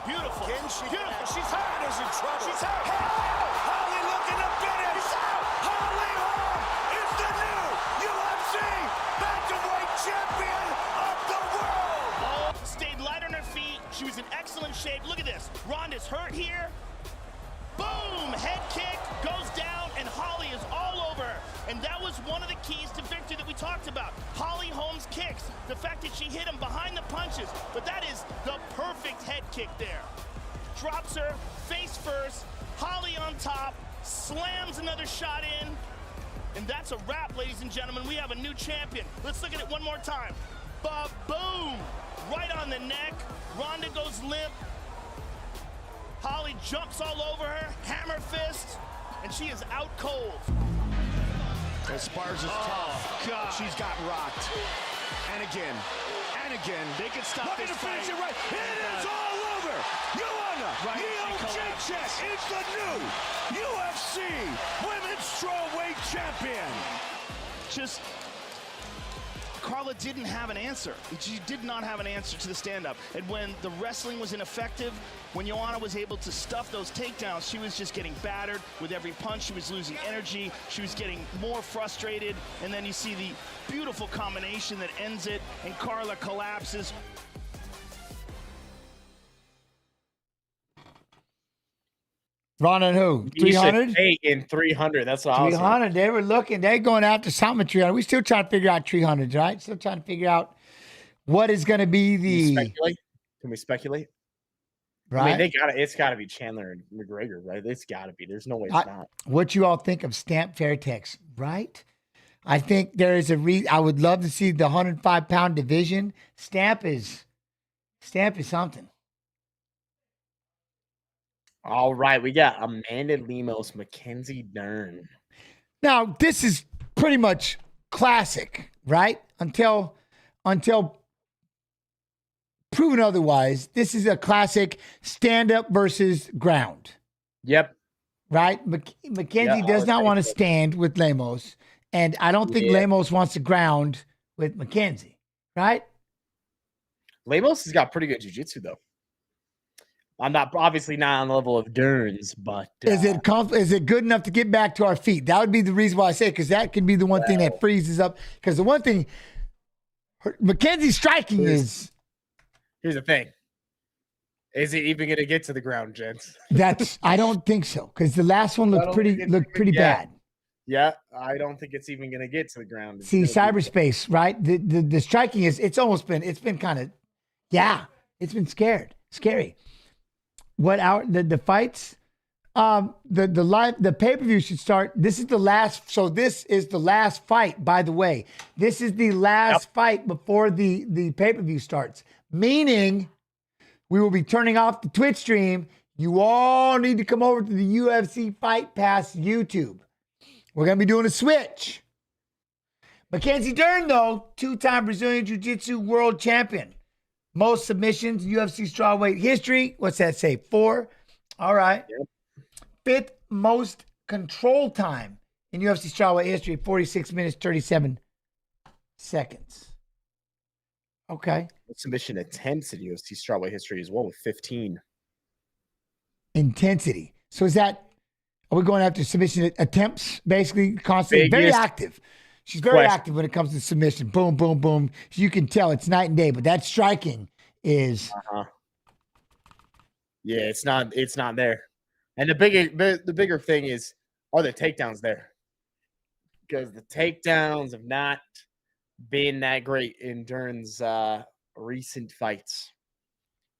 Beautiful. Beautiful. She's hurt. Is in trouble. She's hurt. Holly looking to finish. He's out. Holly Holm is the new UFC bantamweight champion of the world. Oh, stayed light on her feet. She was in excellent shape. Look at this. Ronda's hurt here. Boom! Head kick goes down, and Holly is all over her. And that was one of the keys to victory that we talked about. Holly Holm's kicks. The fact that she hit him behind the punches. But that is the perfect head kick there. Drops her face first. Holly on top. Slams another shot in. And that's a wrap, ladies and gentlemen. We have a new champion. Let's look at it one more time. Ba-boom! Right on the neck. Ronda goes limp. Holly jumps all over her, hammer fist, and she is out cold. Esparza's tough. God. She's got rocked. And again. They can stop this fight. Finish it right. It is all over. Joanna Jędrzejczyk is the new UFC Women's Strawweight Champion. Just, Carla didn't have an answer. She did not have an answer to the stand-up. And when the wrestling was ineffective, when Joanna was able to stuff those takedowns, she was just getting battered with every punch. She was losing energy. She was getting more frustrated. And then you see the beautiful combination that ends it, and Carla collapses. Ronda and who? 300? 8 and 300. That's what I was 300. They were looking. They're going after something 300. We still trying to figure out 300s, right? Still trying to figure out what is going to be the. Can we speculate? Right. I mean, it's got to be Chandler and McGregor, right? It's got to be. There's no way it's not. What you all think of Stamp Fairtex, right? I think there is I would love to see the 105-pound division. Stamp is something. All right, we got Amanda Lemos, Mackenzie Dern. Now, this is pretty much classic, right? Until proven otherwise, this is a classic stand-up versus ground. Yep. Right? Mackenzie does not want to stand with Lemos, and I don't think Lemos wants to ground with Mackenzie, right? Lemos has got pretty good jiu-jitsu, though. I'm obviously not on the level of Dern's, but is it good enough to get back to our feet? That would be the reason why I say it, because that could be the one thing that freezes up. Because the one thing Mackenzie's striking is. Here's the thing: is it even going to get to the ground, gents? I don't think so, because the last one looked pretty bad. Yeah, I don't think it's even going to get to the ground. See, cyberspace, right? The striking it's been kind of, it's been scary. The fights, the pay-per-view should start. This is the last fight, by the way. This is the last fight before the pay-per-view starts, meaning we will be turning off the Twitch stream. You all need to come over to the UFC Fight Pass YouTube. We're going to be doing a switch. Mackenzie Dern, though, 2-time Brazilian Jiu-Jitsu world champion. Most submissions in UFC strawweight history. What's that say? 4. All right. Yep. 5th most control time in UFC strawweight history. 46 minutes, 37 seconds. Okay. Submission attempts in UFC strawweight history as well with 15. Intensity. So are we going after submission attempts, basically, constantly? Very active. She's very active when it comes to submission. Boom, boom, boom. You can tell it's night and day, but that striking is. Yeah, it's not there. And the bigger thing is, are the takedowns there? Because the takedowns have not been that great in Dern's recent fights.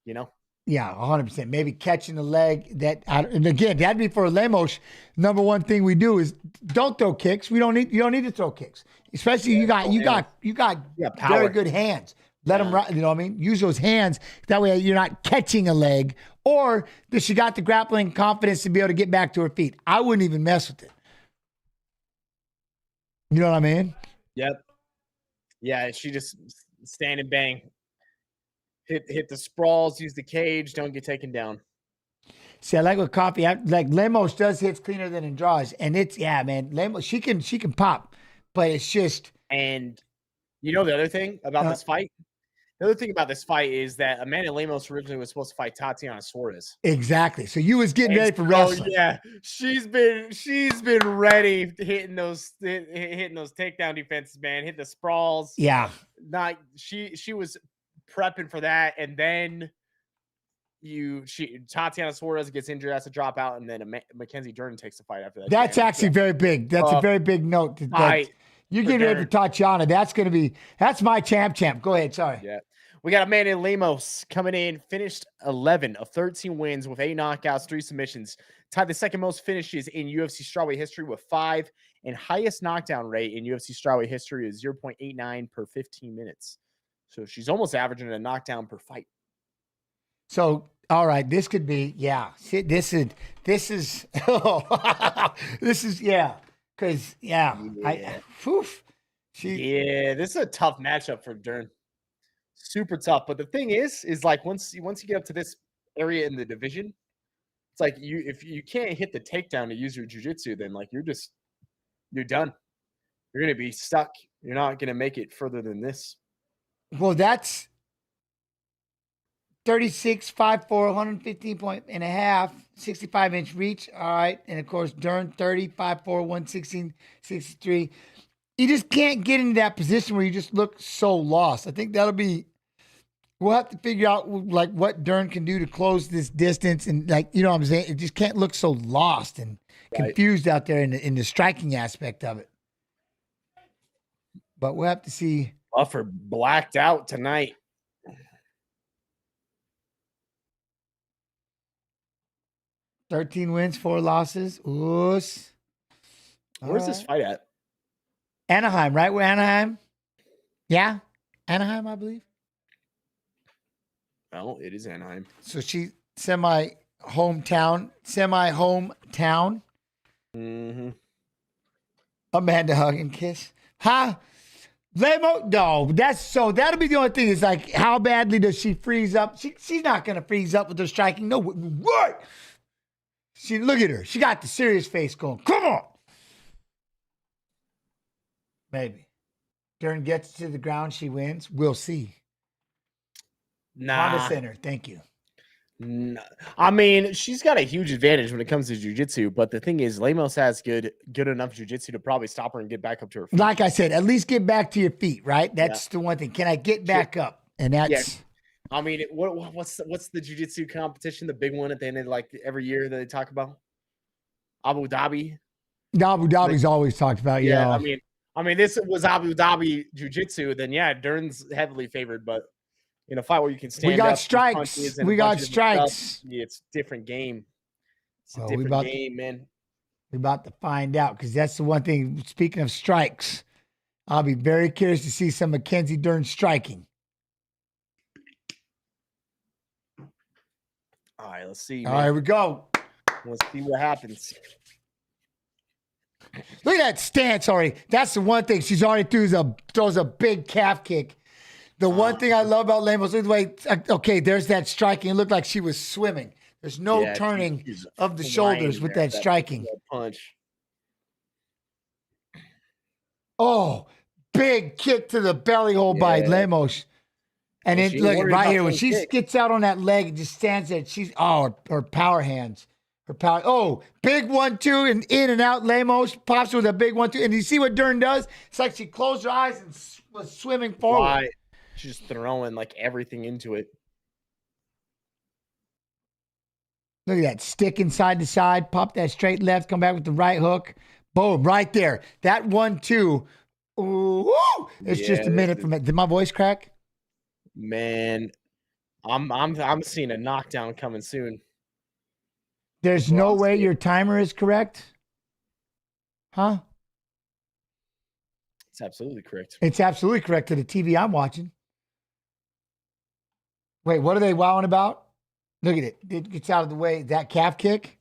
You know? Yeah, 100%. Maybe catching the leg. And again, that'd be for Lemos. Number one thing we do is don't throw kicks. You don't need to throw kicks, especially you got very good hands. Let them, you know what I mean? Use those hands. That way you're not catching a leg. Or does she got the grappling confidence to be able to get back to her feet? I wouldn't even mess with it. You know what I mean? Yep. Yeah, she just stand and bang. Hit the sprawls, use the cage, don't get taken down. See, I like with Coffee. Lemos does hits cleaner than Andrade, and man, Lemos she can pop, but it's just. And you know the other thing about this fight? The other thing about this fight is that Amanda Lemos originally was supposed to fight Tatiana Suarez. Exactly. So you was getting ready for wrestling. Yeah, she's been ready hitting those takedown defenses, man. Hit the sprawls. Yeah. She was prepping for that, and then Tatiana Suarez gets injured, has to drop out, and then Mackenzie Dern takes the fight after that. That's actually very big. That's a very big note. You get ready for Tatiana. That's my champ. Go ahead. Sorry. Yeah. We got Amanda Lemos coming in, finished 11 of 13 wins with 8 knockouts, 3 submissions. Tied the second most finishes in UFC strawweight history with 5, and highest knockdown rate in UFC strawweight history is 0.89 per 15 minutes. So she's almost averaging a knockdown per fight. So, all right, this could be, this is, this is, because, this is a tough matchup for Dern. Super tough. But the thing is like once you get up to this area in the division, it's like if you can't hit the takedown to use your jiu-jitsu, then like you're done. You're going to be stuck. You're not going to make it further than this. Well, that's 36, 5'4", 115.5, 65-inch reach. All right. And, of course, Dern, 30, 5'4", 116, 63. You just can't get into that position where you just look so lost. I think we'll have to figure out, like, what Dern can do to close this distance. And, like, you know what I'm saying? It just can't look so lost and confused out there in the striking aspect of it. But we'll have to see. Buffer blacked out tonight. $13 wins, 4 losses. Oos. Where's this fight at? Anaheim, right? We're Anaheim. Yeah, Anaheim, I believe. Well, it is Anaheim. So she semi-hometown. Mm-hmm. Amanda hug and kiss. Huh? Lemo? No, that'll be the only thing is like, how badly does she freeze up? She's not going to freeze up with her striking. No, what? Look at her. She got the serious face going. Come on. Maybe. Dern gets to the ground, she wins. We'll see. Nah. Honda Center, thank you. No. I mean, she's got a huge advantage when it comes to jiu-jitsu, but the thing is, Lemos has good enough jiu-jitsu to probably stop her and get back up to her feet. Like I said, at least get back to your feet, right? That's the one thing. Can I get back up? And that's I mean, what's the jiu-jitsu competition, the big one at the end of like every year that they talk about? Abu Dhabi. Abu Dhabi's always talked about. Yeah. I mean, this was Abu Dhabi jiu-jitsu. Then Dern's heavily favored, but in a fight where you can stand up, we got strikes. We got strikes. It's a different game. It's a Well, different game, man. We're about to find out because that's the one thing. Speaking of strikes, I'll be very curious to see some Mackenzie Dern striking. All right, let's see. All right, here we go. Let's see what happens. Look at that stance already. That's the one thing. She's already throws a big calf kick. The one thing I love about Lemos, look the way, okay, there's that striking. It looked like she was swimming. There's no turning of the shoulders with that striking. Punch. Oh, big kick to the belly hole by Lemos. And then look right here, when she gets out on that leg and just stands there, her power hands. Big 1-2 and in and out. Lemos pops with a big 1-2. And you see what Dern does? It's like she closed her eyes and was swimming forward. Right. She's just throwing like everything into it. Look at that. Stick inside to side. Pop that straight left. Come back with the right hook. Boom. Right there. That 1-2. Ooh. It's just a minute from it. Did my voice crack? Man, I'm seeing a knockdown coming soon. There's no way your timer is correct? Huh? It's absolutely correct. It's absolutely correct to the TV I'm watching. Wait, what are they wowing about? Look at it. It gets out of the way. That calf kick.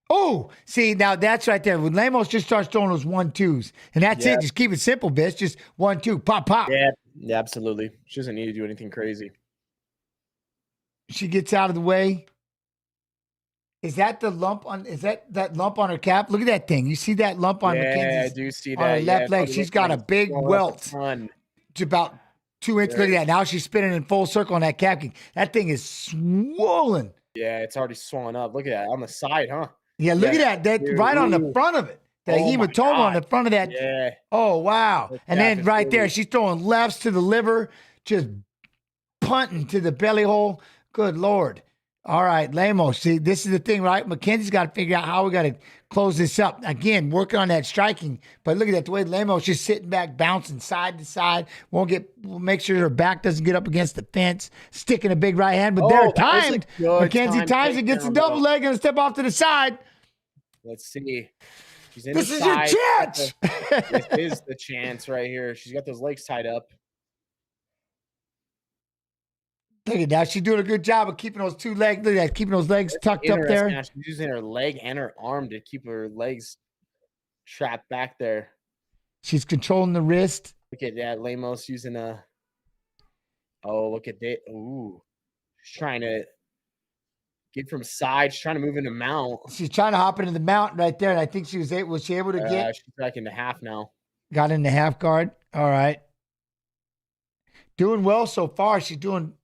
Oh, see, now that's right there. When Lemos just starts throwing those 1-2s, and that's it. Just keep it simple, bitch. Just 1-2, pop, pop. Yeah, absolutely. She doesn't need to do anything crazy. She gets out of the way. Is that the lump on? Is that lump on her cap? Look at that thing. You see that lump on Mackenzie's? I do see that. On her left leg, she's got a big welt. It's about 2 inches. Look at that. Now she's spinning in full circle on that cap kick. That thing is swollen. Yeah, it's already swollen up. Look at that on the side, huh? Yeah, look at that. That dude, right on the front of it. The hematoma on the front of that. Yeah. Oh, wow. And then right there, she's throwing lefts to the liver, just punting to the belly hole. Good Lord. All right, Lemos. See, this is the thing, right? Mackenzie's got to figure out how we got to close this up. Again, working on that striking. But look at that. The way Lemos just sitting back, bouncing side to side. We'll make sure her back doesn't get up against the fence. Sticking a big right hand. But they're timed. Mackenzie times it, gets a double leg, and step off to the side. Let's see. She's This is your chance. This is the chance right here. She's got those legs tied up. Look at that. She's doing a good job of keeping those two legs. Look at that. Keeping those legs tucked up there. She's using her leg and her arm to keep her legs trapped back there. She's controlling the wrist. Look at that. Lemos using a. Oh, look at that. Ooh. She's trying to get from side. She's trying to move into mount. She's trying to hop into the mount right there. And I think was she able to get? She's back into half now. Got into half guard. All right. Doing well so far. She's doing.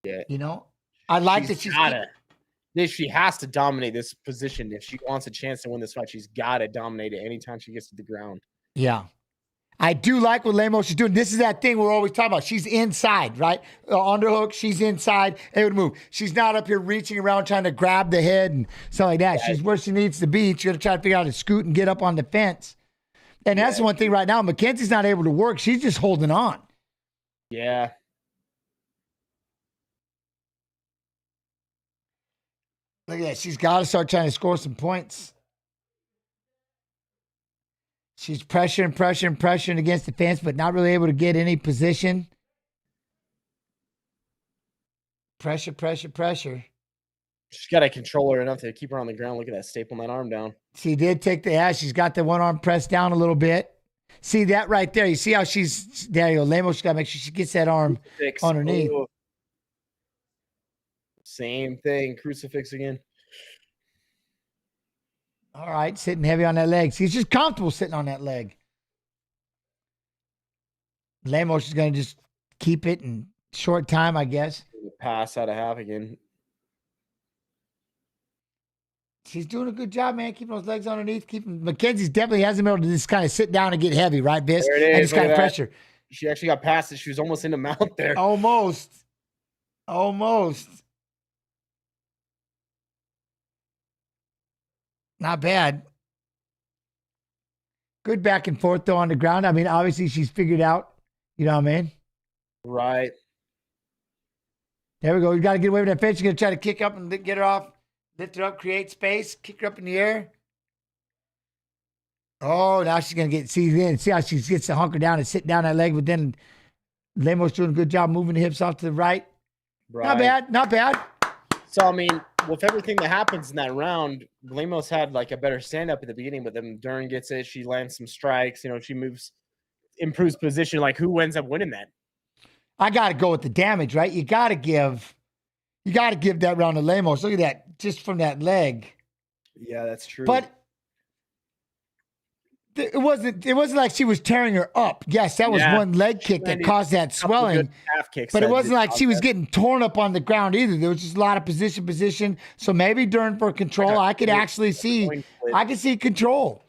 Yeah. You know, I like that she has to dominate this position. If she wants a chance to win this fight, she's got to dominate it anytime she gets to the ground. Yeah. I do like what Lemos is doing. This is that thing we're always talking about. She's inside, right? Underhook, she's inside, able to move. She's not up here reaching around trying to grab the head and stuff like that. She's where she needs to be. She's going to try to figure out how to scoot and get up on the fence. And that's the one thing right now. Mackenzie's not able to work. She's just holding on. Yeah. Look at that. She's got to start trying to score some points. She's pressuring against the fence, but not really able to get any position. Pressure. She's got to control her enough to keep her on the ground. Look at that, stapling that arm down. She did take the ass. She's got the one arm pressed down a little bit. See that right there? You see how she's there? You go, Lemos. Got to make sure she gets that arm underneath. Oh. Same thing, crucifix again. All right, sitting heavy on that leg. She's just comfortable sitting on that leg. Lemos is going to just keep it in short time, I guess. Pass out of half again. She's doing a good job, man, keeping those legs underneath. Mackenzie's definitely hasn't been able to just kind of sit down and get heavy, right, Viss? There it is. And just kind of pressure. She actually got past it. She was almost in the mount there. Almost. Not bad. Good back and forth, though, on the ground. I mean, obviously, she's figured out. You know what I mean? Right. There we go. You got to get away with that fence. You're going to try to kick up and get her off. Lift her up, create space, kick her up in the air. Oh, now she's going to see how she gets to hunker down and sit down that leg. But then Lemos doing a good job moving the hips off to the right. Not bad. So, I mean, with everything that happens in that round, Lemos had like a better stand-up at the beginning, but then Dern gets it. She lands some strikes. You know, she improves position. Like, who ends up winning that? I got to go with the damage, right? You got to give that round to Lemos. Look at that, just from that leg. Yeah, that's true. But it wasn't like she was tearing her up. Yes, that was one leg kick that caused that swelling. But it wasn't like she was getting torn up on the ground either. There was just a lot of position. So maybe Dern for control. I could see control.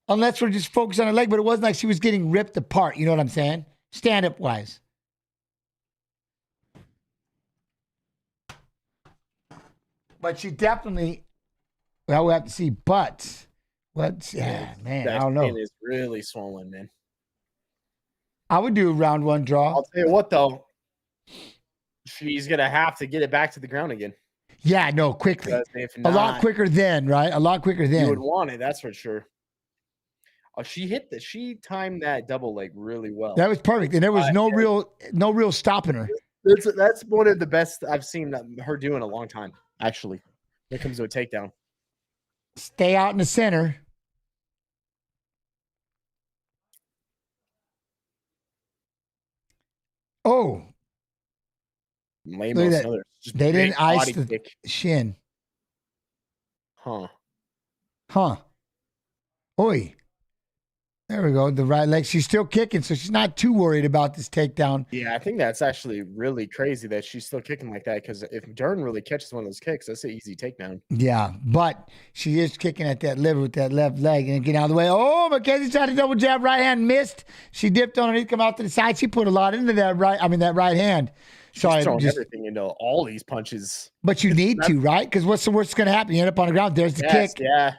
Unless we're just focused on her leg, but it wasn't like she was getting ripped apart. You know what I'm saying? Stand-up wise. But she definitely, we'll have to see. But man, I don't know. That is really swollen, man. I would do a round one draw. I'll tell you what, though, she's gonna have to get it back to the ground again. Yeah, no, quickly. A lot quicker then, right? A lot quicker then. You would want it, that's for sure. Oh, she timed that double leg really well. That was perfect, and there was no real stopping her. That's one of the best I've seen her do in a long time. Actually, when it comes to a takedown. Stay out in the center. Oh. Lemos, they didn't ice the shin. Huh. Oi. There we go. The right leg. She's still kicking, so she's not too worried about this takedown. Yeah, I think that's actually really crazy that she's still kicking like that, because if Dern really catches one of those kicks, that's an easy takedown. Yeah, but she is kicking at that liver with that left leg and get out of the way. Oh, Mackenzie tried to double jab, right hand missed. She dipped underneath, come out to the side. She put a lot into that right hand. She's throwing everything into all these punches. But you need to, right? Because what's the worst that's going to happen? You end up on the ground. There's the kick. Yeah.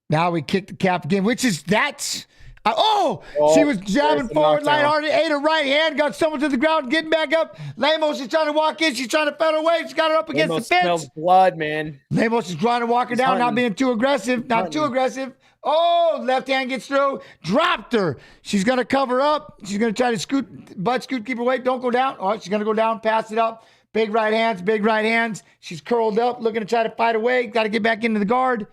Now we kick the cap again, which is she was jabbing forward, lighthearted, ate her right hand, got someone to the ground, getting back up. Lemos is trying to walk in. She's trying to fend her away. She got her up against the fence. Smells blood, man. Lemos is trying to walk her down, not being too aggressive. Oh, left hand gets through. Dropped her. She's going to cover up. She's going to try to scoot, keep her weight. Don't go down. Oh, she's going to go down, pass it up. Big right hands. She's curled up, looking to try to fight away. Got to get back into the guard.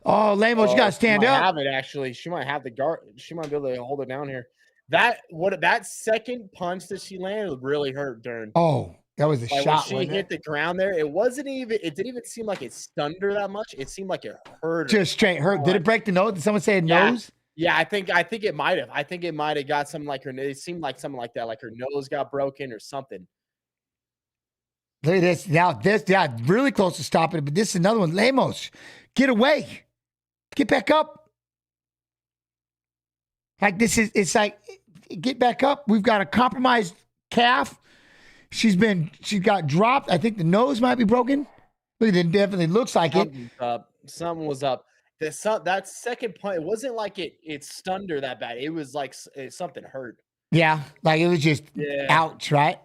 Oh, Lemos, you got to stand up. Have it, actually. She might have the guard. She might be able to hold it down here. That second punch that she landed really hurt Dern. Oh, that was a shot. When she hit the ground there, it didn't even seem like it stunned her that much. It seemed like it hurt her. Just straight hurt. Did it break the nose? Did someone say nose? Yeah, I think it might have. I think it might have got something like her. It seemed like something like that, like her nose got broken or something. Look at this. Now really close to stopping it, but this is another one. Lemos, get away. Get back up. It's like, get back up. We've got a compromised calf. She got dropped. I think the nose might be broken. Look, it definitely looks like Something's up. Something was up. That second punch, it wasn't like it stunned her that bad. It was like something hurt. Yeah, like it was just ouch, right?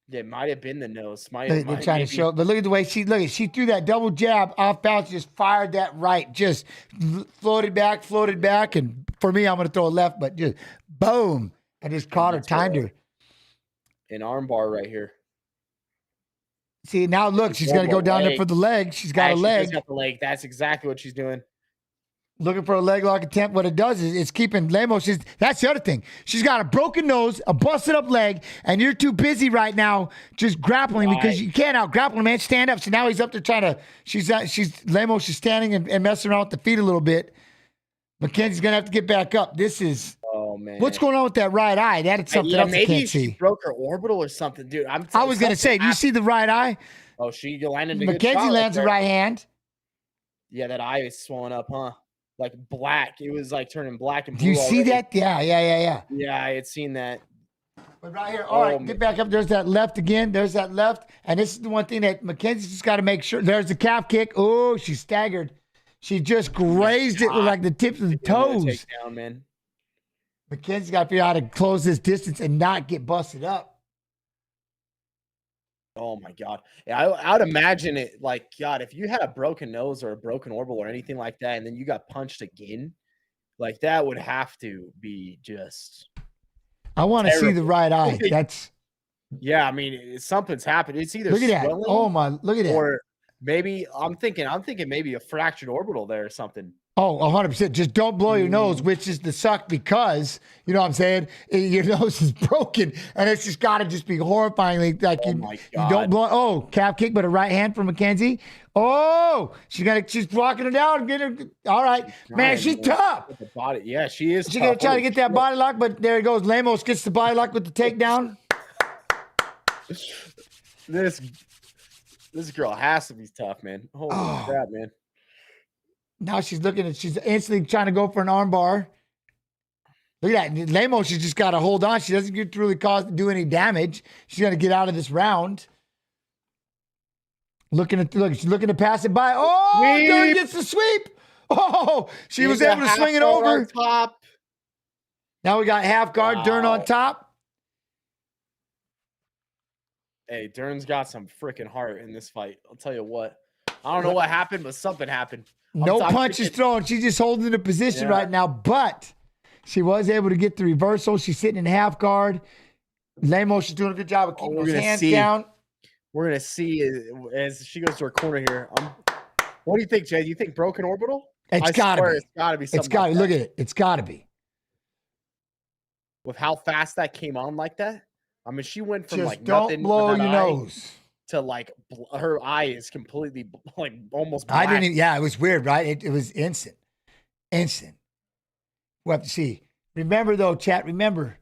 Yeah, it might have been the nose. They're trying to show, but look at the way she threw that double jab off balance, just fired that right, just floated back, and for me, I'm going to throw a left, but just boom, I just caught her, timed her. An arm bar right here. See, now look, she's going to go down there for the leg. She's got a leg. She's got the leg. That's exactly what she's doing. Looking for a leg lock attempt. What it does is it's keeping Lemos. That's the other thing. She's got a broken nose, a busted up leg, and you're too busy right now just grappling because you can't out grapple him, man. Stand up. So now he's up there trying to. Lemos is standing and messing around with the feet a little bit. Mackenzie's gonna have to get back up. This is. Oh man. What's going on with that right eye? That's something else I can't see. Maybe she broke her orbital or something, dude. I was gonna say, do you see the right eye? Oh, she landed. Mackenzie lands the right hand. Yeah, that eye is swollen up, huh? Like black. It was like turning black and blue. Do you see that? Yeah. Yeah, I had seen that. But right here, all right, get back up. There's that left again. There's that left. And this is the one thing that Mackenzie's just got to make sure. There's the calf kick. Oh, she staggered. She just grazed it with like the tips of the toes. Takedown, man. Mackenzie's got to figure out how to close this distance and not get busted up. Oh my God. Yeah, I would imagine it like, God, if you had a broken nose or a broken orbital or anything like that, and then you got punched again, like that would have to be just. I want to see the right eye. That's. Yeah, I mean, something's happened. It's either look at that. Oh my, look at that. Or maybe I'm thinking maybe a fractured orbital there or something. Oh, 100%. Just don't blow your nose, which is the suck because, you know what I'm saying? Your nose is broken and it's just got to just be horrifyingly like you don't blow. Oh, calf kick, but a right hand from Mackenzie. Oh, she's blocking her down. Get her. All right. Man, she's tough. The body. Yeah, she is. She's going to try to get that body lock, but there it goes. Lemos gets the body lock with the takedown. This girl has to be tough, man. Holy crap, man. Now she's instantly trying to go for an arm bar. Look at that. Lemos, she's just got to hold on. She doesn't get to really do any damage. She's going to get out of this round. She's looking to pass it by. Oh, Dern gets the sweep. Oh, she was able to swing it over. Top. Now we got half guard, Dern on top. Hey, Dern's got some freaking heart in this fight. I'll tell you what. I don't know what happened, but something happened. No punches thrown. She's just holding the position right now, but she was able to get the reversal. She's sitting in half guard. Lemos is doing a good job of keeping her hands down. We're going to see as she goes to her corner here. What do you think, Jay? Do you think broken orbital? It's got to be. It's got to be something. It's got to look at it. It's got to be. With how fast that came on like that? I mean, she went from just like don't nothing blow your nose to like her eye is completely like almost black. I didn't even, it was weird, right? It was instant. We'll have to see. Remember though, chat, remember,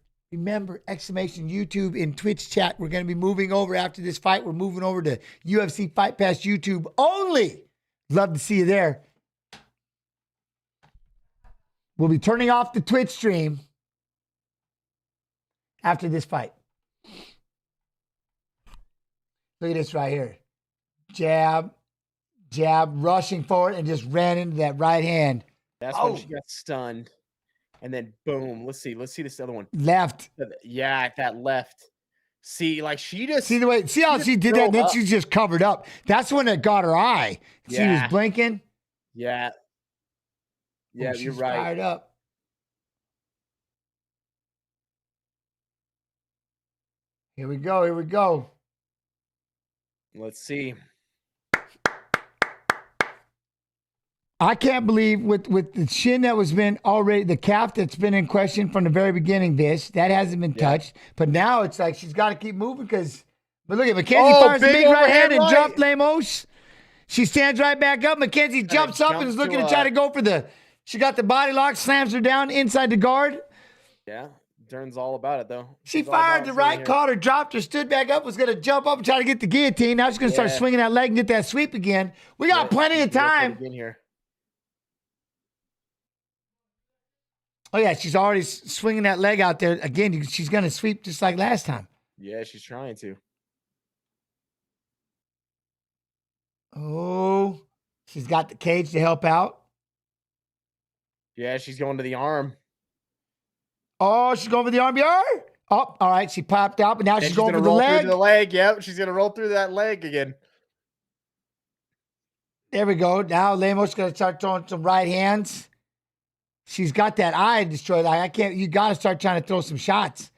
exclamation YouTube and Twitch chat. We're going to be moving over after this fight. We're moving over to UFC Fight Pass YouTube only. Love to see you there. We'll be turning off the Twitch stream after this fight. Look at this right here. Jab, rushing forward and just ran into that right hand. That's when she got stunned. And then boom. Let's see this other one. Left. Yeah, that left. See, like she just see how she did that, and then she just covered up. That's when it got her eye. She was blinking. Yeah. Yeah, you're right. Fired up. Here we go. Let's see. I can't believe with the shin that was been already, the calf that's been in question from the very beginning, Viss, that hasn't been touched. But now it's like she's got to keep moving but look at Mackenzie fires a big right hand and dropped Lemos. She stands right back up. Mackenzie jumps up and is looking to try to go for she got the body lock, slams her down inside the guard. Yeah. Dern's all about it, though. She fired the right, caught her, dropped her, stood back up, was going to jump up and try to get the guillotine. Now she's going to start swinging that leg and get that sweep again. We got plenty of time. Oh, yeah, she's already swinging that leg out there. Again, she's going to sweep just like last time. Yeah, she's trying to. Oh, she's got the cage to help out. Yeah, she's going to the arm. Oh, she's going for the arm bar. Oh, all right. She popped out, but now And she's going for gonna the roll leg. through the leg. Yep, she's gonna roll through that leg again. There we go. Now Lemos going to start throwing some right hands. She's got that eye destroyed. I can't. You got to start trying to throw some shots.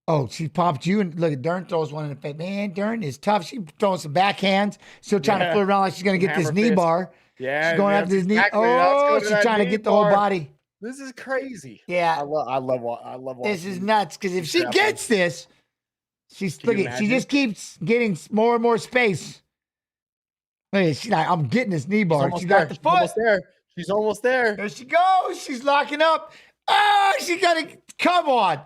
Oh, she popped you, and look at Dern throws one in the face. Man, Dern is tough. She's throwing some backhands. Still trying to flirt around like she's going to get this Hammer knee fist. bar. Yeah, she's going that's after this knee. exactly- Oh, that's she's going trying to knee get the whole bar. body. This is crazy. Yeah, I love watching. This is nuts because if she Crap. gets this, she's Can you look at. She imagine? just keeps getting more and more space. Look at, she's like, I'm getting this knee bar. almost She got there. the She's foot. almost there. She's almost there. There she goes. She's locking up. Oh, she got to come on.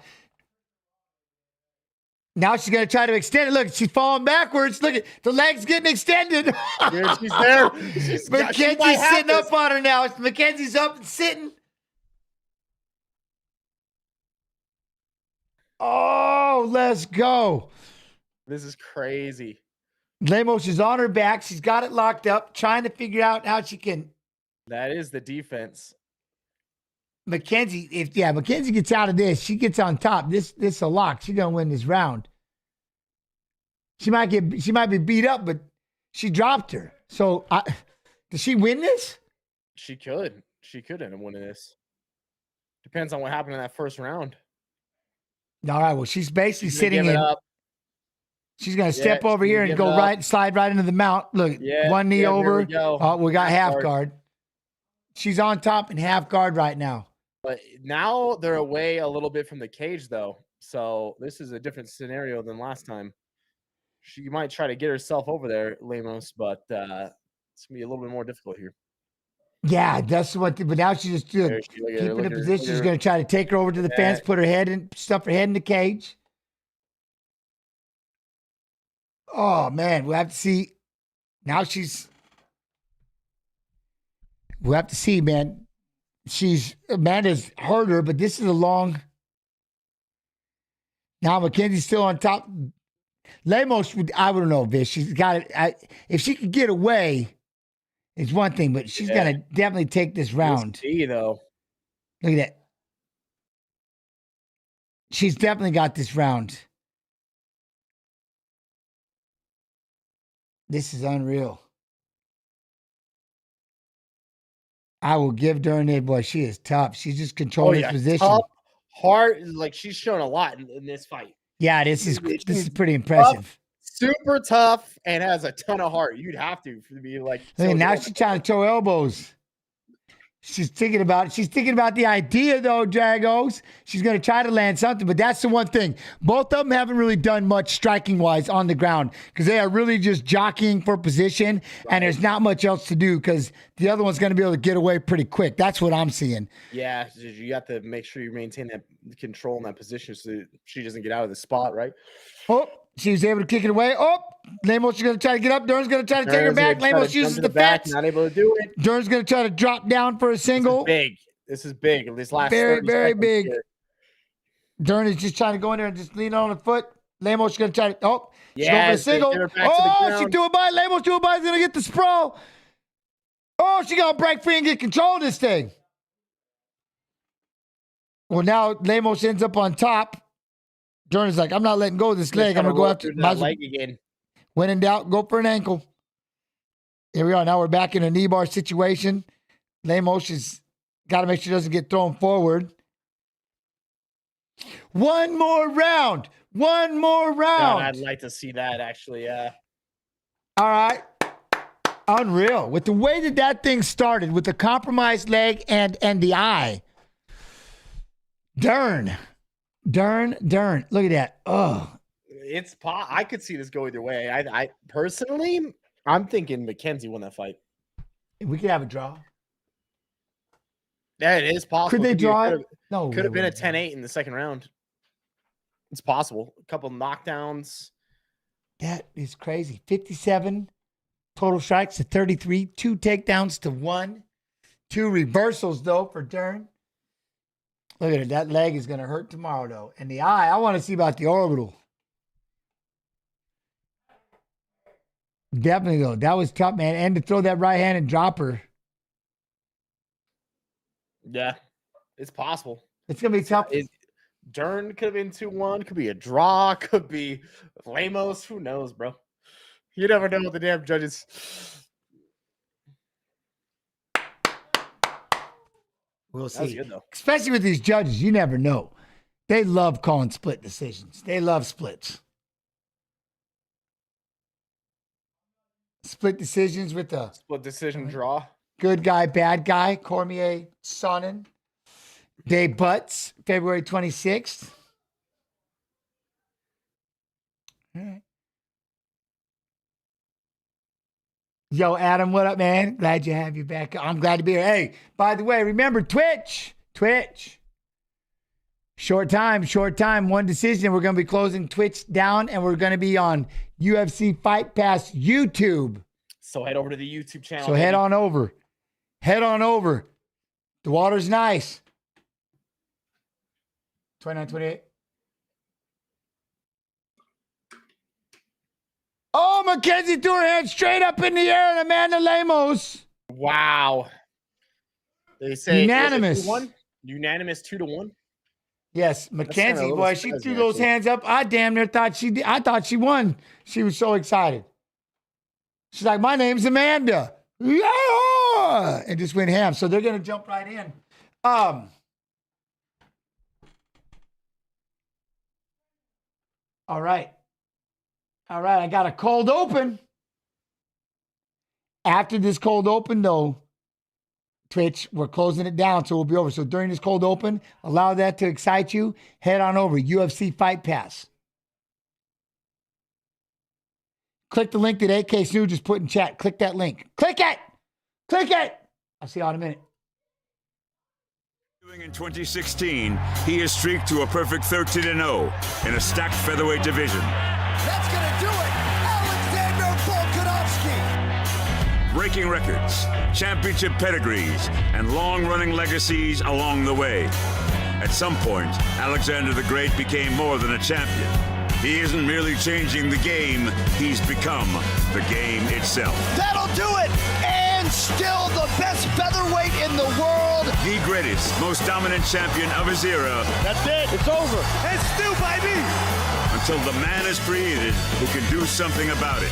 Now she's going to try to extend it. Look, she's falling backwards. Look at the legs getting extended. Dude, she's there. She might Mackenzie's have sitting this. up on her now. Mackenzie's up and sitting. Oh, let's go. This is crazy. Lemos is on her back. She's got it locked up, trying to figure out how she can. That is the defense. Mackenzie, Mackenzie gets out of this, she gets on top. This a lock. She's gonna win this round. She might be beat up, but she dropped her. So does she win this? She could. She could end up winning this. Depends on what happened in that first round. All right. Well, she's basically She's gonna sitting give it in. up. She's gonna Yeah, step over she's here gonna and give it go up. right, slide right into the mount. Look, Yeah, one knee yeah, here over. we go. Oh, we got half Half guard. She's on top and half guard right now. But now they're away a little bit from the cage, though. So this is a different scenario than last time. She might try to get herself over there, Lemos, but it's gonna be a little bit more difficult here. Yeah, that's what. But now she's just There she- look at her, keeping look the at her, position. look She's at going to try to take her over to the fence, put her head in, stuff her head in the cage. Oh man, we'll have to see. Now we'll have to see, man. Amanda's hurt her, but this is a long. Now Mackenzie's still on top. Lemos, I don't know, Vish. She's got it. If she could get away, it's one thing, but she's gonna definitely take this round. See, though. Look at that. She's definitely got this round. This is unreal. I will give Dern it, boy. She is tough. She's just controlling this position. Tough, hard. Like she's shown a lot in this fight. Yeah, this is pretty Tough, impressive. super tough, and has a ton of heart. You'd have to be like. Look, now she's trying to throw elbows. She's thinking about it. She's thinking about the idea, though, Dragos. She's going to try to land something, but that's the one thing. Both of them haven't really done much striking-wise on the ground because they are really just jockeying for position, and there's not much else to do because the other one's going to be able to get away pretty quick. That's what I'm seeing. Yeah, you have to make sure you maintain that control in that position so she doesn't get out of the spot, right? Oh, she was able to kick it away. Oh, Lemos is going to try to get up. Dern's going to try to take her back. Lemos uses the back, fence. not able to do it. Dern's going to try to drop down for a single. This is big. This last very, 30 very seconds big. here. Dern is just trying to go in there and just lean on the foot. Lemos is going to try to. Oh, she's going for a Yes, they single. get her back to the Oh, she ground. threw it by. Lemos threw it by. He's going to get the sprawl. Oh, she going to break free and get control of this thing. Well, now Lemos ends up on top. Dern is like, I'm not letting go of this leg. I'm going to go after that leg again. When in doubt, go for an ankle. Here we are. Now we're back in a knee bar situation. Lemos has got to make sure he doesn't get thrown forward. One more round. One more round. God, I'd like to see that, actually. All right. Unreal. With the way that thing started, with the compromised leg and the eye. Dern. Look at that. Oh. I could see this go either way. I personally, I'm thinking Mackenzie won that fight. We could have a draw. Yeah, it is possible. Could they draw it? No. Could have been a 10-8 in the second round. It's possible. A couple knockdowns. That is crazy. 57 total strikes to 33. 2 takedowns to 1. 2 reversals, though, for Dern. Look at it. That leg is going to hurt tomorrow, though. And the eye, I want to see about the orbital. Definitely, though. That was tough, man. And to throw that right hand and drop her. Yeah, it's possible. It's going to be tough. Dern could have been 2-1. Could be a draw. Could be Lamos. Who knows, bro? You never know what the damn judges. We'll That was see. good, though. Especially with these judges, you never know. They love calling split decisions. They love splits. Split decisions with the Split decision draw. good guy, bad guy, Cormier, Sonnen. Dave Butts, February 26th. All right. Yo, Adam, what up, man? Glad to have you back. I'm glad to be here. Hey, by the way, remember Twitch. Short time, one decision. We're going to be closing Twitch down, and we're going to be on UFC Fight Pass YouTube. So head over to the YouTube channel. So head on over. The water's nice. 29, 28. Oh, Mackenzie threw her hand straight up in the air, and Amanda Lemos. Wow. They say unanimous. 2-1? Unanimous 2-1. Yes, Mackenzie, boy, she surprising, threw those actually. hands up. I damn near thought she did. I thought she won. She was so excited. She's like, my name's Amanda. Yeah! And just went ham. So they're going to jump right in. All right. I got a cold open. After this cold open, though, Twitch, we're closing it down, so we'll be over. So during this cold open, allow that to excite you. Head on over, UFC Fight Pass. Click the link that AK Snoo just put in chat. Click that link. Click it! I'll see you all in a minute. In 2016, he is streaked to a perfect 13-0 in a stacked featherweight division. That's going to do it. Alexander Volkanovski. Breaking records, championship pedigrees, and long-running legacies along the way. At some point, Alexander the Great became more than a champion. He isn't merely changing the game, he's become the game itself. That'll do it. And still the best featherweight in the world. The greatest, most dominant champion of his era. That's it. It's over. It's still, baby. Until the man is created who can do something about it.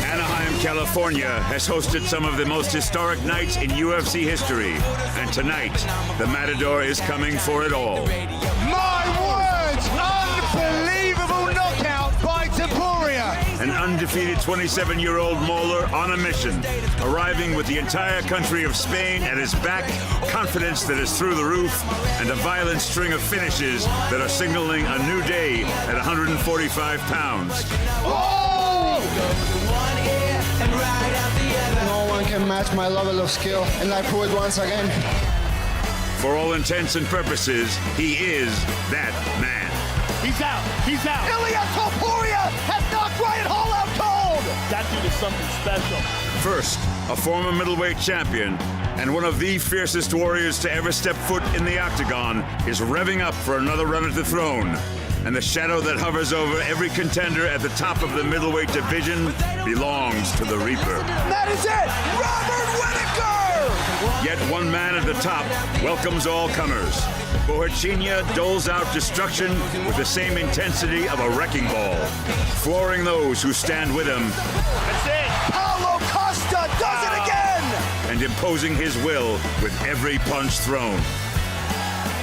Anaheim, California has hosted some of the most historic nights in UFC history. And tonight, the Matador is coming for it all. My words, unbelievable knockout by Tapuria. An undefeated 27-year-old Mauler on a mission, arriving with the entire country of Spain at his back, confidence that is through the roof, and a violent string of finishes that are signaling a new day at 145 pounds. Oh! No one can match my level of skill, and I prove it once again. For all intents and purposes, he is that man. He's out. Ilya Topuria has knocked Ryan Hall out cold. That dude is something special. First, a former middleweight champion and one of the fiercest warriors to ever step foot in the octagon is revving up for another run at the throne. And the shadow that hovers over every contender at the top of the middleweight division belongs to the Reaper. That is it, Robert Whittaker! Yet one man at the top welcomes all comers. Bohechina doles out destruction with the same intensity of a wrecking ball, flooring those who stand with him. That's it. Paulo Costa does it again! And imposing his will with every punch thrown.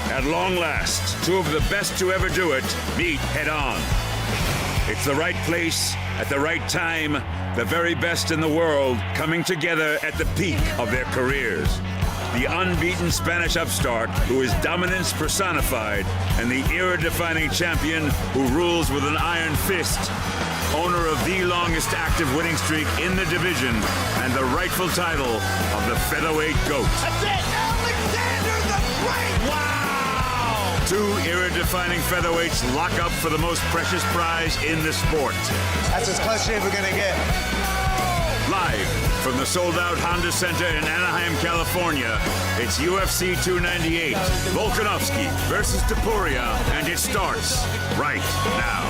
At long last, two of the best to ever do it meet head-on. It's the right place, at the right time, the very best in the world coming together at the peak of their careers. The unbeaten Spanish upstart who is dominance personified, and the era-defining champion who rules with an iron fist, owner of the longest active winning streak in the division, and the rightful title of the featherweight GOAT. That's it, Alexander the Great! Wow! Two era-defining featherweights lock up for the most precious prize in the sport. That's as close as we're gonna get. Live from the sold-out Honda Center in Anaheim, California, it's UFC 298, Volkanovski versus Topuria, and it starts right now.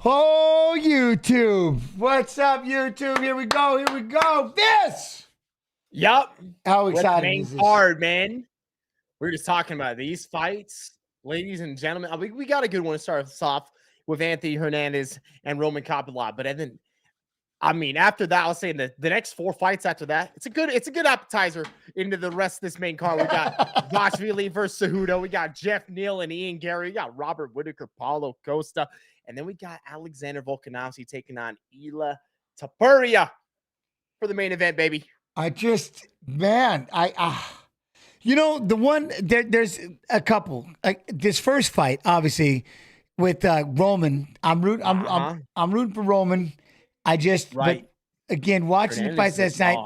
Oh, YouTube. What's up, YouTube? Here we go. Here we go. This. Yup. How What exciting main is this? card, man? We're just talking about these fights, ladies and gentlemen. We got a good one to start us off with Anthony Hernandez and Roman Kopylov. But then, I mean, after that, I was saying that the next 4 fights after that, it's a good appetizer into the rest of this main card. We got Vashvili versus Cejudo. We got Jeff Neal and Ian Gary. We got Robert Whittaker, Paulo Costa. And then we got Alexander Volkanovski taking on Ila Topuria for the main event, baby. You know, the one there's a couple. This first fight, obviously, with Roman, I'm rooting for Roman. But again, watching the fights last night,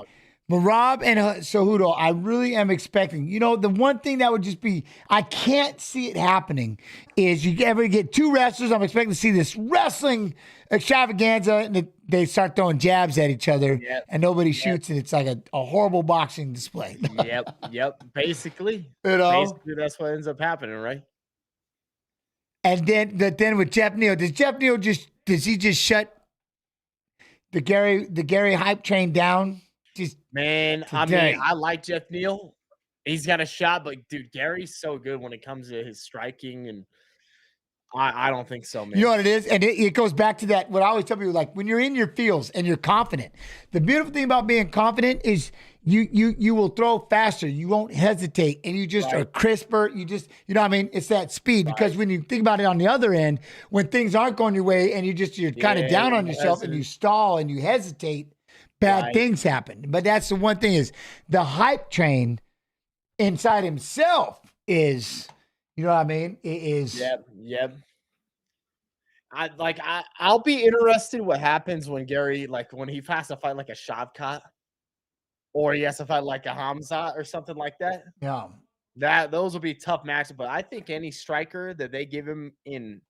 Merab and Cejudo, I really am expecting. You know, the one thing that would just be, I can't see it happening, is you ever get 2 wrestlers. I'm expecting to see this wrestling extravaganza, and they start throwing jabs at each other, and nobody shoots, and it's like a horrible boxing display. Yep. Basically, basically that's what ends up happening, right? And then with Jeff Neal, does he just shut the Gary hype train down? I like Jeff Neal. He's got a shot, but dude, Gary's so good when it comes to his striking, and I don't think so, man. You know what it is? And it goes back to that, what I always tell people, like, when you're in your fields and you're confident, the beautiful thing about being confident is you will throw faster. You won't hesitate, and you just are crisper. You know what I mean? It's that speed, because when you think about it on the other end, when things aren't going your way and you're kind of down on yourself and you stall and you hesitate, bad things happen. But that's the one thing, is the hype train inside himself is, you know what I mean? It is. Yep. I'll be interested what happens when Gary, like, when he has to fight like a Shavkat, or he has to fight like a Hamza or something like that. Yeah. Those will be tough matches, but I think any striker that they give him in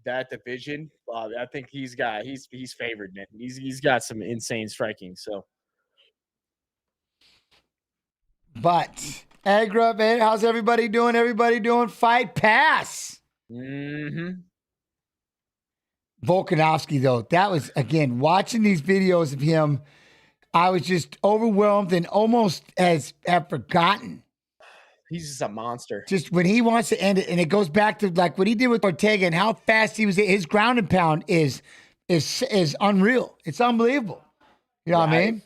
that division, I think he's favored, man. He's got some insane striking. So, but Agra, man, how's everybody doing? Everybody doing Fight Pass? Volkanovski, though, that was, again, watching these videos of him, I was just overwhelmed and almost have forgotten. He's just a monster. Just when he wants to end it, and it goes back to like what he did with Ortega and how fast he was. His ground and pound is unreal. It's unbelievable. You know what I mean?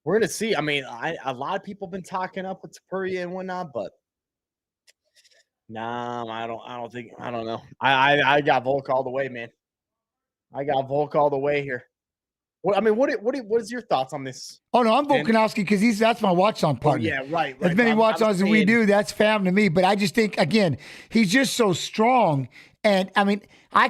We're gonna see. I mean, a lot of people have been talking up with Topuria and whatnot, but I don't know. I got Volk all the way, man. I got Volk all the way here. What is your thoughts on this? Oh no, I'm Volkanovski because that's my watch-on partner. Oh, yeah, right. As many watch-ons as we do, that's fam to me. But I just think, again, he's just so strong, and I mean,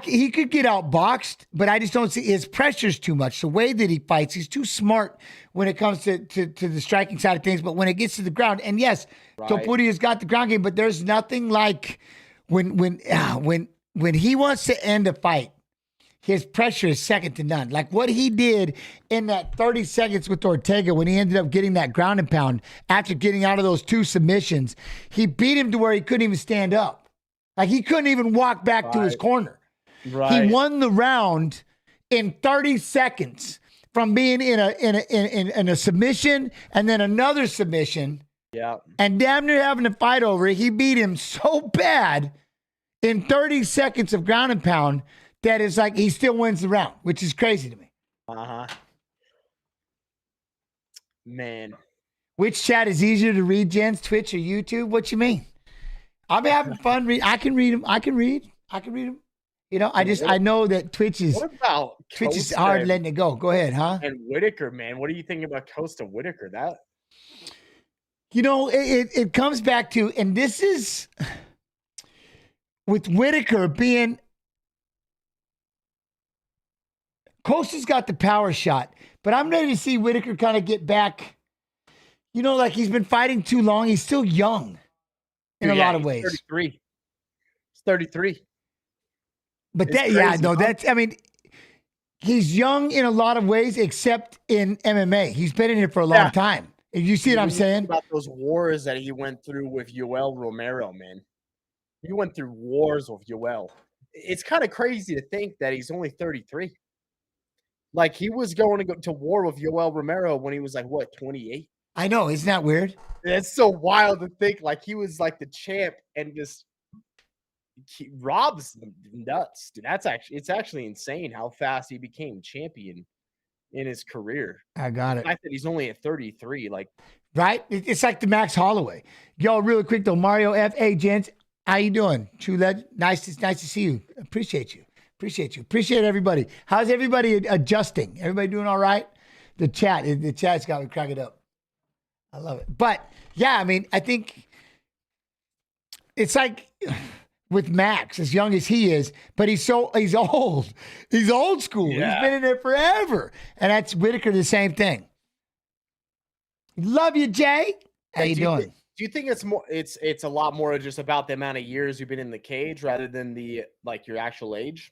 he could get outboxed, but I just don't see his pressure's too much. The way that he fights, he's too smart when it comes to the striking side of things. But when it gets to the ground, and yes, Topuria's got the ground game, but there's nothing like when he wants to end a fight. His pressure is second to none. Like what he did in that 30 seconds with Ortega when he ended up getting that ground and pound after getting out of those 2 submissions, he beat him to where he couldn't even stand up. Like he couldn't even walk back to his corner. He won the round in 30 seconds from being in a submission and then another submission. Yeah. And damn near having to fight over it. He beat him so bad in 30 seconds of ground and pound that is like he still wins the round, which is crazy to me. Man. Which chat is easier to read, Jens? Twitch or YouTube? What you mean? I'm having fun. I can read them. I can read them. You know, I know that Twitch is hard letting it go. Go ahead, huh? And Whittaker, man. What do you think about Costa Whittaker? That, you know, it comes back to, and this is with Whittaker being, Costa's got the power shot, but I'm ready to see Whittaker kind of get back. You know, like he's been fighting too long. He's still young in a lot of ways. 33. He's 33. But I mean, he's young in a lot of ways, except in MMA. He's been in here for a long time. You see what I'm saying? About those wars that he went through with Yoel Romero, man. He went through wars with Yoel. it's kind of crazy to think that he's only 33. Like, he was going to go to war with Yoel Romero when he was like, what, 28? I know, isn't that weird? It's so wild to think like he was like the champ and just Rob's nuts, dude. It's actually insane how fast he became champion in his career. I got The it. fact that he's only at 33, like, Right? It's like the Max Holloway. Yo, really quick though, Mario F. Hey, gents, how you doing? True Legend. Nice to see you. Appreciate you. Appreciate everybody. How's everybody adjusting? Everybody doing all right? The chat's got me cracking up. I love it. But yeah, I mean, I think it's like with Max, as young as he is, but he's old. He's old school. Yeah. He's been in there forever. And that's Whitaker, the same thing. Love you, Jay. How you doing? Do you think it's more? It's a lot more just about the amount of years you've been in the cage rather than the like your actual age,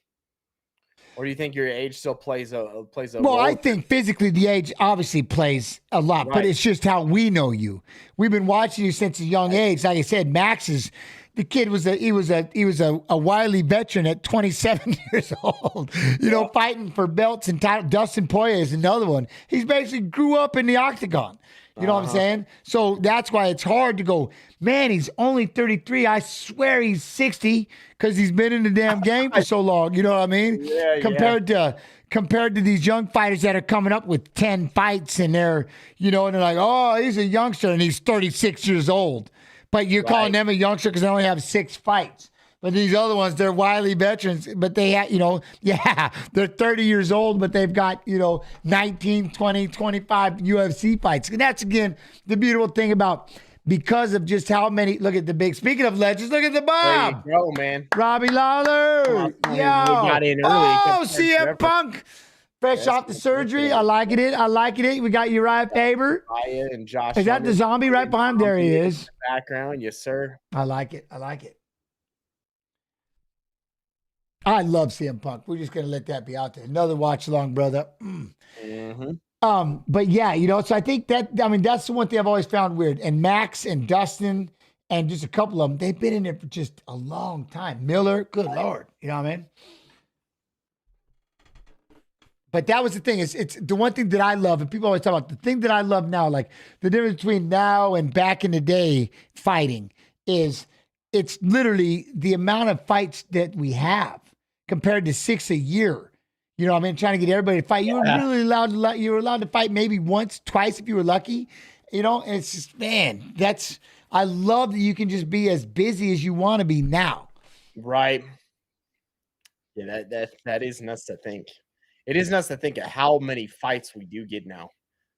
or do you think your age still plays a Well, role? I think physically the age obviously plays a lot, but Right. it's just how we know you. We've been watching you since a young age. Like I said, the kid was a wily veteran at 27 years old. You know, fighting for belts and titles. Dustin Poirier is another one. He's basically grew up in the octagon. You know what I'm saying? So that's why it's hard to go, man, he's only 33. I swear he's 60 because he's been in the damn game for so long. You know what I mean? Yeah, compared to these young fighters that are coming up with 10 fights and they're like, oh, he's a youngster and he's 36 years old. But you're calling them a youngster because they only have 6 fights. But these other ones, they're wily veterans, but they have, they're 30 years old, but they've got, 19, 20, 25 UFC fights. And that's, again, the beautiful thing about, because of just how many, look at the big, speaking of legends, look at the Bob. There you go, man. Robbie Lawler. We got in early. CM Punk. Fresh off the surgery. I like it. We got Uriah Faber. Uriah and Josh. Is that the zombie right behind? There he is. In the background, yes, sir. I like it. I love CM Punk. We're just gonna let that be out there. Another watch along, brother. But yeah, so I think that's the one thing I've always found weird. And Max and Dustin and just a couple of them, they've been in there for just a long time. Miller, good Lord. You know what I mean? But that was the thing. It's the one thing that I love, and people always talk about the thing that I love now, like the difference between now and back in the day fighting is it's literally the amount of fights that we have compared to 6 a year. You know what I mean? Trying to get everybody to fight. You were really allowed to fight maybe once, twice if you were lucky. And it's just, man, I love that you can just be as busy as you want to be now. Right. Yeah, that is nuts to think. It is nuts to think of how many fights we do get now.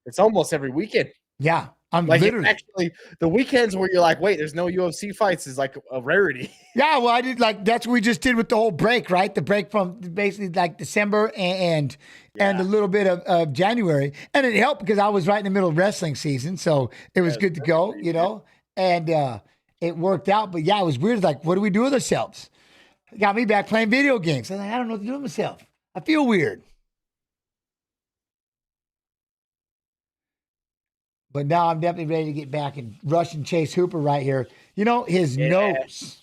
It's almost every weekend. Yeah, I'm like literally. Actually, the weekends where you're like, wait, there's no UFC fights is like a rarity. Yeah, well, I did that's what we just did with the whole break, right? The break from basically like December and a little bit of January, and it helped because I was right in the middle of wrestling season, so it was good to go, and it worked out. But yeah, it was weird. Like, what do we do with ourselves? It got me back playing video games. I'm like, I don't know what to do with myself. I feel weird. But now I'm definitely ready to get back and rush and chase Hooper right here. His nose.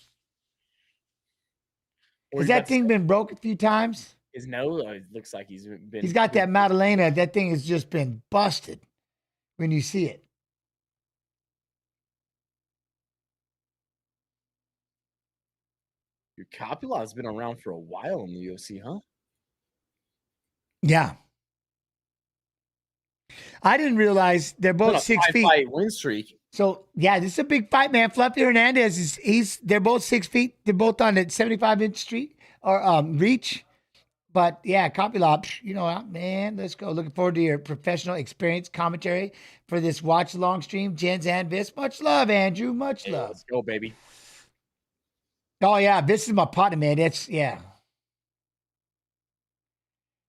Has that thing been broke a few times? His nose? It looks like he's got that Madalena. That thing has just been busted when you see it. Your Coppola has been around for a while in the UFC, huh? Yeah. I didn't realize they're both 6 feet. Fight win streak. So yeah, this is a big fight, man. Fluffy Hernandez they're both 6 feet. They're both on the 75-inch street or reach. But yeah, Coppola, man, let's go. Looking forward to your professional experience commentary for this watch along stream. Jens and Viss. Much love, Andrew. Much love. Let's go, baby. Oh yeah, this is my partner, man. Yeah.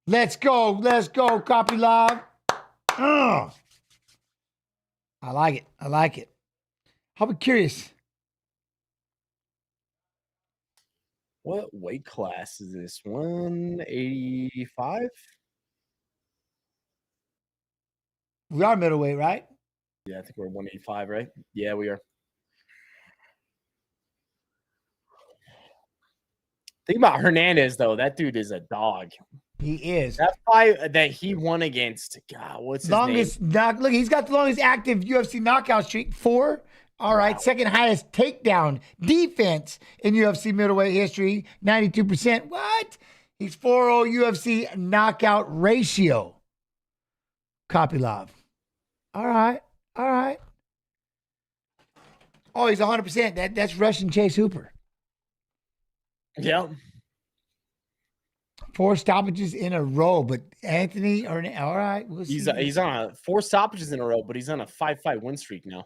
Let's go, Coppola. I like it. I'll be curious. What weight class is this? 185? We are middleweight, right? Yeah, I think we're 185, right? Yeah, we are. Think about Hernandez, though. That dude is a dog. He is. That fight that he won against, God, what's his Longest name? look, he's got the longest active UFC knockout streak, 4. All right, second highest takedown defense in UFC middleweight history, 92%. What? He's 4-0 UFC knockout ratio. Kopylov. All right. Oh, he's 100%. That's Russian Chase Hooper. Yep. 4 stoppages in a row, but Anthony, all right, we'll see. He's on 4 stoppages in a row, but he's on a 5-fight win streak now.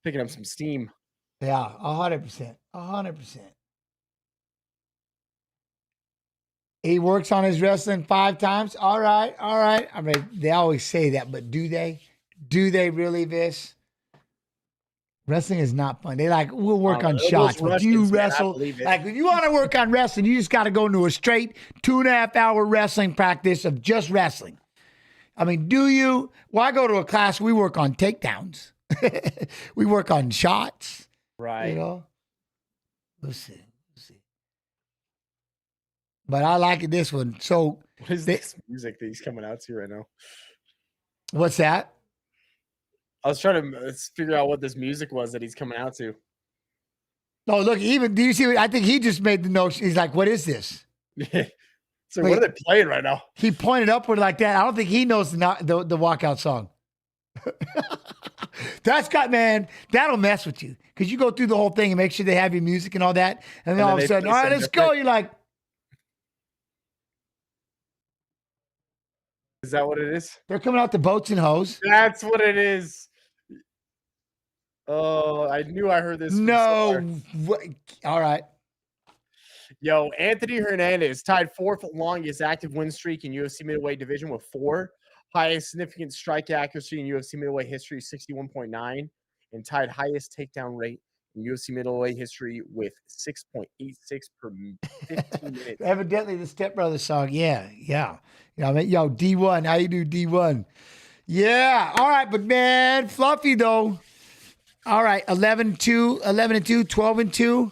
Picking up some steam. Yeah, 100%. 100%. He works on his wrestling 5 times. All right. I mean, they always say that, but do they? Do they really, Viss? Wrestling is not fun. They like, we'll work on shots. But you wrestle. Like, if you want to work on wrestling, you just got to go into a straight 2.5-hour wrestling practice of just wrestling. I mean, do you? Well, I go to a class, we work on takedowns. We work on shots. Right. You know? We'll see. But I like this one. So what is this music that he's coming out to right now? What's that? I was trying to figure out what this music was that he's coming out to. Oh, look, do you see? I think he just made the note. He's like, what is this? So what are they playing right now? He pointed upward like that. I don't think he knows the walkout song. Man, that'll mess with you. Because you go through the whole thing and make sure they have your music and all that. And then all of a sudden, all right, let's go. You're like. Is that what it is? They're coming out the boats and hose. That's what it is. Oh, I knew I heard this. No. All right. Yo, Anthony Hernandez tied 4th longest active win streak in UFC middleweight division with 4. Highest significant strike accuracy in UFC middleweight history, 61.9. And tied highest takedown rate in UFC middleweight history with 6.86 per 15 minutes. Evidently the Step Brothers song. Yeah. I mean, yo, D1. How you do, D1? Yeah. All right, but man, fluffy though. All right, 11-2, 11-2, 12-2.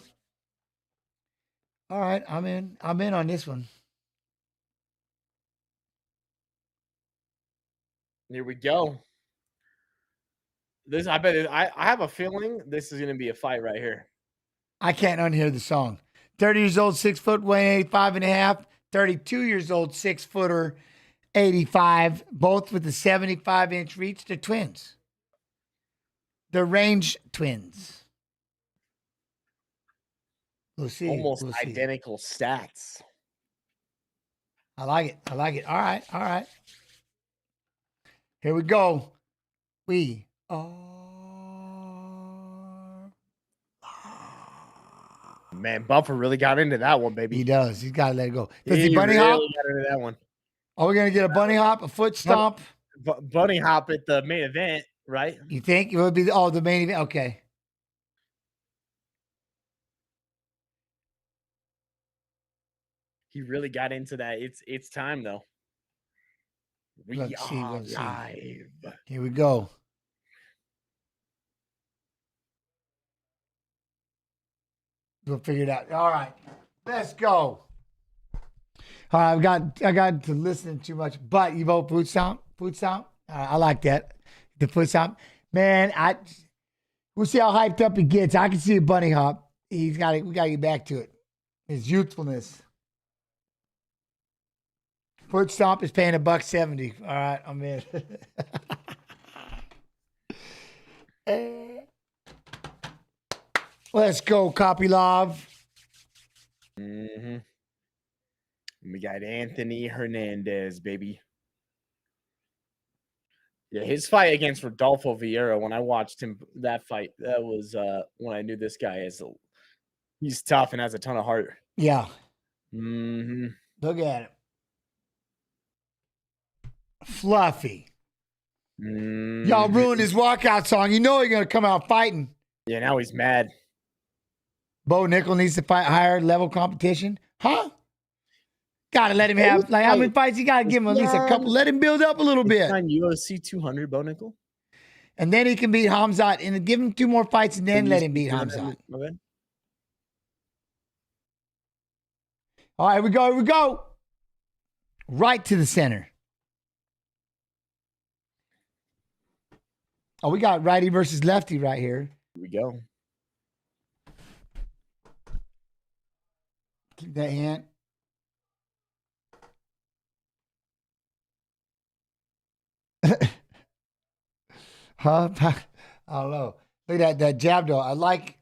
All right, I'm in on this one. Here we go. I have a feeling this is gonna be a fight right here. I can't unhear the song. 30 years old, 6 foot, weighing 85.5. 32 years old, 6-footer, 85, both with a 75-inch reach. They're twins. They're range twins. We'll see. Almost identical stats. I like it. All right. Here we go. We are. Man, Buffer really got into that one, baby. He does. He's got to let it go. Does he bunny hop? Got into that one. Are we going to get a bunny hop, a foot stomp? Bunny hop at the main event, right? You think it would be the main event? Okay. He really got into that. It's time though. Let's see. Live. Here we go. We'll figure it out. All right. Let's go. All right, I got to listen too much, but you vote foot stomp? I like that. The foot stomp. Man, we'll see how hyped up he gets. I can see a bunny hop. We got to get back to it. His youthfulness. Foot stomp is paying $170. All right, I'm in. Let's go, Kopylov. Mm-hmm. We got Anthony Hernandez, baby. Yeah, his fight against Rodolfo Vieira, when I watched him, that fight, that was when I knew this guy he's tough and has a ton of heart. Yeah. Mm-hmm. Look at him. Fluffy. Mm-hmm. Y'all ruined his walkout song. You know he's going to come out fighting. Yeah, now he's mad. Bo Nickel needs to fight higher level competition. Huh? Got to let him have, like, how many fights you got to give him? At least a couple. Let him build up a little bit. On UFC 200, Bo Nickel. And then he can beat Hamzat. And give him 2 more fights and then let him beat Hamzat. All right, here we go. Here we go. Right to the center. Oh, we got righty versus lefty right here. Here we go. Keep that hand. Huh? I don't know. Look at that jab though. I like.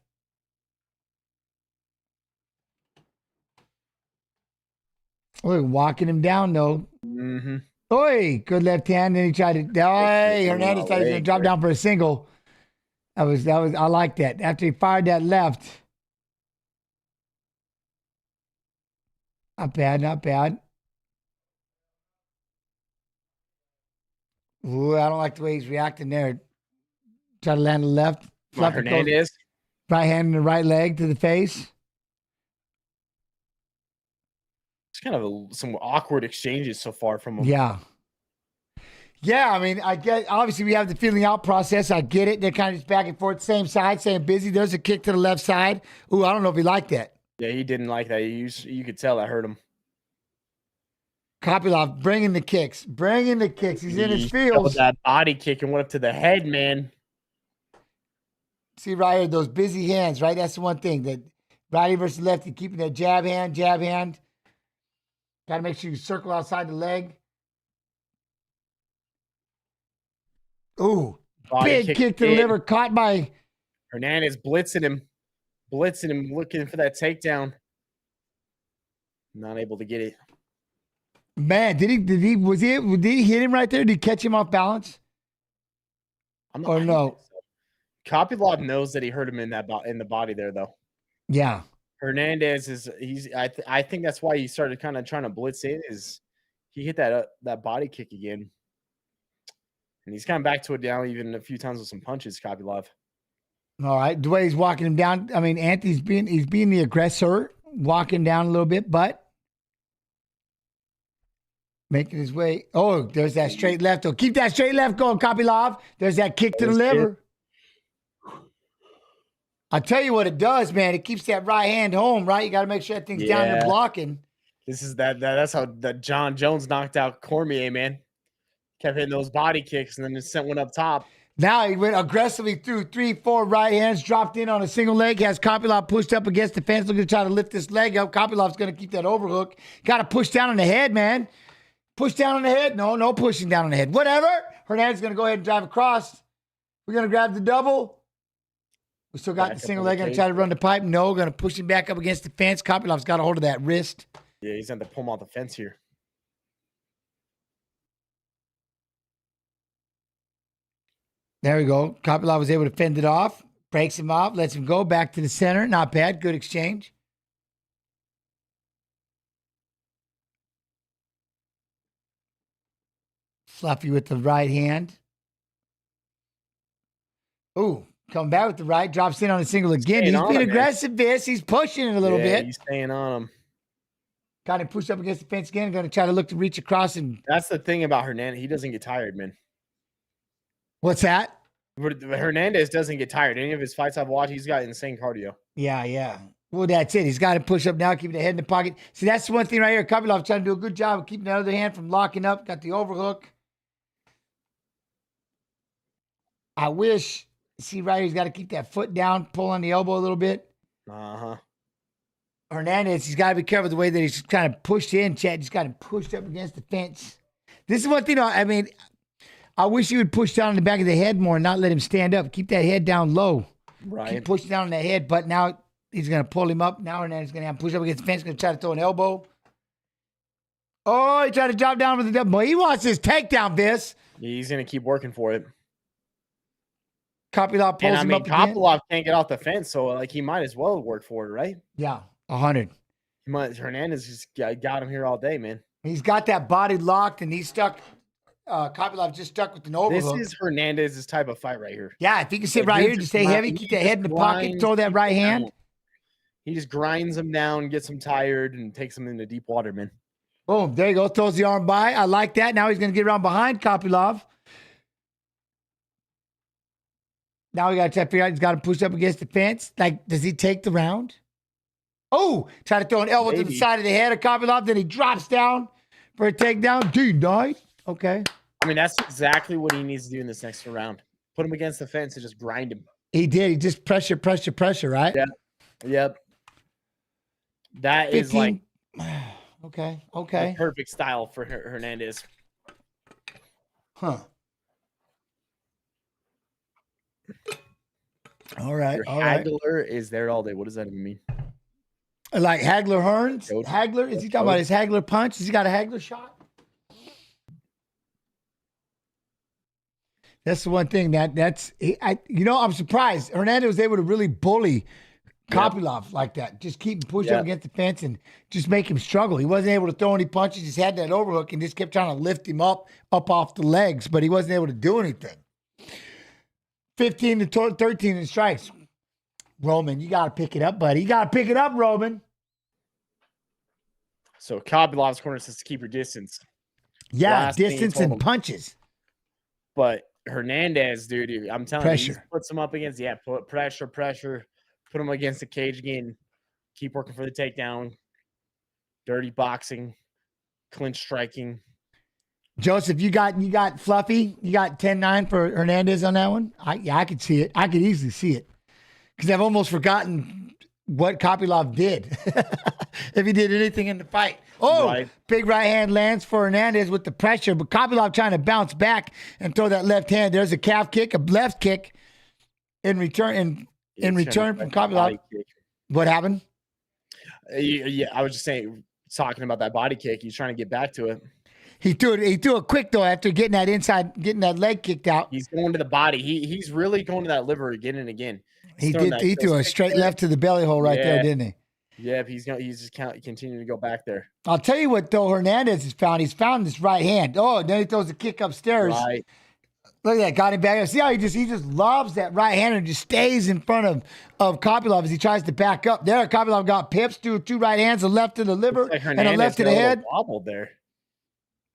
Look, walking him down though. Mm-hmm. Oi, good left hand. Then he tried to. Hey, Hernandez thought he was gonna drop down for a single. That was. I like that. After he fired that left. Not bad. Not bad. Ooh, I don't like the way he's reacting there. Try to land the left. Hernandez. Right hand and the right leg to the face. It's kind of some awkward exchanges so far from him. Yeah. Yeah, I mean, I get, obviously we have the feeling out process. I get it. They're kind of just back and forth, same side, same busy. There's a kick to the left side. Ooh, I don't know if he liked that. Yeah, he didn't like that. You could tell that hurt him. Kopylov bringing the kicks. Bringing the kicks. He's in his feels. That body kick and went up to the head, man. See right here, those busy hands, right? That's the one thing. That righty versus lefty, keeping that jab hand. Got to make sure you circle outside the leg. Ooh, big kick to the liver, caught by Hernandez, blitzing him, looking for that takedown. Not able to get it. Man, did he hit him right there? Did he catch him off balance? Or no? Kopylov knows that he hurt him in the body there, though. Yeah. Hernandez I think that's why he started kind of trying to blitz in. Is he hit that body kick again, and he's kind of back to it now, even a few times with some punches. Kopylov. All right, the way he's walking him down. I mean, Anthony's being the aggressor, walking down a little bit, but making his way. Oh, there's that straight left. Oh, keep that straight left going, Kopylov. There's that kick to the liver. I'll tell you what it does, man. It keeps that right hand home, right? You got to make sure that thing's down there blocking. This is that's how John Jones knocked out Cormier, man. Kept hitting those body kicks and then just sent one up top. Now he went aggressively through 3-4 right hands, dropped in on a single leg, has Kopylov pushed up against the fence, looking to try to lift this leg up. Kopylov's going to keep that overhook. Got to push down on the head, man. Push down on the head? No pushing down on the head. Whatever. Hernandez is going to go ahead and drive across. We're going to grab the double. We still got the single leg. Going to try to run the pipe. No, going to push him back up against the fence. Kopylov's got a hold of that wrist. Yeah, he's going to pull him off the fence here. There we go. Kopylov was able to fend it off. Breaks him off. Lets him go back to the center. Not bad. Good exchange. Fluffy with the right hand. Ooh. Come back with the right, drops in on a single again. He's been aggressive, Viss. He's pushing it a little bit. He's staying on him. Kind of pushed up against the fence again. Going to try to look to reach across. And that's the thing about Hernandez. He doesn't get tired, man. What's that? Hernandez doesn't get tired. Any of his fights I've watched, he's got insane cardio. Yeah. Well, that's it. He's got to push up now, keeping the head in the pocket. See, that's the one thing right here. Kopylov trying to do a good job of keeping the other hand from locking up. Got the overhook. I wish... See right here, he's got to keep that foot down, pull on the elbow a little bit. Hernandez, he's got to be careful the way that he's kind of pushed in, Chad. He's got him pushed up against the fence. This is one thing, I mean, I wish he would push down in the back of the head more and not let him stand up. Keep that head down low. Right. Keep pushing down on the head, but now he's going to pull him up. Now Hernandez is going to have him push up against the fence, going to try to throw an elbow. Oh, he tried to drop down with the double. He wants his takedown, Viss. He's going to keep working for it. Kopylov pulls him up again. Kopylov can't get off the fence, so like he might as well work for it, right? Yeah, 100. Hernandez just got him here all day, man. He's got that body locked, and he's stuck. Kopylov just stuck with an overhook. This is Hernandez's type of fight right here. Yeah, if he can sit right here, just stay heavy, keep that head in the pocket, throw that right hand. He just grinds him down, gets him tired, and takes him into deep water, man. Boom, there you go. Throws the arm by. I like that. Now he's going to get around behind Kopylov. Now we got to try to figure out he's got to push up against the fence. Like, does he take the round? Oh, try to throw an elbow to the Maybe. side of the head of Kopylov. Then he drops down for a takedown. Denied. Okay. I mean, that's exactly what he needs to do in this next round. Put him against the fence and just grind him. He did. He just pressure, right? Yeah. Yep. That is like okay. the perfect style for Hernandez. Huh. All right. Your All right. Hagler is there all day. What does that even mean? Like Hagler Hearns? Hagler? Is he talking about his Hagler punch? Has he got a Hagler shot? That's the one thing I'm surprised Hernandez was able to really bully Kopylov like that. Just keep him pushing up against the fence and just make him struggle. He wasn't able to throw any punches. Just had that overhook and just kept trying to lift him up off the legs, but he wasn't able to do anything. 15 to 13 in strikes. Roman, you got to pick it up, buddy. You got to pick it up, Roman. So Kopylov's corner says to keep your distance. Yeah, Last thing he distance told and him. punches. But Hernandez, dude, I'm telling you, he puts him up against, put pressure, put him against the cage again. Keep working for the takedown. Dirty boxing, clinch striking. Joseph, you got Fluffy. You got 10-9 for Hernandez on that one. I could see it. I could easily see it because I've almost forgotten what Kopylov did if he did anything in the fight. Oh, big right hand lands for Hernandez with the pressure, but Kopylov trying to bounce back and throw that left hand. There's a calf kick, a left kick in return. In return from Kopylov. What happened? Yeah, I was just saying, talking about that body kick. He's trying to get back to it. He threw it quick though after getting that leg kicked out. He's going to the body. He's really going to that liver again and again. He threw a straight left to the belly hole right there, didn't he? Yeah, he's just continuing to go back there. I'll tell you what though, Hernandez has found. He's found this right hand. Oh, then he throws a kick upstairs. Right. Look at that, got him back. See how he just loves that right hand and just stays in front of Kopylov as he tries to back up. There, Kopylov got pips, two right hands, a left to the liver and a left to the head. Wobbled there.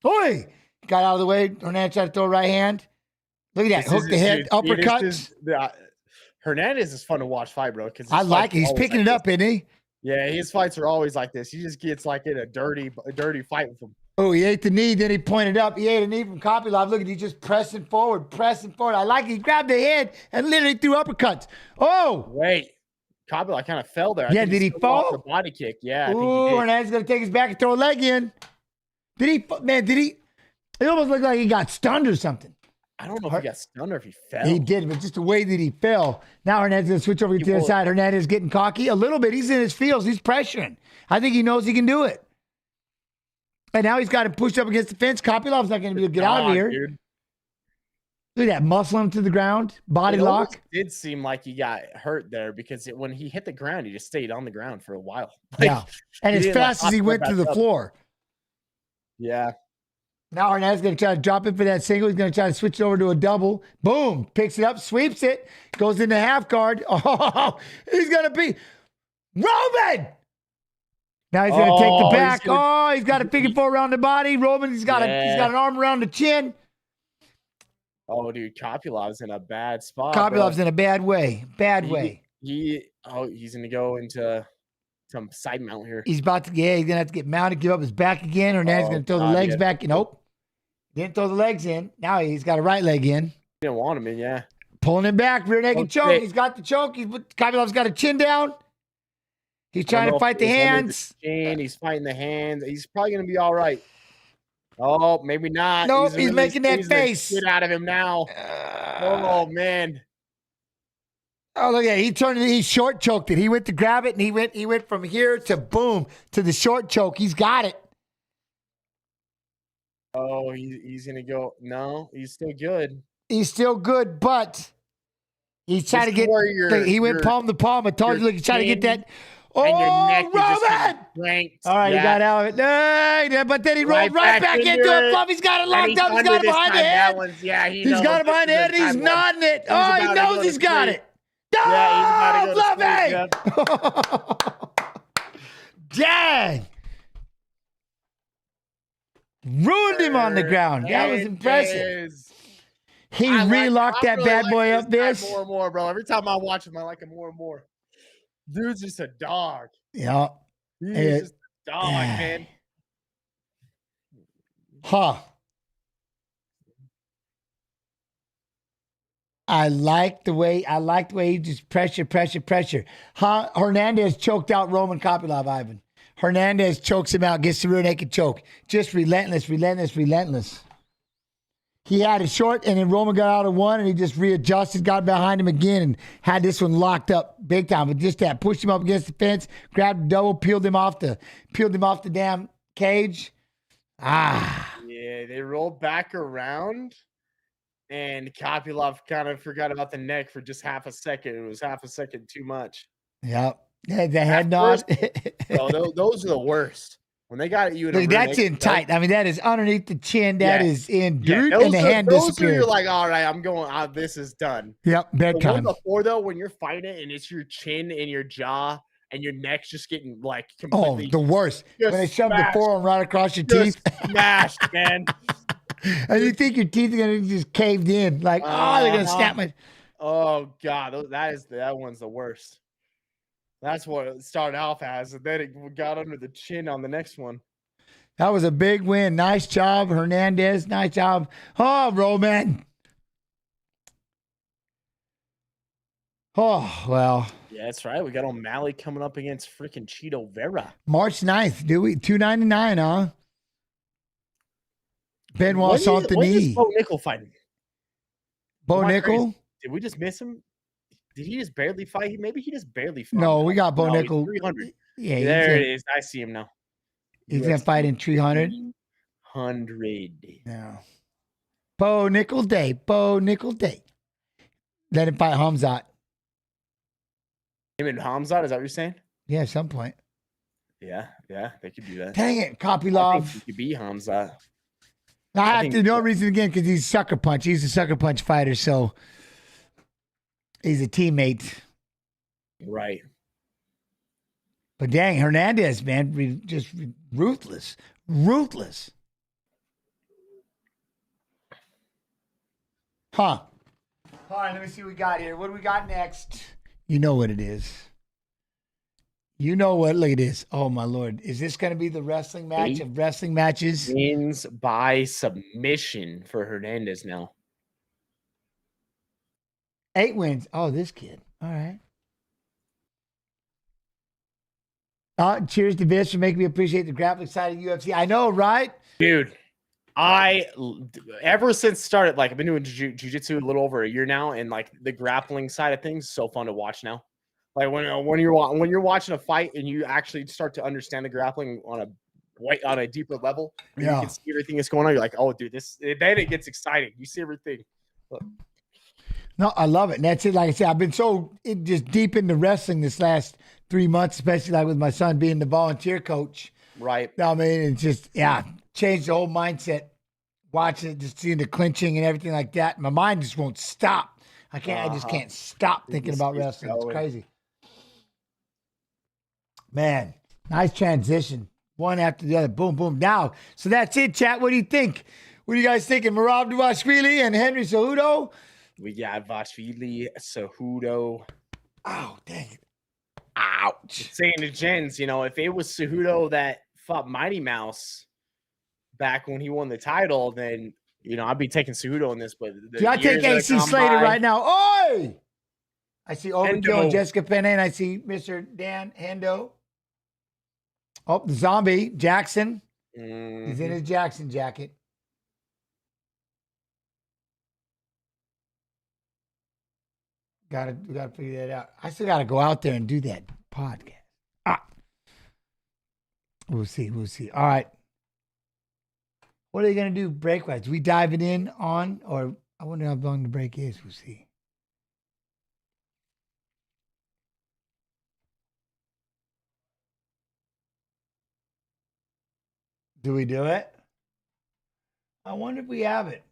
Oi! Got out of the way. Hernandez tried to throw a right hand. Look at that. Hook the head, uppercut. Hernandez is fun to watch fight, bro. I like it. He's picking it up, isn't he? Yeah, his fights are always like this. He just gets like in a dirty fight with him. Oh, he ate the knee, then he pointed up. He ate a knee from Kopylov. Look at he's just pressing forward. I like it. He grabbed the head and literally threw uppercuts. Oh! Wait. Kopylov kind of fell there. Yeah, did he fall? The body kick. Yeah, I think he did. Hernandez going to take his back and throw a leg in. Did he? It almost looked like he got stunned or something. I don't know if he got stunned or if he fell. He did, but just the way that he fell. Now Hernandez going to switch over to the other side. Hernandez getting cocky a little bit. He's in his feels. He's pressuring. I think he knows he can do it. And now he's got him pushed up against the fence. Kopylov's not going to be able to get out of here. Dude. Look at that. Muscle him to the ground. Body lock. It did seem like he got hurt there because when he hit the ground, he just stayed on the ground for a while. Yeah. And as fast as he went to the floor. Yeah. Now Hernandez is going to try to drop it for that single. He's going to try to switch it over to a double. Boom. Picks it up, sweeps it, goes into half guard. Oh, he's going to be Roman. Now he's going to take the back. He's got a figure four around the body. Roman, he's got an arm around the chin. Oh, dude, Kopylov's in a bad spot. Kopylov's in a bad way. He's going to go into some side mount here. He's about to, he's going to have to get mounted, give up his back again. Hernandez going to throw the legs back. Nope. Didn't throw the legs in. Now he's got a right leg in. Didn't want him in, yeah. Pulling him back, rear naked choke. He's got the choke. Kopylov's got a chin down. He's trying to fight the hands. He's fighting the hands. He's probably going to be all right. Oh, maybe not. Nope, he's making that face. Get out of him now. Oh, man. Oh, look at it. He short choked it. He went to grab it, and he went from here to boom to the short choke. He's got it. Oh, he's going to go. No, he's still good. He's still good, but he's trying to get. He went palm to palm. I told you, look, he's trying to get that. Oh, Roman! All right, he got out of it. But then he rolled right back into it. Fluffy's got it locked up. He's got it behind the head. He's got it behind the head. He's nodding it. Oh, he knows he's got it. Yeah, Fluffy! Dang! Ruined him on the ground. That was impressive. He relocked that bad boy up, Viss. More and more, bro. Every time I watch him, I like him more and more. Dude's just a dog. Yeah. He's just a dog, man. Huh. I like the way he just pressure. Huh? Hernandez choked out Roman Kopylov, Ivan. Hernandez chokes him out, gets the rear naked choke. Just relentless. He had it short, and then Roman got out of one, and he just readjusted, got behind him again, and had this one locked up big time. But just that, pushed him up against the fence, grabbed the double, peeled him off the damn cage. Yeah, they rolled back around, and Kopylov kind of forgot about the neck for just half a second. It was half a second too much. Yep. Yeah, the head nod. Bro, those are the worst. When they got you in Look, that's in tight. I mean, that is underneath the chin. That is in dirt, and the hand disappears. You're like, all right, I'm going. This is done. Yep, bedtime. The one before though, when you're fighting and it's your chin and your jaw and your neck's just getting like completely. Oh, the worst. When they shove the forearm right across your teeth. Smashed, man. And you think your teeth are gonna just caved in, like, they're gonna snap my. Oh God, that one's the worst. That's what it started off as, and then it got under the chin on the next one. That was a big win. Nice job, Hernandez. Nice job. Oh, Roman. Oh, well. Yeah, that's right. We got O'Malley coming up against freaking Cheeto Vera. March 9th, do we? $299, huh? Benoit Saint-Denis. When is Bo Nickel fighting? Bo Nickel? Did we just miss him? Did he just barely fight? Maybe he just barely fought. No, we got Bo Nickel. 300. Yeah, there it is. I see him now. He's going to fight in 300. 100. Yeah. Bo Nickel Day. Let him fight Hamzat. Him and Hamzat, is that what you're saying? Yeah, at some point. Yeah, they could do that. Dang it, Kopylov. He could be Hamzat. I have to, no reason again, because he's sucker punch. He's a sucker punch fighter, so he's a teammate. Right. But dang, Hernandez, man, just ruthless. Huh. All right, let me see what we got here. What do we got next? You know what it is. You know what? Look at this. Oh, my Lord. Is this going to be the wrestling match of wrestling matches? Wins by submission for Hernandez now. 8 wins. Oh, this kid. All right. Cheers to Viss for making me appreciate the grappling side of UFC. I know, right? Dude, ever since started, like, I've been doing jiu-jitsu a little over a year now, and like the grappling side of things, so fun to watch now. Like when you're watching a fight and you actually start to understand the grappling on a deeper level, you can see everything that's going on. You're like, oh, dude, then it gets exciting. You see everything. Look. No, I love it. And that's it. Like I said, I've been so just deep into wrestling this last 3 months, especially like with my son being the volunteer coach. Right. I mean, it's just, changed the whole mindset. Watching it, just seeing the clinching and everything like that. My mind just won't stop. I just can't stop thinking about wrestling. It's crazy. Man, nice transition. One after the other. Boom, boom. Now, so that's it, chat. What do you think? What are you guys thinking? Merab Dvalishvili and Henry Cejudo? We got Dvalishvili, Cejudo. Oh, dang it. Ouch. Saying to Jens, if it was Cejudo that fought Mighty Mouse back when he won the title, then, I'd be taking Cejudo in this. But I take AC Slater right now. Oi! I see Overkill and Jessica Penne, and I see Mr. Dan Hendo. Oh, the zombie, Jackson. Mm-hmm. He's in his Jackson jacket. We gotta figure that out. I still gotta go out there and do that podcast. We'll see. All right. What are they gonna do break-wise? We diving in on, or I wonder how long the break is. We'll see. Do we do it? I wonder if we have it.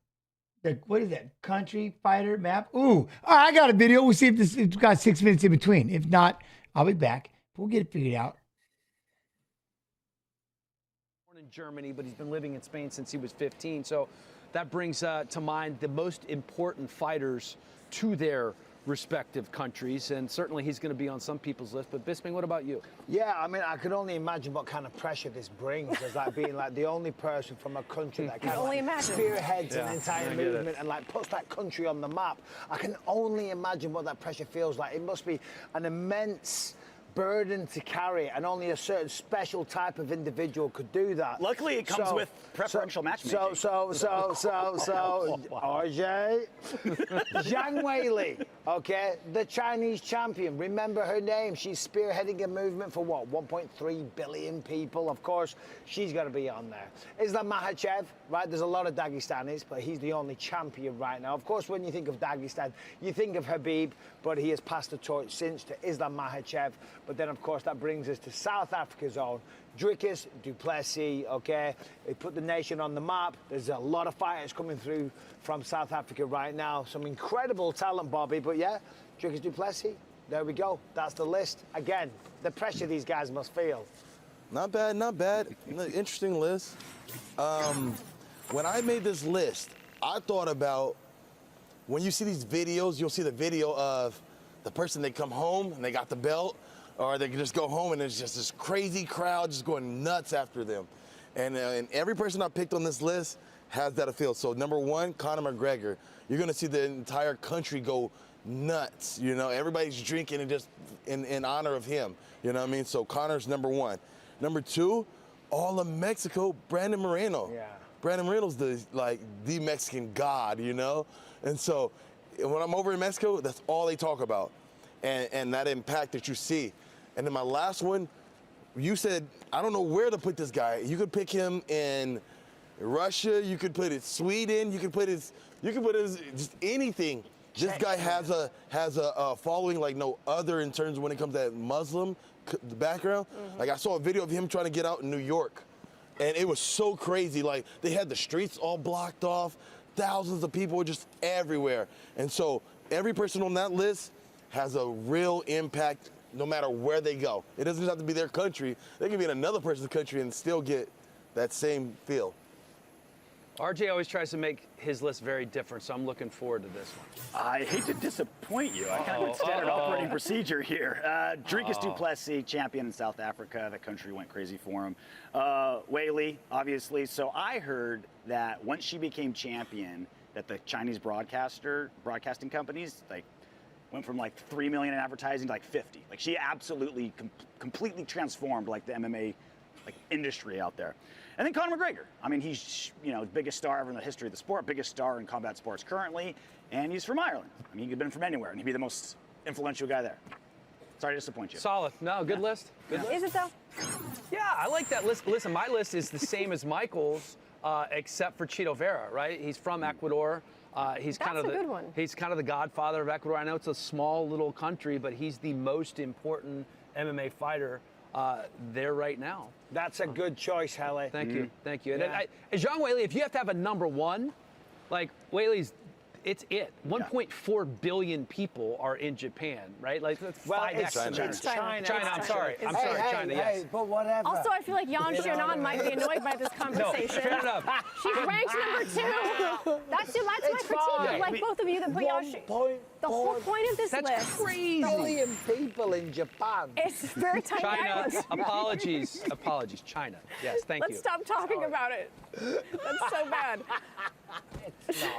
What is that? Country fighter map? Ooh, I got a video. We'll see if it's got 6 minutes in between. If not, I'll be back. We'll get it figured out. Born in Germany, but he's been living in Spain since he was 15. So that brings to mind the most important fighters to their respective countries, and certainly he's going to be on some people's list. But Bisping, what about you? Yeah, I mean, I can only imagine what kind of pressure this brings as like being like the only person from a country that kind of like spearheads an entire movement and like puts that country on the map. I can only imagine what that pressure feels like. It must be an immense burden to carry, and only a certain special type of individual could do that. Luckily, it comes with preferential matchmaking. RJ, Zhang Weili, okay, the Chinese champion. Remember her name. She's spearheading a movement for what, 1.3 billion people. Of course, she's got to be on there. Islam Makhachev, right? There's a lot of Dagestanis, but he's the only champion right now. Of course, when you think of Dagestan, you think of Khabib, but he has passed the torch since to Islam Makhachev. But then, of course, that brings us to South Africa's own Dricus du Plessis, okay? They put the nation on the map. There's a lot of fighters coming through from South Africa right now. Some incredible talent, Bobby. But yeah, Dricus du Plessis, there we go. That's the list. Again, the pressure these guys must feel. Not bad, not bad. Interesting list. When I made this list, I thought about when you see these videos, you'll see the video of the person, they come home and they got the belt, or they can just go home and there's just this crazy crowd just going nuts after them. And every person I picked on this list has that feel. So number one, Conor McGregor. You're gonna see the entire country go nuts. You know, everybody's drinking and just in honor of him. You know what I mean? So Conor's number one. Number two, all of Mexico, Brandon Moreno. Yeah. Brandon Moreno's the Mexican god, you know? And so when I'm over in Mexico, that's all they talk about. And that impact that you see. And then my last one, you said, I don't know where to put this guy. You could pick him in Russia, you could put it Sweden, you could put his just anything. This guy has a following like no other in terms of when it comes to that Muslim background. Like I saw a video of him trying to get out in New York, and it was so crazy. Like they had the streets all blocked off, thousands of people were just everywhere. And so every person on that list has a real impact no matter where they go. It doesn't have to be their country. They can be in another person's country and still get that same feel. RJ always tries to make his list very different, so I'm looking forward to this one. I hate to disappoint you. I kind of went standard operating procedure here. Dricus du Plessis, champion in South Africa. The country went crazy for him. Weili, obviously. So I heard that once she became champion, that the Chinese broadcasting companies, like, went from like 3 million in advertising to like 50. Like she absolutely completely transformed like the MMA industry out there. And then Conor McGregor. I mean, he's the biggest star ever in the history of the sport, biggest star in combat sports currently, and he's from Ireland. I mean, he could have been from anywhere, and he'd be the most influential guy there. Sorry to disappoint you. Solid. No, good list. Good list. Is it though? Yeah, I like that list. Listen, my list is the same as Michael's, except for Chito Vera, right? He's from Ecuador. He's kind of a good one. He's kind of the godfather of Ecuador. I know it's a small little country, but he's the most important MMA fighter there right now. That's a good choice, Halle. Thank you, thank you. Yeah. And Zhang Weili, if you have to have a number one, like Weili's, it's it. 1.4 billion people are in Japan, right? Like that's 5x. It's China. China. I'm sorry. I'm sorry. China. Yes. Hey, but whatever. Also, I feel like Yan Xiaonan might be annoyed by this conversation. No, fair enough. She's ranked number 2. That's my critique. Like both of you that put Yan. The whole point of this list. That's crazy. Billion people in Japan. It's very tiny China. island. Apologies. China. Yes. Thank you. Let's stop talking about it. That's so bad.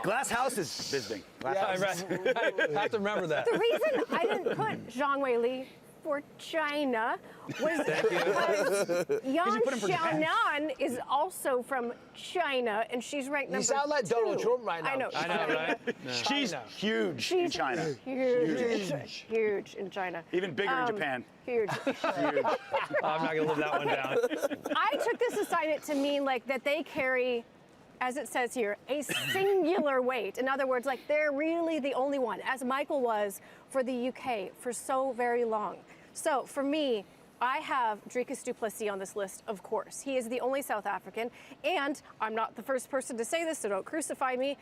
Glass houses, Bisping. Glass houses. I have to remember that. The reason I didn't put Zhang Weili for China was because Yan Xiaonan is also from China, and she's ranked number 2. You sound like Donald Trump right now. I know, right? No. She's huge in China. Huge in China. Even bigger in Japan. Huge. I'm not going to live that one down. I took this assignment to mean like that they carry, as it says here, a singular weight. In other words, like they're really the only one, as Michael was for the UK for so very long. So for me, I have Dricus du Plessis on this list, of course. He is the only South African, and I'm not the first person to say this, so don't crucify me,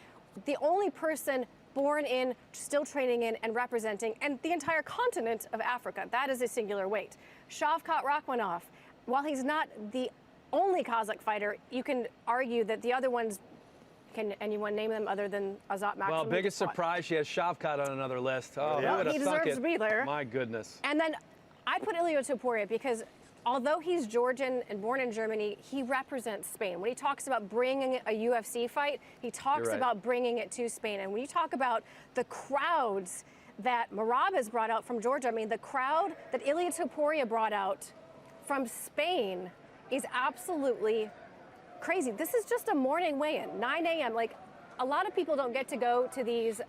the only person born in, still training in, and representing, and the entire continent of Africa. That is a singular weight. Shavkat Rakhmonov, while he's not the only Kazakh fighter, you can argue that the other ones Can anyone name them other than Azat Maksum? Well, biggest surprise, she has Shavkat on another list. Oh, who would have he thunk deserves it? to be there. My goodness. And then I put Ilia Topuria because although he's Georgian and born in Germany, he represents Spain. When he talks about bringing a UFC fight, he talks right. about bringing it to Spain. And when you talk about the crowds that Merab has brought out from Georgia, I mean, the crowd that Ilia Topuria brought out from Spain is absolutely crazy. This is just a morning weigh-in, 9 a.m. Like, a lot of people don't get to go to these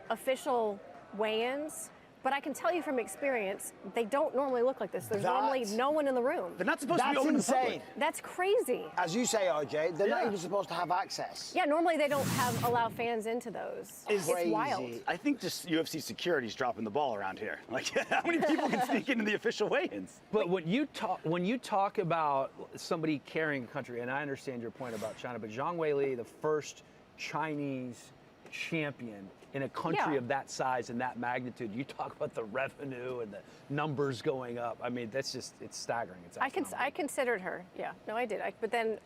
official weigh-ins, but I can tell you from experience, they don't normally look like this. There's normally no one in the room. They're not supposed to be open to the public. That's crazy. As you say, RJ, they're not even supposed to have access. Yeah, normally they don't allow fans into those. It's wild. I think just UFC security's dropping the ball around here. Like, how many people can sneak into the official weigh-ins? But when you talk about somebody carrying a country, and I understand your point about China, but Zhang Weili, the first Chinese champion in a country of that size and that magnitude, you talk about the revenue and the numbers going up. I mean, that's just, it's staggering. It's I considered her. Yeah, no, I did. But then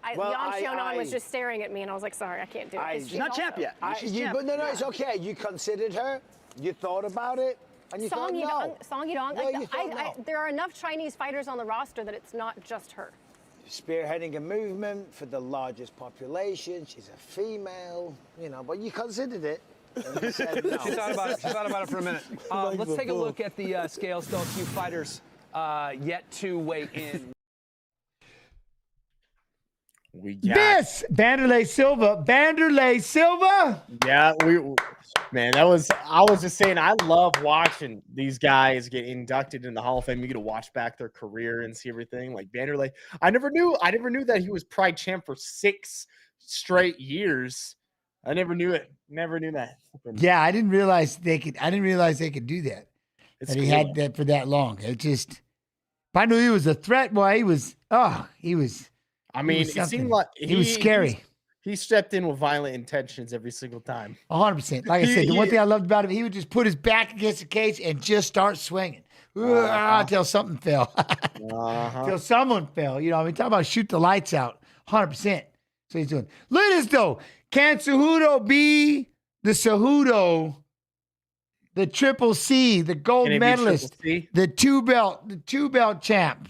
Yan Xiaonan was just staring at me, and I was like, sorry, I can't do it. She's not champ yet. But no, it's okay. You considered her, you thought about it, and you thought no. Song Yidong. Yeah, you thought no. There are enough Chinese fighters on the roster that it's not just her. Spearheading a movement for the largest population. She's a female, but you considered it. And you said no. She thought about it for a minute. Let's take a look at the scale. Still a few fighters yet to weigh in. We got This Vanderlei Silva. Yeah, man, I was just saying, I love watching these guys get inducted in the Hall of Fame. You get to watch back their career and see everything. Like Vanderlei, I never knew that he was Pride champ for 6 straight years. I never knew it. Never knew that. Yeah, I didn't realize they could do that. It's He cool. had that for that long. It just, if I knew he was a threat, boy, he was. I mean, it seemed like he was scary. He stepped in with violent intentions every single time. 100%. Like I said, the one thing I loved about him, he would just put his back against the cage and just start swinging. Until something fell. Until someone fell. Talk about shoot the lights out. 100%. So he's doing. Look at this, though. Can Cejudo be the Cejudo, the Triple C, the gold medalist, the two belt champ?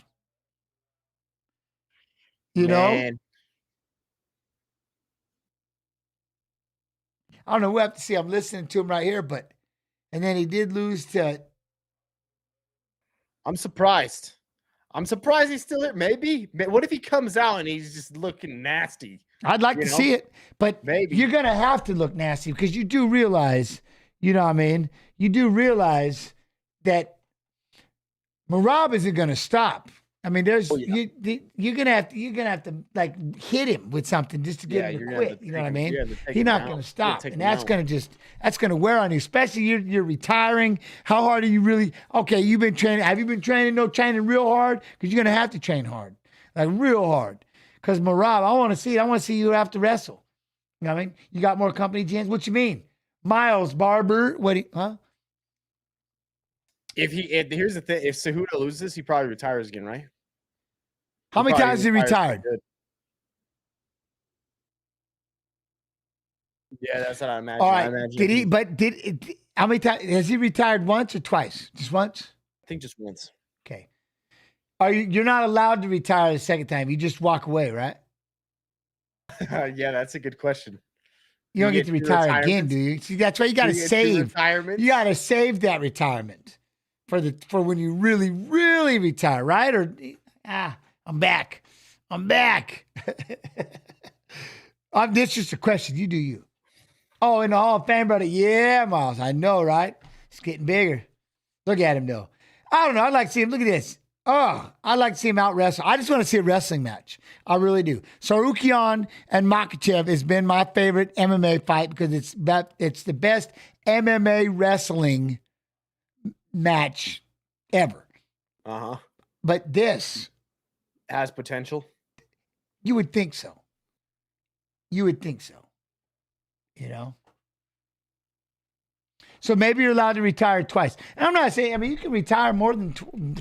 Man. I don't know. We'll have to see. I'm listening to him right here, and then he did lose to. I'm surprised. He's still here. Maybe. What if he comes out and he's just looking nasty? I'd like to see it, but you're going to have to look nasty because you do realize, you do realize that Merab isn't going to stop. I mean, you're gonna have to like hit him with something just to get him to quit. You know what I mean? He's not gonna stop, and that's gonna wear on you. Especially you're retiring. How hard are you really? Okay, you've been training. Have you been training? No, training real hard because you're gonna have to train hard, like real hard. Because Merab, I want to see it. I want to see you have to wrestle. You know what I mean? You got more company, James. What you mean, Miles Barber? Here's the thing, if Cejudo loses, he probably retires again, right? How many times has he retired? Yeah, that's what I imagine. All right. How many times has he retired? Once or twice? Just once? I think just once. Okay. You're not allowed to retire the second time. You just walk away, right? Yeah, that's a good question. You don't get to retire again, do you? See, that's why you got to save. You got to save that retirement for when you really, really retire, right? Or I'm back. This is just a question. You do you. Oh, in the Hall of Fame, brother. Yeah, Miles. I know, right? It's getting bigger. Look at him, though. I don't know. I'd like to see him. Look at this. Oh, I'd like to see him out wrestle. I just want to see a wrestling match. I really do. Sarukian and Makhachev has been my favorite MMA fight because it's the best MMA wrestling match ever. But this has potential. You would think so. So maybe you're allowed to retire twice. And I'm not saying, you can retire more than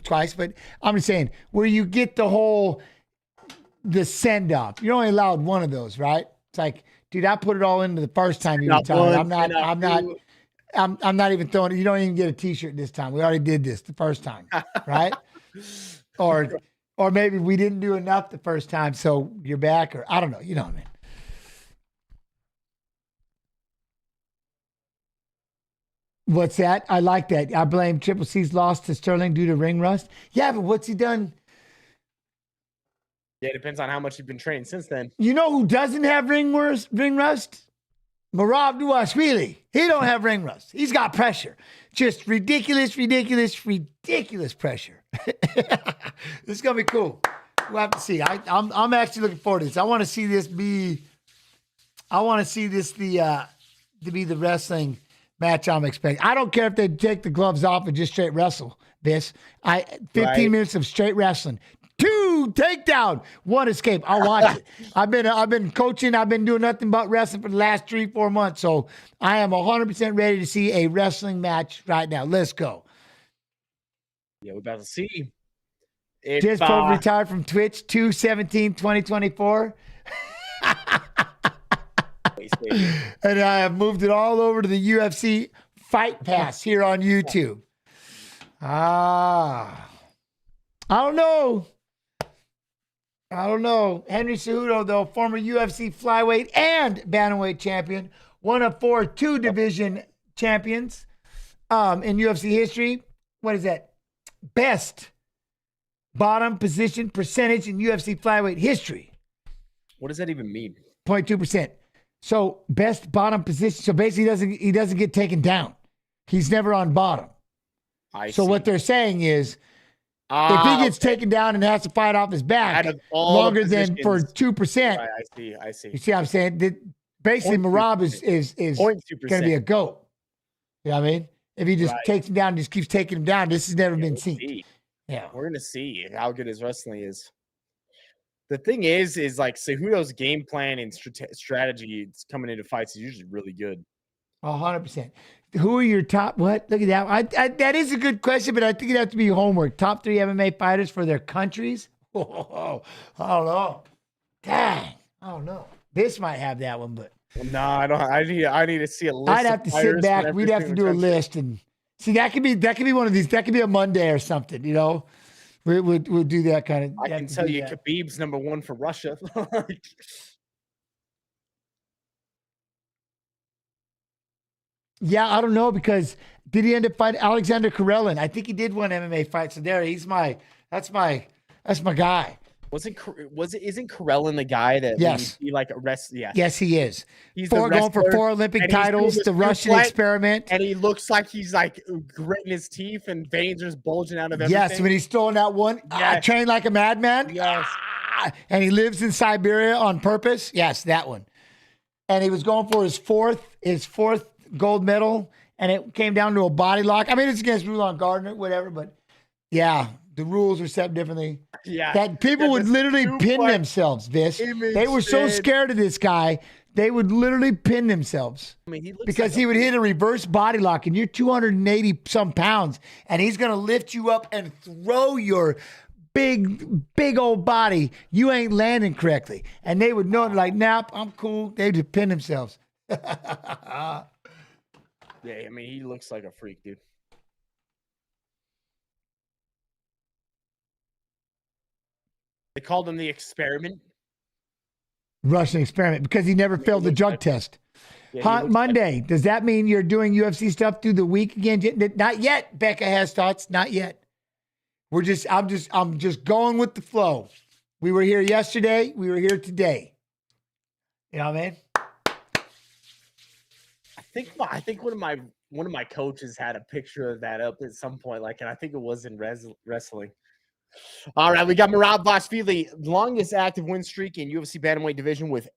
twice, but I'm just saying where you get the send off. You're only allowed one of those, right? It's like, dude, I put it all into the first time you Not retired. one, I'm not even throwing it. You don't even get a T-shirt this time. We already did this the first time, right? or maybe we didn't do enough the first time, so you're back, or I don't know. You know what I mean? What's that? I like that. I blame Triple C's loss to Sterling due to ring rust. Yeah, but what's he done? Yeah, it depends on how much you've been training since then. You know who doesn't have ring rust? Merab Dvalishvili. He don't have ring rust. He's got pressure. Just ridiculous pressure. This is gonna be cool. We'll have to see. I'm actually looking forward to this. I want to see this to be the wrestling match I'm expecting. I don't care if they take the gloves off and just straight wrestle this. 15 minutes of straight wrestling. 2 takedown, 1 escape. I'll watch it. I've been coaching. I've been doing nothing but wrestling for the last 3-4 months. So I am 100% ready to see a wrestling match right now. Let's go. Yeah, we're about to see. Just retired from Twitch 2/17/2024. And I have moved it all over to the UFC Fight Pass here on YouTube. I don't know. Henry Cejudo, though, former UFC flyweight and bantamweight champion, one of 4 2-division champions in UFC history. What is that? Best bottom position percentage in UFC flyweight history. What does that even mean? 0.2%. So best bottom position. So basically, he doesn't get taken down. He's never on bottom. So what they're saying is, if he gets taken down and has to fight off his back longer than for 2%, right, I see. You see what I'm saying? Basically, Merab is going to be a GOAT. You know what I mean? If he just takes him down and just keeps taking him down, this has never been seen. Yeah. We're going to see how good his wrestling is. The thing is like Cejudo's game plan and strategy coming into fights is usually really good. 100%. Who are your top? What? Look at that. That is a good question, but I think it'd have to be homework. Top 3 MMA fighters for their countries. Oh, I don't know. Dang, I don't know. This might have that one, but no, I don't. I need to see a list. I'd have to sit back. We'd have to do a list and see. That could be one of these. That could be a Monday or something. You know, we'll do that kind of. I can tell you, Khabib's number 1 for Russia. Yeah, I don't know, because did he end up fighting Alexander Karelin? I think he did one MMA fight. So there, that's my guy. Isn't Karelin the guy that he like arrests? Yeah. Yes, he is. He's going for 4 Olympic titles, the Russian experiment. And he looks like he's like gritting his teeth and veins are just bulging out of everything. Yes, when he's throwing that one, trained like a madman. Yes. And he lives in Siberia on purpose. Yes, that one. And he was going for his fourth gold medal, and it came down to a body lock. I mean, it's against Rulon Gardner, whatever, but yeah, the rules are set differently. Yeah. That people would literally pin themselves, Viss. They were so scared of this guy, they would literally pin themselves. I mean, because he would hit a reverse body lock, and you're 280 some pounds, and he's going to lift you up and throw your big old body. You ain't landing correctly. And they would know, like, nap, I'm cool. They just pin themselves. Yeah, I mean, he looks like a freak, dude. They called him the experiment. Russian experiment, because he never failed the drug test. Hot Monday. Does that mean you're doing UFC stuff through the week again? Not yet. Becca has thoughts. Not yet. I'm just going with the flow. We were here yesterday. We were here today. You know what I mean? I think one of my coaches had a picture of that up at some point, and I think it was in wrestling. All right, we got Merab Dvalishvili, longest active win streak in UFC bantamweight division with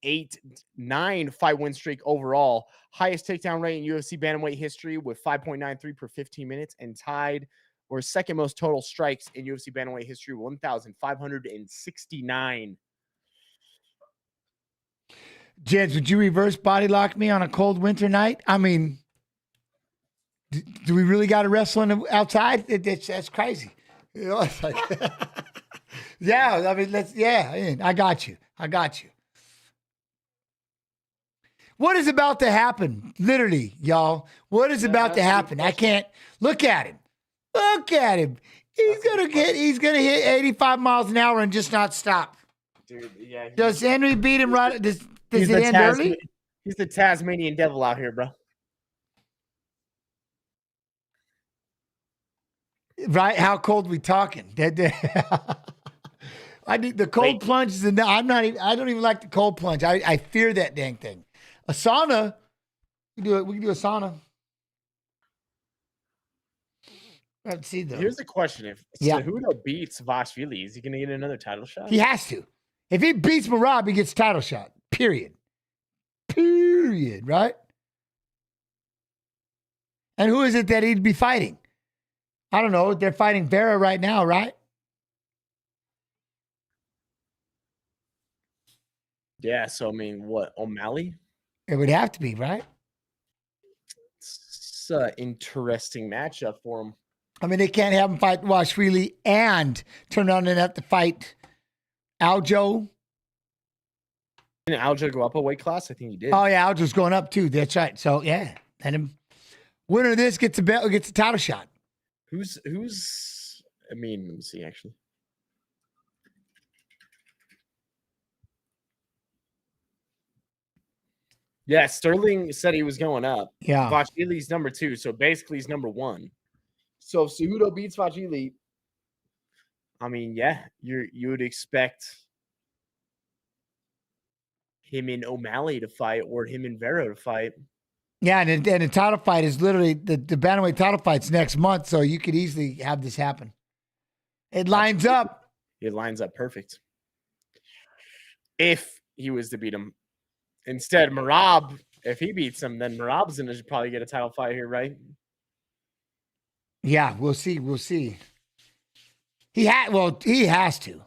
9 fight win streak overall, highest takedown rate in UFC bantamweight history with 5.93 per 15 minutes, and tied or second most total strikes in UFC bantamweight history, 1,569. Jens, would you reverse body lock me on a cold winter night? I mean, do we really got to wrestle outside? That's crazy. You know, it's like, yeah. I mean, I got you. What is about to happen? Literally, y'all. What is about to happen? I can't look at him. Look at him. He's gonna hit 85 miles an hour and just not stop. Dude, yeah. Does Henry beat him right? Does it end early? He's the Tasmanian devil out here, bro. Right? How cold we talking? I need the cold plunge is I don't even like the cold plunge. I fear that dang thing. A sauna, we can do a sauna. Let's see though. Here's the question: if Cejudo beats Vashvili, is he going to get another title shot? He has to. If he beats Merab, he gets a title shot. Period. Right? And who is it that he'd be fighting? I don't know. They're fighting Vera right now, right? Yeah. So I mean, what, O'Malley? It would have to be, right? It's an interesting matchup for him. I mean, they can't have him fight Washvili and turn around and have to fight Aljo. Didn't Aljo go up a weight class? I think he did. Oh yeah, Aljo's going up too. That's right. So yeah, let him. Winner of this gets a title shot. Who's? I mean, let me see actually. Yeah, Sterling said he was going up. Yeah. Vashvili's number 2, so basically he's number 1. So if Cejudo beats Vashvili, I mean, yeah, you would expect him and O'Malley to fight or him and Vera to fight. Yeah, and the title fight is literally the bantamweight title fight's next month, so you could easily have this happen. It lines up. It lines up perfect. If he was to beat him. Instead, Merab, if he beats him, then Merab's going to probably get a title fight here, right? Yeah, we'll see. We'll see. He has to.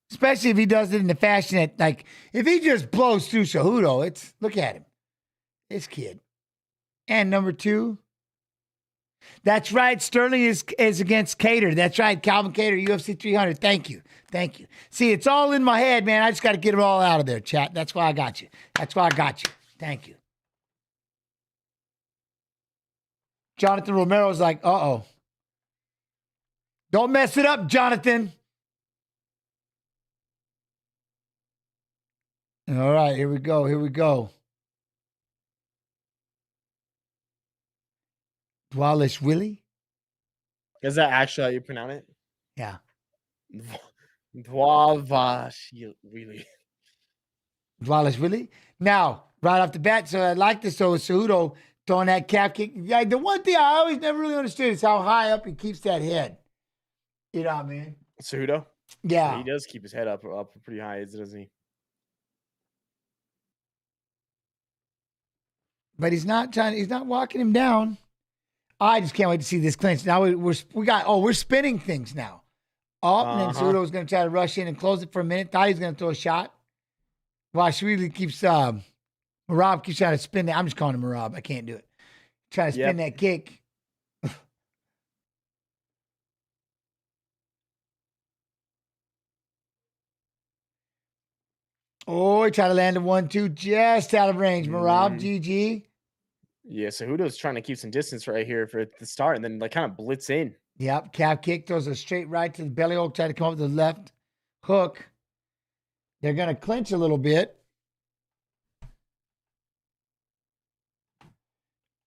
Especially if he does it in the fashion that, like, if he just blows through Cejudo, look at him. This kid. And number 2. That's right. Sterling is against Cater. That's right. Calvin Cater, UFC 300. Thank you. See, it's all in my head, man. I just got to get it all out of there, chat. That's why I got you. Thank you. Jonathan Romero's like, uh-oh. Don't mess it up, Jonathan. All right, here we go. Dwalishvili? Is that actually how you pronounce it? Yeah. Dwalishvili. Now, right off the bat, so I like this. So Cejudo throwing that calf kick. Yeah, the one thing I always never really understood is how high up he keeps that head. You know what I mean? Cejudo? Yeah. He does keep his head up pretty high, doesn't he? But he's not walking him down. I just can't wait to see this clinch. Now we're spinning things now. And then Cejudo's going to try to rush in and close it for a minute. Thought he was going to throw a shot. Vashvili keeps, Merab keeps trying to spin that. I'm just calling him Merab. I can't do it. Try to spin that kick. Oh, he tried to land a 1-2 just out of range. Merab, GG. Yeah, Cejudo's trying to keep some distance right here for the start and then like kind of blitz in. Yep, calf kick, throws a straight right to the belly hold, try to come up with the left hook. They're going to clinch a little bit.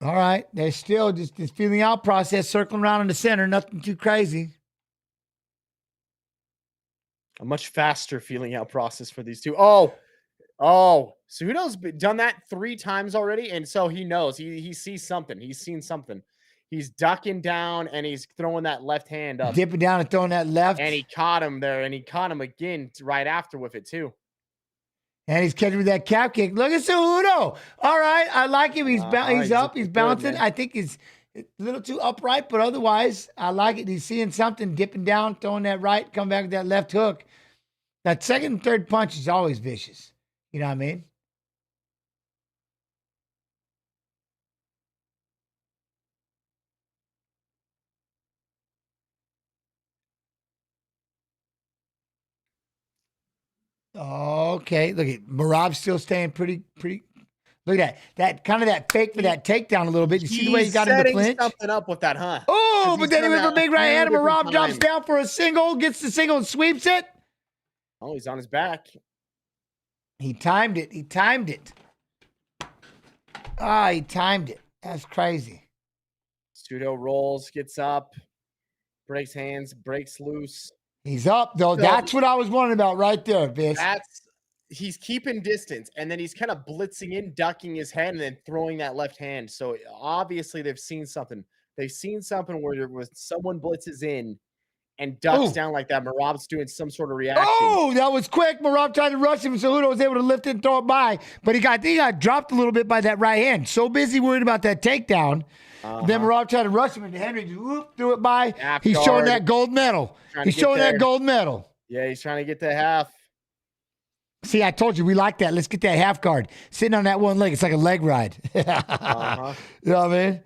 All right, they're still just this feeling out process, circling around in the center, nothing too crazy. A much faster feeling out process for these two. Cejudo's done that 3 times already, and so he knows. He sees something. He's seen something. He's ducking down, and he's throwing that left hand up. Dipping down and throwing that left. And he caught him there, and he caught him again right after with it, too. And he's catching with that calf kick. Look at Cejudo. All right, I like him. He's up. He's bouncing. Good, I think he's a little too upright, but otherwise, I like it. He's seeing something, dipping down, throwing that right, come back with that left hook. That second and third punch is always vicious. You know what I mean? Okay, look at Marab's still staying pretty. Look at that kind of that fake for that takedown a little bit. You see the way he got him to setting flinch? something up with that, huh? Oh, but then he went for a big right hand, and Marab drops times. down for a single, gets the single and sweeps it. Oh, he's on his back. He timed it. He timed it. He timed it. That's crazy. Pseudo rolls, gets up, breaks hands, breaks loose. He's up, though. So, that's what I was wondering about right there, Viss. He's keeping distance, and then he's kind of blitzing in, ducking his head, and then throwing that left hand. So obviously they've seen something. They've seen something where someone blitzes in and ducks down like that. Marab's doing some sort of reaction. Oh, that was quick. Marab tried to rush him, so Cejudo was able to lift it and throw it by. But he got dropped a little bit by that right hand. So busy worried about that takedown. Then Marab tried to rush him, and Henry just threw it by. He's showing that gold medal. He's showing that gold medal. Yeah, he's trying to get the half. See, I told you we like that. Let's get that half guard. Sitting on that one leg, it's like a leg ride. You know what I mean?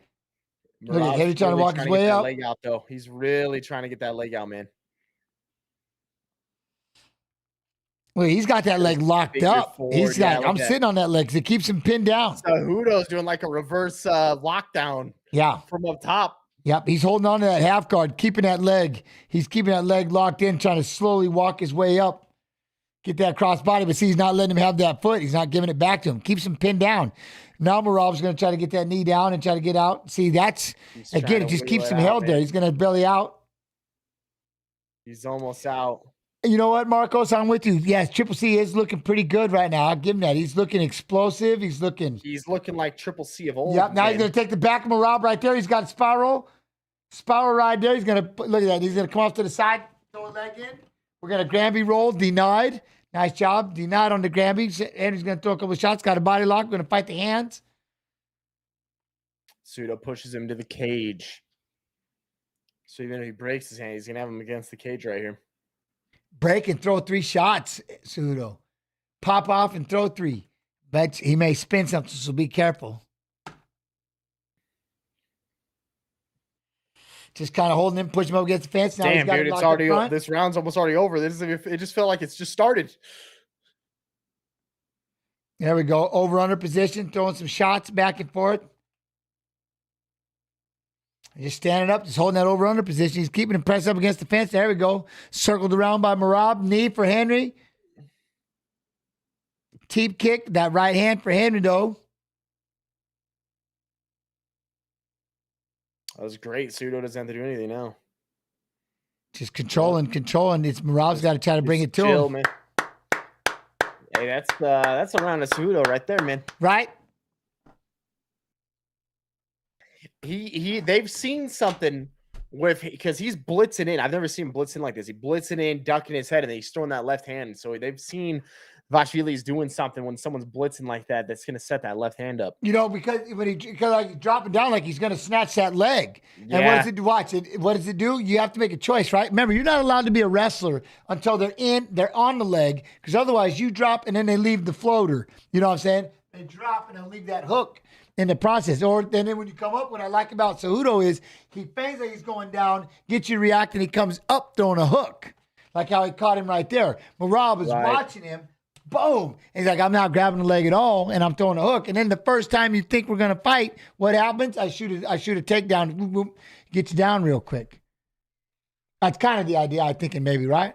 Look at Henry trying to walk his way up. Leg out, though. He's really trying to get that leg out, man. Well, he's got that leg locked up. He's got. I'm sitting on that leg because it keeps him pinned down. Cejudo's doing like a reverse lockdown. Yeah, from up top. Yep, he's holding on to that half guard, keeping that leg. He's keeping that leg locked in, trying to slowly walk his way up. Get that cross body, but see, he's not letting him have that foot. He's not giving it back to him. Keeps him pinned down. Now Marab's going to try to get that knee down and try to get out. See, that's, again, it just keeps him held there. He's going to belly out. He's almost out. You know what, Marcos? I'm with you. Yes, Triple C is looking pretty good right now. I'll give him that. He's looking explosive. He's looking like Triple C of old. Yep, now he's going to take the back of Marab right there. He's got a spiral right there. He's going to, look at that. He's going to come off to the side, throw a leg in. We're going to Granby roll, denied. Nice job. Denied on the Granby. Andrew's going to throw a couple of shots. Got a body lock. We're going to fight the hands. Pseudo pushes him to the cage. So even if he breaks his hand, he's going to have him against the cage right here. Break and throw 3 shots, Cejudo. Pop off and throw 3. But he may spin something, so be careful. Just kind of holding him, pushing him up against the fence. Now Damn, he's got dude, him it's locked already up front. this round's almost already over. It just felt like it's just started. There we go. Over under position, throwing some shots back and forth. Just standing up, just holding that over under position. He's keeping him pressed up against the fence. There we go. Circled around by Marab. Knee for Henry. Teep kick. That right hand for Henry, though. That was great. Pseudo doesn't have to do anything now. Just controlling. It's Marab's got to try to bring it to him. Man. Hey, that's a round of Cejudo right there, man. Right? They've seen something with, because he's blitzing in. I've never seen him blitzing like this. He blitzing in, ducking his head, and then he's throwing that left hand. So they've seen Vashvili's doing something when someone's blitzing like that. That's going to set that left hand up. You know, because like dropping down like he's going to snatch that leg. Yeah. And what does it do? Watch it. What does it do? You have to make a choice, right? Remember, you're not allowed to be a wrestler until they're on the leg, because otherwise you drop and then they leave the floater. You know what I'm saying? They drop and they'll leave that hook in the process. Or then when you come up, what I like about Cejudo is he feigns that he's going down, gets you to react, and he comes up throwing a hook. Like how he caught him right there. Marab was watching him. Boom. And he's like, I'm not grabbing the leg at all, and I'm throwing a hook. And then the first time you think we're going to fight, what happens? I shoot a takedown. Boom, boom, get you down real quick. That's kind of the idea I'm thinking maybe, right?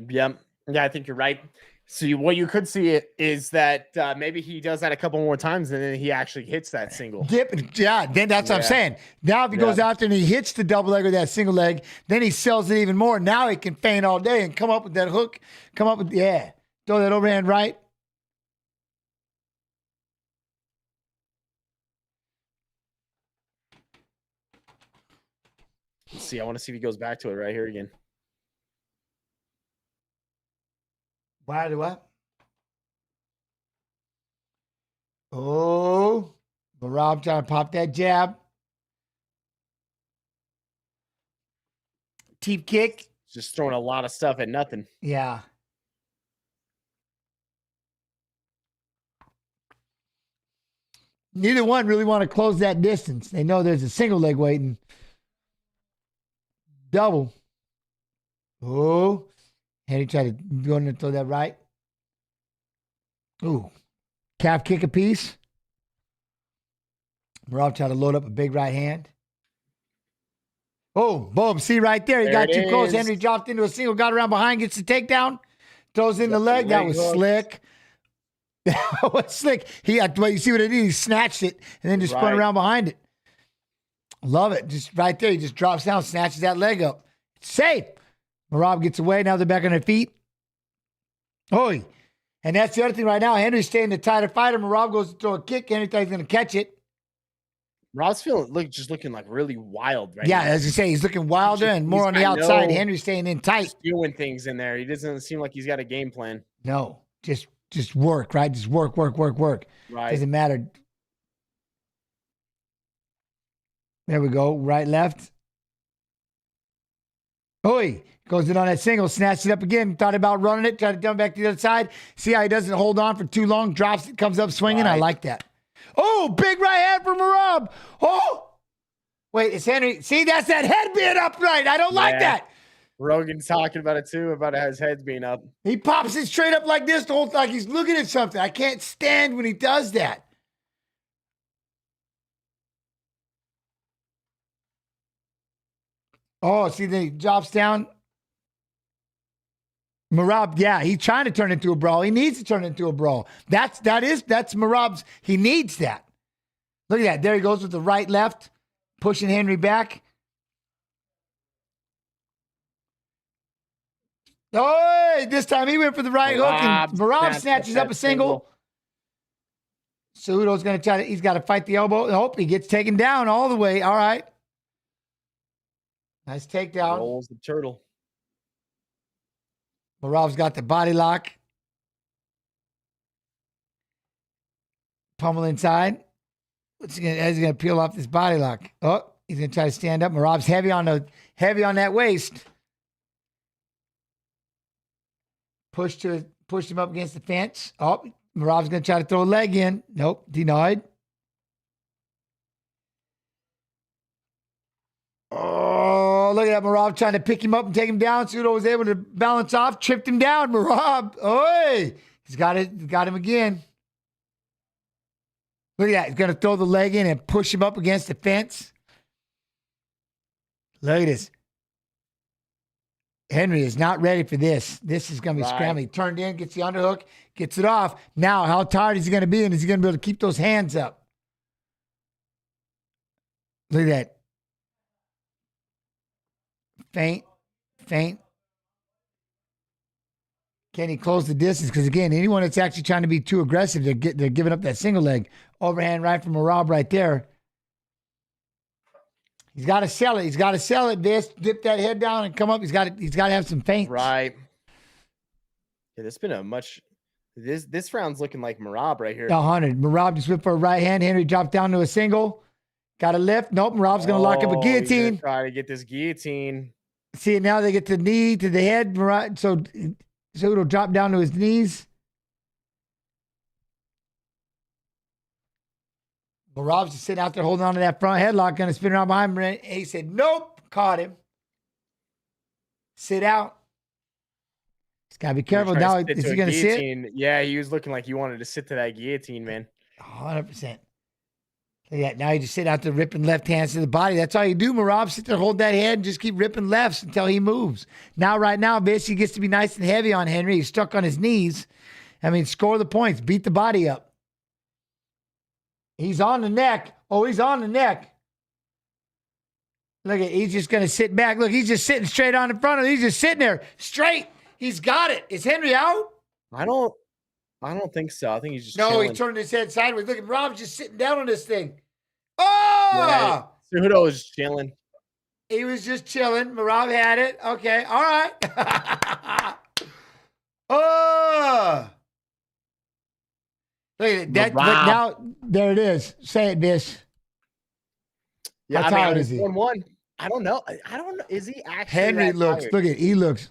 Yeah, I think you're right. So what you could see is that maybe he does that a couple more times, and then he actually hits that single. Yeah, then that's what I'm saying. Now if he goes after and he hits the double leg or that single leg, then he sells it even more. Now he can feint all day and come up with that hook, throw that overhand right. Let's see. I want to see if he goes back to it right here again. Why do what? Oh, Marab trying to pop that jab. Teep kick. Just throwing a lot of stuff at nothing. Yeah. Neither one really want to close that distance. They know there's a single leg waiting. Double. Oh. Henry tried to go in and throw that right. Ooh. Calf kick apiece. Merab tried to load up a big right hand. Oh, boom. See right there. He got too close. Henry dropped into a single, got around behind, gets the takedown, throws in the leg. That was slick. That was slick. You see what it did? He snatched it and then just spun around behind it. Love it. Just right there. He just drops down, snatches that leg up. Safe. Merab gets away. Now they're back on their feet. Oh, and that's the other thing right now. Henry's staying the tighter fighter. Merab goes to throw a kick. Henry thinks he's going to catch it. Rob's just looking like really wild right now. Yeah, as you say, he's looking wilder and more on the outside. Henry's staying in tight. Doing things in there. He doesn't seem like he's got a game plan. No, just work, right? Just work. Right. Doesn't matter. There we go. Right, left. Oi. Goes in on that single, snatched it up again, thought about running it, tried to dump back to the other side. See how he doesn't hold on for too long, drops it, comes up swinging. I like that. Oh, big right hand from Merab. Oh. Wait, it's Henry. See, that's that head being upright. I don't like that. Rogan's talking about it too, about his head being up. He pops it straight up like this the whole time. He's looking at something. I can't stand when he does that. Oh, see, then he drops down. Merab, yeah, he's trying to turn it into a brawl. He needs to turn it into a brawl. That's Merab's. He needs that. Look at that. There he goes with the right, left, pushing Henry back. Oh, this time he went for the right hook, and Merab snatches up a single. Cejudo's going to try to, he's got to fight the elbow. Hope he gets taken down all the way. All right. Nice takedown. Rolls the turtle. Merab's got the body lock. Pummel inside. He's going to peel off this body lock. Oh, he's going to try to stand up. Merab's heavy on that waist. Pushed him up against the fence. Oh, Merab's going to try to throw a leg in. Nope, denied. Oh, look at that. Merab trying to pick him up and take him down. Cejudo was able to balance off, tripped him down. Merab, oi, he's got him again. Look at that. He's going to throw the leg in and push him up against the fence. Look at this. Henry is not ready for this. This is going to be scrambling. He turned in, gets the underhook, gets it off. Now, how tired is he going to be, and is he going to be able to keep those hands up? Look at that. Feint. Can he close the distance? Because, again, anyone that's actually trying to be too aggressive, they're giving up that single leg. Overhand right from Merab right there. He's got to sell it. He's got to sell it, Viss. Dip that head down and come up. He's got to have some feints. Right. Yeah, this been a much. This round's looking like Merab right here. 100. Merab just went for a right hand. Henry dropped down to a single. Got a lift. Nope. Merab's going to lock up a guillotine. Try to get this guillotine. See, now they get the knee to the head. So it'll drop down to his knees. Merab's just sitting out there holding on to that front headlock, going to spin around behind him. And he said, nope, caught him. Sit out. He's got to be careful. Now, is he going to sit? Yeah, he was looking like he wanted to sit to that guillotine, man. 100%. Yeah, now you just sit out there ripping left hands to the body. That's all you do, Merab. Sit there, hold that head, and just keep ripping lefts until he moves. Now, right now, Viss, he gets to be nice and heavy on Henry. He's stuck on his knees. I mean, score the points. Beat the body up. He's on the neck. Oh, he's on the neck. Look at, he's just going to sit back. Look, he's just sitting straight on in front of him. He's just sitting there straight. He's got it. Is Henry out? I don't think so. I think he's just chilling. He turned his head sideways. Look at Rob's just sitting down on this thing. Oh! Yeah, Cejudo was chilling. He was just chilling. Merab had it. Okay. All right. Oh! Look at that. Now, there it is. Say it, Viss. Yeah, how tired is he? 1-1. I don't know. Is he actually Henry looks. tired? Look at. He looks.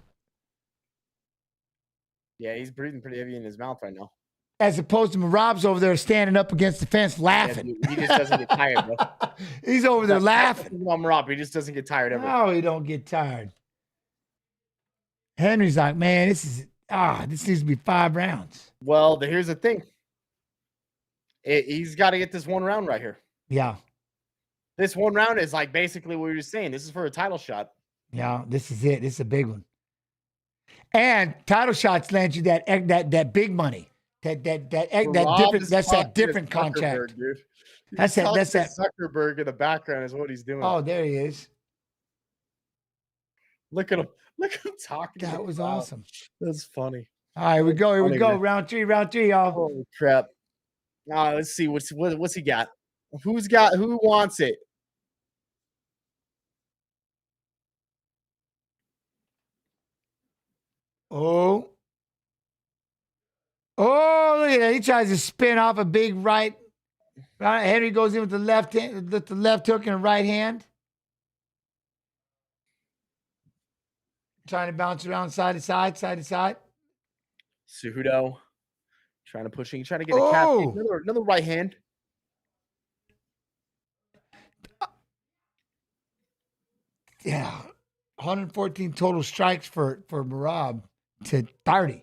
Yeah, he's breathing pretty heavy in his mouth right now. As opposed to Merab's over there standing up against the fence laughing. Yeah, dude, he just doesn't get tired, bro. He's over there laughing. Merab, he just doesn't get tired ever. No, he don't get tired. Henry's like, man, this is. This needs to be 5 rounds. Well, here's the thing. He's got to get this one round right here. Yeah. This one round is like basically what we were saying. This is for a title shot. Yeah, this is it. This is a big one. And title shots land you that big money. That different. That's that different contract. Dude. That's that. Zuckerberg in the background is what he's doing. Oh, there he is. Look at him. Look at him talking. That was awesome. That's funny. All right, here we go. Here we go. Man. Round three, y'all. Holy crap. Let's see. What's he got? Who wants it? Oh, look at that. He tries to spin off a big right. Henry goes in with the left hand, with the left hook and right hand. Trying to bounce around side to side. Cejudo trying to push in, trying to get a cap kick. Another right hand. Yeah. 114 total strikes for Merab to 30. Is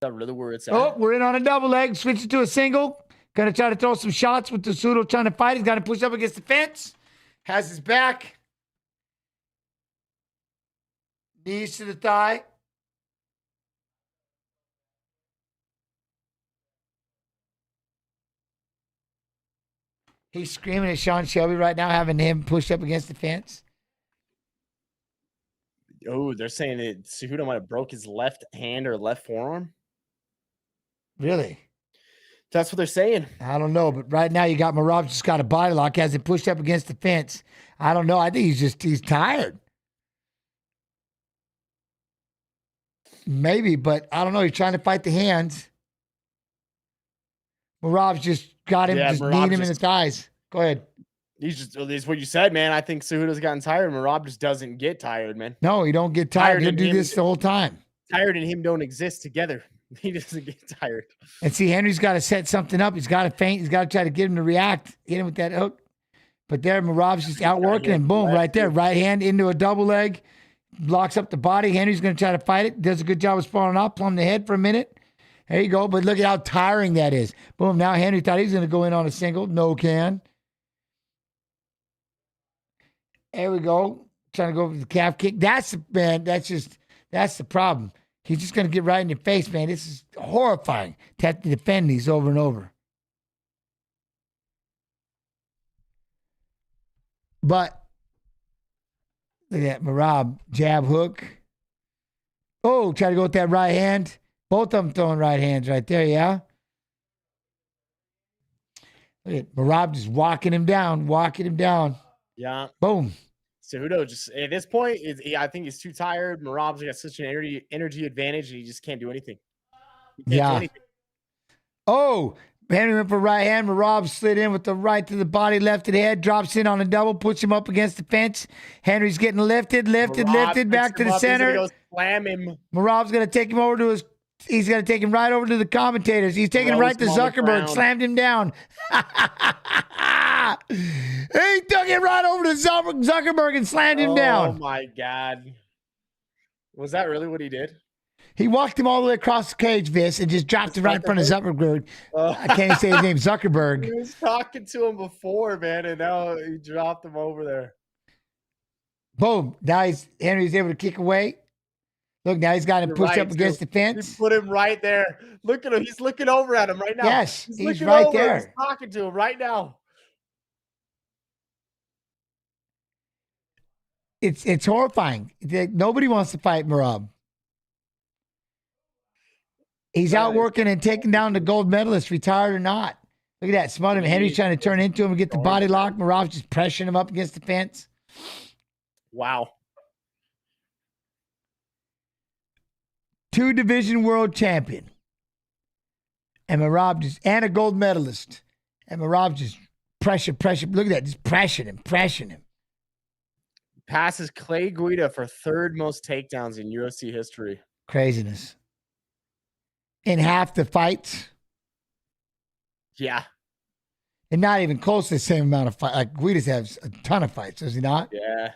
that really where it's at? Oh, we're in on a double leg. Switch it to a single. Gonna try to throw some shots with the Cejudo trying to fight. He's got to push up against the fence. Has his back. Knees to the thigh. He's screaming at Sean Shelby right now, having him pushed up against the fence. Oh, they're saying that Cejudo might have broke his left hand or left forearm. Really? That's what they're saying. I don't know, but right now you got Merab just got a body lock, has him pushed up against the fence. I don't know. I think he's tired. Maybe, but I don't know. He's trying to fight the hands. Merab's just got him, just kneed him in the thighs. Go ahead. This is what you said, man. I think Cejudo's gotten tired. Merab just doesn't get tired, man. No, he don't get tired. He'll do this the whole time. Tired and him don't exist together. He doesn't get tired. And see, Henry's got to set something up. He's got to feint. He's got to try to get him to react. Hit him with that hook. But there, Merab's just outworking him. Boom, right there. Right hand into a double leg. Blocks up the body. Henry's going to try to fight it. Does a good job of spawning off. Plumb the head for a minute. There you go. But look at how tiring that is. Boom. Now Henry thought he was going to go in on a single. No can. There we go. Trying to go for the calf kick. That's the problem. He's just going to get right in your face, man. This is horrifying to have to defend these over and over. But look at that. Merab, jab, hook. Oh, try to go with that right hand. Both of them throwing right hands right there, yeah? Look at Merab just walking him down. Yeah. Boom. Cejudo just at this point, I think he's too tired. Merab's got such an energy advantage, and he just can't do anything. Yeah. Oh, Henry went for right hand. Merab slid in with the right to the body, left to the head, drops in on a double, puts him up against the fence. Henry's getting lifted, back to the center. He's gonna slam him. Merab's going to take him over to he's going to take him right over to the commentators. He's taking him right to Zuckerberg, slammed him down. He took it right over to Zuckerberg and slammed him down. Oh, my God. Was that really what he did? He walked him all the way across the cage, Viss, and just dropped him right in front of Zuckerberg. I can't even say his name, Zuckerberg. He was talking to him before, man, and now he dropped him over there. Boom. Now Henry's able to kick away. Look, now he's got him pushed up against the fence. He put him right there. Look at him. He's looking over at him right now. Yes, he's looking right over. there. He's talking to him right now. It's horrifying. Nobody wants to fight Merab. He's outworking and taking down the gold medalist, retired or not. Look at that. Smut him. Henry's trying to turn into him and get the body lock. Merab's just pressuring him up against the fence. Wow. 2-division world champion. And Merab and a gold medalist. And Merab just pressure. Look at that. Just pressuring him. Passes Clay Guida for third most takedowns in UFC history. Craziness. In half the fights. Yeah. And not even close to the same amount of fights. Like Guida's has a ton of fights, does he not? Yeah.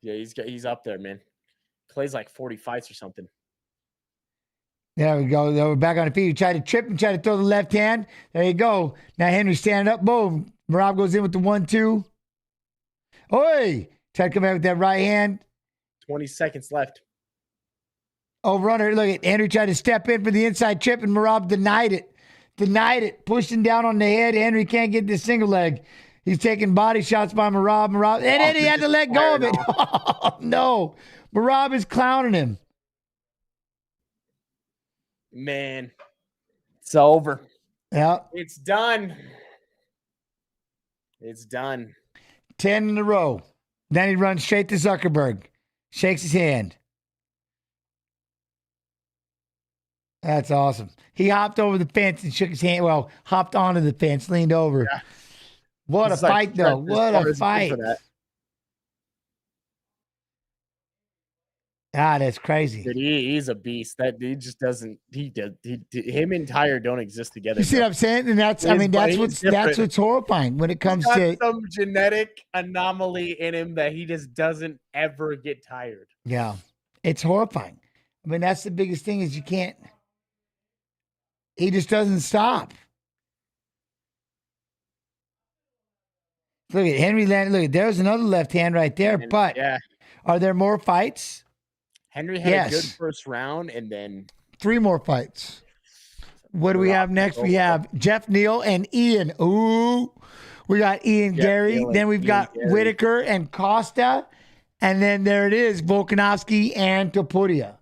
Yeah, he's up there, man. Clay's like 40 fights or something. There we go. We're back on the feet. He tried to trip and tried to throw the left hand. There you go. Now Henry standing up. Boom. Merab goes in with the 1-2. Oi! Tried to come in with that right hand. 20 seconds left. Overrunner. Look at Henry tried to step in for the inside trip, and Merab denied it. Denied it. Pushing down on the head. Henry can't get the single leg. He's taking body shots by Merab. And then he had to let go of it. Oh, no. Merab is clowning him. Man, it's over. Yeah. It's done. It's done. 10 in a row. Then he runs straight to Zuckerberg. Shakes his hand. That's awesome. He hopped over the fence and shook his hand. Well, hopped onto the fence, leaned over. Yeah. What a fight, though. What a fight. Ah, that's crazy. Dude, he's a beast. That he just doesn't. Him and Tyre don't exist together. You see what I'm saying? And that's what's horrifying when it comes to some genetic anomaly in him that he just doesn't ever get tired. Yeah, it's horrifying. I mean, that's the biggest thing is you can't. He just doesn't stop. Look at Henry landed. Look, there's another left hand right there. But are there more fights? Henry had a good first round, and then 3 more fights. What do we have next? We have Jeff Neal and Ian. Ooh, we got Ian Gary. Then we've got Whitaker and Costa. And then there it is, Volkanovski and Topuria.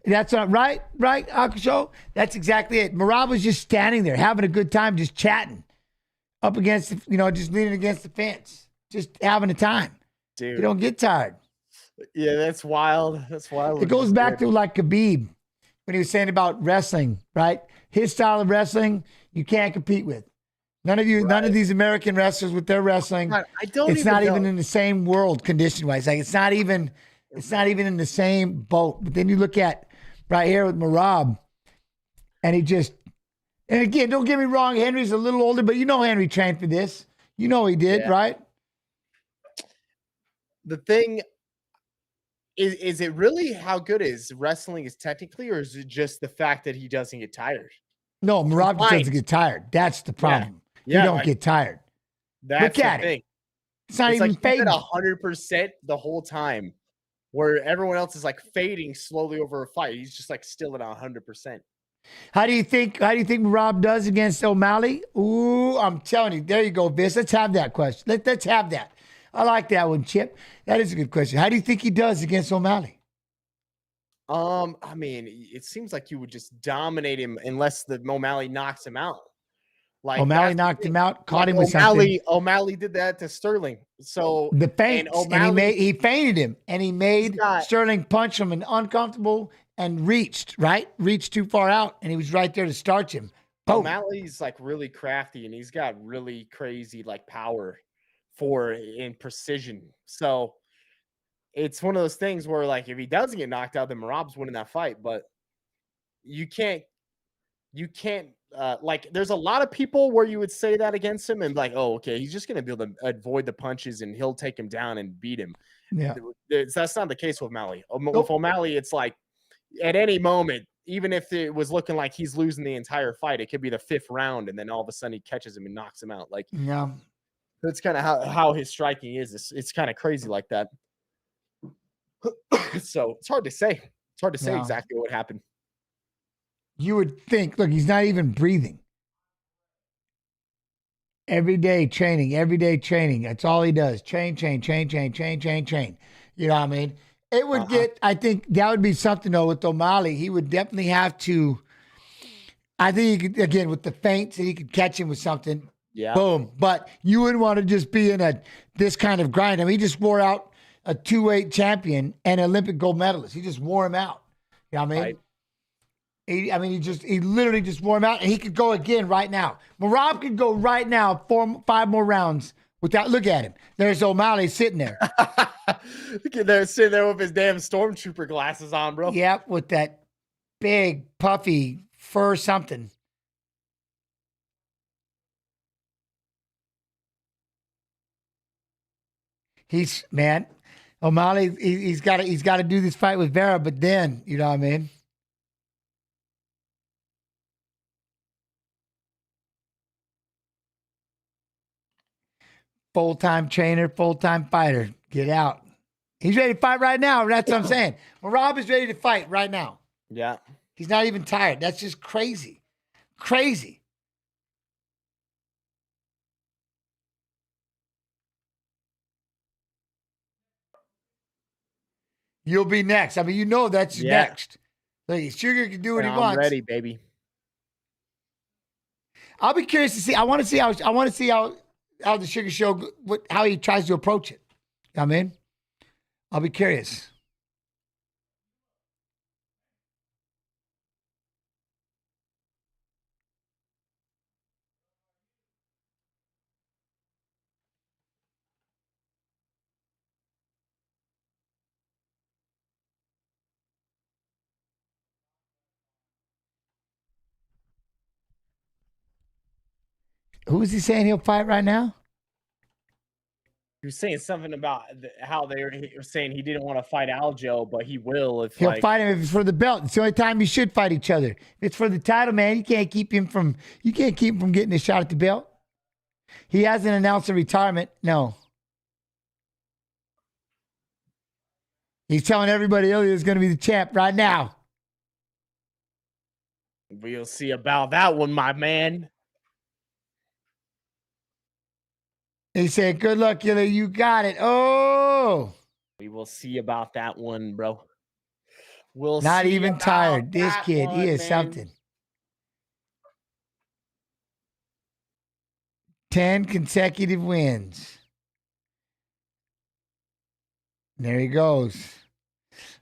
That's not right, Akusho? That's exactly it. Merab was just standing there, having a good time, just chatting up against, just leaning against the fence, just having a time. Dude. You don't get tired. Yeah, that's wild. That's wild. It goes back to like Khabib when he was saying about wrestling, right? His style of wrestling, you can't compete with. None of these American wrestlers with their wrestling. It's not even in the same world condition wise. Like it's not even in the same boat. But then you look at right here with Merab, and and again, don't get me wrong, Henry's a little older, but Henry trained for this. He did, right? The thing is it really how good is wrestling is technically, or is it just the fact that he doesn't get tired? No, Merab doesn't get tired. That's the problem. Yeah. You don't get tired. That's Look at the thing. It's not even fading. 100% the whole time, where everyone else is like fading slowly over a fight. He's just like still at 100%. How do you think Merab does against O'Malley? Ooh, I'm telling you. There you go, Viss. Let's have that question. Let's have that. I like that one, Chip. That is a good question. How do you think he does against O'Malley? I mean, it seems like you would just dominate him unless the O'Malley knocks him out. Like O'Malley knocked him out, caught him with something. O'Malley did that to Sterling. So the feint, and he feinted him, and he made Sterling punch him and uncomfortable and reached too far out, and he was right there to starch him. Boom. O'Malley's like really crafty, and he's got really crazy like power in precision. So it's one of those things where like if he doesn't get knocked out, then Merab's winning that fight. But you can't like there's a lot of people where you would say that against him and like, oh, okay, he's just gonna be able to avoid the punches and he'll take him down and beat him. Yeah, that's not the case with O'Malley. With O'Malley, it's like at any moment, even if it was looking like he's losing the entire fight, it could be the 5th round, and then all of a sudden he catches him and knocks him out. Like, yeah. That's kind of how his striking is. It's kind of crazy like that. So it's hard to say. It's hard to say exactly what happened. You would think, look, he's not even breathing. Every day training. That's all he does. Train. You know what I mean? It would I think that would be something though with O'Malley. He would definitely have to, I think he could, again, with the feints, he could catch him with something. Yeah. Boom. But you wouldn't want to just be in this kind of grind. I mean, he just wore out a 2-weight champion and Olympic gold medalist. He just wore him out. You know what I mean? Right. He literally just wore him out, and he could go again right now. Merab could go right now 5 more rounds without. Look at him. There's O'Malley sitting there. Look at there sitting there with his damn stormtrooper glasses on, bro. Yep, with that big puffy fur something. O'Malley, he's got to do this fight with Vera, but then, you know what I mean? Full-time trainer, full-time fighter. Get out. He's ready to fight right now. That's what I'm saying. Well, Rob is ready to fight right now. Yeah. He's not even tired. That's just crazy. Crazy. You'll be next. I mean, you know that's next. Look, Sugar can do what he wants. I'm ready, baby. I'll be curious to see. I want to see how the Sugar Show, how he tries to approach it. You know what I mean? I'll be curious. Who is he saying he'll fight right now? He was saying something about how they were saying he didn't want to fight Aljo, but he will if He'll fight him if it's for the belt. It's the only time you should fight each other. If it's for the title, man, you can't keep him from getting a shot at the belt. He hasn't announced a retirement. No. He's telling everybody Ilya is going to be the champ right now. We'll see about that one, my man. He said, good luck, Ilya. You got it. Oh. We will see about that one, bro. We'll Not see even about tired. This that kid, one, he is man. something. 10 consecutive wins. There he goes.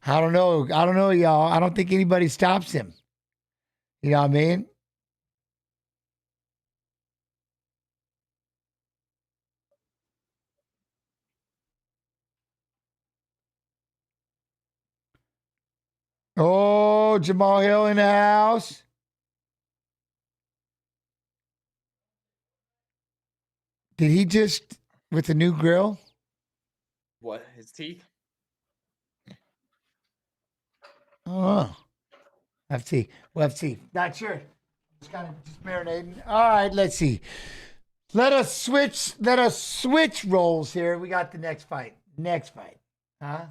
I don't know, y'all. I don't think anybody stops him. You know what I mean? Oh, Jamal Hill in the house. Did he just, with the new grill? What, his teeth? Oh, FT. Well, FT. Not sure. Just kind of just marinating. All right, let's see. Let us switch roles here. We got the next fight. Huh?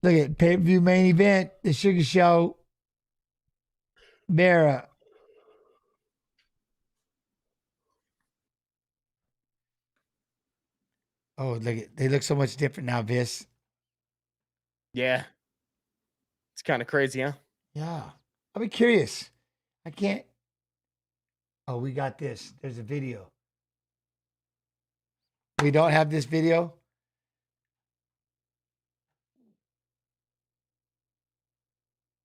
Look at pay-per-view main event, the Sugar Show. Vera. Oh, look at, they look so much different now, Viss. Yeah. It's kind of crazy, huh? Yeah. I'll be curious. I can't. Oh, we got this. There's a video. We don't have this video.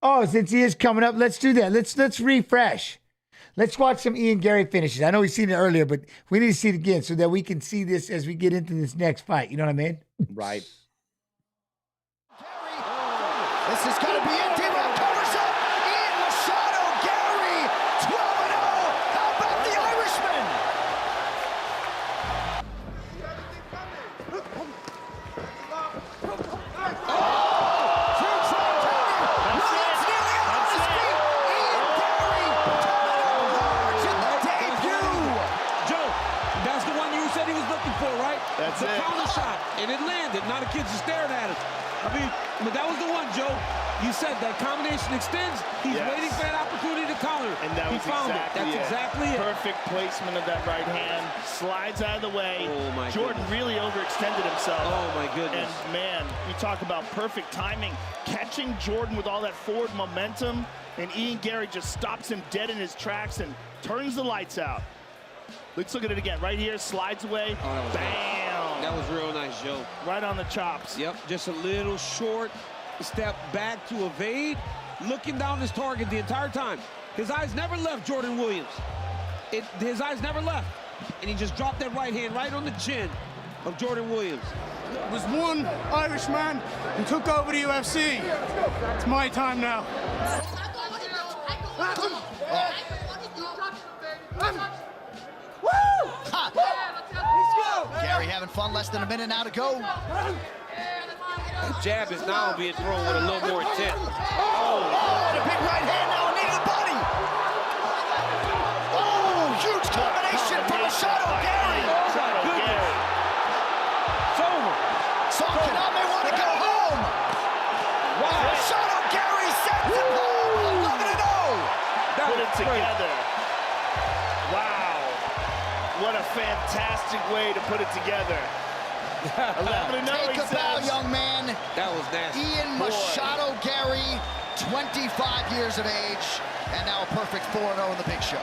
Oh, since he is coming up, let's do that. Let's refresh. Let's watch some Ian Gary finishes. I know we've seen it earlier, but we need to see it again so that we can see this as we get into this next fight. You know what I mean? Right. This is going to be it. D-Rock covers up. Ian Machado, Gary, 12-0. How about the Irishman? Joe, that's the one you said he was looking for, right? That's the it. counter shot, and it landed. Now the kids are staring at him. I mean, but that was the one, Joe. You said that combination extends. He's waiting for that opportunity to counter. And that he was found exactly it. That's exactly it. Perfect placement of that right hand. Slides out of the way. Oh, my Jordan goodness. really overextended himself. Oh, my goodness. And, man, you talk about perfect timing. Catching Jordan with all that forward momentum, and Ian Gary just stops him dead in his tracks and turns the lights out. Let's look at it again. Right here, slides away. Oh, that was Bam! That was real nice, Joe. Right on the chops. Yep, just a little short step back to evade, looking down his target the entire time. His eyes never left Jordan Williams. His eyes never left. And he just dropped that right hand right on the chin of Jordan Williams. There's one Irishman who took over the UFC. It's my time now. having fun. Less than a minute now to go. The jab is now being thrown with a little more intent. Oh, and a big right hand now, knee to the body. Oh, huge combination from Machado Gary. It's over. Kaname want to go home. Wow. Machado Gary sends him home. 11-0. Put it together. Wow. What a fantastic way to put it together. 11-0, Take a bow, young man. That was nasty. Ian Machado Gary, 25 years of age, and now a perfect 4-0 in the big show.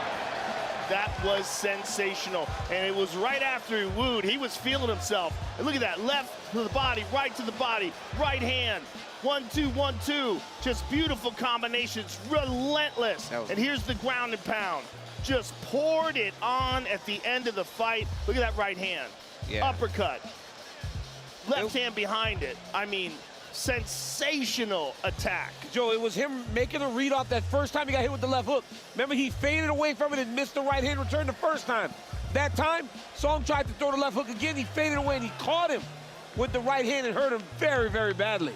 That was sensational. And it was right after he wooed. He was feeling himself. And look at that. Left to the body, right to the body, right hand. 1-2, 1-2. Just beautiful combinations. Relentless. And here's the ground and pound. Just poured it on at the end of the fight. Look at that right hand. Yeah. Uppercut. Left hand behind it. I mean, sensational attack. Joe, it was him making a read off that first time he got hit with the left hook. Remember, he faded away from it and missed the right hand return the first time. That time, saw him try to throw the left hook again. He faded away and he caught him with the right hand and hurt him very, very badly.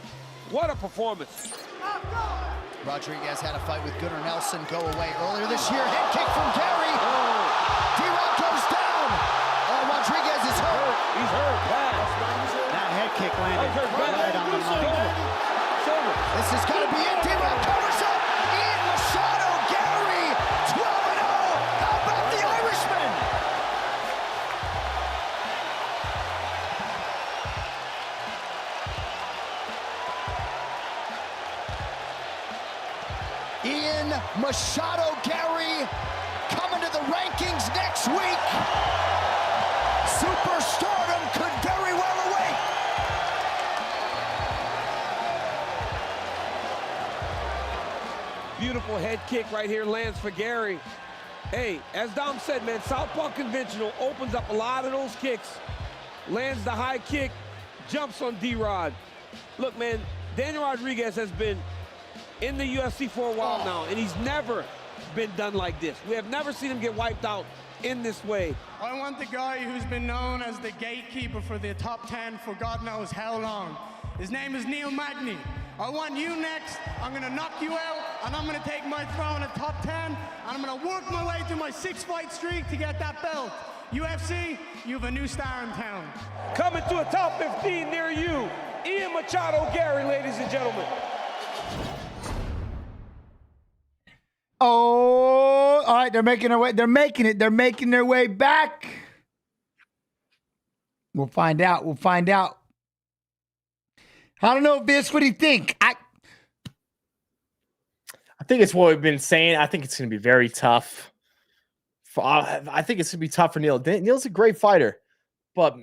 What a performance. Rodriguez had a fight with Gunnar Nelson go away earlier this year. Head kick from Gary. D-Rod goes down. Rodriguez is hurt. He's hurt bad. That head kick landed right on the money. This is going to be it. D-Rod covers up. Ian Machado Gary, 12-0. How about the Irishman? Ian Machado Gary coming to the rankings next week. Superstardom could very well await. Beautiful head kick right here lands for Gary. Hey, as Dom said, man, Southpaw Conventional opens up a lot of those kicks. Lands the high kick, jumps on D-Rod. Look, man, Daniel Rodriguez has been in the UFC for a while now, and he's never been done like this. We have never seen him get wiped out in this way. I want the guy who's been known as the gatekeeper for the top 10 for God knows how long. His name is Neil Magny. I want you next. I'm gonna knock you out, and I'm gonna take my throne at top 10, and I'm gonna work my way through my 6-fight streak to get that belt. UFC, you have a new star in town. Coming to a top 15 near you, Ian Machado Gary, ladies and gentlemen. Oh, all right, they're making their way. They're making it. They're making their way back. We'll find out. We'll find out. I don't know, Viss. What do you think? I think it's what we've been saying. I think it's going to be very tough. I think it's going to be tough for Neil. Neil's a great fighter, but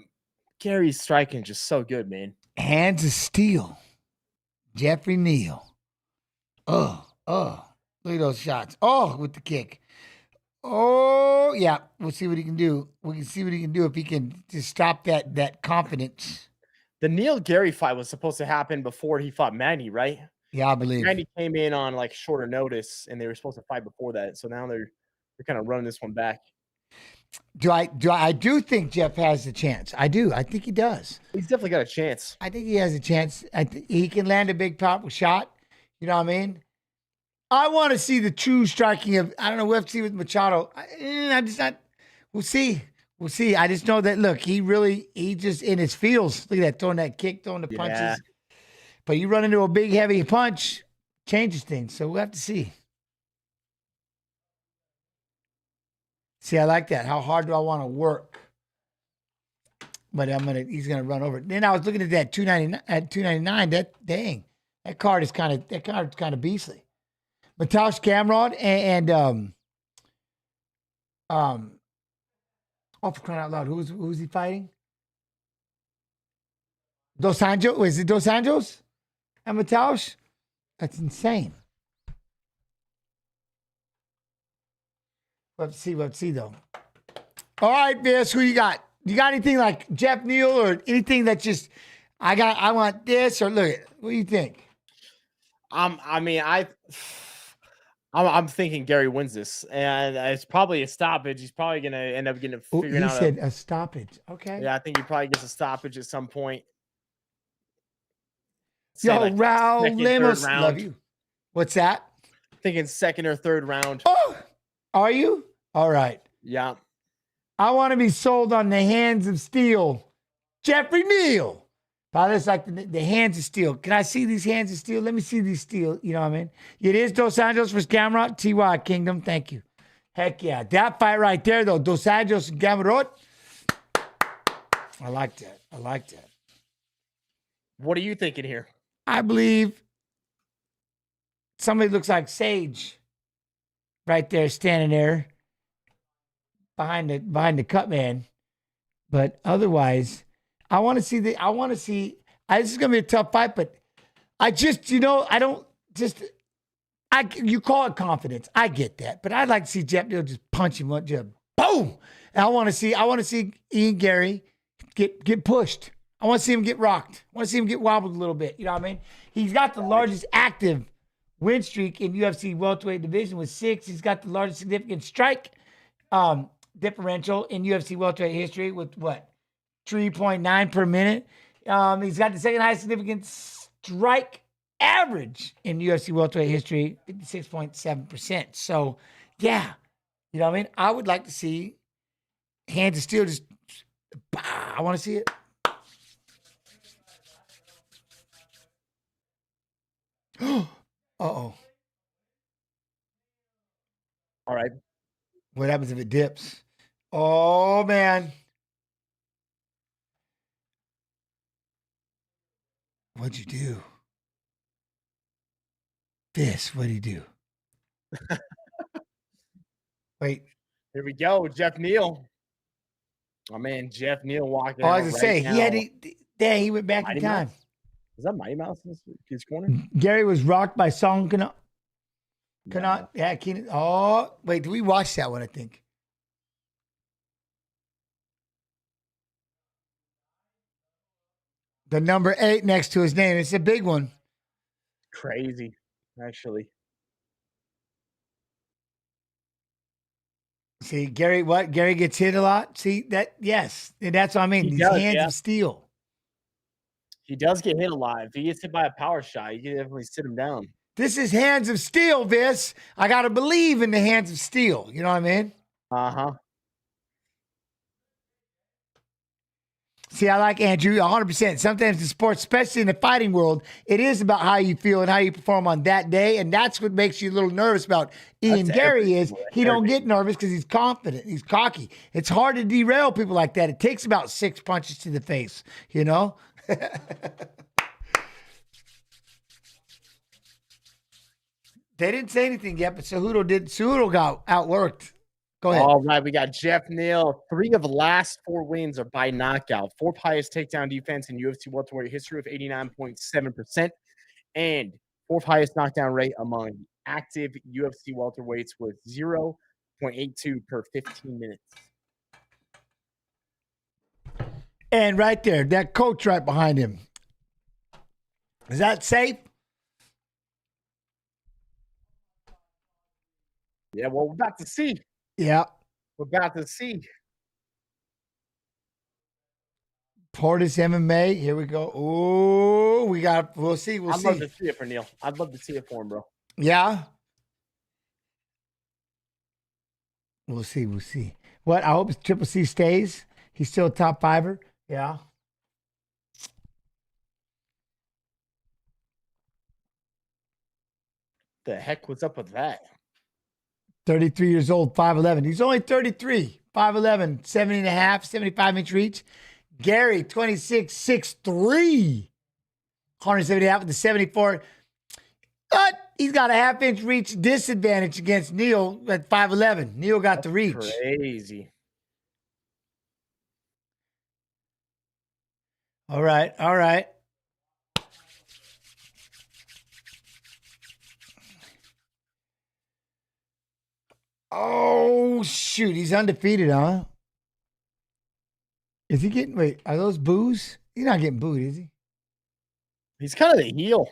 Gary's striking just so good, man. Hands of steel. Jeffrey Neal. Look at those shots. Oh, with the kick. Oh, yeah. We'll see what he can do. We can see what he can do if he can just stop that confidence. The Neil Gary fight was supposed to happen before he fought Magny, right? Yeah, I believe. Magny came in on like shorter notice, and they were supposed to fight before that. So now they're kind of running this one back. I do think Jeff has a chance. I do. I think he does. He's definitely got a chance. I think he has a chance. I think he can land a big powerful shot. You know what I mean? I want to see the true striking of, I don't know, UFC with Machado. I'm just not. We'll see. We'll see. I just know that, look, he just in his feels. Look at that, throwing that kick, throwing the punches. But you run into a big, heavy punch, changes things. So we'll have to see. See, I like that. How hard do I want to work? But he's gonna run over it. Then I was looking at that 299. That card is kind of beastly. Mateusz Gamrot and for crying out loud, who's he fighting? Dos Anjos? Is it Dos Anjos and Mateusz? That's insane. Let's see though. All right, Viss, who you got? You got anything like Jeff Neal or anything that just I want this, or look, what do you think? I'm thinking Gary wins this, and it's probably a stoppage. He's probably going to end up getting Ooh, figuring he out said a stoppage. Okay. Yeah, I think he probably gets a stoppage at some point. Yo, Say like Raul second, third Lemos, love round. you. What's that? Thinking second or third round. Oh, are you? All right. Yeah. I want to be sold on the hands of steel. Jeffrey Neal. Probably it's like the hands of steel. Can I see these hands of steel? Let me see these steel. You know what I mean? It is Dos Anjos versus Gamrot. TY Kingdom. Thank you. Heck yeah. That fight right there, though. Dos Anjos and Gamrot. I like that. I like that. What are you thinking here? I believe somebody looks like Sage right there, standing there behind the cut man. But otherwise, this is gonna be a tough fight, but you call it confidence. I get that, but I'd like to see Jeff Neal just punch him one, just boom. And I want to see Ian Gary get pushed. I want to see him get rocked. I want to see him get wobbled a little bit. You know what I mean? He's got the largest active win streak in UFC welterweight division with 6. He's got the largest significant strike differential in UFC welterweight history with what? 3.9 per minute. He's got the second highest significant strike average in UFC welterweight history, 56.7%. So, yeah. You know what I mean? I would like to see hands of steel just, I want to see it. Uh-oh. All right. What happens if it dips? Oh, man. What'd you do? This, what'd he do? Wait. Here we go. Jeff Neal. My man, Jeff Neal walking Oh, I out was going to say, he went back in time. Is that Mighty Mouse in his corner? Gary was rocked by Song Kanat. Yeah, Keenan. Oh, wait, did we watch that one, I think? The number 8 next to his name. It's a big one. Crazy, actually. See, Gary, what? Gary gets hit a lot? See, that, yes. And that's what I mean. These hands of steel. He does get hit a lot. If he gets hit by a power shot, you can definitely sit him down. This is hands of steel, Viss. I got to believe in the hands of steel. You know what I mean? Uh-huh. See, I like Andrew 100%. Sometimes in sports, especially in the fighting world, it is about how you feel and how you perform on that day. And that's what makes you a little nervous about Ian Gary is he don't get nervous because he's confident. He's cocky. It's hard to derail people like that. It takes about 6 punches to the face, you know? They didn't say anything yet, but Cejudo got outworked. Go ahead. All right, we got Jeff Neal. 3 of the last 4 wins are by knockout. 4th highest takedown defense in UFC welterweight history of 89.7%, and 4th highest knockdown rate among active UFC welterweights with 0.82 per 15 minutes. And right there, that coach right behind him. Is that safe? Yeah, well, we're about to see. Yeah. We're about to see. Portis MMA. Here we go. Oh, we'll see. I'd love to see it for Neal. I'd love to see it for him, bro. Yeah. We'll see. We'll see. What? I hope Triple C stays. He's still a top fiver. Yeah. The heck was up with that? 33 years old, 5'11". He's only 33. 5'11", 70.5, 75-inch reach. Gary, 26, 6'3", 170.5 with the 74. But he's got a half-inch reach disadvantage against Neal at 5'11". Neal got the reach. Crazy. All right, all right. Oh, shoot. He's undefeated, huh? Is he getting, wait, are those boos? He's not getting booed, is he? He's kind of the heel.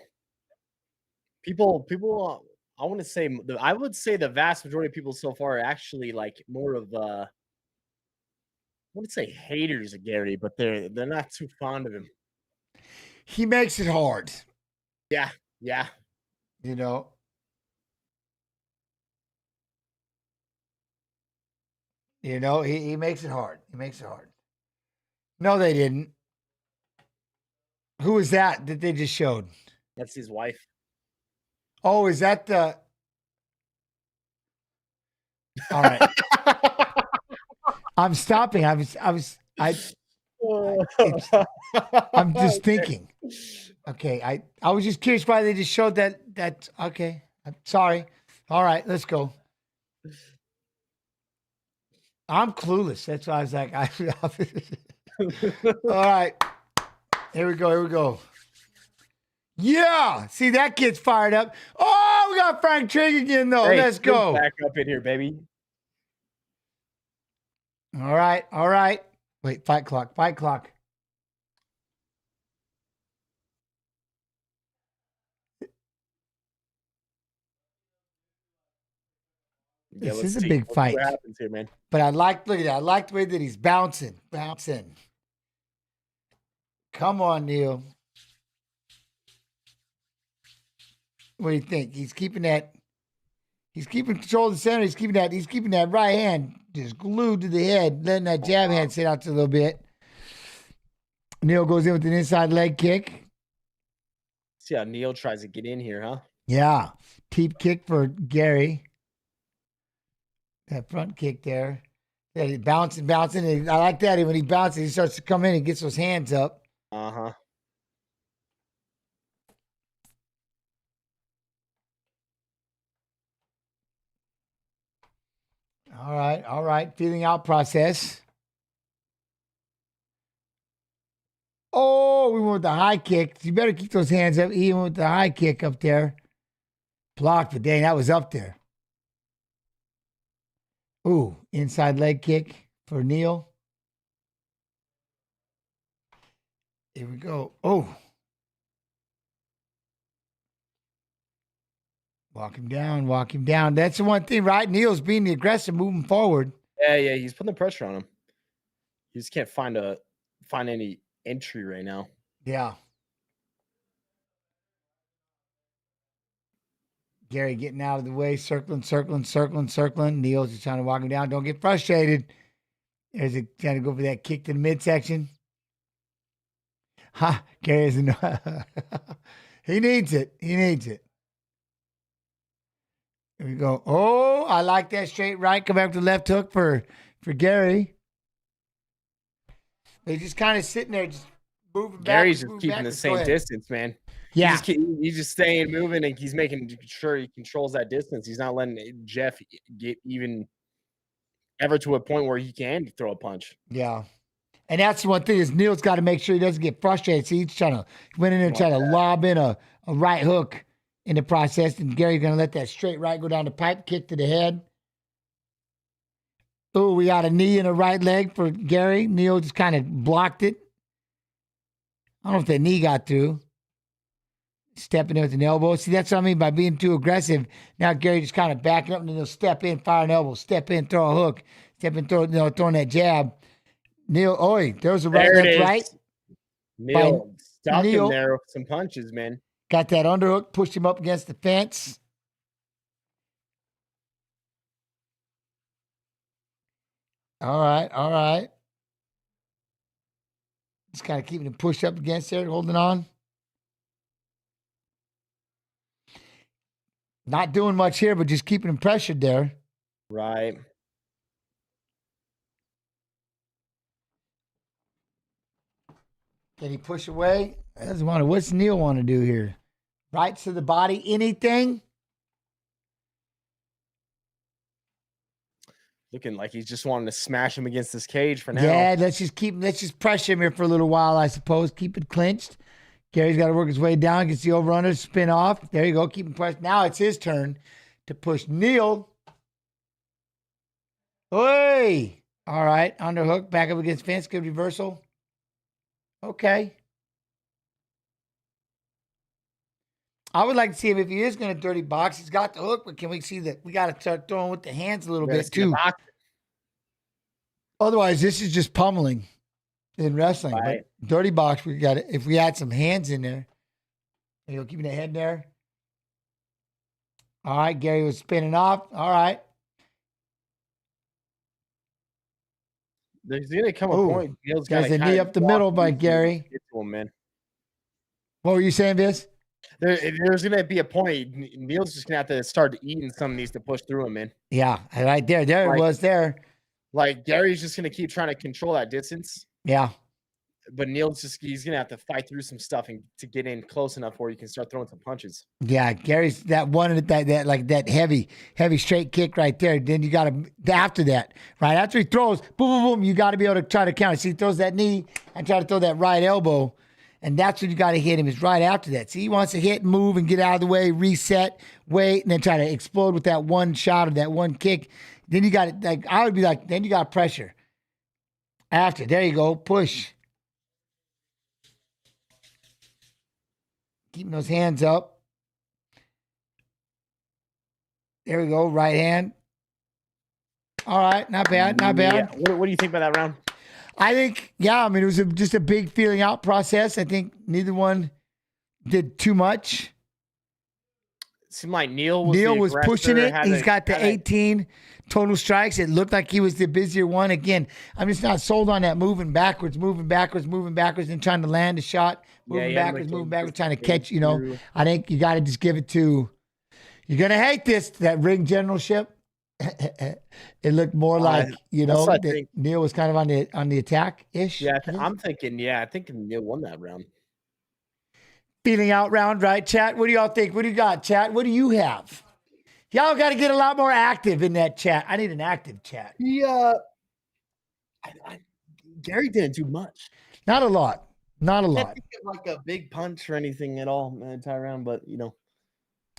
People, I want to say I would say the vast majority of people so far are actually like more of I wouldn't say haters of Gary, but they're not too fond of him. He makes it hard. Yeah, yeah. You know. He makes it hard. He makes it hard. No, they didn't. Who was that they just showed? That's his wife. Oh, is that the? All right. I'm stopping. I'm just thinking. Okay, I was just curious why they just showed that. Okay. I'm sorry. All right, let's go. I'm clueless. That's why I was like, all right. Here we go. Yeah. See, that kid's fired up. Oh, we got Frank Trigg again, though. Hey, let's go. Back up in here, baby. All right. Wait, fight clock. Yeah, This is a big fight. What happens here, man? But look at that. I like the way that he's bouncing. Come on, Neil. What do you think? He's keeping control of the center. He's keeping that right hand just glued to the head, letting that jab hand sit out a little bit. Neil goes in with an inside leg kick. See how Neil tries to get in here, huh? Yeah. Teep kick for Gary. That front kick there. Yeah, he's bouncing. I like that. When he bounces, he starts to come in and gets those hands up. Uh-huh. All right. Feeling out process. Oh, we went with the high kick. You better keep those hands up. He went with the high kick up there. Blocked, but dang, that was up there. Ooh, inside leg kick for Neil. Here we go. Oh. Walk him down. That's the one thing, right? Neil's being the aggressive, moving forward. Yeah, he's putting the pressure on him. He just can't find any entry right now. Yeah. Gary getting out of the way, circling. Neil's just trying to walk him down. Don't get frustrated. There's trying to go for that kick to the midsection. Ha! Gary isn't. He needs it. Here we go. Oh, I like that straight right. Come back to the left hook for Gary. They're just kind of sitting there, just moving back. Gary's just keeping the same distance, man. Yeah. He's just staying moving, and he's making sure he controls that distance. He's not letting Jeff get even ever to a point where he can throw a punch. Yeah. And that's the one thing is Neil's got to make sure he doesn't get frustrated. See, he's went in there and trying to lob in a right hook in the process, and Gary's going to let that straight right go down the pipe, kick to the head. Oh, we got a knee and a right leg for Gary. Neil just kind of blocked it. I don't know if that knee got through. Stepping in with an elbow. See, that's what I mean by being too aggressive. Now Gary just kind of backing up and then he'll step in, fire an elbow, step in, throw a hook, step in, throwing that jab. Neil, there's a right, left, right. Neil stopped him there with some punches, man. Got that underhook, pushed him up against the fence. All right. Just kind of keeping him pushed up against there, holding on. Not doing much here, but just keeping him pressured there. Right. Can he push away? What's Neil want to do here? Right to the body, anything? Looking like he's just wanting to smash him against this cage for now. Yeah, let's just pressure him here for a little while, I suppose. Keep it clinched. Gary's got to work his way down, gets the over-under, spin off. There you go, keep him pressed. Now it's his turn to push Neil. Hey! All right, underhook, back up against fence, good reversal. Okay. I would like to see him if he is going to dirty box. He's got the hook, but can we see that we got to start throwing with the hands a little bit too? Otherwise, this is just pummeling in wrestling. Right. But dirty box, we got if we had some hands in there. You know, keeping the head there. All right, Gary was spinning off. All right. There's gonna come a Ooh, point. there's a knee up the middle by Gary. Get to him, man. What were you saying, Viss? There's gonna be a point. Neil's just gonna have to start eating some of these to push through him, man. Yeah, right there. There it was there. Like Gary's just gonna keep trying to control that distance. Yeah. But he's gonna have to fight through some stuff and to get in close enough where you can start throwing some punches. Yeah, Gary's that one that like that heavy straight kick right there. Then you got to after that, right after he throws, boom, boom, boom. You got to be able to try to counter. See, he throws that knee and try to throw that right elbow, and that's when you got to hit him. Is right after that. See, he wants to hit, move, and get out of the way, reset, wait, and then try to explode with that one shot or that one kick. Then you got to I would be like, then you got pressure. After there you go, push. Keeping those hands up. There we go. Right hand. All right. Not bad. Not bad. Yeah. What do you think about that round? I think, yeah, I mean, it was just a big feeling out process. I think neither one did too much. It seemed like Neil was pushing it. He's got the 18 total strikes. It looked like he was the busier one. Again, I'm just not sold on that moving backwards, and trying to land a shot. Moving backwards, trying to catch, you know. I think you got to just give it to, you're going to hate this, that ring generalship. It looked more like, you know, that Neil was kind of on the attack-ish. Yeah, I'm thinking Neil won that round. Feeling out round, right, chat? What do y'all think? What do you got, chat? What do you have? Y'all got to get a lot more active in that chat. I need an active chat. Yeah. Gary didn't do much. Not a lot. Not a lot. Didn't get like a big punch or anything at all in the entire round, but you know.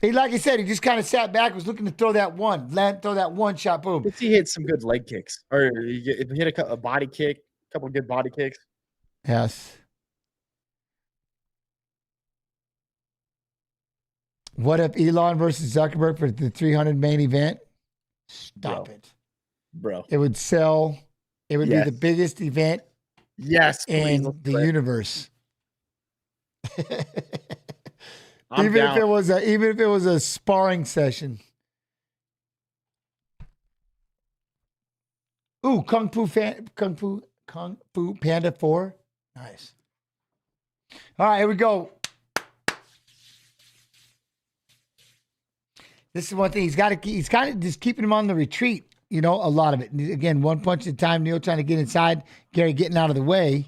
He, like I said, he just kind of sat back, was looking to throw that one shot, boom. But he hit some good leg kicks, or he hit a body kick, a couple of good body kicks. Yes. What if Elon versus Zuckerberg for the 300 main event? Stop it. Bro. It would sell. It would be the biggest event in the universe. Even if it was a sparring session. Ooh, Kung Fu Panda 4. Nice. All right, here we go. This is one thing he's kind of just keeping him on the retreat, you know, a lot of it. Again, one punch at a time, Neil trying to get inside, Gary getting out of the way.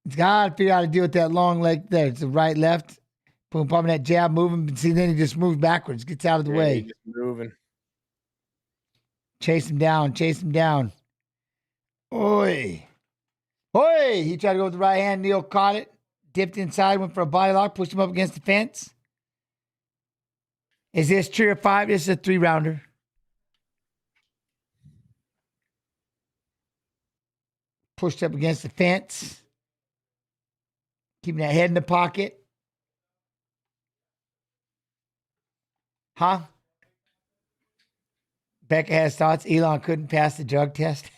He's got to figure out how to deal with that long leg there. It's the right, left. Boom, pumping that jab, moving. See, then he just moves backwards, gets out of the way. Just moving. Chase him down. Oi. He tried to go with the right hand. Neil caught it, dipped inside, went for a body lock, pushed him up against the fence. Is this 3 or 5? This is a 3-rounder. Pushed up against the fence. Keeping that head in the pocket. Huh? Becca has thoughts. Elon couldn't pass the drug test.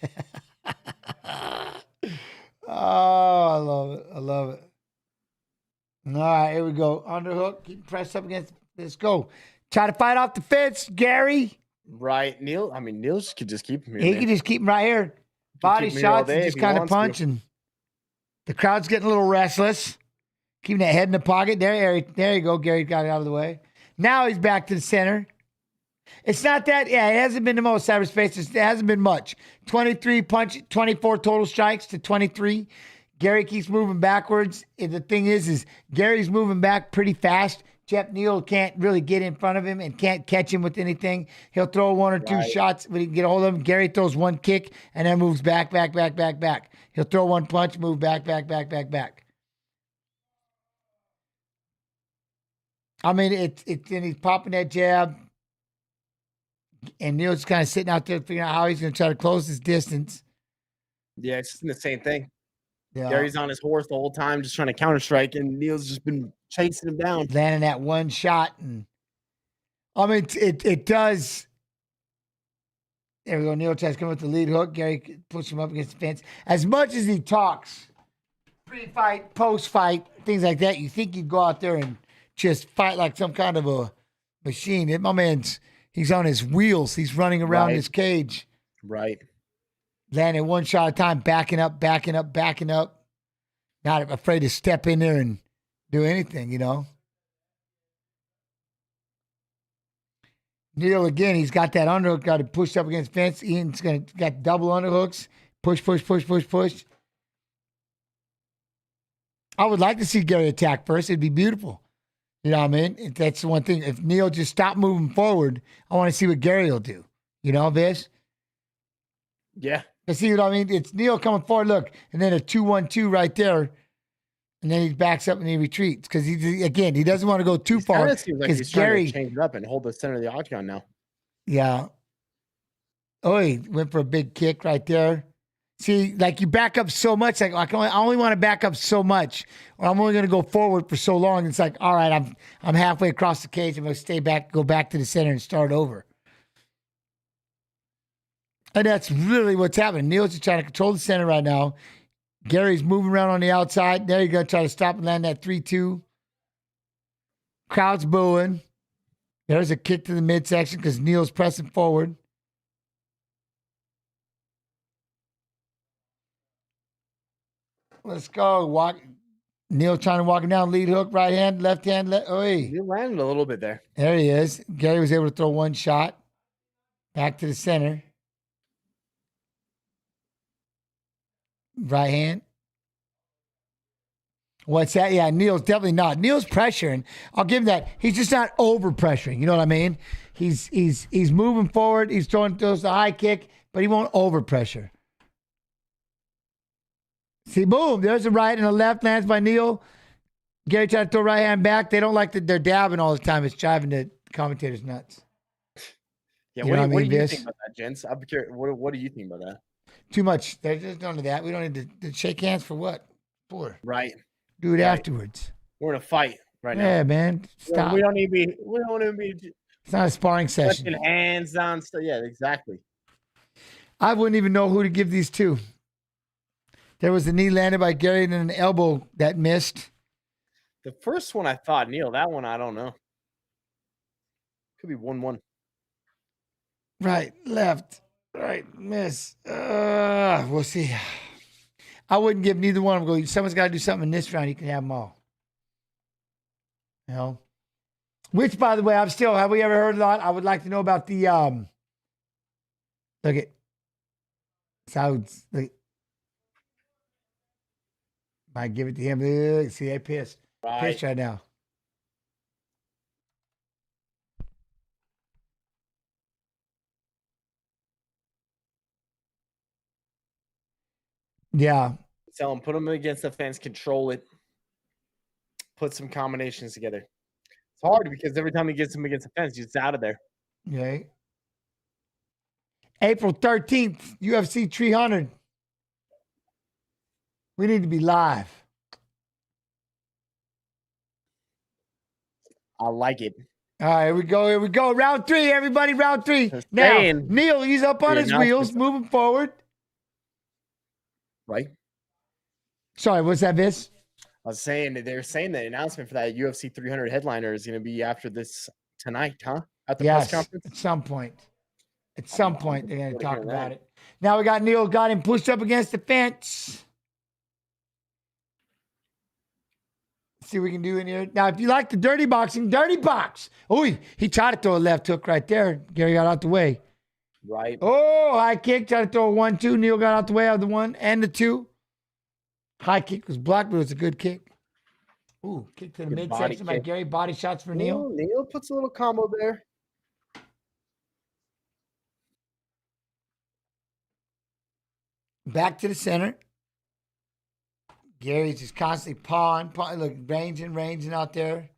Oh, I love it. All right, here we go. Underhook. Keep pressed up against. Let's go. Try to fight off the fence, Gary. Right, Neil. I mean, Neil could just keep him here. He could just keep him right here. Body shots and just kind of punching. The crowd's getting a little restless. Keeping that head in the pocket. There you go. Gary got it out of the way. Now he's back to the center. It's not that, it hasn't been the most cyberspace. It hasn't been much. 23 punch, 24 total strikes to 23. Gary keeps moving backwards. And the thing is Gary's moving back pretty fast. Jeff Neal can't really get in front of him and can't catch him with anything. He'll throw one or two shots when he can get a hold of him. Gary throws one kick and then moves back. He'll throw one punch, move back. I mean, and he's popping that jab. And Neil's kind of sitting out there figuring out how he's going to try to close his distance. Yeah, it's just the same thing. Yeah. Gary's on his horse the whole time, just trying to counter strike, and Neil's just been chasing him down. Landing that one shot. And I mean, it does. There we go. Neil tries to come with the lead hook. Gary puts him up against the fence. As much as he talks, pre-fight, post-fight, things like that, you think he'd go out there and just fight like some kind of a machine. My man's, he's on his wheels. He's running around his cage. Right. Landing one shot at a time, backing up. Not afraid to step in there and do anything, you know. Neil, again, he's got that underhook, got it pushed up against the fence. Ian's got double underhooks. Push. I would like to see Gary attack first. It'd be beautiful. You know what I mean? That's the one thing. If Neil just stopped moving forward, I want to see what Gary will do. You know, Viss? Yeah. You see what I mean? It's Neil coming forward, look, and then a 2-1-2 right there. And then he backs up and he retreats because he doesn't want to go too far. It seems like he's trying to change it up and hold the center of the octagon now. Yeah. Oh, he went for a big kick right there. See, like you back up so much, like I only want to back up so much, or I'm only going to go forward for so long. It's like, all right, I'm halfway across the cage. I'm going to stay back, go back to the center, and start over. And that's really what's happening. Neil's just trying to control the center right now. Gary's moving around on the outside. There you go, try to stop and land that 3-2. Crowd's booing. There's a kick to the midsection because Neil's pressing forward. Let's go. Neil trying to walk him down, lead hook, right hand, left hand. He landed a little bit there. There he is. Gary was able to throw one shot. Back to the center. Right hand. What's that? Yeah, Neil's definitely not. Neil's pressuring. I'll give him that. He's just not over pressuring. You know what I mean? He's moving forward. He's throws the high kick, but he won't over pressure. See, boom. There's a right and a left. Lands by Neil. Gary tried to throw right hand back. They don't like that they're dabbing all the time. It's driving the commentators nuts. Yeah, what do you think about that, gents? I'm curious. What do you think about that? Too much. There's none of that. We don't need to shake hands for what? For? Right. Do it afterwards. We're in a fight right now. Yeah, man. Stop. We don't need to be. It's not a sparring session. Touching hands on stuff. Yeah, exactly. I wouldn't even know who to give these to. There was a knee landed by Gary and an elbow that missed. The first one I thought, Neil. That one, I don't know. Could be 1-1. Right, left, right, miss. We'll see. I wouldn't give neither one of them. Someone's got to do something in this round. You can have them all. You know? Which, by the way, have we ever heard of that? I would like to know about the, look at, sounds like, might give it to him. Look, see, they pissed. Right. Pissed right now. Yeah. Tell him, put him against the fence, control it, put some combinations together. It's hard because every time he gets him against the fence, he's out of there. Yeah. April 13th, UFC 300. We need to be live. I like it. All right, here we go. Round 3, everybody, round 3. Now, Neil, he's up on his wheels, moving forward. Right. Sorry, what's that, Viss? I was saying that they're saying the announcement for that UFC 300 headliner is going to be after this tonight, huh? At the press conference? At some point. At some point, they're going to talk about it. Now we got Neil, got him pushed up against the fence. Let's see what we can do in here. Now, if you like the dirty boxing, dirty box. Oh, he tried to throw a left hook right there. Gary got out the way. Right. Oh, high kick. Tried to throw a 1-2. Neil got out the way of the 1 and the 2. High kick was blocked, but it was a good kick. Ooh, kick to the midsection by Gary. Body shots for Neil. Ooh, Neil puts a little combo there. Back to the center. Gary's just constantly pawing, look, ranging out there.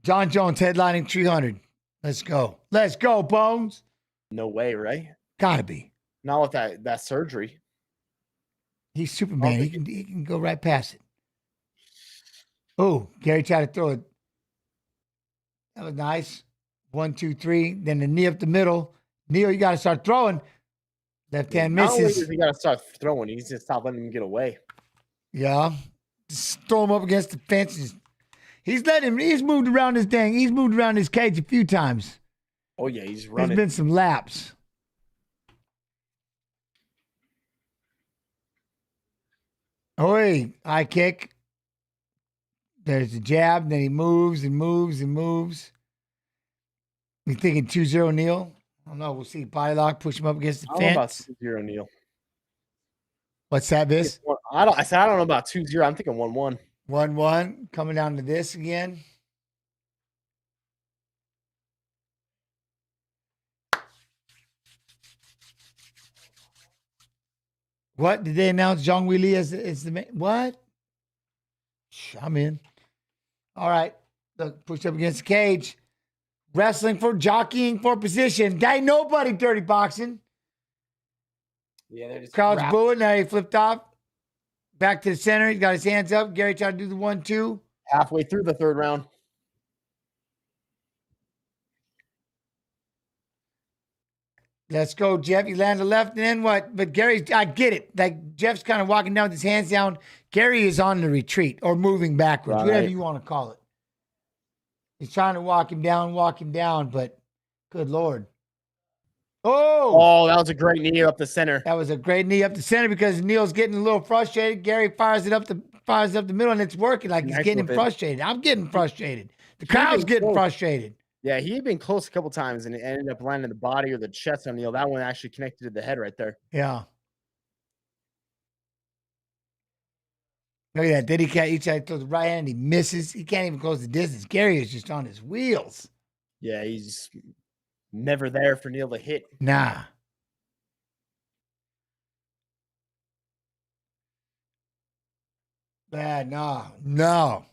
John Jones headlining 300. Let's go. Let's go, Bones. No way, right? Gotta be. Not with that surgery. He's Superman. He can go right past it. Oh, Gary tried to throw it. That was nice. 1, 2, 3. Then the knee up the middle. Neil, you got to start throwing. Left hand Not only misses. does he got to start throwing, he's just stop letting him get away. Yeah. Just throw him up against the fence. He's moved around he's moved around his cage a few times. Oh, yeah, he's running. There's been some laps. Oi, high kick. There's the jab. Then he moves and moves and moves. You thinking 2-0 Neil? I don't know. We'll see. Body lock, push him up against the I don't know about fence. 2-0 Neil. What's that, Viss? I said I don't know about 2-0. I'm thinking 1-1. 1-1. Coming down to this again. What? Did they announce Zhang Weili as the man? What? I'm in. All right. Look, push up against the cage. Wrestling for jockeying for position. Guy nobody dirty boxing. Yeah, they're just Crowd's booing. Now he flipped off. Back to the center. He's got his hands up. Gary tried to do the 1-2. Halfway through the third round. Let's go, Jeff. You land the left, and then what? But Gary, I get it. Like, Jeff's kind of walking down with his hands down. Gary is on the retreat or moving backwards, whatever you want to call it. He's trying to walk him down, but good Lord. Oh, that was a great knee up the center. That was a great knee up the center because Neil's getting a little frustrated. Gary fires up the middle, and it's working. Like, he's getting frustrated. I'm getting frustrated. The crowd's getting frustrated. Yeah, he had been close a couple times, and it ended up landing the body or the chest on Neil. That one actually connected to the head right there. Yeah. Look at that. Then he can't each side throws the right hand. He misses. He can't even close the distance. Gary is just on his wheels. Yeah, he's never there for Neil to hit. Nah. No.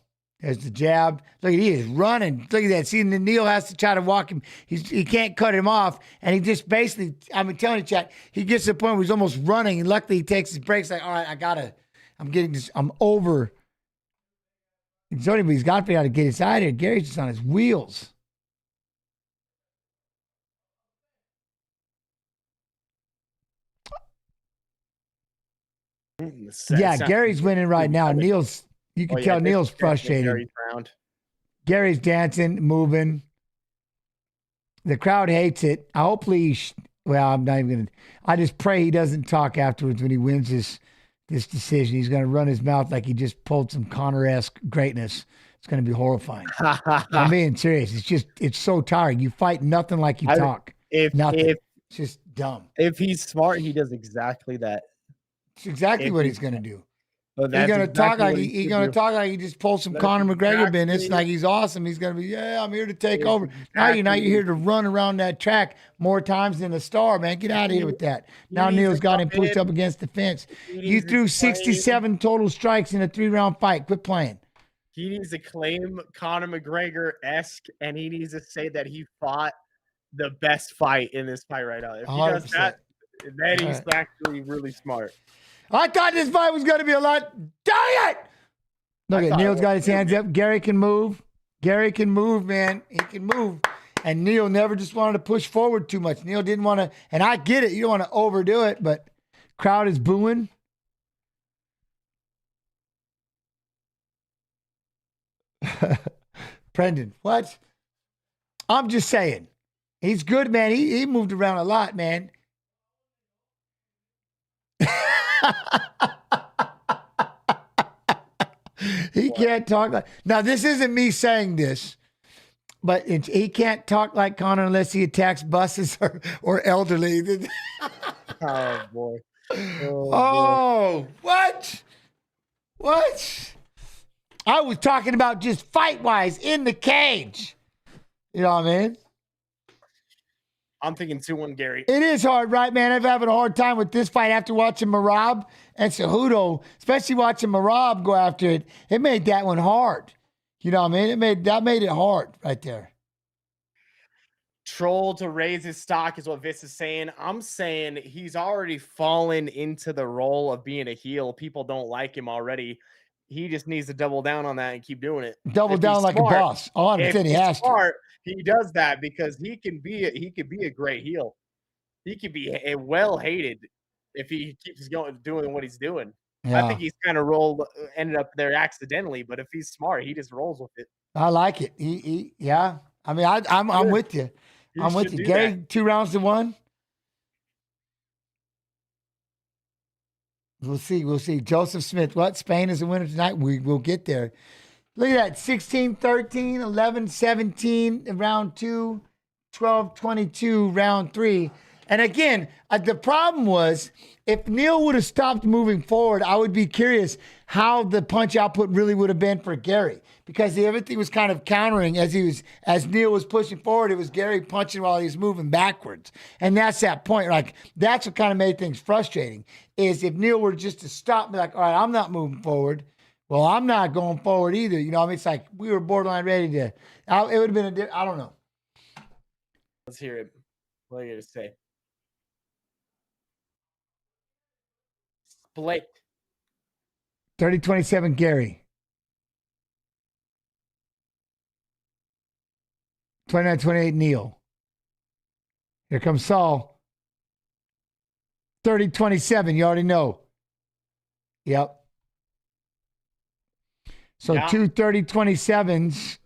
There's the jab. Look, he is running. Look at that. See, Neil has to try to walk him. He can't cut him off. And he just basically, I'm telling you, chat, he gets to the point where he's almost running. And luckily, he takes his breaks. Like, all right, I'm over. He's got to figure out how to get inside here. Gary's just on his wheels. Yeah, Gary's winning right now. You can tell Neil's frustrated. Gary's dancing, moving. The crowd hates it. I'm not even going to. I just pray he doesn't talk afterwards when he wins this decision. He's going to run his mouth like he just pulled some Conor-esque greatness. It's going to be horrifying. I'm being serious. It's so tiring. You fight nothing like you talk. Nothing. It's just dumb. If he's smart, he does exactly that. It's exactly what he's going to do. He's going to talk like he just pulled some Conor McGregor business, like he's awesome. He's going to be, I'm here to take over. Now you're here to run around that track more times than a star, man. Get out of here with that. Now Neil's got him pushed up against the fence. You threw 67 total strikes in a 3-round fight. Quit playing. He needs to claim Conor McGregor-esque, and he needs to say that he fought the best fight in this fight right now. If he does that, then he's actually really smart. I thought this fight was going to be a lot. Dang it! Look at Neil's got his hands up. Gary can move. Gary can move, man. He can move. And Neil never just wanted to push forward too much. Neil didn't want to, and I get it. You don't want to overdo it, but crowd is booing. Brendan, what? I'm just saying. He's good, man. He moved around a lot, man. He can't talk like. Now, this isn't me saying this, but he can't talk like Conor unless he attacks buses or elderly. Oh, boy. Oh, what? What? I was talking about just fight-wise in the cage. You know what I mean? I'm thinking 2-1 Gary. It is hard, right, man? I'm having a hard time with this fight after watching Merab and Cejudo, especially watching Merab go after it. It made that one hard. You know what I mean? That made it hard right there. troll to raise his stock is what Viss is saying. I'm saying he's already fallen into the role of being a heel. People don't like him already. He just needs to double down on that and keep doing it. Double down like a boss. Oh, I'm saying he has to. He does that because he could be a great heel. He could be a well hated if he keeps doing what he's doing. Yeah. I think he's kind of ended up there accidentally, but if he's smart, he just rolls with it. I like it. Yeah. I mean, I'm with you. I'm with you. Gary, that. 2 rounds to 1. We'll see. We'll see. Joseph Smith. What? Spain is the winner tonight. We'll get there. Look at that. 16-13, 11-17 round 2, 12-22 round 3. And again, the problem was if Neil would have stopped moving forward, I would be curious how the punch output really would have been for Gary, because everything was kind of countering as Neil was pushing forward. It was Gary punching while he was moving backwards, and that's that point. Like that's what kind of made things frustrating. Is if Neil were just to stop, be like, all right, I'm not moving forward. Well, I'm not going forward either. You know, I mean, it's like we were borderline ready to. It would have been I don't know. Let's hear it. What are you gonna say? Split. 30-27 Gary. 29-28 Neil. Here comes Saul. 30-27, you already know. Yep. So yeah. 2 30-27s.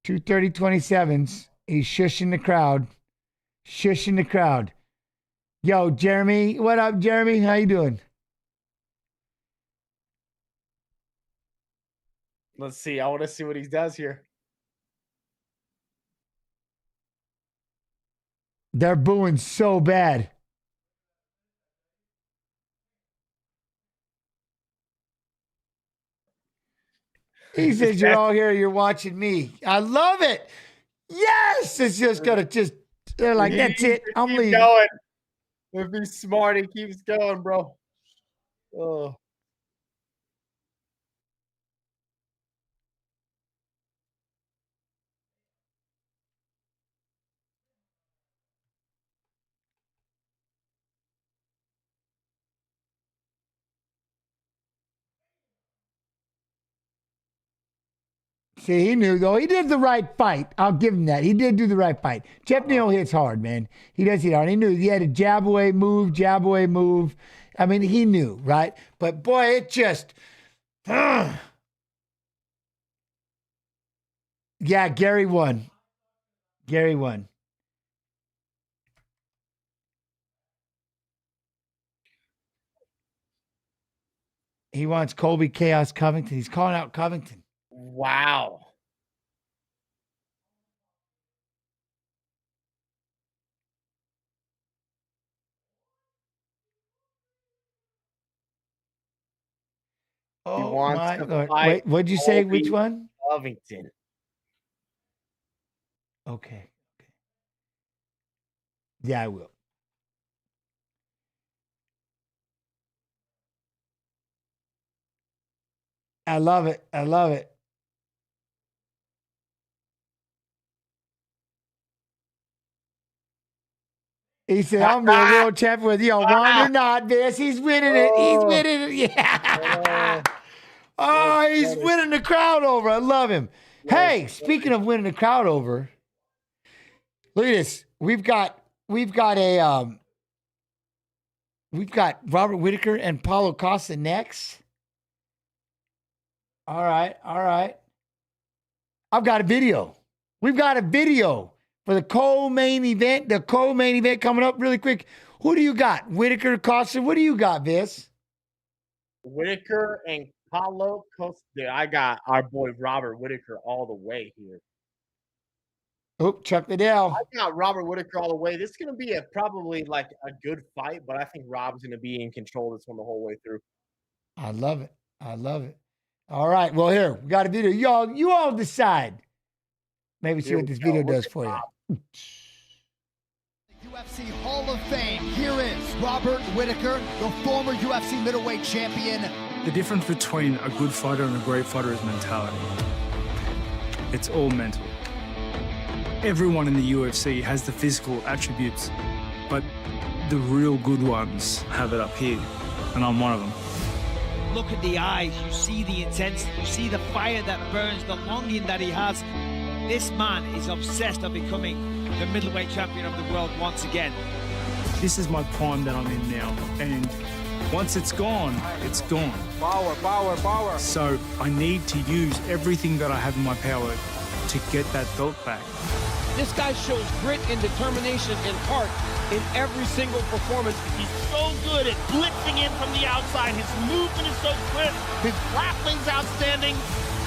2 30-27s. He's shushing the crowd. Shushing the crowd. Yo, Jeremy. What up, Jeremy? How you doing? Let's see. I want to see what he does here. They're booing so bad. He says you're all here. You're watching me. I love it. Yes. It's just going to they're like, that's it. I'm leaving. Going. If he's smart, he keeps going, bro. Oh. See, he knew, though. He did the right fight. I'll give him that. He did do the right fight. Jeff Neal hits hard, man. He does hit hard. He knew he had a jab away move. I mean, he knew, right? But, boy, it just... Yeah, Gary won. Gary won. He wants Colby Chaos Covington. He's calling out Covington. Wow. Oh, he wants my to Lord. fight. Wait, what'd you say? Which one? Covington. Okay. Yeah, I will. I love it. I love it. He said, I'm the world champion with you. Wander not, Viss. He's winning it. He's winning it. Yeah. Oh, he's winning the crowd over. I love him. Hey, speaking of winning the crowd over, look at this. We've got Robert Whitaker and Paulo Costa next. All right. I've got a video. We've got a video for the co-main event. The co-main event coming up really quick. Who do you got? Whitaker, Costa. What do you got, Viss? Whitaker and Paulo Costa. Dude, I got our boy Robert Whitaker all the way here. Oh, Chuck Liddell. I got Robert Whitaker all the way. This is going to be probably like a good fight, but I think Rob's going to be in control of this one the whole way through. I love it. All right. Well, here, we got a video. You all decide. Maybe see what this video does for you. UFC Hall of Fame. Here is Robert Whitaker, the former UFC middleweight champion. The difference between a good fighter and a great fighter is mentality. It's all mental. Everyone in the UFC has the physical attributes, but the real good ones have it up here, and I'm one of them. Look at the eyes, you see the intensity, you see the fire that burns, the longing that he has. This man is obsessed of becoming the middleweight champion of the world once again. This is my prime that I'm in now, and once it's gone, it's gone. Power, power, power. So I need to use everything that I have in my power to get that belt back. This guy shows grit and determination and heart in every single performance. He's so good at blitzing in from the outside. His movement is so quick. His grappling's outstanding.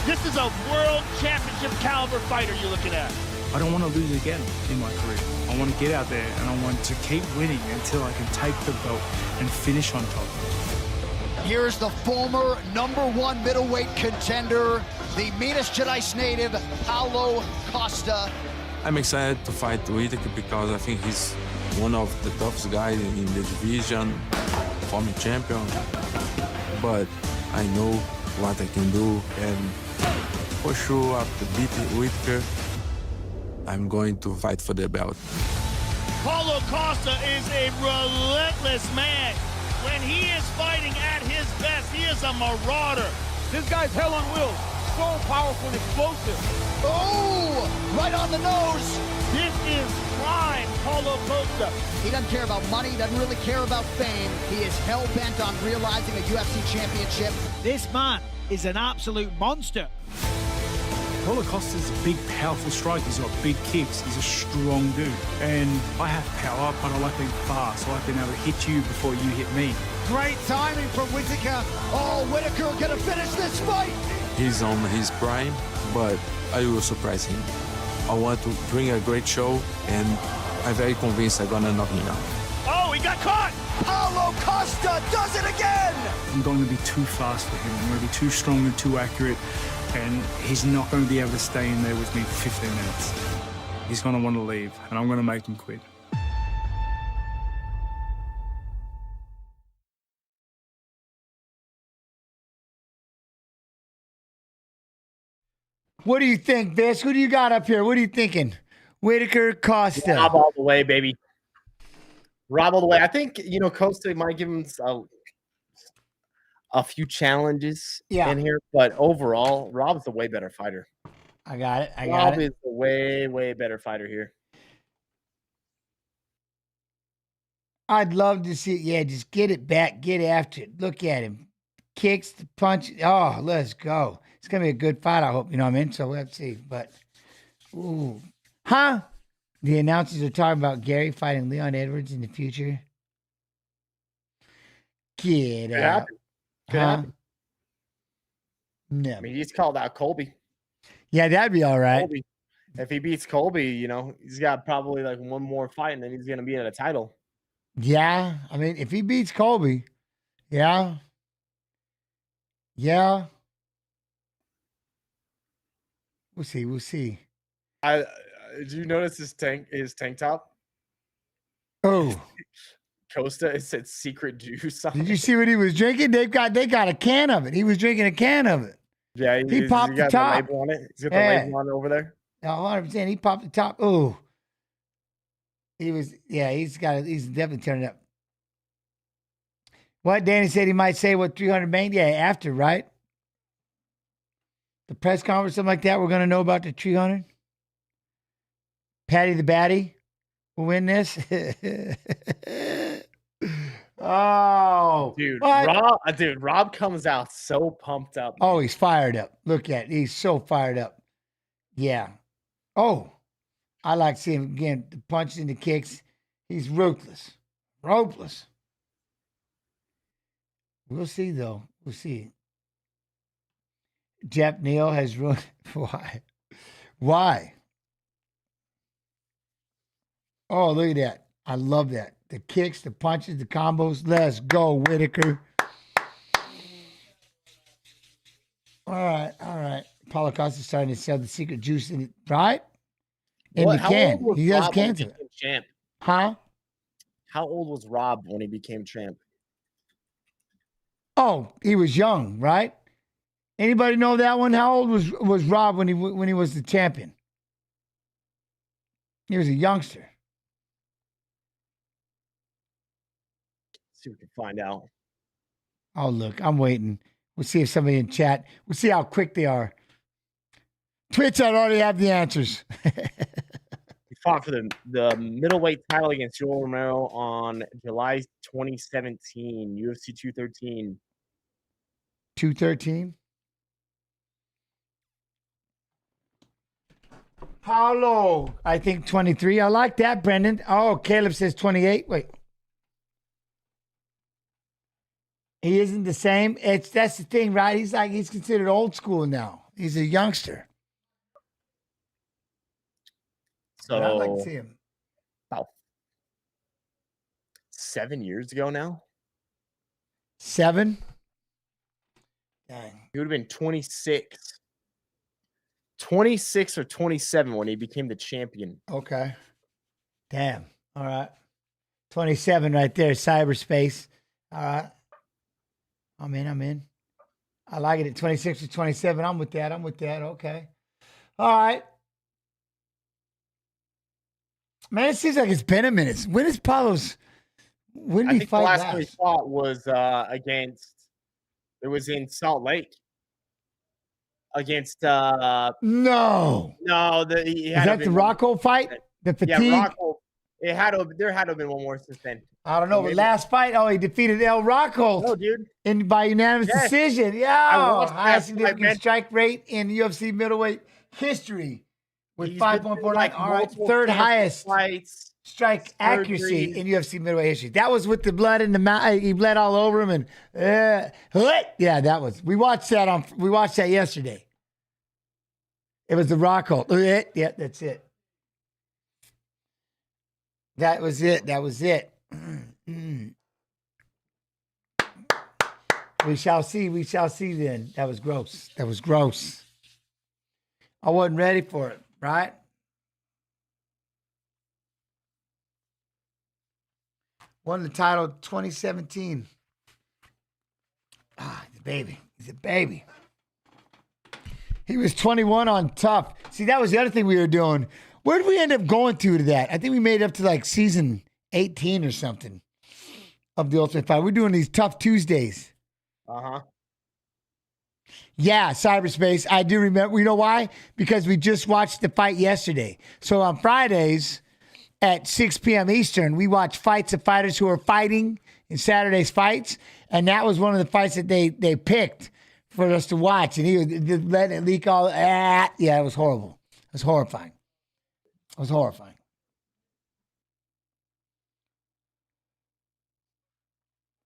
This is a world championship caliber fighter you're looking at. I don't want to lose again in my career. I want to get out there and I want to keep winning until I can take the belt and finish on top. Here's the former #1 middleweight contender, the Minas Gerais native, Paulo Costa. I'm excited to fight Whittaker because I think he's one of the toughest guys in the division, former champion. But I know what I can do, and for sure after beating Whittaker, I'm going to fight for the belt. Paulo Costa is a relentless man. When he is fighting at his best, he is a marauder. This guy's hell on wheels. So powerful and explosive. Oh, right on the nose. This is prime Paulo Costa. He doesn't care about money, doesn't really care about fame. He is hell-bent on realizing a UFC championship. This man is an absolute monster. Paulo Costa's a big, powerful striker. He's got big kicks. He's a strong dude. And I have power, but I like being fast. I like being able to hit you before you hit me. Great timing from Whittaker. Oh, Whittaker gonna finish this fight. He's on his prime, but I will surprise him. I want to bring a great show, and I'm very convinced I'm gonna knock him out. Oh, he got caught! Paulo Costa does it again! I'm going to be too fast for him. I'm going to be too strong and too accurate, and he's not going to be able to stay in there with me for 15 minutes. He's going to want to leave, and I'm going to make him quit. What do you think, Viss? Who do you got up here? What are you thinking? Whittaker, Costa. Rob all the way, baby. Rob all the way. I think, Costa might give him a few challenges in here, but overall, Rob's the way better fighter. I got it. Rob is the way, way better fighter here. I'd love to see it. Yeah, just get it back. Get after it. Look at him. Kicks, the punch. Oh, let's go. It's going to be a good fight, I hope. You know what I mean? So we'll have to see. But, ooh. Huh? The announcers are talking about Gary fighting Leon Edwards in the future. Get out. Could happen. No. I mean, he's called out Colby. Yeah, that'd be all right. Colby. If he beats Colby, he's got probably like one more fight, and then he's going to be in a title. Yeah. I mean, if he beats Colby, yeah. Yeah. We'll see. We'll see. Did you notice his tank top? Oh. Costa, it said secret juice. Did you see what he was drinking? They got a can of it. He was drinking a can of it. Yeah, he popped the top. The label on it. He's got the label on it over there. 100%. He popped the top. Oh. He's definitely turning up. What Danny said he might say 300 main? Yeah, after, right? The press conference, something like that, we're going to know about the 300. Patty the Batty will win this. Oh. Rob comes out so pumped up. Oh, he's fired up. Look at it. He's so fired up. Yeah. Oh, I like seeing him again, the punches and the kicks. He's ruthless. Ruthless. We'll see, though. We'll see. Jeff Neal has ruined. Why? Why? Oh, look at that. I love that. The kicks, the punches, the combos. Let's go, Whittaker. All right. Paulo Costa's starting to sell the secret juice in it, right? In the can. He has cans of it. Champ? Huh? How old was Rob when he became champ? Oh, he was young, right? Anybody know that one? How old was Rob when he was the champion? He was a youngster. Let's see if we can find out. Oh, look, I'm waiting. We'll see if somebody in chat. We'll see how quick they are. Twitch, I already have the answers. He fought for the middleweight title against Joel Romero on July 2017, UFC 213. 213. Paulo, I think 23. I like that, Brendan. Oh, Caleb says 28. Wait. He isn't the same. That's the thing, right? He's considered old school now. He's a youngster. So I'd like to see him. About 7 years ago now. 7? Dang. He would have been 26. 26 or 27 when he became the champion. Okay. Damn. All right. 27 right there, cyberspace. All right. I'm in. I like it at 26 or 27. I'm with that. Okay. All right. Man, it seems like it's been a minute. When is Paulo's? When did he fight the last last? time he fought was it was in Salt Lake. Against No. He Is that the Rocco fight? The fatigue? Yeah, Rocco. There had to have been one more since then. I don't know, but last fight, he defeated El Rocco. No, dude. By unanimous decision. Yeah. Highest that fight, significant strike rate in UFC middleweight history with 5.49. All right, third highest strike accuracy in UFC middleweight history. That was with the blood in the mouth. He bled all over him, and yeah, that was. We watched that yesterday. It was the Rocco. Yeah, that's it. That was it. We shall see then. That was gross. I wasn't ready for it, right? Won the title 2017. He's a baby. He was 21 on Tough. See, that was the other thing we were doing. Where did we end up going to that? I think we made it up to like season 18 or something of the Ultimate Fight. We're doing these Tough Tuesdays. Uh-huh. Yeah, cyberspace. I do remember. You know why? Because we just watched the fight yesterday. So on Fridays at 6 p.m. Eastern, we watch fights of fighters who are fighting in Saturday's fights. And that was one of the fights that they picked for us to watch. And he was letting it leak all. Yeah, it was horrible. It was horrifying.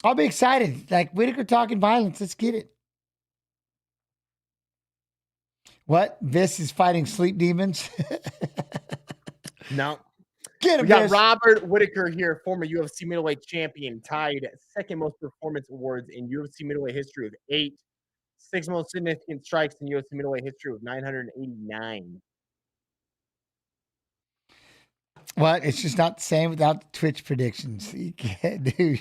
I'll be excited. Like Whitaker talking violence. Let's get it. What? Viss is fighting sleep demons? No. Get him, we got Viss. Robert Whitaker here, former UFC middleweight champion, tied second most performance awards in UFC middleweight history with 8. Sixth most significant strikes in UFC middleweight history with 989. What? It's just not the same without the Twitch predictions. You can't, dude.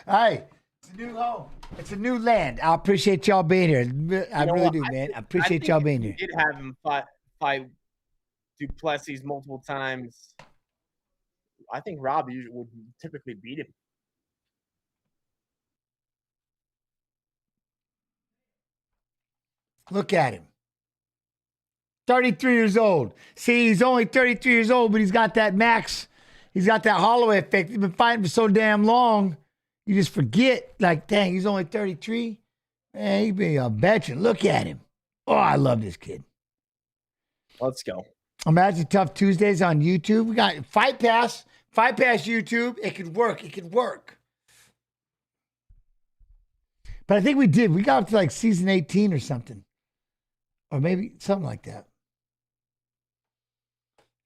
Hey, it's a new home. It's a new land. I appreciate y'all being here. I really do, man. I appreciate y'all being here. We did have him fight Duplessis multiple times. I think Rob would typically beat him. Look at him. 33 years old. See, he's only 33 years old, but he's got that max. He's got that Holloway effect. He's been fighting for so damn long. You just forget, like, dang, he's only 33. Man, he be a veteran. Look at him. Oh, I love this kid. Let's go. Imagine Tough Tuesdays on YouTube. We got Fight Pass. Fight Pass YouTube. It could work. But I think we did. We got up to like season 18 or something. Or maybe something like that.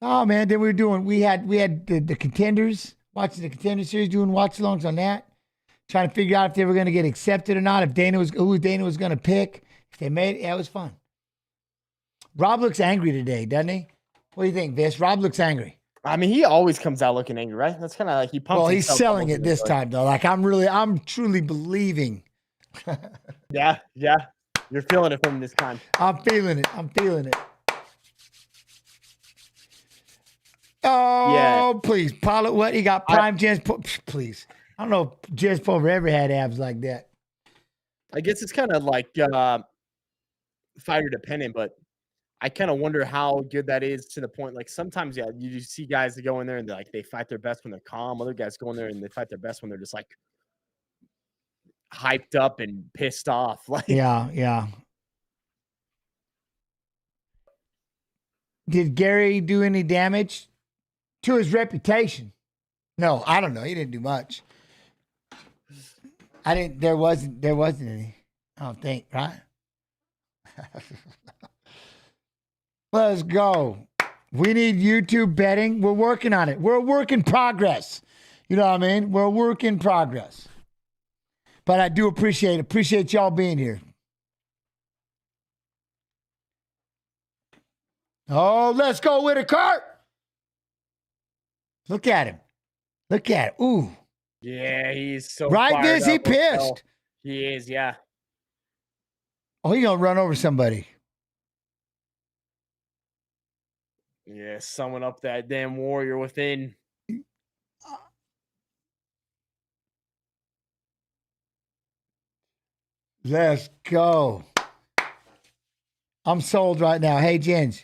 Oh, man. Then we had the Contenders, watching the Contender series, doing watch-alongs on that. Trying to figure out if they were going to get accepted or not, who Dana was going to pick. If they made it, yeah, it was fun. Rob looks angry today, doesn't he? What do you think, Viss? Rob looks angry. I mean, he always comes out looking angry, right? That's kind of like he pumps. Well, he's selling it this time, though. Like, I'm truly believing. Yeah. You're feeling it from this time. I'm feeling it. I'm feeling it. Oh, Yeah. please. Pilot, what? He got prime Jens. Please. I don't know if Jens Pulver ever had abs like that. I guess it's kind of like fighter dependent, but I kind of wonder how good that is to the point. Like sometimes, yeah, you just see guys that go in there and they fight their best when they're calm. Other guys go in there and they fight their best when they're just like hyped up and pissed off. Like, Yeah. Did Gary do any damage to his reputation? No, I don't know. He didn't do much. There wasn't any. I don't think, right? Let's go. We need YouTube betting. We're working on it. We're a work in progress. You know what I mean? We're a work in progress. But I do appreciate y'all being here. Oh, let's go with a cart. Look at him. Look at it. Ooh. yeah, he's so Right, fired Viz? He up with hell. pissed. He is, yeah. Oh, he gonna run over somebody. Yeah, summing up that damn warrior within. Let's go. I'm sold right now. Hey, Jens.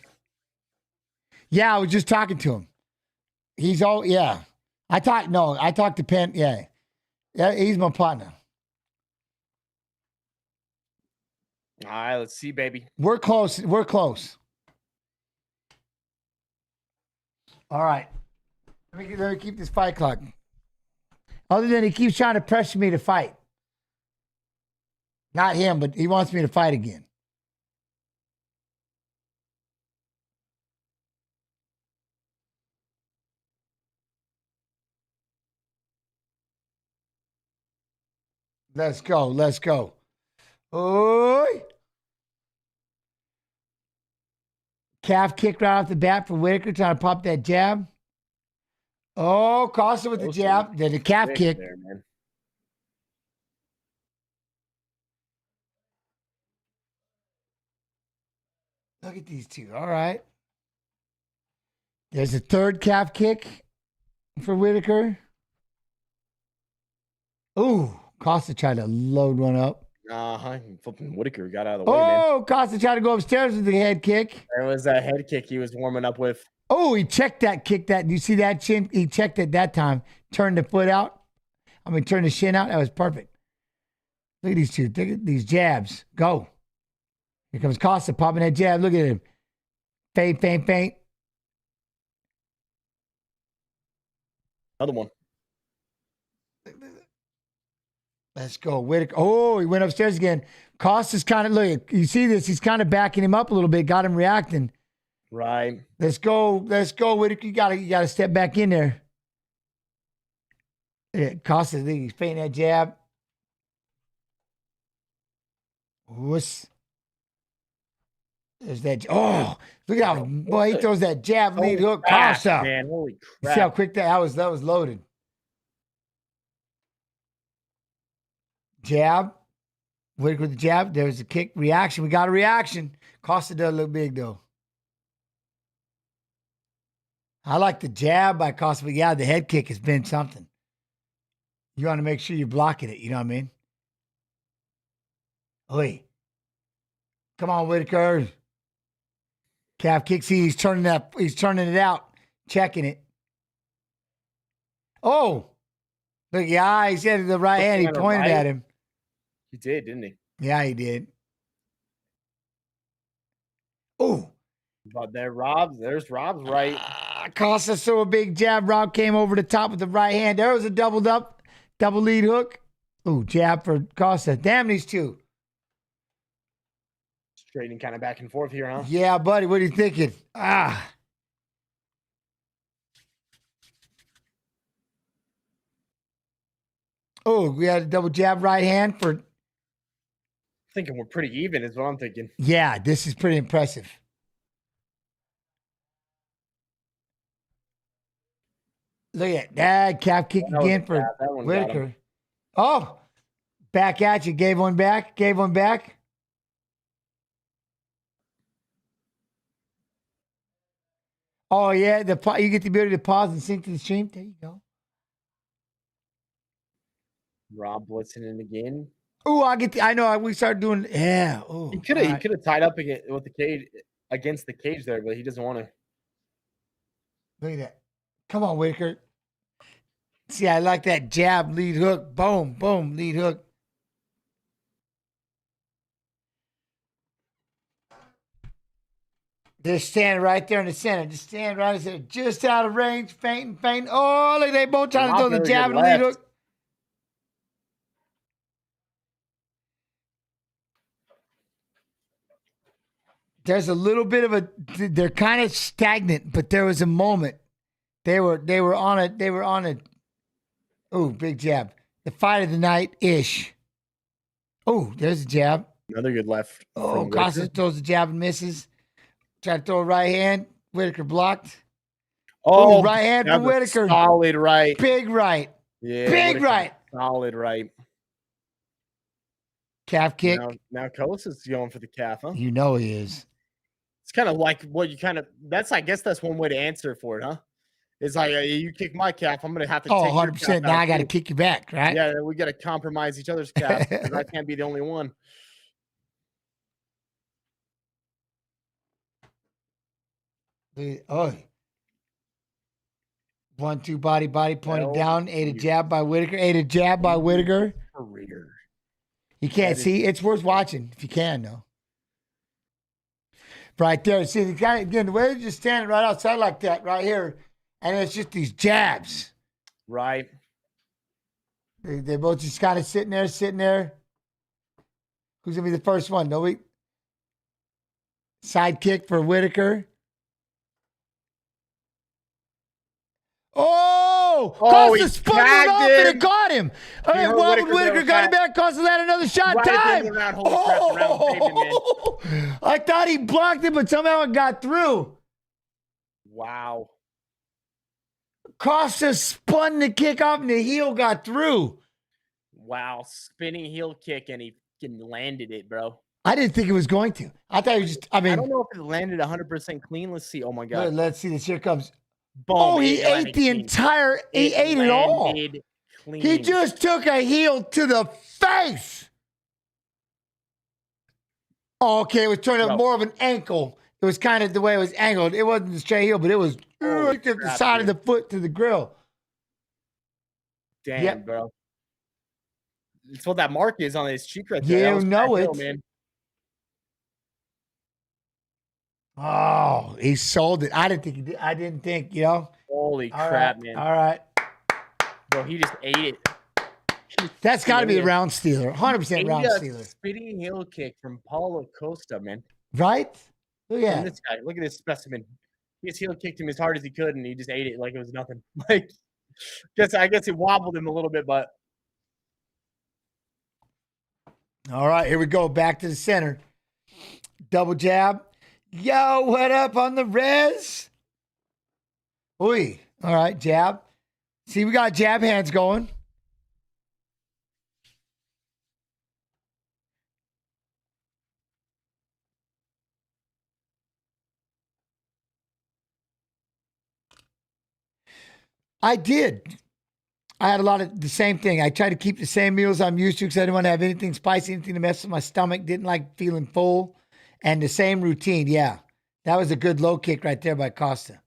Yeah, I was just talking to him. Yeah. I talked to Penn. Yeah, he's my partner. All right, let's see, baby. We're close. All right. Let me keep this fight clock. Other than he keeps trying to pressure me to fight. Not him, but he wants me to fight again. Let's go. Oi! Calf kick right off the bat for Whitaker, trying to pop that jab. Oh, Costa with the jab. Then the calf kick. There, man. Look at these two. All right. There's a third calf kick for Whitaker. Ooh, Costa tried to load one up. Flipping Whitaker got out of the way, man. Oh, Costa tried to go upstairs with the head kick. There was a head kick he was warming up with. Oh, he checked that kick. You see that chin? He checked it that time. Turned the foot out. Turned the shin out. That was perfect. Look at these two. Look at these jabs. Go. Here comes Costa popping that jab. Look at him. Feint. Another one. Let's go. Whitaker. Oh, he went upstairs again. Costa's kind of, look, you see this? He's kind of backing him up a little bit. Got him reacting. Right. Let's go, Whitaker. You gotta step back in there. Yeah, Costa, he's feinting that jab. Whoosh. There's that. Oh, look at how boy he throws that jab lead hook. Costa. Man, holy crap. See how quick that was loaded. Jab. Whitaker with the jab. There's a kick. Reaction. We got a reaction. Costa does look big though. I like the jab by Costa, but yeah, the head kick has been something. You want to make sure you're blocking it. You know what I mean? Oi. Come on, Whitaker. Calf kick. See, he's turning it out. Checking it. Oh. Look, yeah, he said the right hand. He pointed at him. He did, didn't he? Yeah, he did. Oh. But there's Rob's right. Costa threw a big jab. Rob came over the top with the right hand. There was a double lead hook. Ooh, jab for Costa. Damn these two. Straightening kind of back and forth here, huh? Yeah, buddy. What are you thinking? Oh, we had a double jab right hand for. Thinking we're pretty even is what I'm thinking. Yeah, this is pretty impressive. Look at that calf kick again for Whitaker. Oh, back at you. Gave one back. Oh, yeah. You get the ability to pause and sync to the stream. There you go. Rob blitzing in again. Oh, I know. We started doing. Yeah. Oh, He could have tied up with the cage against the cage there, but he doesn't want to. Look at that. Come on, Whitaker. See, I like that jab, lead hook. Boom, boom, lead hook. They're standing right there in the center. Just stand right there, just out of range, fainting. Oh, look, they both trying to throw the jab and lead hook. There's a little bit of they're kind of stagnant, but there was a moment. They were on it. Oh, big jab. The fight of the night ish. Oh, there's a jab. Another good left. Oh, Costa throws the jab and misses. Try to throw a right hand. Whitaker blocked. Oh, right hand for Whitaker. Solid right. Big right. Yeah. Big right. Solid right. Calf kick. Now Costa's going for the calf, huh? You know he is. It's kind of like what you I guess that's one way to answer for it, huh? It's like, you kick my calf, I'm going to have to take 100%. Now I got to kick you back, right? Yeah, we got to compromise each other's calf because I can't be the only one. Oh. 1-2 body pointed down. Ate a jab by Whitaker. Career. You can't see. It's worth watching if you can, though. Right there. See, the guy, again, the way they're just standing right outside like that, right here, and it's just these jabs. Right. They're both just kind of sitting there. Who's going to be the first one? Nobody. Side kick for Whitaker. Oh! Costa spun it off and it got him. All right, well, Whitaker got him back. Costa had another shot. Time. Oh! I thought he blocked it, but somehow it got through. Wow. Costa spun the kick off and the heel got through. Wow. Spinning heel kick and he landed it, bro. I didn't think it was going to. I thought it was just, I don't know if it landed 100% clean. Let's see. Oh my God. Let's see this. Here comes. Boom, oh, he ate the entire, he ate it all. Clean. He just took a heel to the face. Oh, okay, it was turning up more of an ankle. It was kind of the way it was angled. It wasn't a straight heel, but it was right to the side of the foot to the grill. Damn, bro. It's what that mark is on his cheek right there. You know it. Man. Oh, he sold it. I didn't think he did. I didn't think, Holy crap, man. All right. Bro, he just ate it. That's got to be a round stealer. 100% round stealer. Spinning heel kick from Paulo Costa, man. Right? Look at this guy. Look at this specimen. He just heel kicked him as hard as he could, and he just ate it like it was nothing. Like, I guess it wobbled him a little bit, but. All right, here we go. Back to the center. Double jab. Yo, what up on the res? Oi. All right, jab. See, we got jab hands going. I did. I had a lot of the same thing. I tried to keep the same meals I'm used to because I didn't want to have anything spicy, anything to mess with my stomach. Didn't like feeling full. And the same routine, yeah. That was a good low kick right there by Costa.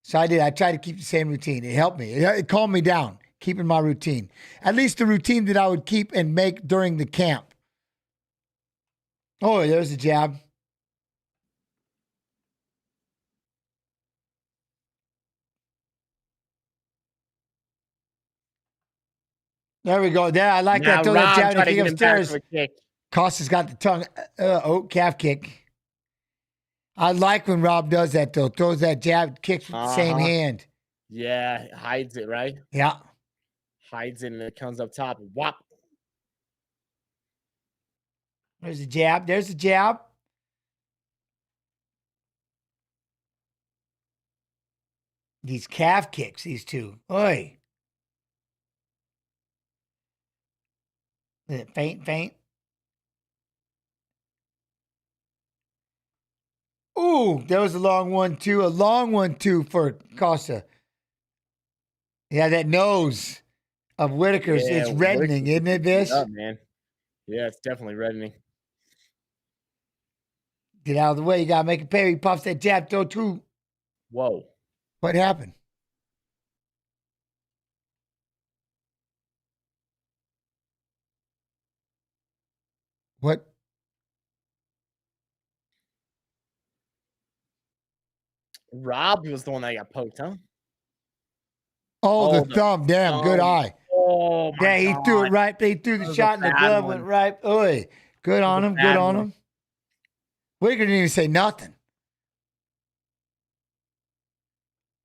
So I did. I tried to keep the same routine. It helped me. It calmed me down, keeping my routine. At least the routine that I would keep and make during the camp. Oh, there's a jab. There we go. There, I like that. Throw that jab and kick upstairs. Costa's got the tongue. Calf kick. I like when Rob does that, though. Throws that jab, kicks with the same hand. Yeah, hides it, right? Yeah. Hides it, and it comes up top. Whop. There's a jab. There's a jab. These calf kicks, these two. Oi. Faint. Ooh, that was a long one, too. A long one, too, for Costa. Yeah, that nose of Whitaker's, it's reddening, isn't it, Viss? Up, man. Yeah, it's definitely reddening. Get out of the way. You got to make it pay. He pops that jab, throw two. Whoa. What happened? What? Rob was the one that got poked, huh? Oh, the thumb. Damn, good eye. Oh, my Yeah, he God. threw it right. He threw the That was shot a and the bad glove one. went right. Oy. Good on him. Good on him. Whitaker didn't even say nothing.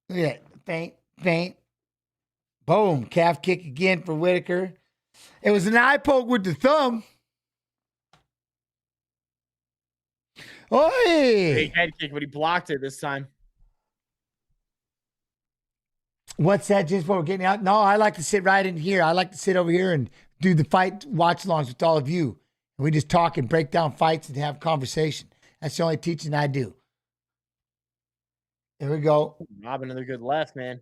Look at that. Feint. Boom. Calf kick again for Whitaker. It was an eye poke with the thumb. Oi! Big head kick, but he blocked it this time. What's that just for getting out? No, I like to sit right in here. I like to sit over here and do the fight watch alongs with all of you. And we just talk and break down fights and have conversation. That's the only teaching I do. There we go. Rob, another good left, man.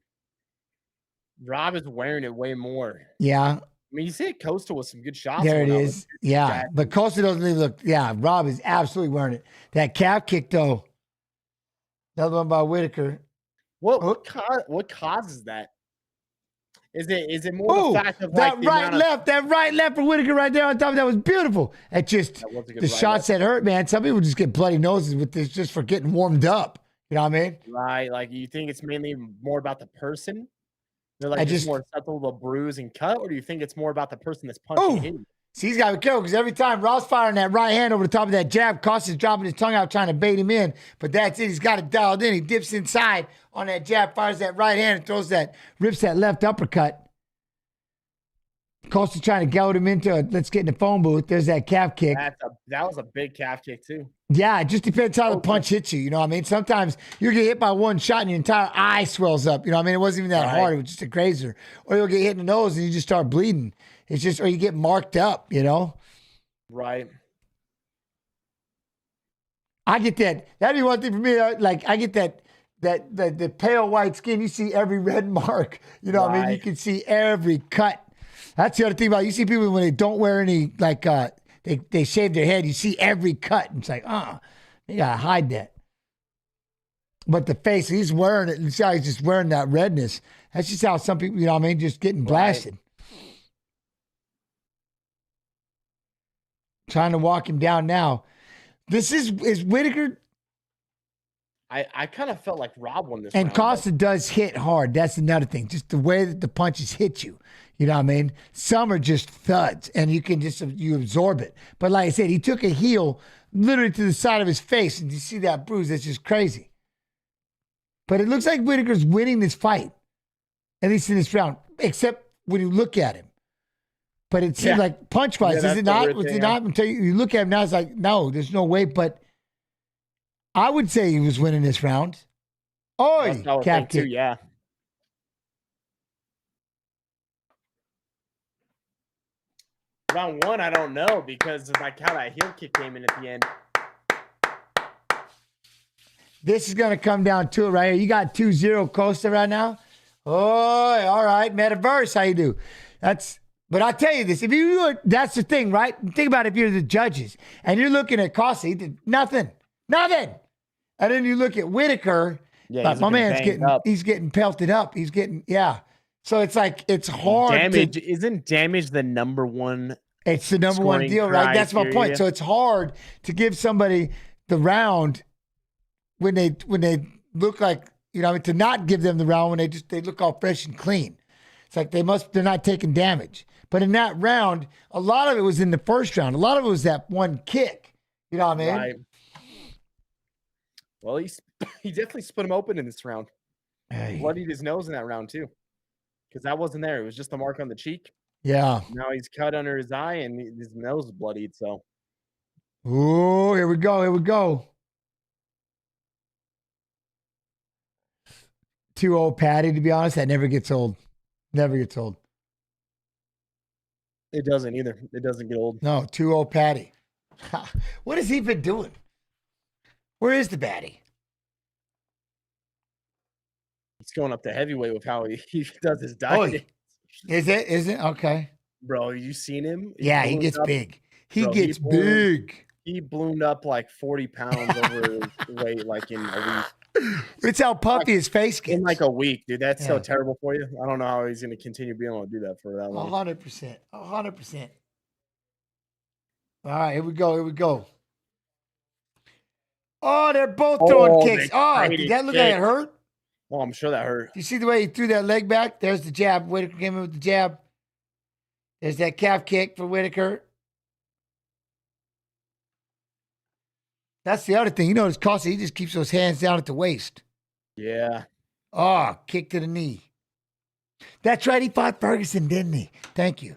Rob is wearing it way more. Yeah. I mean, you see Costa with some good shots. There it going on is. with Yeah. Jack. But Costa doesn't even look. Yeah. Rob is absolutely wearing it. That calf kick, though. Another one by Whitaker. What causes that? Is it more the fact of like that right left for Whitaker right there on top of that was beautiful. It just was a good the right shots that hurt, man. Some people just get bloody noses with this just for getting warmed up. You know what I mean? Right. Like, you think it's mainly more about the person? They're like I just just- more susceptible to bruise and cut, or do you think it's more about the person that's punching him? See, he's got to be careful because every time Ross firing that right hand over the top of that jab, Costa's dropping his tongue out trying to bait him in. But that's it. He's got it dialed in. He dips inside on that jab, fires that right hand, and rips that left uppercut. Costa's trying to goad him into let's get in the phone booth. There's that calf kick. That was a big calf kick too. Yeah, it just depends how the punch hits you. You know what I mean? Sometimes you get hit by one shot and your entire eye swells up. You know what I mean? It wasn't even that hard. It was just a grazer. Or you'll get hit in the nose and you just start bleeding. It's just, or you get marked up, you know? Right. I get that. That'd be one thing for me. Like, I get that the pale white skin, you see every red mark. You know what I mean? You can see every cut. That's the other thing about it. You see people when they don't wear any, like, they shave their head, you see every cut. And it's like, you gotta hide that. But the face, he's wearing it. And see how he's just wearing that redness. That's just how some people, you know what I mean, just getting blasted. Trying to walk him down now. This is Whitaker. I kind of felt like Rob won this And round, Costa does hit hard. That's another thing. Just the way that the punches hit you. You know what I mean? Some are just thuds, and you can just you absorb it. But like I said, he took a heel literally to the side of his face, and you see that bruise. That's just crazy. But it looks like Whitaker's winning this fight, at least in this round, except when you look at him. But it seems like punch-wise, is it not? Was it not? Until you look at him now, it's like, no, there's no way. But I would say he was winning this round. That's what I would calf think too, kick. yeah. Round one, I don't know because of like how that heel kick came in at the end. This is going to come down to it right here. You got 2-0 Costa right now. Oh, all right. Metaverse, how you do? But I tell you this, that's the thing, right? Think about if you're the judges and you're looking at Costa, he did nothing. And then you look at Whitaker, Yeah, my man's he's getting pelted up. He's getting, So it's like, it's hard. Isn't damage the number one? It's the number one deal, right? That's my point. So it's hard to give somebody the round when they look like, to not give them the round when they look all fresh and clean. It's like they're not taking damage. But in that round, a lot of it was in the first round. A lot of it was that one kick. You know what I mean? Right. Well, he definitely split him open in this round. Hey. Bloodied his nose in that round too, because that wasn't there. It was just a mark on the cheek. Yeah. Now he's cut under his eye and his nose is bloodied. So. Oh, here we go. 2-0 Patty, to be honest, that never gets old. It doesn't either. It doesn't get old. No, 2-0 Patty. What has he been doing? Where is the baddie? He's going up to heavyweight with how he does his Oh, diet. is it? Is it? Okay. Bro, you seen him? Yeah, he ballooned gets up. big. He Bro, gets ballooned- big. He ballooned up like 40 pounds over his weight like in a week. It's how puffy his face gets. In like a week, dude. That's so Yeah. terrible for you. I don't know how he's going to continue being able to do that for that long. 100%. 100%. All right, here we go. Here we go. Oh, they're both throwing kicks. Oh, did that look like it hurt? Oh, I'm sure that hurt. You see the way he threw that leg back? There's the jab. Whitaker came in with the jab. There's that calf kick for Whitaker. That's the other thing. You notice Costa, he just keeps those hands down at the waist. Yeah. Oh, kick to the knee. That's right. He fought Ferguson, didn't he? Thank you.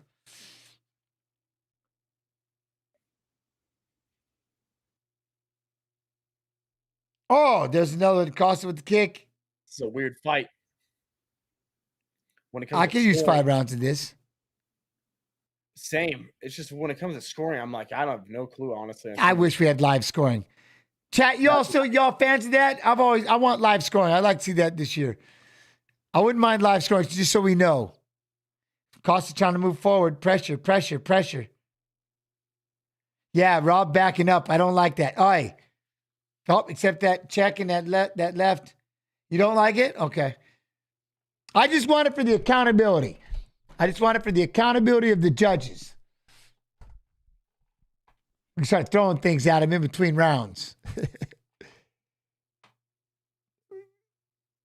Oh, there's another one. Costa with the kick. It's a weird fight. When it comes I to could use scoring, 5 rounds of this. Same. It's just when it comes to scoring, I'm like, I don't have no clue, honestly. I wish we had live scoring. Chat, y'all fans of that? I want live scoring. I'd like to see that this year. I wouldn't mind live scoring just so we know. Costa trying to move forward. Pressure, pressure, pressure. Yeah, Rob backing up. I don't like that. Oi. Oh, except that check and that left. You don't like it? Okay. I just want it for the accountability. I just want it for the accountability of the judges. We can start throwing things at him in between rounds.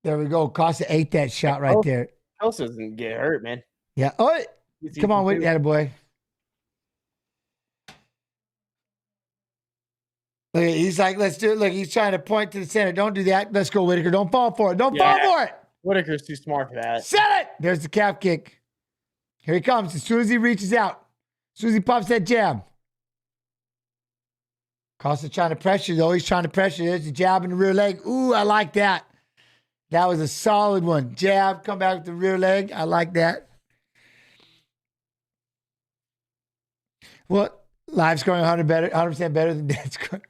There we go. Costa ate that shot right there. Costa doesn't get hurt, man. Yeah. Oh, come on, wait, boy. Look, he's like, let's do it. Look, he's trying to point to the center. Don't do that. Let's go, Whitaker. Don't fall for it. Don't fall for it. Whitaker's too smart for that. Set it. There's the calf kick. Here he comes. As soon as he reaches out, as soon as he pops that jab. Costa trying to pressure, though. He's trying to pressure. There's the jab in the rear leg. Ooh, I like that. That was a solid one. Jab, come back with the rear leg. I like that. Well, live scoring 100% better than dead scoring.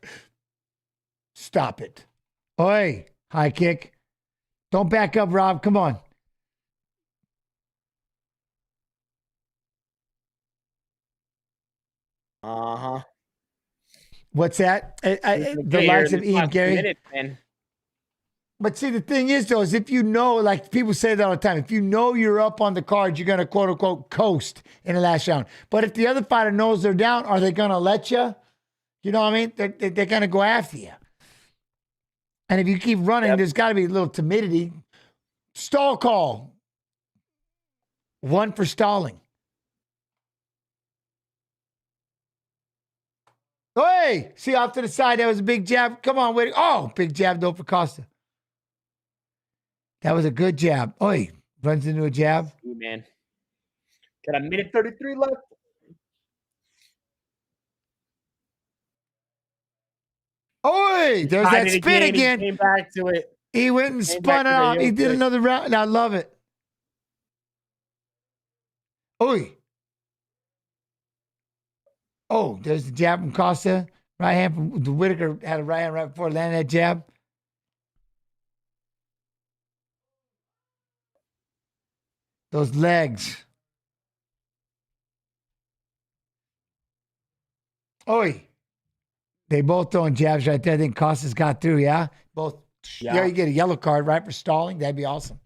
Stop it. Oi, high kick. Don't back up, Rob. Come on. Uh-huh. What's that? The likes of Ian Gary. Minutes, man. But see, the thing is, though, is if you know, like people say that all the time, if you know you're up on the card, you're going to quote unquote coast in the last round. But if the other fighter knows they're down, are they going to let you? You know what I mean? They're going to go after you. And if you keep running, there's got to be a little timidity. Stall call. 1 for stalling. Hey, see off to the side, that was a big jab. Come on, Whitaker. Oh, big jab though for Costa. That was a good jab. Oi, runs into a jab. Ooh, man. Got a minute 33 left. Oi, there's that spin again. He came back to it. He went and spun it out. He did another round. I love it. Oi. Oh, there's the jab from Costa. Right hand from the Whitaker had a right hand right before landing that jab. Those legs. Oi. They both throwing jabs right there. I think Costa's got through, yeah? Both. Yeah, you get a yellow card, right, for stalling. That'd be awesome.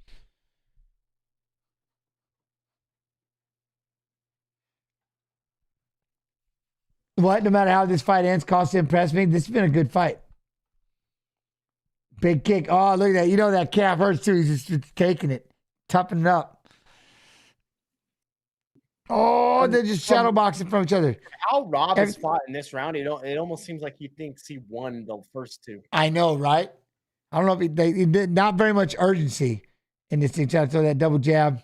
What? No matter how this fight ends, Costa impressed me. This has been a good fight. Big kick. Oh, look at that. You know that calf hurts too. He's just taking it, toughing it up. Oh, they're just shadow boxing from each other. How Rob has fought in this round, it almost seems like he thinks he won the first two. I know, right? I don't know if he did not very much urgency in this thing. Trying to throw that double jab.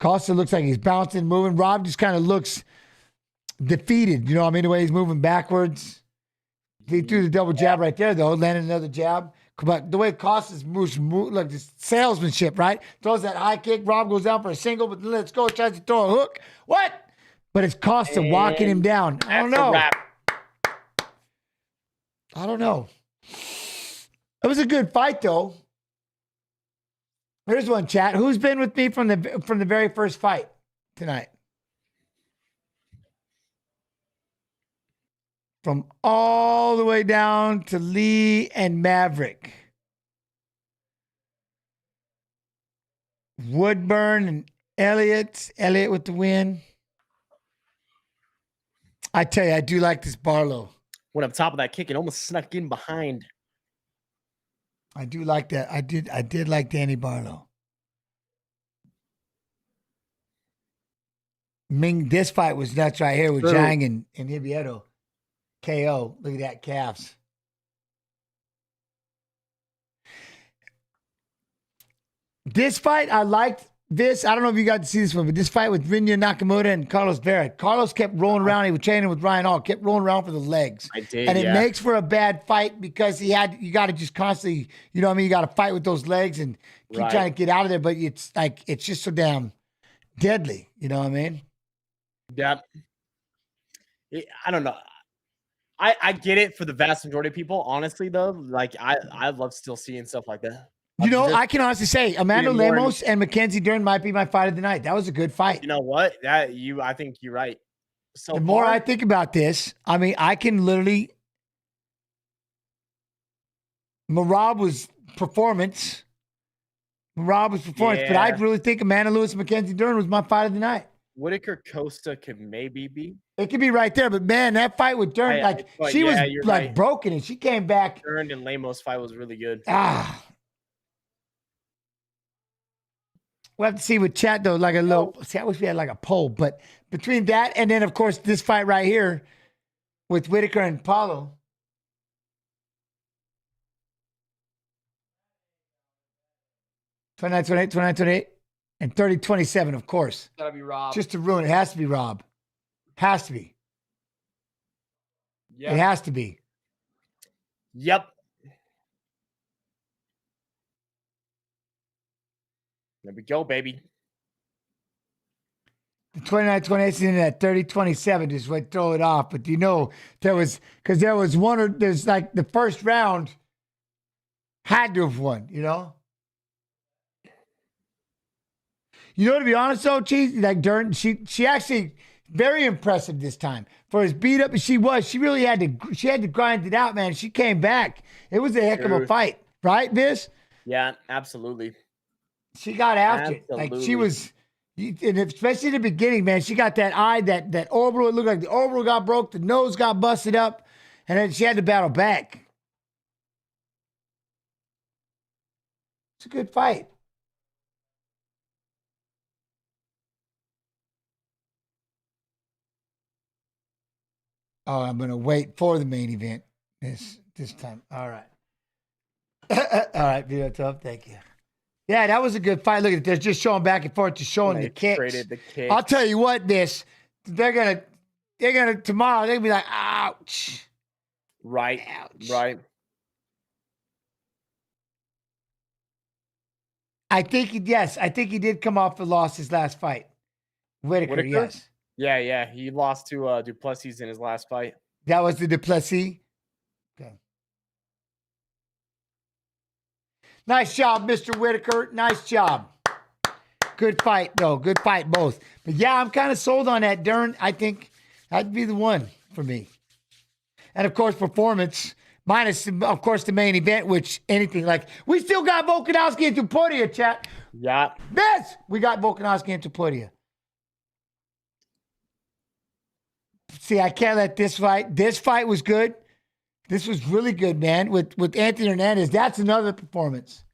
Costa looks like he's bouncing, moving. Rob just kind of looks defeated. You know what I mean? The way he's moving backwards. He threw the double jab right there, though. Landed another jab. But the way Costa's moves, like this salesmanship, right? Throws that high kick. Rob goes down for a single, but then let's go. Tries to throw a hook. What? But it's Costa walking him down. I don't know. I don't know. It was a good fight, though. Here's one, chat. Who's been with me from the very first fight tonight? From all the way down to Lee and Maverick. Woodburn and Elliott. Elliott with the win. I tell you, I do like this Barlow. Went up top of that kick and almost snuck in behind. I do like that. I did like Danny Barlow. Ming, this fight was nuts right here with Zhang and Hibieto. KO. Look at that, calves. This fight, I liked this. I don't know if you got to see this one, but this fight with Rinya Nakamura and Carlos Vera. Carlos kept rolling around. He was training with Ryan Hall. Kept rolling around for the legs. I did, and it makes for a bad fight because you got to just constantly, you know what I mean? You got to fight with those legs and keep trying to get out of there. But it's like, it's just so damn deadly. You know what I mean? Yeah. I don't know. I get it for the vast majority of people. Honestly, though, like I love still seeing stuff like that. You know, I can honestly say Amanda Lemos and Mackenzie Dern might be my fight of the night. That was a good fight. You know what? I think you're right. So the more I think about this, I mean, I can literally. Marab was performance. But I really think Amanda Lewis and Mackenzie Dern was my fight of the night. Whitaker Costa could maybe be. It could be right there, but man, that fight with Dern, she was like broken, and she came back. Dern and Lemos fight was really good. We'll have to see with chat though, like a little. See, I wish we had like a poll, but between that and then of course this fight right here with Whitaker and Paulo. $29.28, and 30-27, of course. Gotta be Rob. Just to ruin it. It has to be Rob. Has to be. Yep. It has to be. Yep. There we go, baby. The 29-28 in at 30-27 just went throw it off. But you know, there's like the first round had to have won, you know? You know, to be honest though, Cheese, like Dern, she actually very impressive this time. For as beat up as she was, she really had to grind it out, man. She came back. It was a heck of a fight, right, Viss? Yeah, absolutely. She got after it. Like she was, and especially in the beginning, man, she got that eye, that orbital. It looked like the orbital got broke, the nose got busted up, and then she had to battle back. It's a good fight. Oh, I'm gonna wait for the main event this time. All right. All right, video tough. Thank you. Yeah, that was a good fight. Look at it. They're just showing back and forth, just showing the kicks. I'll tell you what, they're gonna tomorrow, they're gonna be like, ouch. Right. Ouch. Right. I think he did come off the loss his last fight. Whitaker, yes. Yeah. He lost to Duplessis in his last fight. That was the Duplessis? Okay. Nice job, Mr. Whitaker. Nice job. Good fight, though. Good fight, both. But yeah, I'm kind of sold on that Dern. I think that'd be the one for me. And of course, performance, minus, of course, the main event, which anything like, we still got Volkanovski and Tupodia, chat. Yeah. Yes, we got Volkanovski and Tupodia. See, I can't let this fight was good. This was really good, man. With Anthony Hernandez, that's another performance.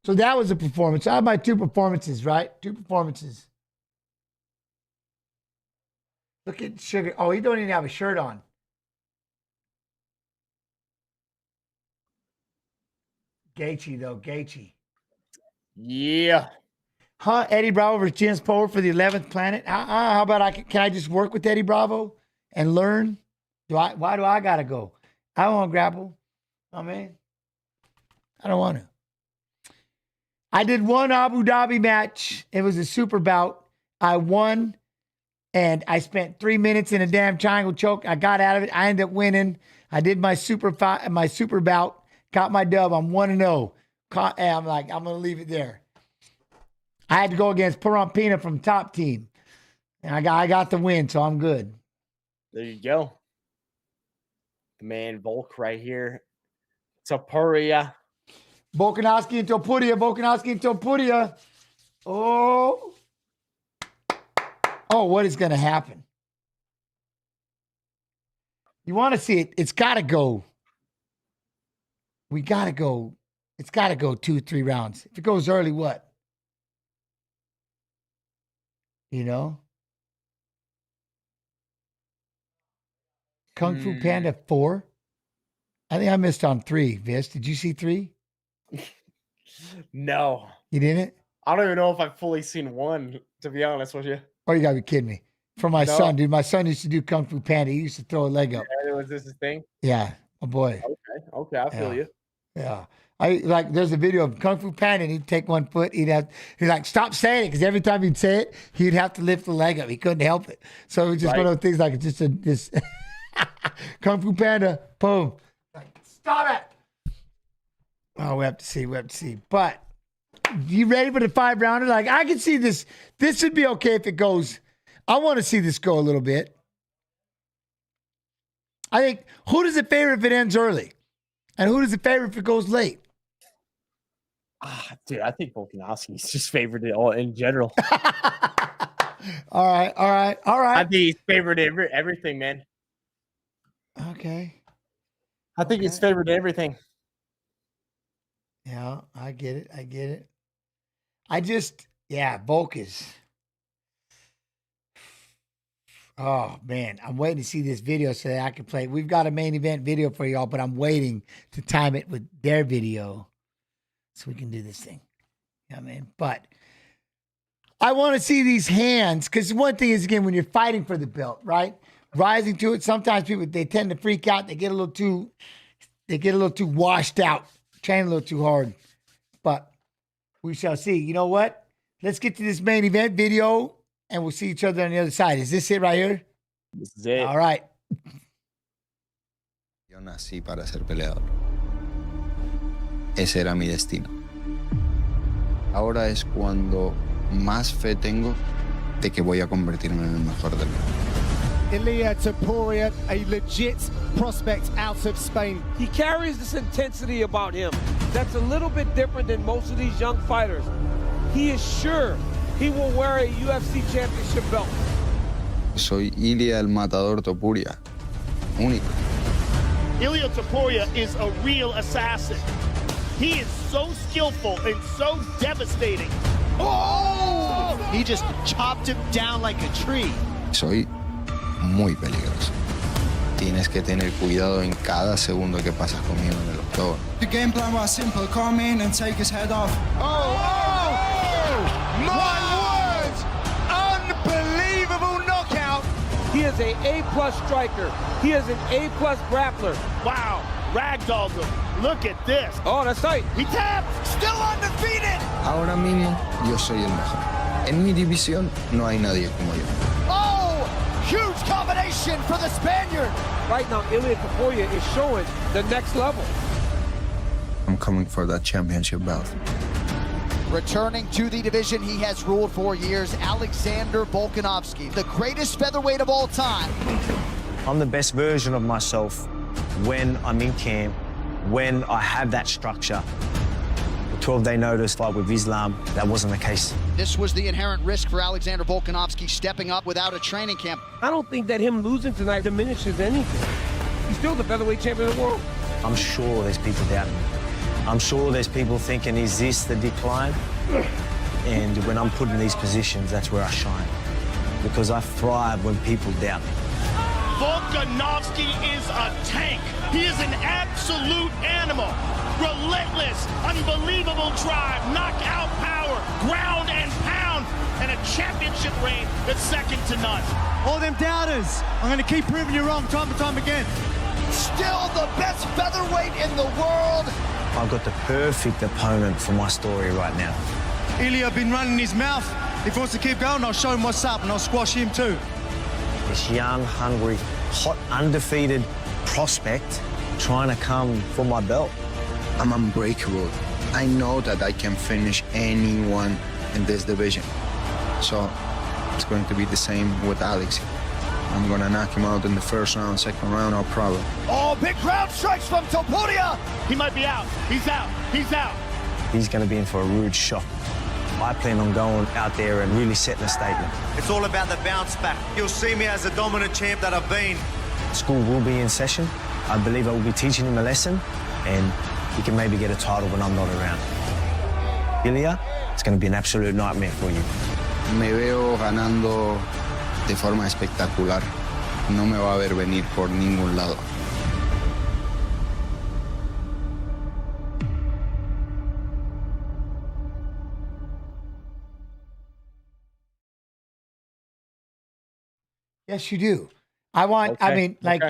So that was a performance. I have my two performances, right? Two performances. Look at Sugar. Oh, he don't even have a shirt on. Gaethje, though. Gaethje. Yeah. Huh? Eddie Bravo versus James Power for the 11th planet. How about can I just work with Eddie Bravo and learn? Why do I gotta go? I don't want to grapple. Oh, man. I don't want to. I did one Abu Dhabi match. It was a super bout. I won, and I spent 3 minutes in a damn triangle choke. I got out of it. I ended up winning. I did my super bout, got my dub. I'm 1-0. I'm like, I'm going to leave it there. I had to go against Purampina from Top Team. And I got the win, so I'm good. There you go. The man Volk right here. Topuria. Volkanovski and Topuria. Oh. Oh, what is going to happen? You want to see it? It's got to go. We got to go. It's got to go 2-3 rounds. If it goes early, what? You know? Kung Fu Panda 4? I think I missed on 3, Viss. Did you see 3? No. You didn't? I don't even know if I've fully seen 1, to be honest with you. Oh, you got to be kidding me. For my son, dude. My son used to do Kung Fu Panda. He used to throw a leg up. Yeah, was this his thing? Yeah. Oh, boy. Okay. I feel you. Yeah. There's a video of Kung Fu Panda, and he'd take one foot. He'd like, stop saying it, because every time he'd say it, he'd have to lift the leg up. He couldn't help it. So it was just one of those things, like, it's just this Kung Fu Panda, boom. Like, stop it. Oh, we have to see. But you ready for the 5-rounder? Like, I can see this. This would be okay if it goes. I want to see this go a little bit. I think, who does it favor if it ends early? And who does it favor if it goes late? Dude, I think Volkanovski's just favored it all in general. All right. I think he's favored everything, man. Okay. I think he's favored everything. Yeah, I get it. Volk is. Oh, man, I'm waiting to see this video so that I can play. We've got a main event video for y'all, but I'm waiting to time it with their video so we can do this thing. You know what I mean? But I want to see these hands, because one thing is, again, when you're fighting for the belt, right? Rising to it, sometimes people, they tend to freak out. They get a little too washed out, train a little too hard. But we shall see. You know what? Let's get to this main event video, and we'll see each other on the other side. Is this it right here? This is it. All right. Yo nací para ser peleador. Ese era mi destino. Ahora es cuando más fe tengo de que voy a convertirme en el mejor del mundo. Ilia Topuria, a legit prospect out of Spain. He carries this intensity about him that's a little bit different than most of these young fighters. He is sure he will wear a UFC championship belt. Soy Ilia el Matador Topuria. Único. Ilia Topuria is a real assassin. He is so skillful and so devastating. Oh! He just chopped him down like a tree. Soy muy peligroso. Tienes que tener cuidado en cada segundo que pasas conmigo en el octógono. The game plan was simple. Come in and take his head off. My words! Unbelievable knockout! He is an A+ striker. He is an A+ grappler. Wow, ragdolled him. Look at this. Oh, that's tight. He tapped. Still undefeated. Ahora mismo yo soy el mejor. En mi división no hay nadie como yo. Oh, huge combination for the Spaniard. Right now, Ilia Topuria is showing the next level. I'm coming for that championship belt. Returning to the division he has ruled for years, Alexander Volkanovski, the greatest featherweight of all time. I'm the best version of myself when I'm in camp, when I have that structure. The 12-day notice fight with Islam, that wasn't the case. This was the inherent risk for Alexander Volkanovski, stepping up without a training camp. I don't think that him losing tonight diminishes anything. He's still the featherweight champion of the world. I'm sure there's people doubting me. I'm sure there's people thinking, is this the decline? And when I'm put in these positions, that's where I shine. Because I thrive when people doubt me. Volkanovski is a tank. He is an absolute animal. Relentless, unbelievable drive, knockout power, ground and pound, and a championship reign that's second to none. All them doubters, I'm going to keep proving you wrong time and time again. Still the best featherweight in the world. I've got the perfect opponent for my story right now. Ilia been running his mouth. If he wants to keep going, I'll show him what's up and I'll squash him too. This young, hungry, hot, undefeated prospect trying to come for my belt. I'm unbreakable. I know that I can finish anyone in this division. So it's going to be the same with Alex. I'm going to knock him out in the first round, second round, no problem. Oh, big ground strikes from Topuria. He might be out. He's out. He's out. He's going to be in for a rude shock. I plan on going out there and really setting a statement. It's all about the bounce back. You'll see me as a dominant champ that I've been. School will be in session. I believe I will be teaching him a lesson, and he can maybe get a title when I'm not around. Ilya, it's going to be an absolute nightmare for you. Me veo ganando de forma espectacular. No me va a ver venir por ningún lado. Yes, you do. I want, I mean, like,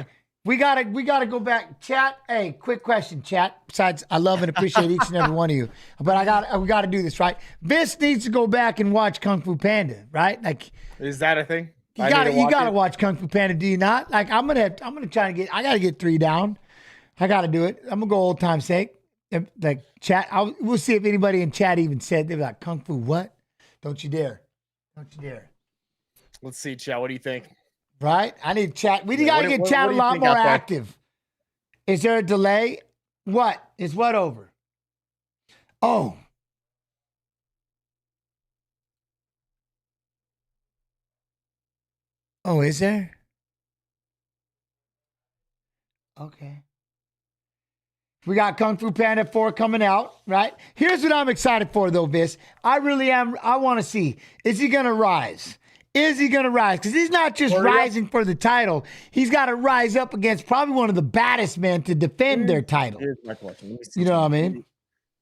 we gotta go back. Chat, hey, quick question, chat. Besides, I love and appreciate each and every one of you. But we gotta do this, right? Viss needs to go back and watch Kung Fu Panda, right? Like, is that a thing? You gotta watch Kung Fu Panda, do you not? Like, I'm gonna try to get, I gotta get 3 down. I gotta do it. I'm gonna go old time's sake. Like, chat, we'll see if anybody in chat even said, they're like, Kung Fu what? Don't you dare. Don't you dare. Let's see, chat. What do you think? Right? I need chat. We got to get chat a lot more active. Is there a delay? What? Is what over? Oh. Oh, is there? Okay. We got Kung Fu Panda 4 coming out, right? Here's what I'm excited for, though, Viss. I really am. I want to see, is he going to rise? Is he going to rise? Because he's not just rising for the title. He's got to rise up against probably one of the baddest men to defend their title. Here's my question. You know what I mean?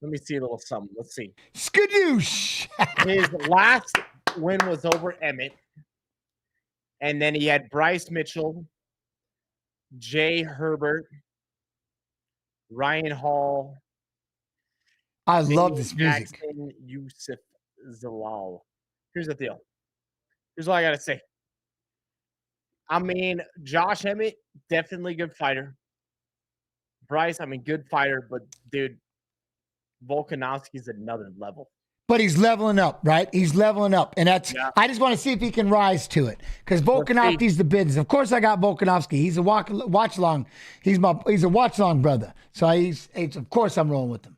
Let me see a little something. Let's see. Skadoosh. His last win was over Emmett. And then he had Bryce Mitchell, Jay Herbert, Ryan Hall. I love this music. Jackson, Yusuf Zalal. Here's the deal. Here's all I got to say. I mean, Josh Emmett, definitely good fighter. Bryce, I mean, good fighter, but dude, Volkanovski's another level. But he's leveling up, right? He's leveling up. And that's, I just want to see if he can rise to it. Because Volkanovski's the business. Of course, I got Volkanovski. He's a watch along. He's a watch along brother. So of course I'm rolling with him.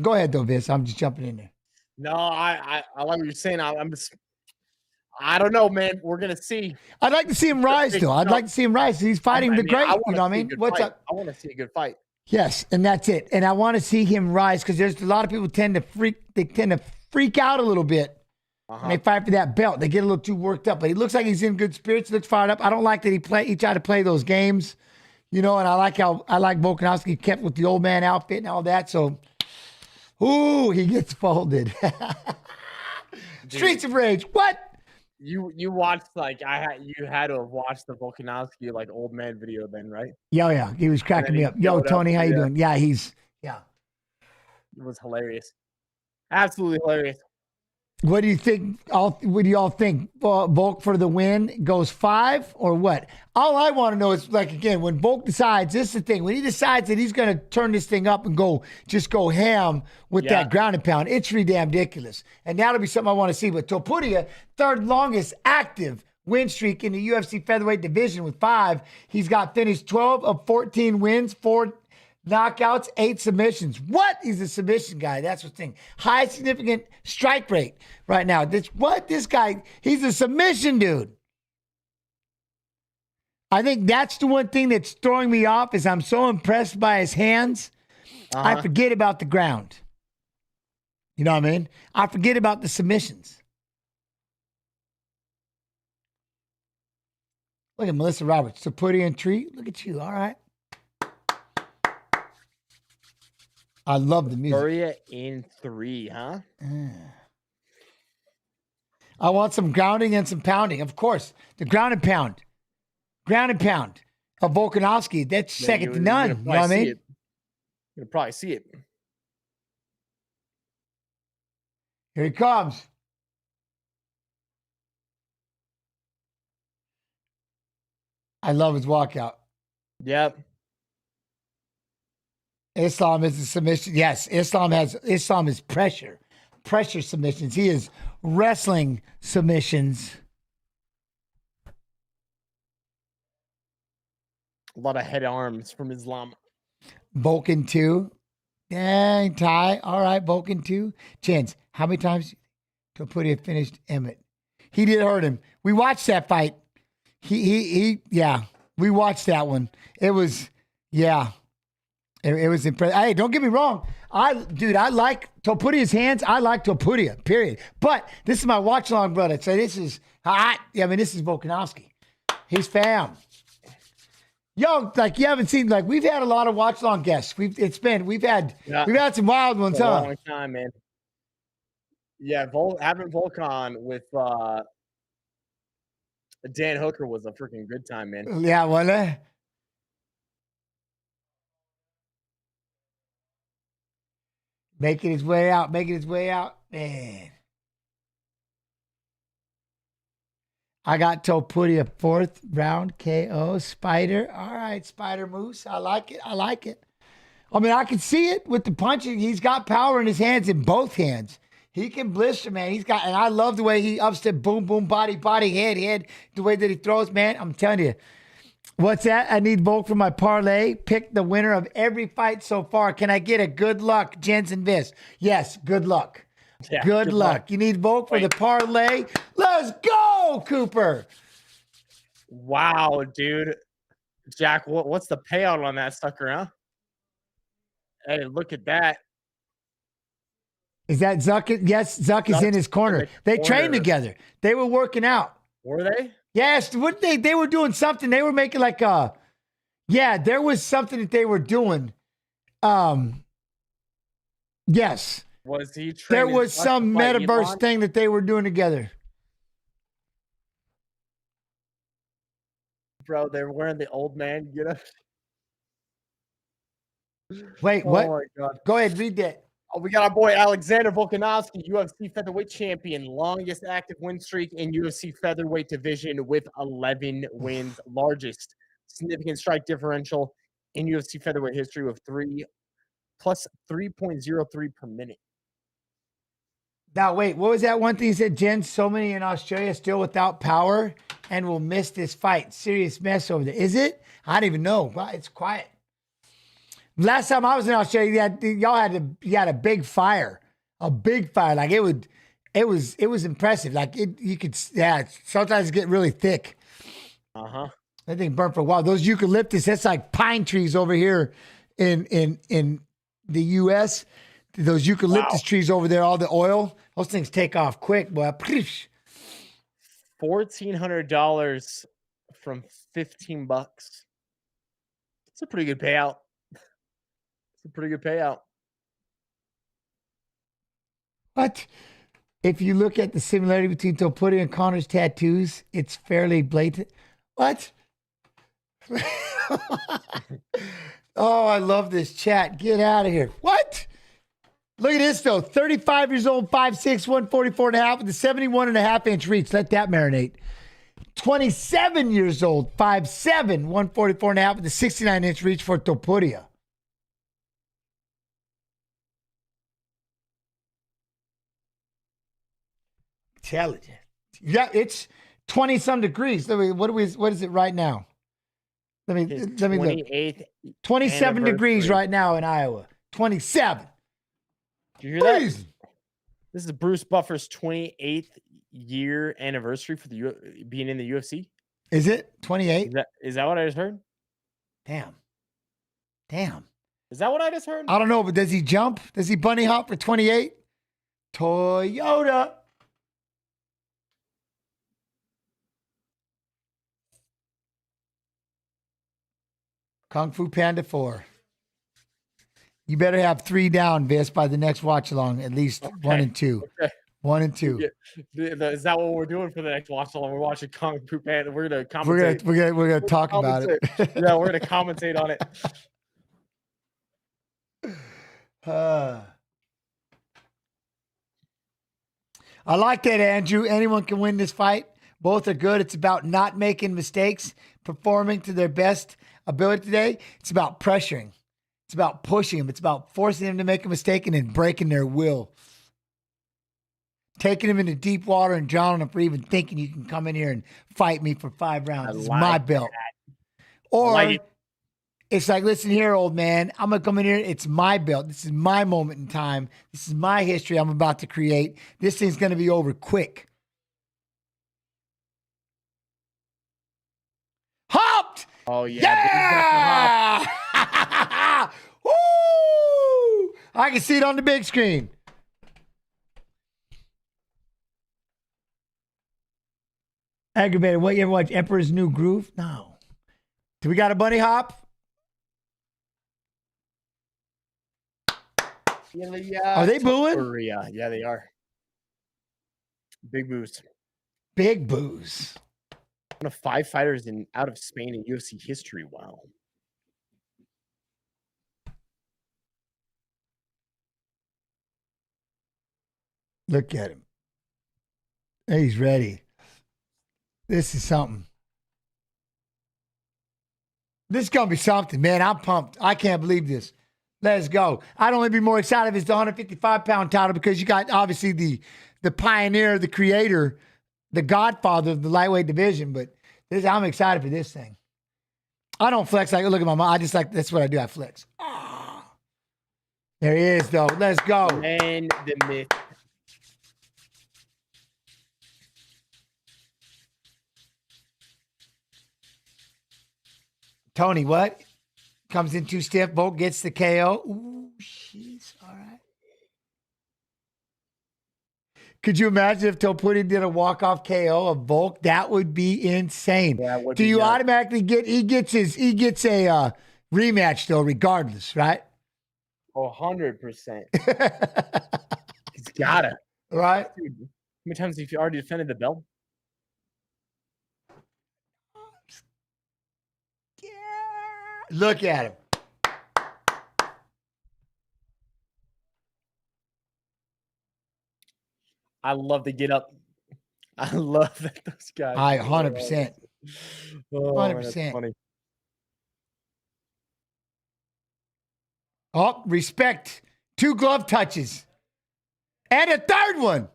Go ahead, though, Viss. I'm just jumping in there. No, I like what you're saying. I don't know, man. We're gonna see. I'd like to see him rise, though. I'd like to see him rise. He's fighting the great. You know what I mean? What's up? I want to see a good fight. Yes, and that's it. And I want to see him rise because there's a lot of people tend to freak out a little bit when they fight for that belt. They get a little too worked up. But he looks like he's in good spirits. Looks fired up. I don't like that he tried to play those games, you know. And I like Volkanovski kept with the old man outfit and all that. So, ooh, he gets folded. Streets of Rage. What? You watched you had to have watched the Volkanovski old man video then, right? Yeah. He was cracking me up. Yo, Tony, how you doing? Yeah, It was hilarious. Absolutely hilarious. What do you think? What do y'all think? Volk for the win goes 5 or what? All I want to know is, again, when Volk decides, this is the thing, when he decides that he's going to turn this thing up and go ham with that ground and pound, it's pretty damn ridiculous. And that'll be something I want to see. But Topuria, third longest active win streak in the UFC featherweight division with 5. He's got finished 12 of 14 wins, 4 knockouts, 8 submissions. What? He's a submission guy. That's the thing. High significant strike rate right now. This guy, he's a submission dude. I think that's the one thing that's throwing me off is I'm so impressed by his hands. I forget about the ground. You know what I mean? I forget about the submissions. Look at Melissa Roberts. Topuria and Tree. Look at you. All right. I love the music. Topuria in 3, huh? I want some grounding and some pounding. Of course, the ground and pound of Volkanovski. That's second to none. You know what I mean? You're gonna probably see it. Here he comes. I love his walkout. Yep. Islam is a submission. Yes, Islam is pressure submissions. He is wrestling submissions. A lot of head arms from Islam. Volkan 2. Dang, Ty. All right, Volkan 2. Chance, how many times Topuria finished Emmett? He did hurt him. We watched that fight. Yeah, we watched that one. It was, yeah. It was impressive. Hey, don't get me wrong. I like Topuria's hands. I like Topuria, period. But this is my watch-along brother. So this is hot. Yeah, I mean, this is Volkanovski. He's fam. Yo, like you haven't seen, like we've had a lot of watch-along guests. We've had some wild ones, For a huh? long time, man. Yeah, having Volkan with Dan Hooker was a freaking good time, man. Yeah, wasn't it? Making his way out. Man. I got Topuria 4th round KO. Spider. All right, Spider Moose. I like it. I mean, I can see it with the punching. He's got power in his hands, in both hands. He can blister, man. And I love the way he upstep, boom, boom, body, head, the way that he throws, man. I'm telling you. What's that? I need Volk for my parlay. Pick the winner of every fight so far. Can I get a good luck, Jensen Viss? Yes, good luck. Yeah, good luck. You need Volk for the parlay. Let's go, Cooper. Wow, dude. Jack, what's the payout on that sucker, huh? Hey, look at that. Is that Zuck? Yes, Zuck is in his corner. They trained together. They were working out. Were they? Yes. What they were doing something. They were making like a. Yeah, there was something that they were doing. Yes. Was he? There was some metaverse thing that they were doing together. Bro, they were wearing the old man getup. Wait, what? Oh my God. Go ahead, read that. Oh, we got our boy Alexander Volkanovski, UFC featherweight champion, longest active win streak in UFC featherweight division with 11 wins, largest significant strike differential in UFC featherweight history with 3.03 per minute. Now, wait, what was that one thing you said, Jen? So many in Australia still without power and will miss this fight. Serious mess over there. Is it? I don't even know. Wow, it's quiet. Last time I was in Australia, you had a big fire. Like it was impressive. Like you could sometimes get really thick. Uh-huh. That thing burned for a while. Those eucalyptus, that's like pine trees over here in the US. Those eucalyptus trees over there, all the oil, those things take off quick, boy. $1,400 from $15. It's a pretty good payout. What? If you look at the similarity between Topuria and Connor's tattoos, it's fairly blatant. What? Oh, I love this chat. Get out of here. What? Look at this, though. 35 years old, 5'6", 144.5 with a 71.5-inch reach. Let that marinate. 27 years old, 5'7", 144.5 with a 69-inch reach for Topuria. Intelligent. Yeah, it's 20-some degrees. What is it right now? Let me look. 27 degrees right now in Iowa. 27. Did you hear that? This is Bruce Buffer's 28th year anniversary for being in the UFC. Is it 28? Is that what I just heard? Damn. Is that what I just heard? I don't know, but does he jump? Does he bunny hop for 28? Toyota. Kung Fu Panda 4. You better have 3 down, Viss, by the next watch along, at least 1 and 2. Okay. 1 and 2. Is that what we're doing for the next watch along? We're watching Kung Fu Panda. We're gonna commentate. We're gonna talk about it. Yeah, we're gonna commentate on it. I like that, Andrew. Anyone can win this fight. Both are good. It's about not making mistakes, performing to their best ability today. It's about pressuring. It's about pushing them. It's about forcing them to make a mistake and then breaking their will. Taking them into deep water and drowning them for even thinking you can come in here and fight me for 5 rounds. This is my belt. Or it's like, listen here, old man. I'm going to come in here. It's my belt. This is my moment in time. This is my history I'm about to create. This thing's going to be over quick. Hopped! Oh, yeah. Woo! I can see it on the big screen. Aggravated. What, you ever watch Emperor's New Groove? No. Do we got a bunny hop? Are they booing? Yeah, they are. Big boos. Big boos. One of 5 fighters out of Spain in UFC history. Wow. Look at him. He's ready. This is something. This is going to be something, man. I'm pumped. I can't believe this. Let's go. I'd only be more excited if it's the 155-pound title because you got obviously the pioneer, the creator, the godfather of the lightweight division. But I'm excited for this thing. I don't flex like, look at my mom. I just like, that's what I do. I flex. Oh. There he is, though. Let's go. And the myth. Tony, what? Comes in too stiff. Volk gets the KO. Ooh, jeez. All right. Could you imagine if Topuria did a walk-off KO of Volk? That would be insane. Yeah, do you automatically get, he gets a rematch though, regardless, right? 100%. He's got it. Right? Dude, how many times have you already defended the belt? Look at him. I love the get up. I love that those guys. 100%. 100%. Funny. Oh, respect. 2 glove touches. And a third one.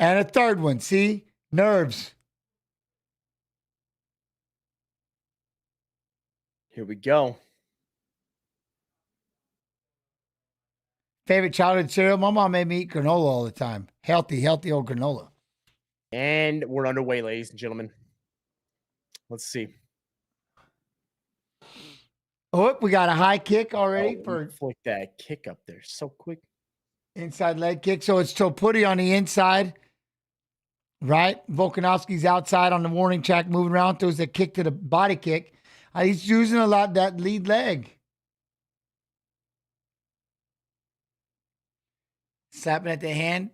And a third one. See? Nerves. Here we go. Favorite childhood cereal? My mom made me eat granola all the time. Healthy old granola. And we're underway, ladies and gentlemen. Let's see. Oh, we got a high kick already. Flick that kick up there so quick. Inside leg kick. So it's Topuria on the inside. Right? Volkanovski's outside on the warning track, moving around. Throws a kick to the body kick. He's using a lot that lead leg. Slapping at the hand.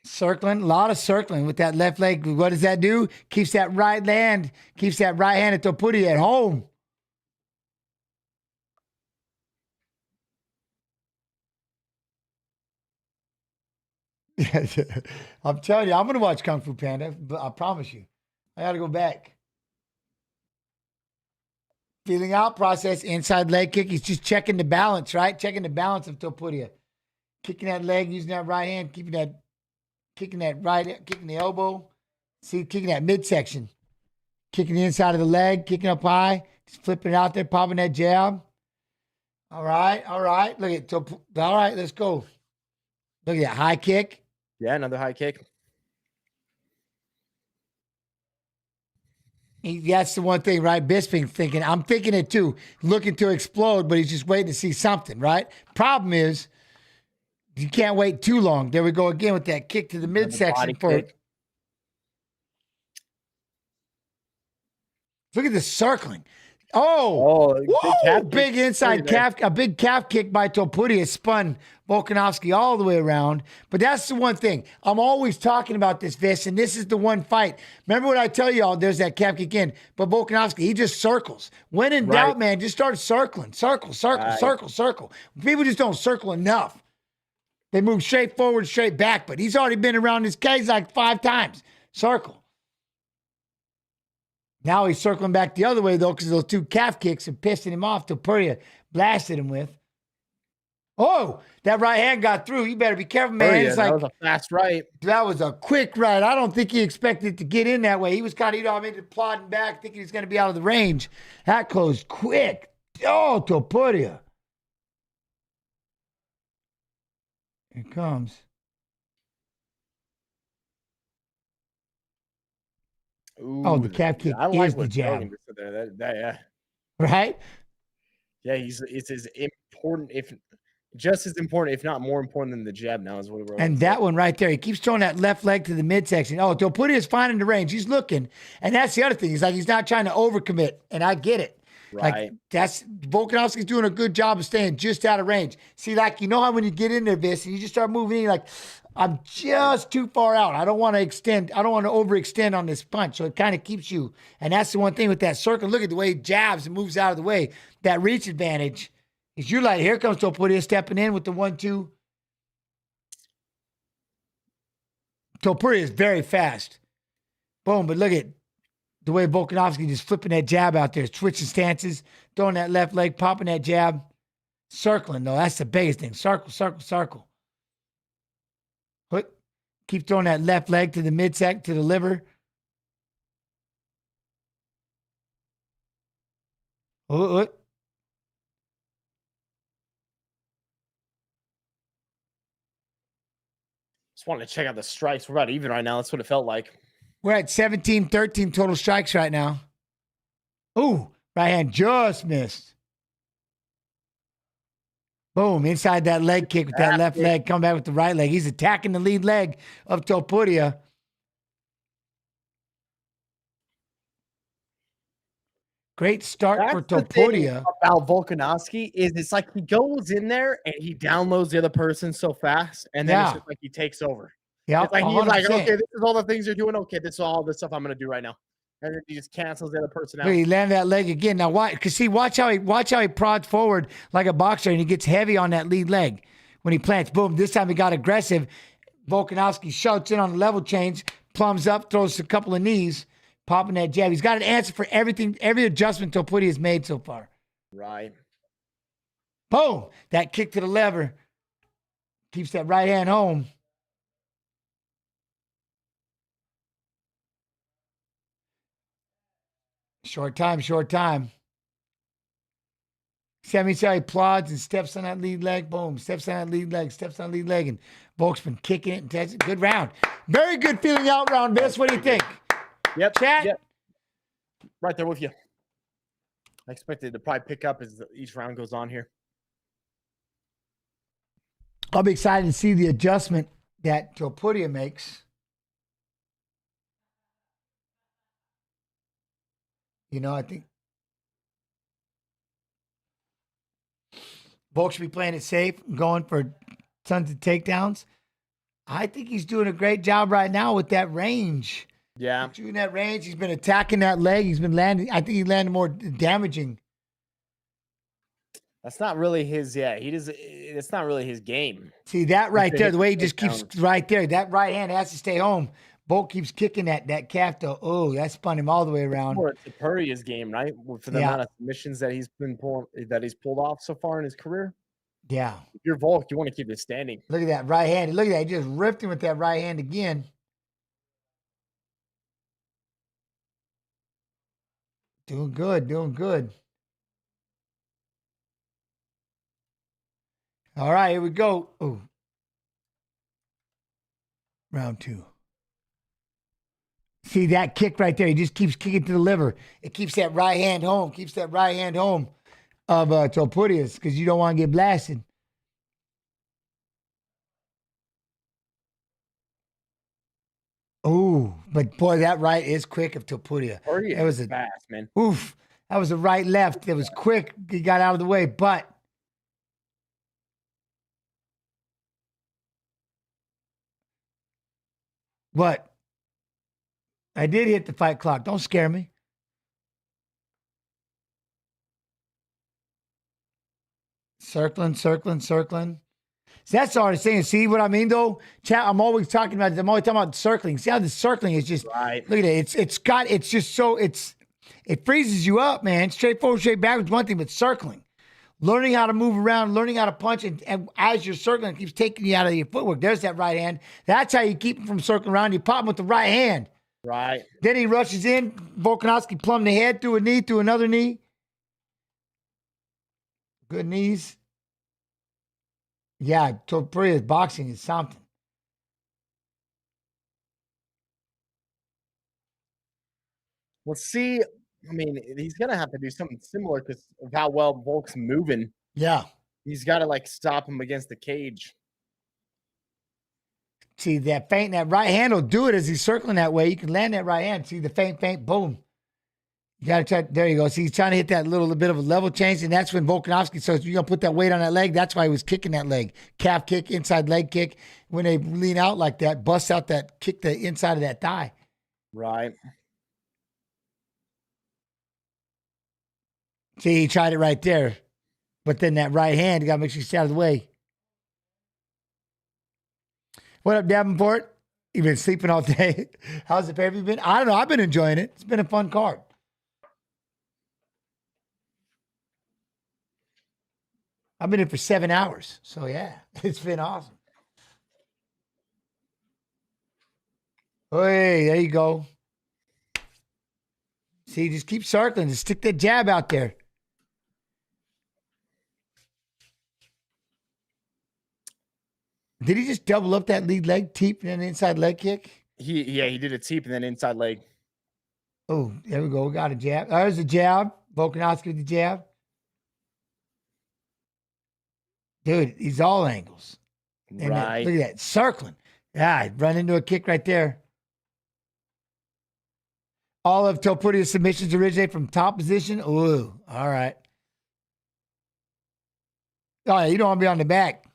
Circling. A lot of circling with that left leg. What does that do? Keeps that right hand. Keeps that right hand at Topuria at home. I'm telling you, I'm going to watch Kung Fu Panda, but I promise you. I got to go back. Feeling out process, inside leg kick. He's just checking the balance, right? Checking the balance of Topuria. Kicking that leg, using that right hand, kicking the elbow. See, kicking that midsection. Kicking the inside of the leg, kicking up high. Just flipping it out there, popping that jab. All right. Look at all right, let's go. Look at that high kick. Yeah, another high kick. That's the one thing, right? Bisping thinking, I'm thinking it too, looking to explode, but he's just waiting to see something, right? Problem is, you can't wait too long. There we go again with that kick to the midsection. Look at the circling. Big inside calf, a big calf kick by Topuria spun Volkanovski all the way around. But that's the one thing. I'm always talking about this, Viss, and this is the one fight. Remember what I tell y'all, there's that calf kick in, but Volkanovski, he just circles. When in doubt, man, just start circling. Circle. People just don't circle enough. They move straight forward, straight back, but he's already been around his cage like 5 times. Circle. Now he's circling back the other way, though, because those 2 calf kicks are pissing him off. Topuria blasted him with. Oh, that right hand got through. You better be careful, man. It's that like, was a fast right. that was a quick right. I don't think he expected it to get in that way. He was kind of, I mean, plodding back, thinking he's going to be out of the range. That closed quick. Oh, Topuria. Here it comes. Ooh, the calf kick I like is the what jab. Rogan just said there. Yeah. Right? Yeah, it's as important, if just as important, if not more important than the jab now, is what we're And that one right there, he keeps throwing that left leg to the midsection. Oh, Topuria is fine in the range. He's looking. And that's the other thing. He's like, he's not trying to overcommit. And I get it. Right. Like, that's Volkanovski's doing a good job of staying just out of range. See, like, you know how when you get in there, Viss, and you just start moving in, you're like, I'm just too far out. I don't want to extend. I don't want to overextend on this punch. So it kind of keeps you. And that's the one thing with that circle. Look at the way he jabs and moves out of the way. That reach advantage is you're like, here comes Topuria stepping in with the 1-2. Topuria is very fast. Boom. But look at the way Volkanovski just flipping that jab out there, switching stances, throwing that left leg, popping that jab, circling, though. That's the biggest thing. Circle, circle, circle. Put, keep throwing that left leg to the midsection, to the liver. Just wanted to check out the strikes. We're about even right now. That's what it felt like. We're at 17-13 total strikes right now. Ooh, right hand just missed. Boom, inside that leg kick with that left leg. Come back with the right leg. He's attacking the lead leg of Topuria. Great start for Topuria. About Volkanovski is it's like he goes in there and he downloads the other person so fast, and then it's just like he takes over. Yeah, it's like he's like, 100%. okay, this is all the things you're doing. Okay, this is all the stuff I'm gonna do right now, and then he just cancels the other person out. He landed that leg again. Now, why? Because see, watch how he prods forward like a boxer, and he gets heavy on that lead leg when he plants. Boom! This time he got aggressive. Volkanovski shouts in on the level change, plumbs up, throws a couple of knees, popping that jab. He's got an answer for everything, every adjustment Topuria has made so far. Right. Boom! That kick to the lever keeps that right hand home. Short time, short time. Sammy he plods and steps on that lead leg. Boom. Steps on that lead leg. Steps on that lead leg. And Volk's been kicking it and testing. Good round. Very good feeling out round, Viss. What do you think? Yep. Chat? Yep. Right there with you. I expected to probably pick up as each round goes on here. I'll be excited to see the adjustment that Topuria makes. You know, I think Volk should be playing it safe, going for tons of takedowns. I think he's doing a great job right now with that range. Yeah. He's doing that range. He's been attacking that leg. He's been landing. I think he landed more damaging. That's not really his, he does. It's not really his game. See that right there, the way he just keeps right there. That right hand has to stay home. Bolt keeps kicking that calf though. Oh, that spun him all the way around. It's Topuria's game, right? For the amount of submissions that he's pulled off so far in his career. Yeah. If you're Volk, you want to keep it standing. Look at that right hand. Look at that. He just ripped him with that right hand again. Doing good, doing good. All right, here we go. Oh. Round 2. See that kick right there? He just keeps kicking to the liver. It keeps that right hand home. Keeps that right hand home of Topuria's because you don't want to get blasted. Oh, but boy, that right is quick of Topuria. It was fast, man. Oof. That was a right left. It was quick. He got out of the way, but what? I did hit the fight clock. Don't scare me. Circling, circling, circling. So that's all I'm saying. See what I mean, though? Chat, I'm always talking about circling. See how the circling is just, Right. look at it. It's just so, it freezes you up, man. Straight forward, straight backwards, one thing, but circling. Learning how to move around, learning how to punch, and as you're circling, it keeps taking you out of your footwork. There's that right hand. That's how you keep him from circling around. You pop him with the right hand. Right. Then he rushes in. Volkanovski plumbed the head through a knee, through another knee. Good knees. Yeah, Topuria boxing is something. Let's see. I mean, he's gonna have to do something similar because of how well Volk's moving. Yeah. He's got to like stop him against the cage. See, that feint, that right hand will do it as he's circling that way. You can land that right hand. See the feint, boom. You got to try. There you go. See, he's trying to hit that little bit of a level change, and that's when Volkanovski says, you're going to put that weight on that leg. That's why he was kicking that leg. Calf kick, inside leg kick. When they lean out like that, bust out that, kick the inside of that thigh. Right. See, he tried it right there. But then that right hand, you got to make sure you stay out of the way. What up, Davenport? You been sleeping all day? How's the pay-per-view been? I don't know. I've been enjoying it. It's been a fun card. I've been in for 7 hours. So, yeah, it's been awesome. Hey, there you go. See, just keep circling. Just stick that jab out there. Did he just double up that lead leg, teep, and then inside leg kick? He did a teep and then inside leg. Oh, there we go. We got a jab. There's a jab. Volkanovski with the jab. Dude, he's all angles. And Right. look at that. Circling. Yeah, run into a kick right there. All of Topuria's submissions originate from top position. Ooh, all right. Oh, yeah, you don't want to be on the back.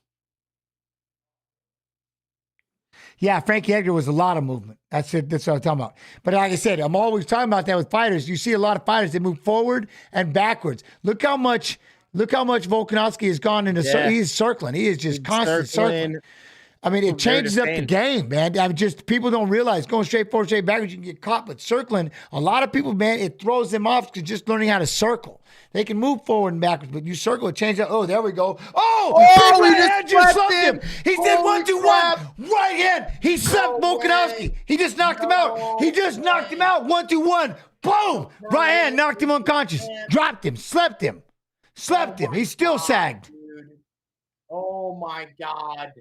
Yeah, Frankie Edgar was a lot of movement. That's it. That's what I'm talking about. But like I said, I'm always talking about that with fighters. You see a lot of fighters that move forward and backwards. Look how much Volkanovski has gone into. He's circling. He is just constantly circling. I mean, it changes up the game, man. I mean, just people don't realize going straight forward, straight backwards, you can get caught. But circling, a lot of people, man, it throws them off because just learning how to circle. They can move forward and backwards, but you circle, it changes up. Oh, there we go. Oh, he just slapped him. He did 1-2-1. Right hand. He slapped Volkanovski. He just knocked him out. He just knocked him out. 1-2-1. Boom. Right hand, knocked him unconscious. Dropped him, slept him. Slept him. He's still sagged. Dude. Oh, my God.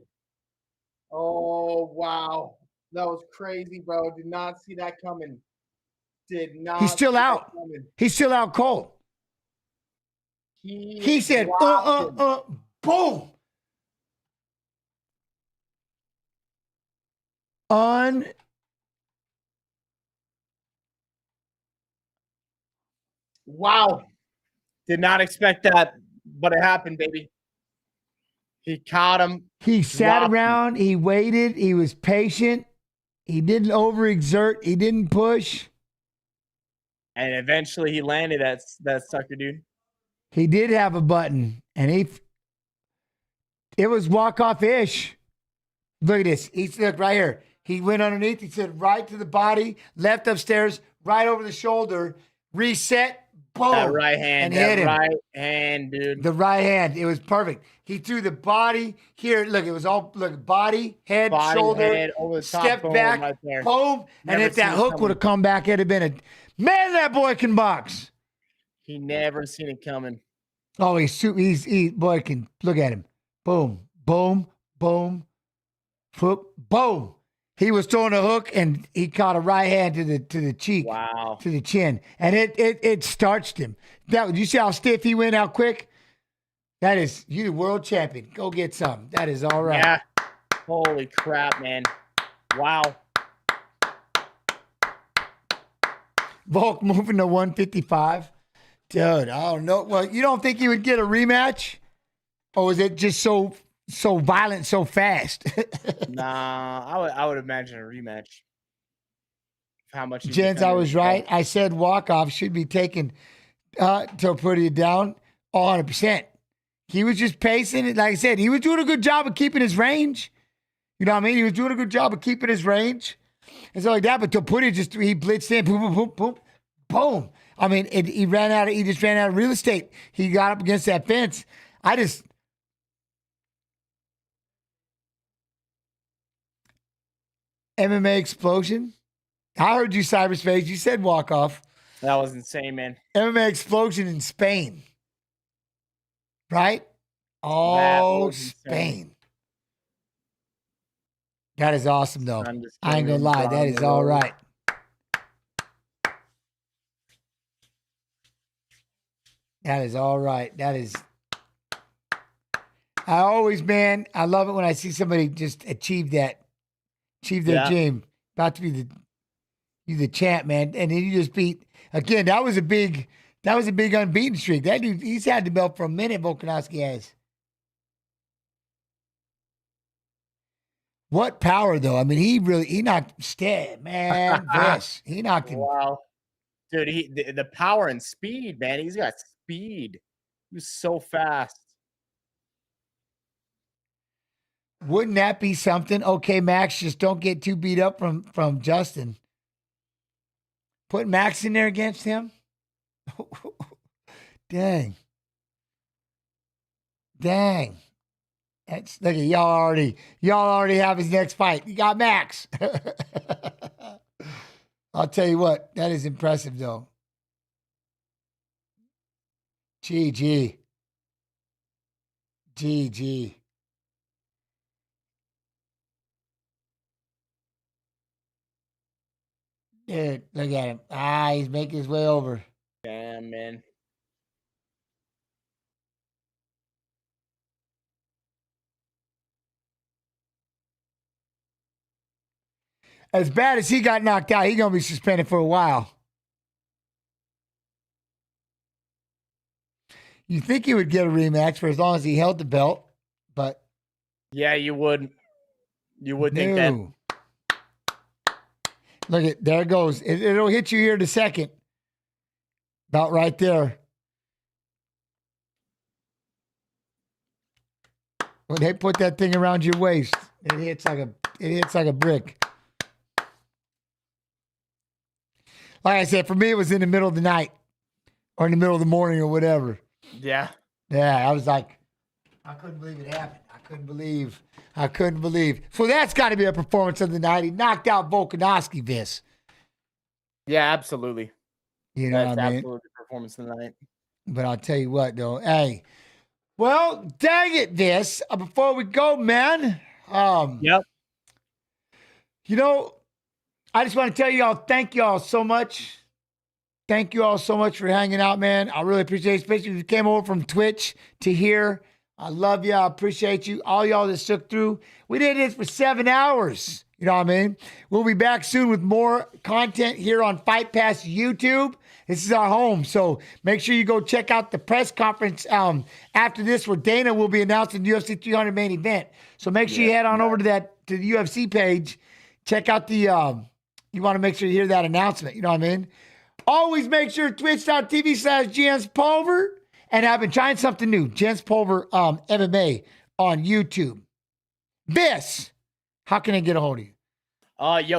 Oh, wow. That was crazy, bro. Did not see that coming. Did not. He's still out. He's still out cold. He said, boom. Wow. Did not expect that, but it happened, baby. He caught him. He sat around. He waited. He was patient. He didn't overexert. He didn't push. And eventually he landed that sucker, dude. He did have a button, and it was walk-off-ish. Look at this. Look right here. He went underneath. He said right to the body, left upstairs, right over the shoulder, reset, boom. That right hand, and hit him. right hand, dude. The right hand. It was perfect. He threw the body here. Look, it was all body, head, shoulder, head, over the top, stepped boom, back, right there. boom. And if that hook would have come back, it'd have been man, that boy can box. He never seen it coming. Oh, boy can look at him. Boom, boom, boom, whoop, boom. He was throwing a hook and he caught a right hand to the cheek. Wow. To the chin. And it starched him. You see how stiff he went, how quick? That is, you the world champion. Go get some. That is all right. Yeah. Holy crap, man. Wow. Volk moving to 155. Dude, I don't know. Well, you don't think he would get a rematch? Or was it just so violent, so fast? Nah, I would imagine a rematch. How much? Jens, I was right. I said walk-off should be taken to put it down 100%. He was just pacing it. Like I said, he was doing a good job of keeping his range. You know what I mean? He was doing a good job of keeping his range and stuff like that. But to put it, he blitzed in, boom, boom, boom, boom, boom. I mean, he just ran out of real estate. He got up against that fence. MMA explosion. I heard you, cyberspace. You said walk off. That was insane, man. MMA explosion in Spain. Right? Oh, Spain. That is awesome, though. I ain't gonna lie. That is all right. That is all right. That is. I love it when I see somebody just achieve their dream. About to be the champ, man. And then you just beat again. That was a big unbeaten streak. That dude, he's had the belt for a minute. Volkanovski has. What power, though? I mean, he knocked man. Viss. He knocked him. Wow. Dude, the power and speed, man. He's got speed. He was so fast. Wouldn't that be something? Okay, Max, just don't get too beat up from Justin. Put Max in there against him? Dang. Look at y'all already have his next fight. You got Max. I'll tell you what, that is impressive though. GG. Dude, look at him. He's making his way over. Damn, man. As bad as he got knocked out, he's going to be suspended for a while. You think he would get a rematch for as long as he held the belt, but... Yeah, you would. You would think that. Look, there it goes. It'll hit you here in a second. About right there. When they put that thing around your waist, it hits like a brick. Like I said, for me, it was in the middle of the night or in the middle of the morning or whatever. Yeah. Yeah, I was like, I couldn't believe it happened. I couldn't believe. So that's got to be a performance of the night. He knocked out Volkanovski, Viss. Yeah, absolutely. You know That's what I mean? absolutely performance of the night. But I'll tell you what, though. Hey, well, dang it, Viss. Before we go, man. Yep. You know, I just want to tell y'all, thank y'all so much. Thank you all so much for hanging out, man. I really appreciate it, especially if you came over from Twitch to here. I love you. I appreciate you. All y'all that stuck through. We did this for 7 hours. You know what I mean? We'll be back soon with more content here on Fight Pass YouTube. This is our home. So make sure you go check out the press conference after this where Dana will be announcing the UFC 300 main event. So make sure you head on over to the UFC page. Check out the, you want to make sure you hear that announcement. You know what I mean? Always make sure twitch.tv/GensPulver. And I've been trying something new. Gens Pulver MMA on YouTube. Viss, how can I get a hold of you?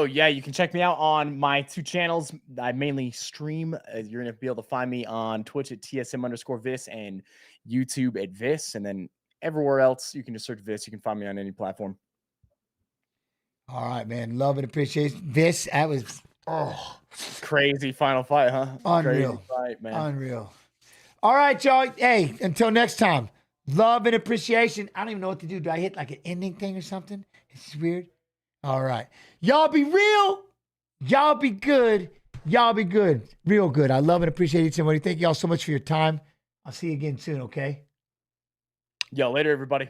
You can check me out on my 2 channels. I mainly stream. You're going to be able to find me on Twitch at TSM_Viss and YouTube at Viss. And then everywhere else, you can just search Viss. You can find me on any platform. All right, man. Love and appreciation. Viss, that was crazy final fight, huh? Unreal. Crazy fight, man. Unreal. All right, y'all. Hey, until next time, love and appreciation. I don't even know what to do. Do I hit like an ending thing or something? It's weird. All right. Y'all be real. Y'all be good. Y'all be good. Real good. I love and appreciate each and everybody. Thank y'all so much for your time. I'll see you again soon, okay? Yo, later, everybody.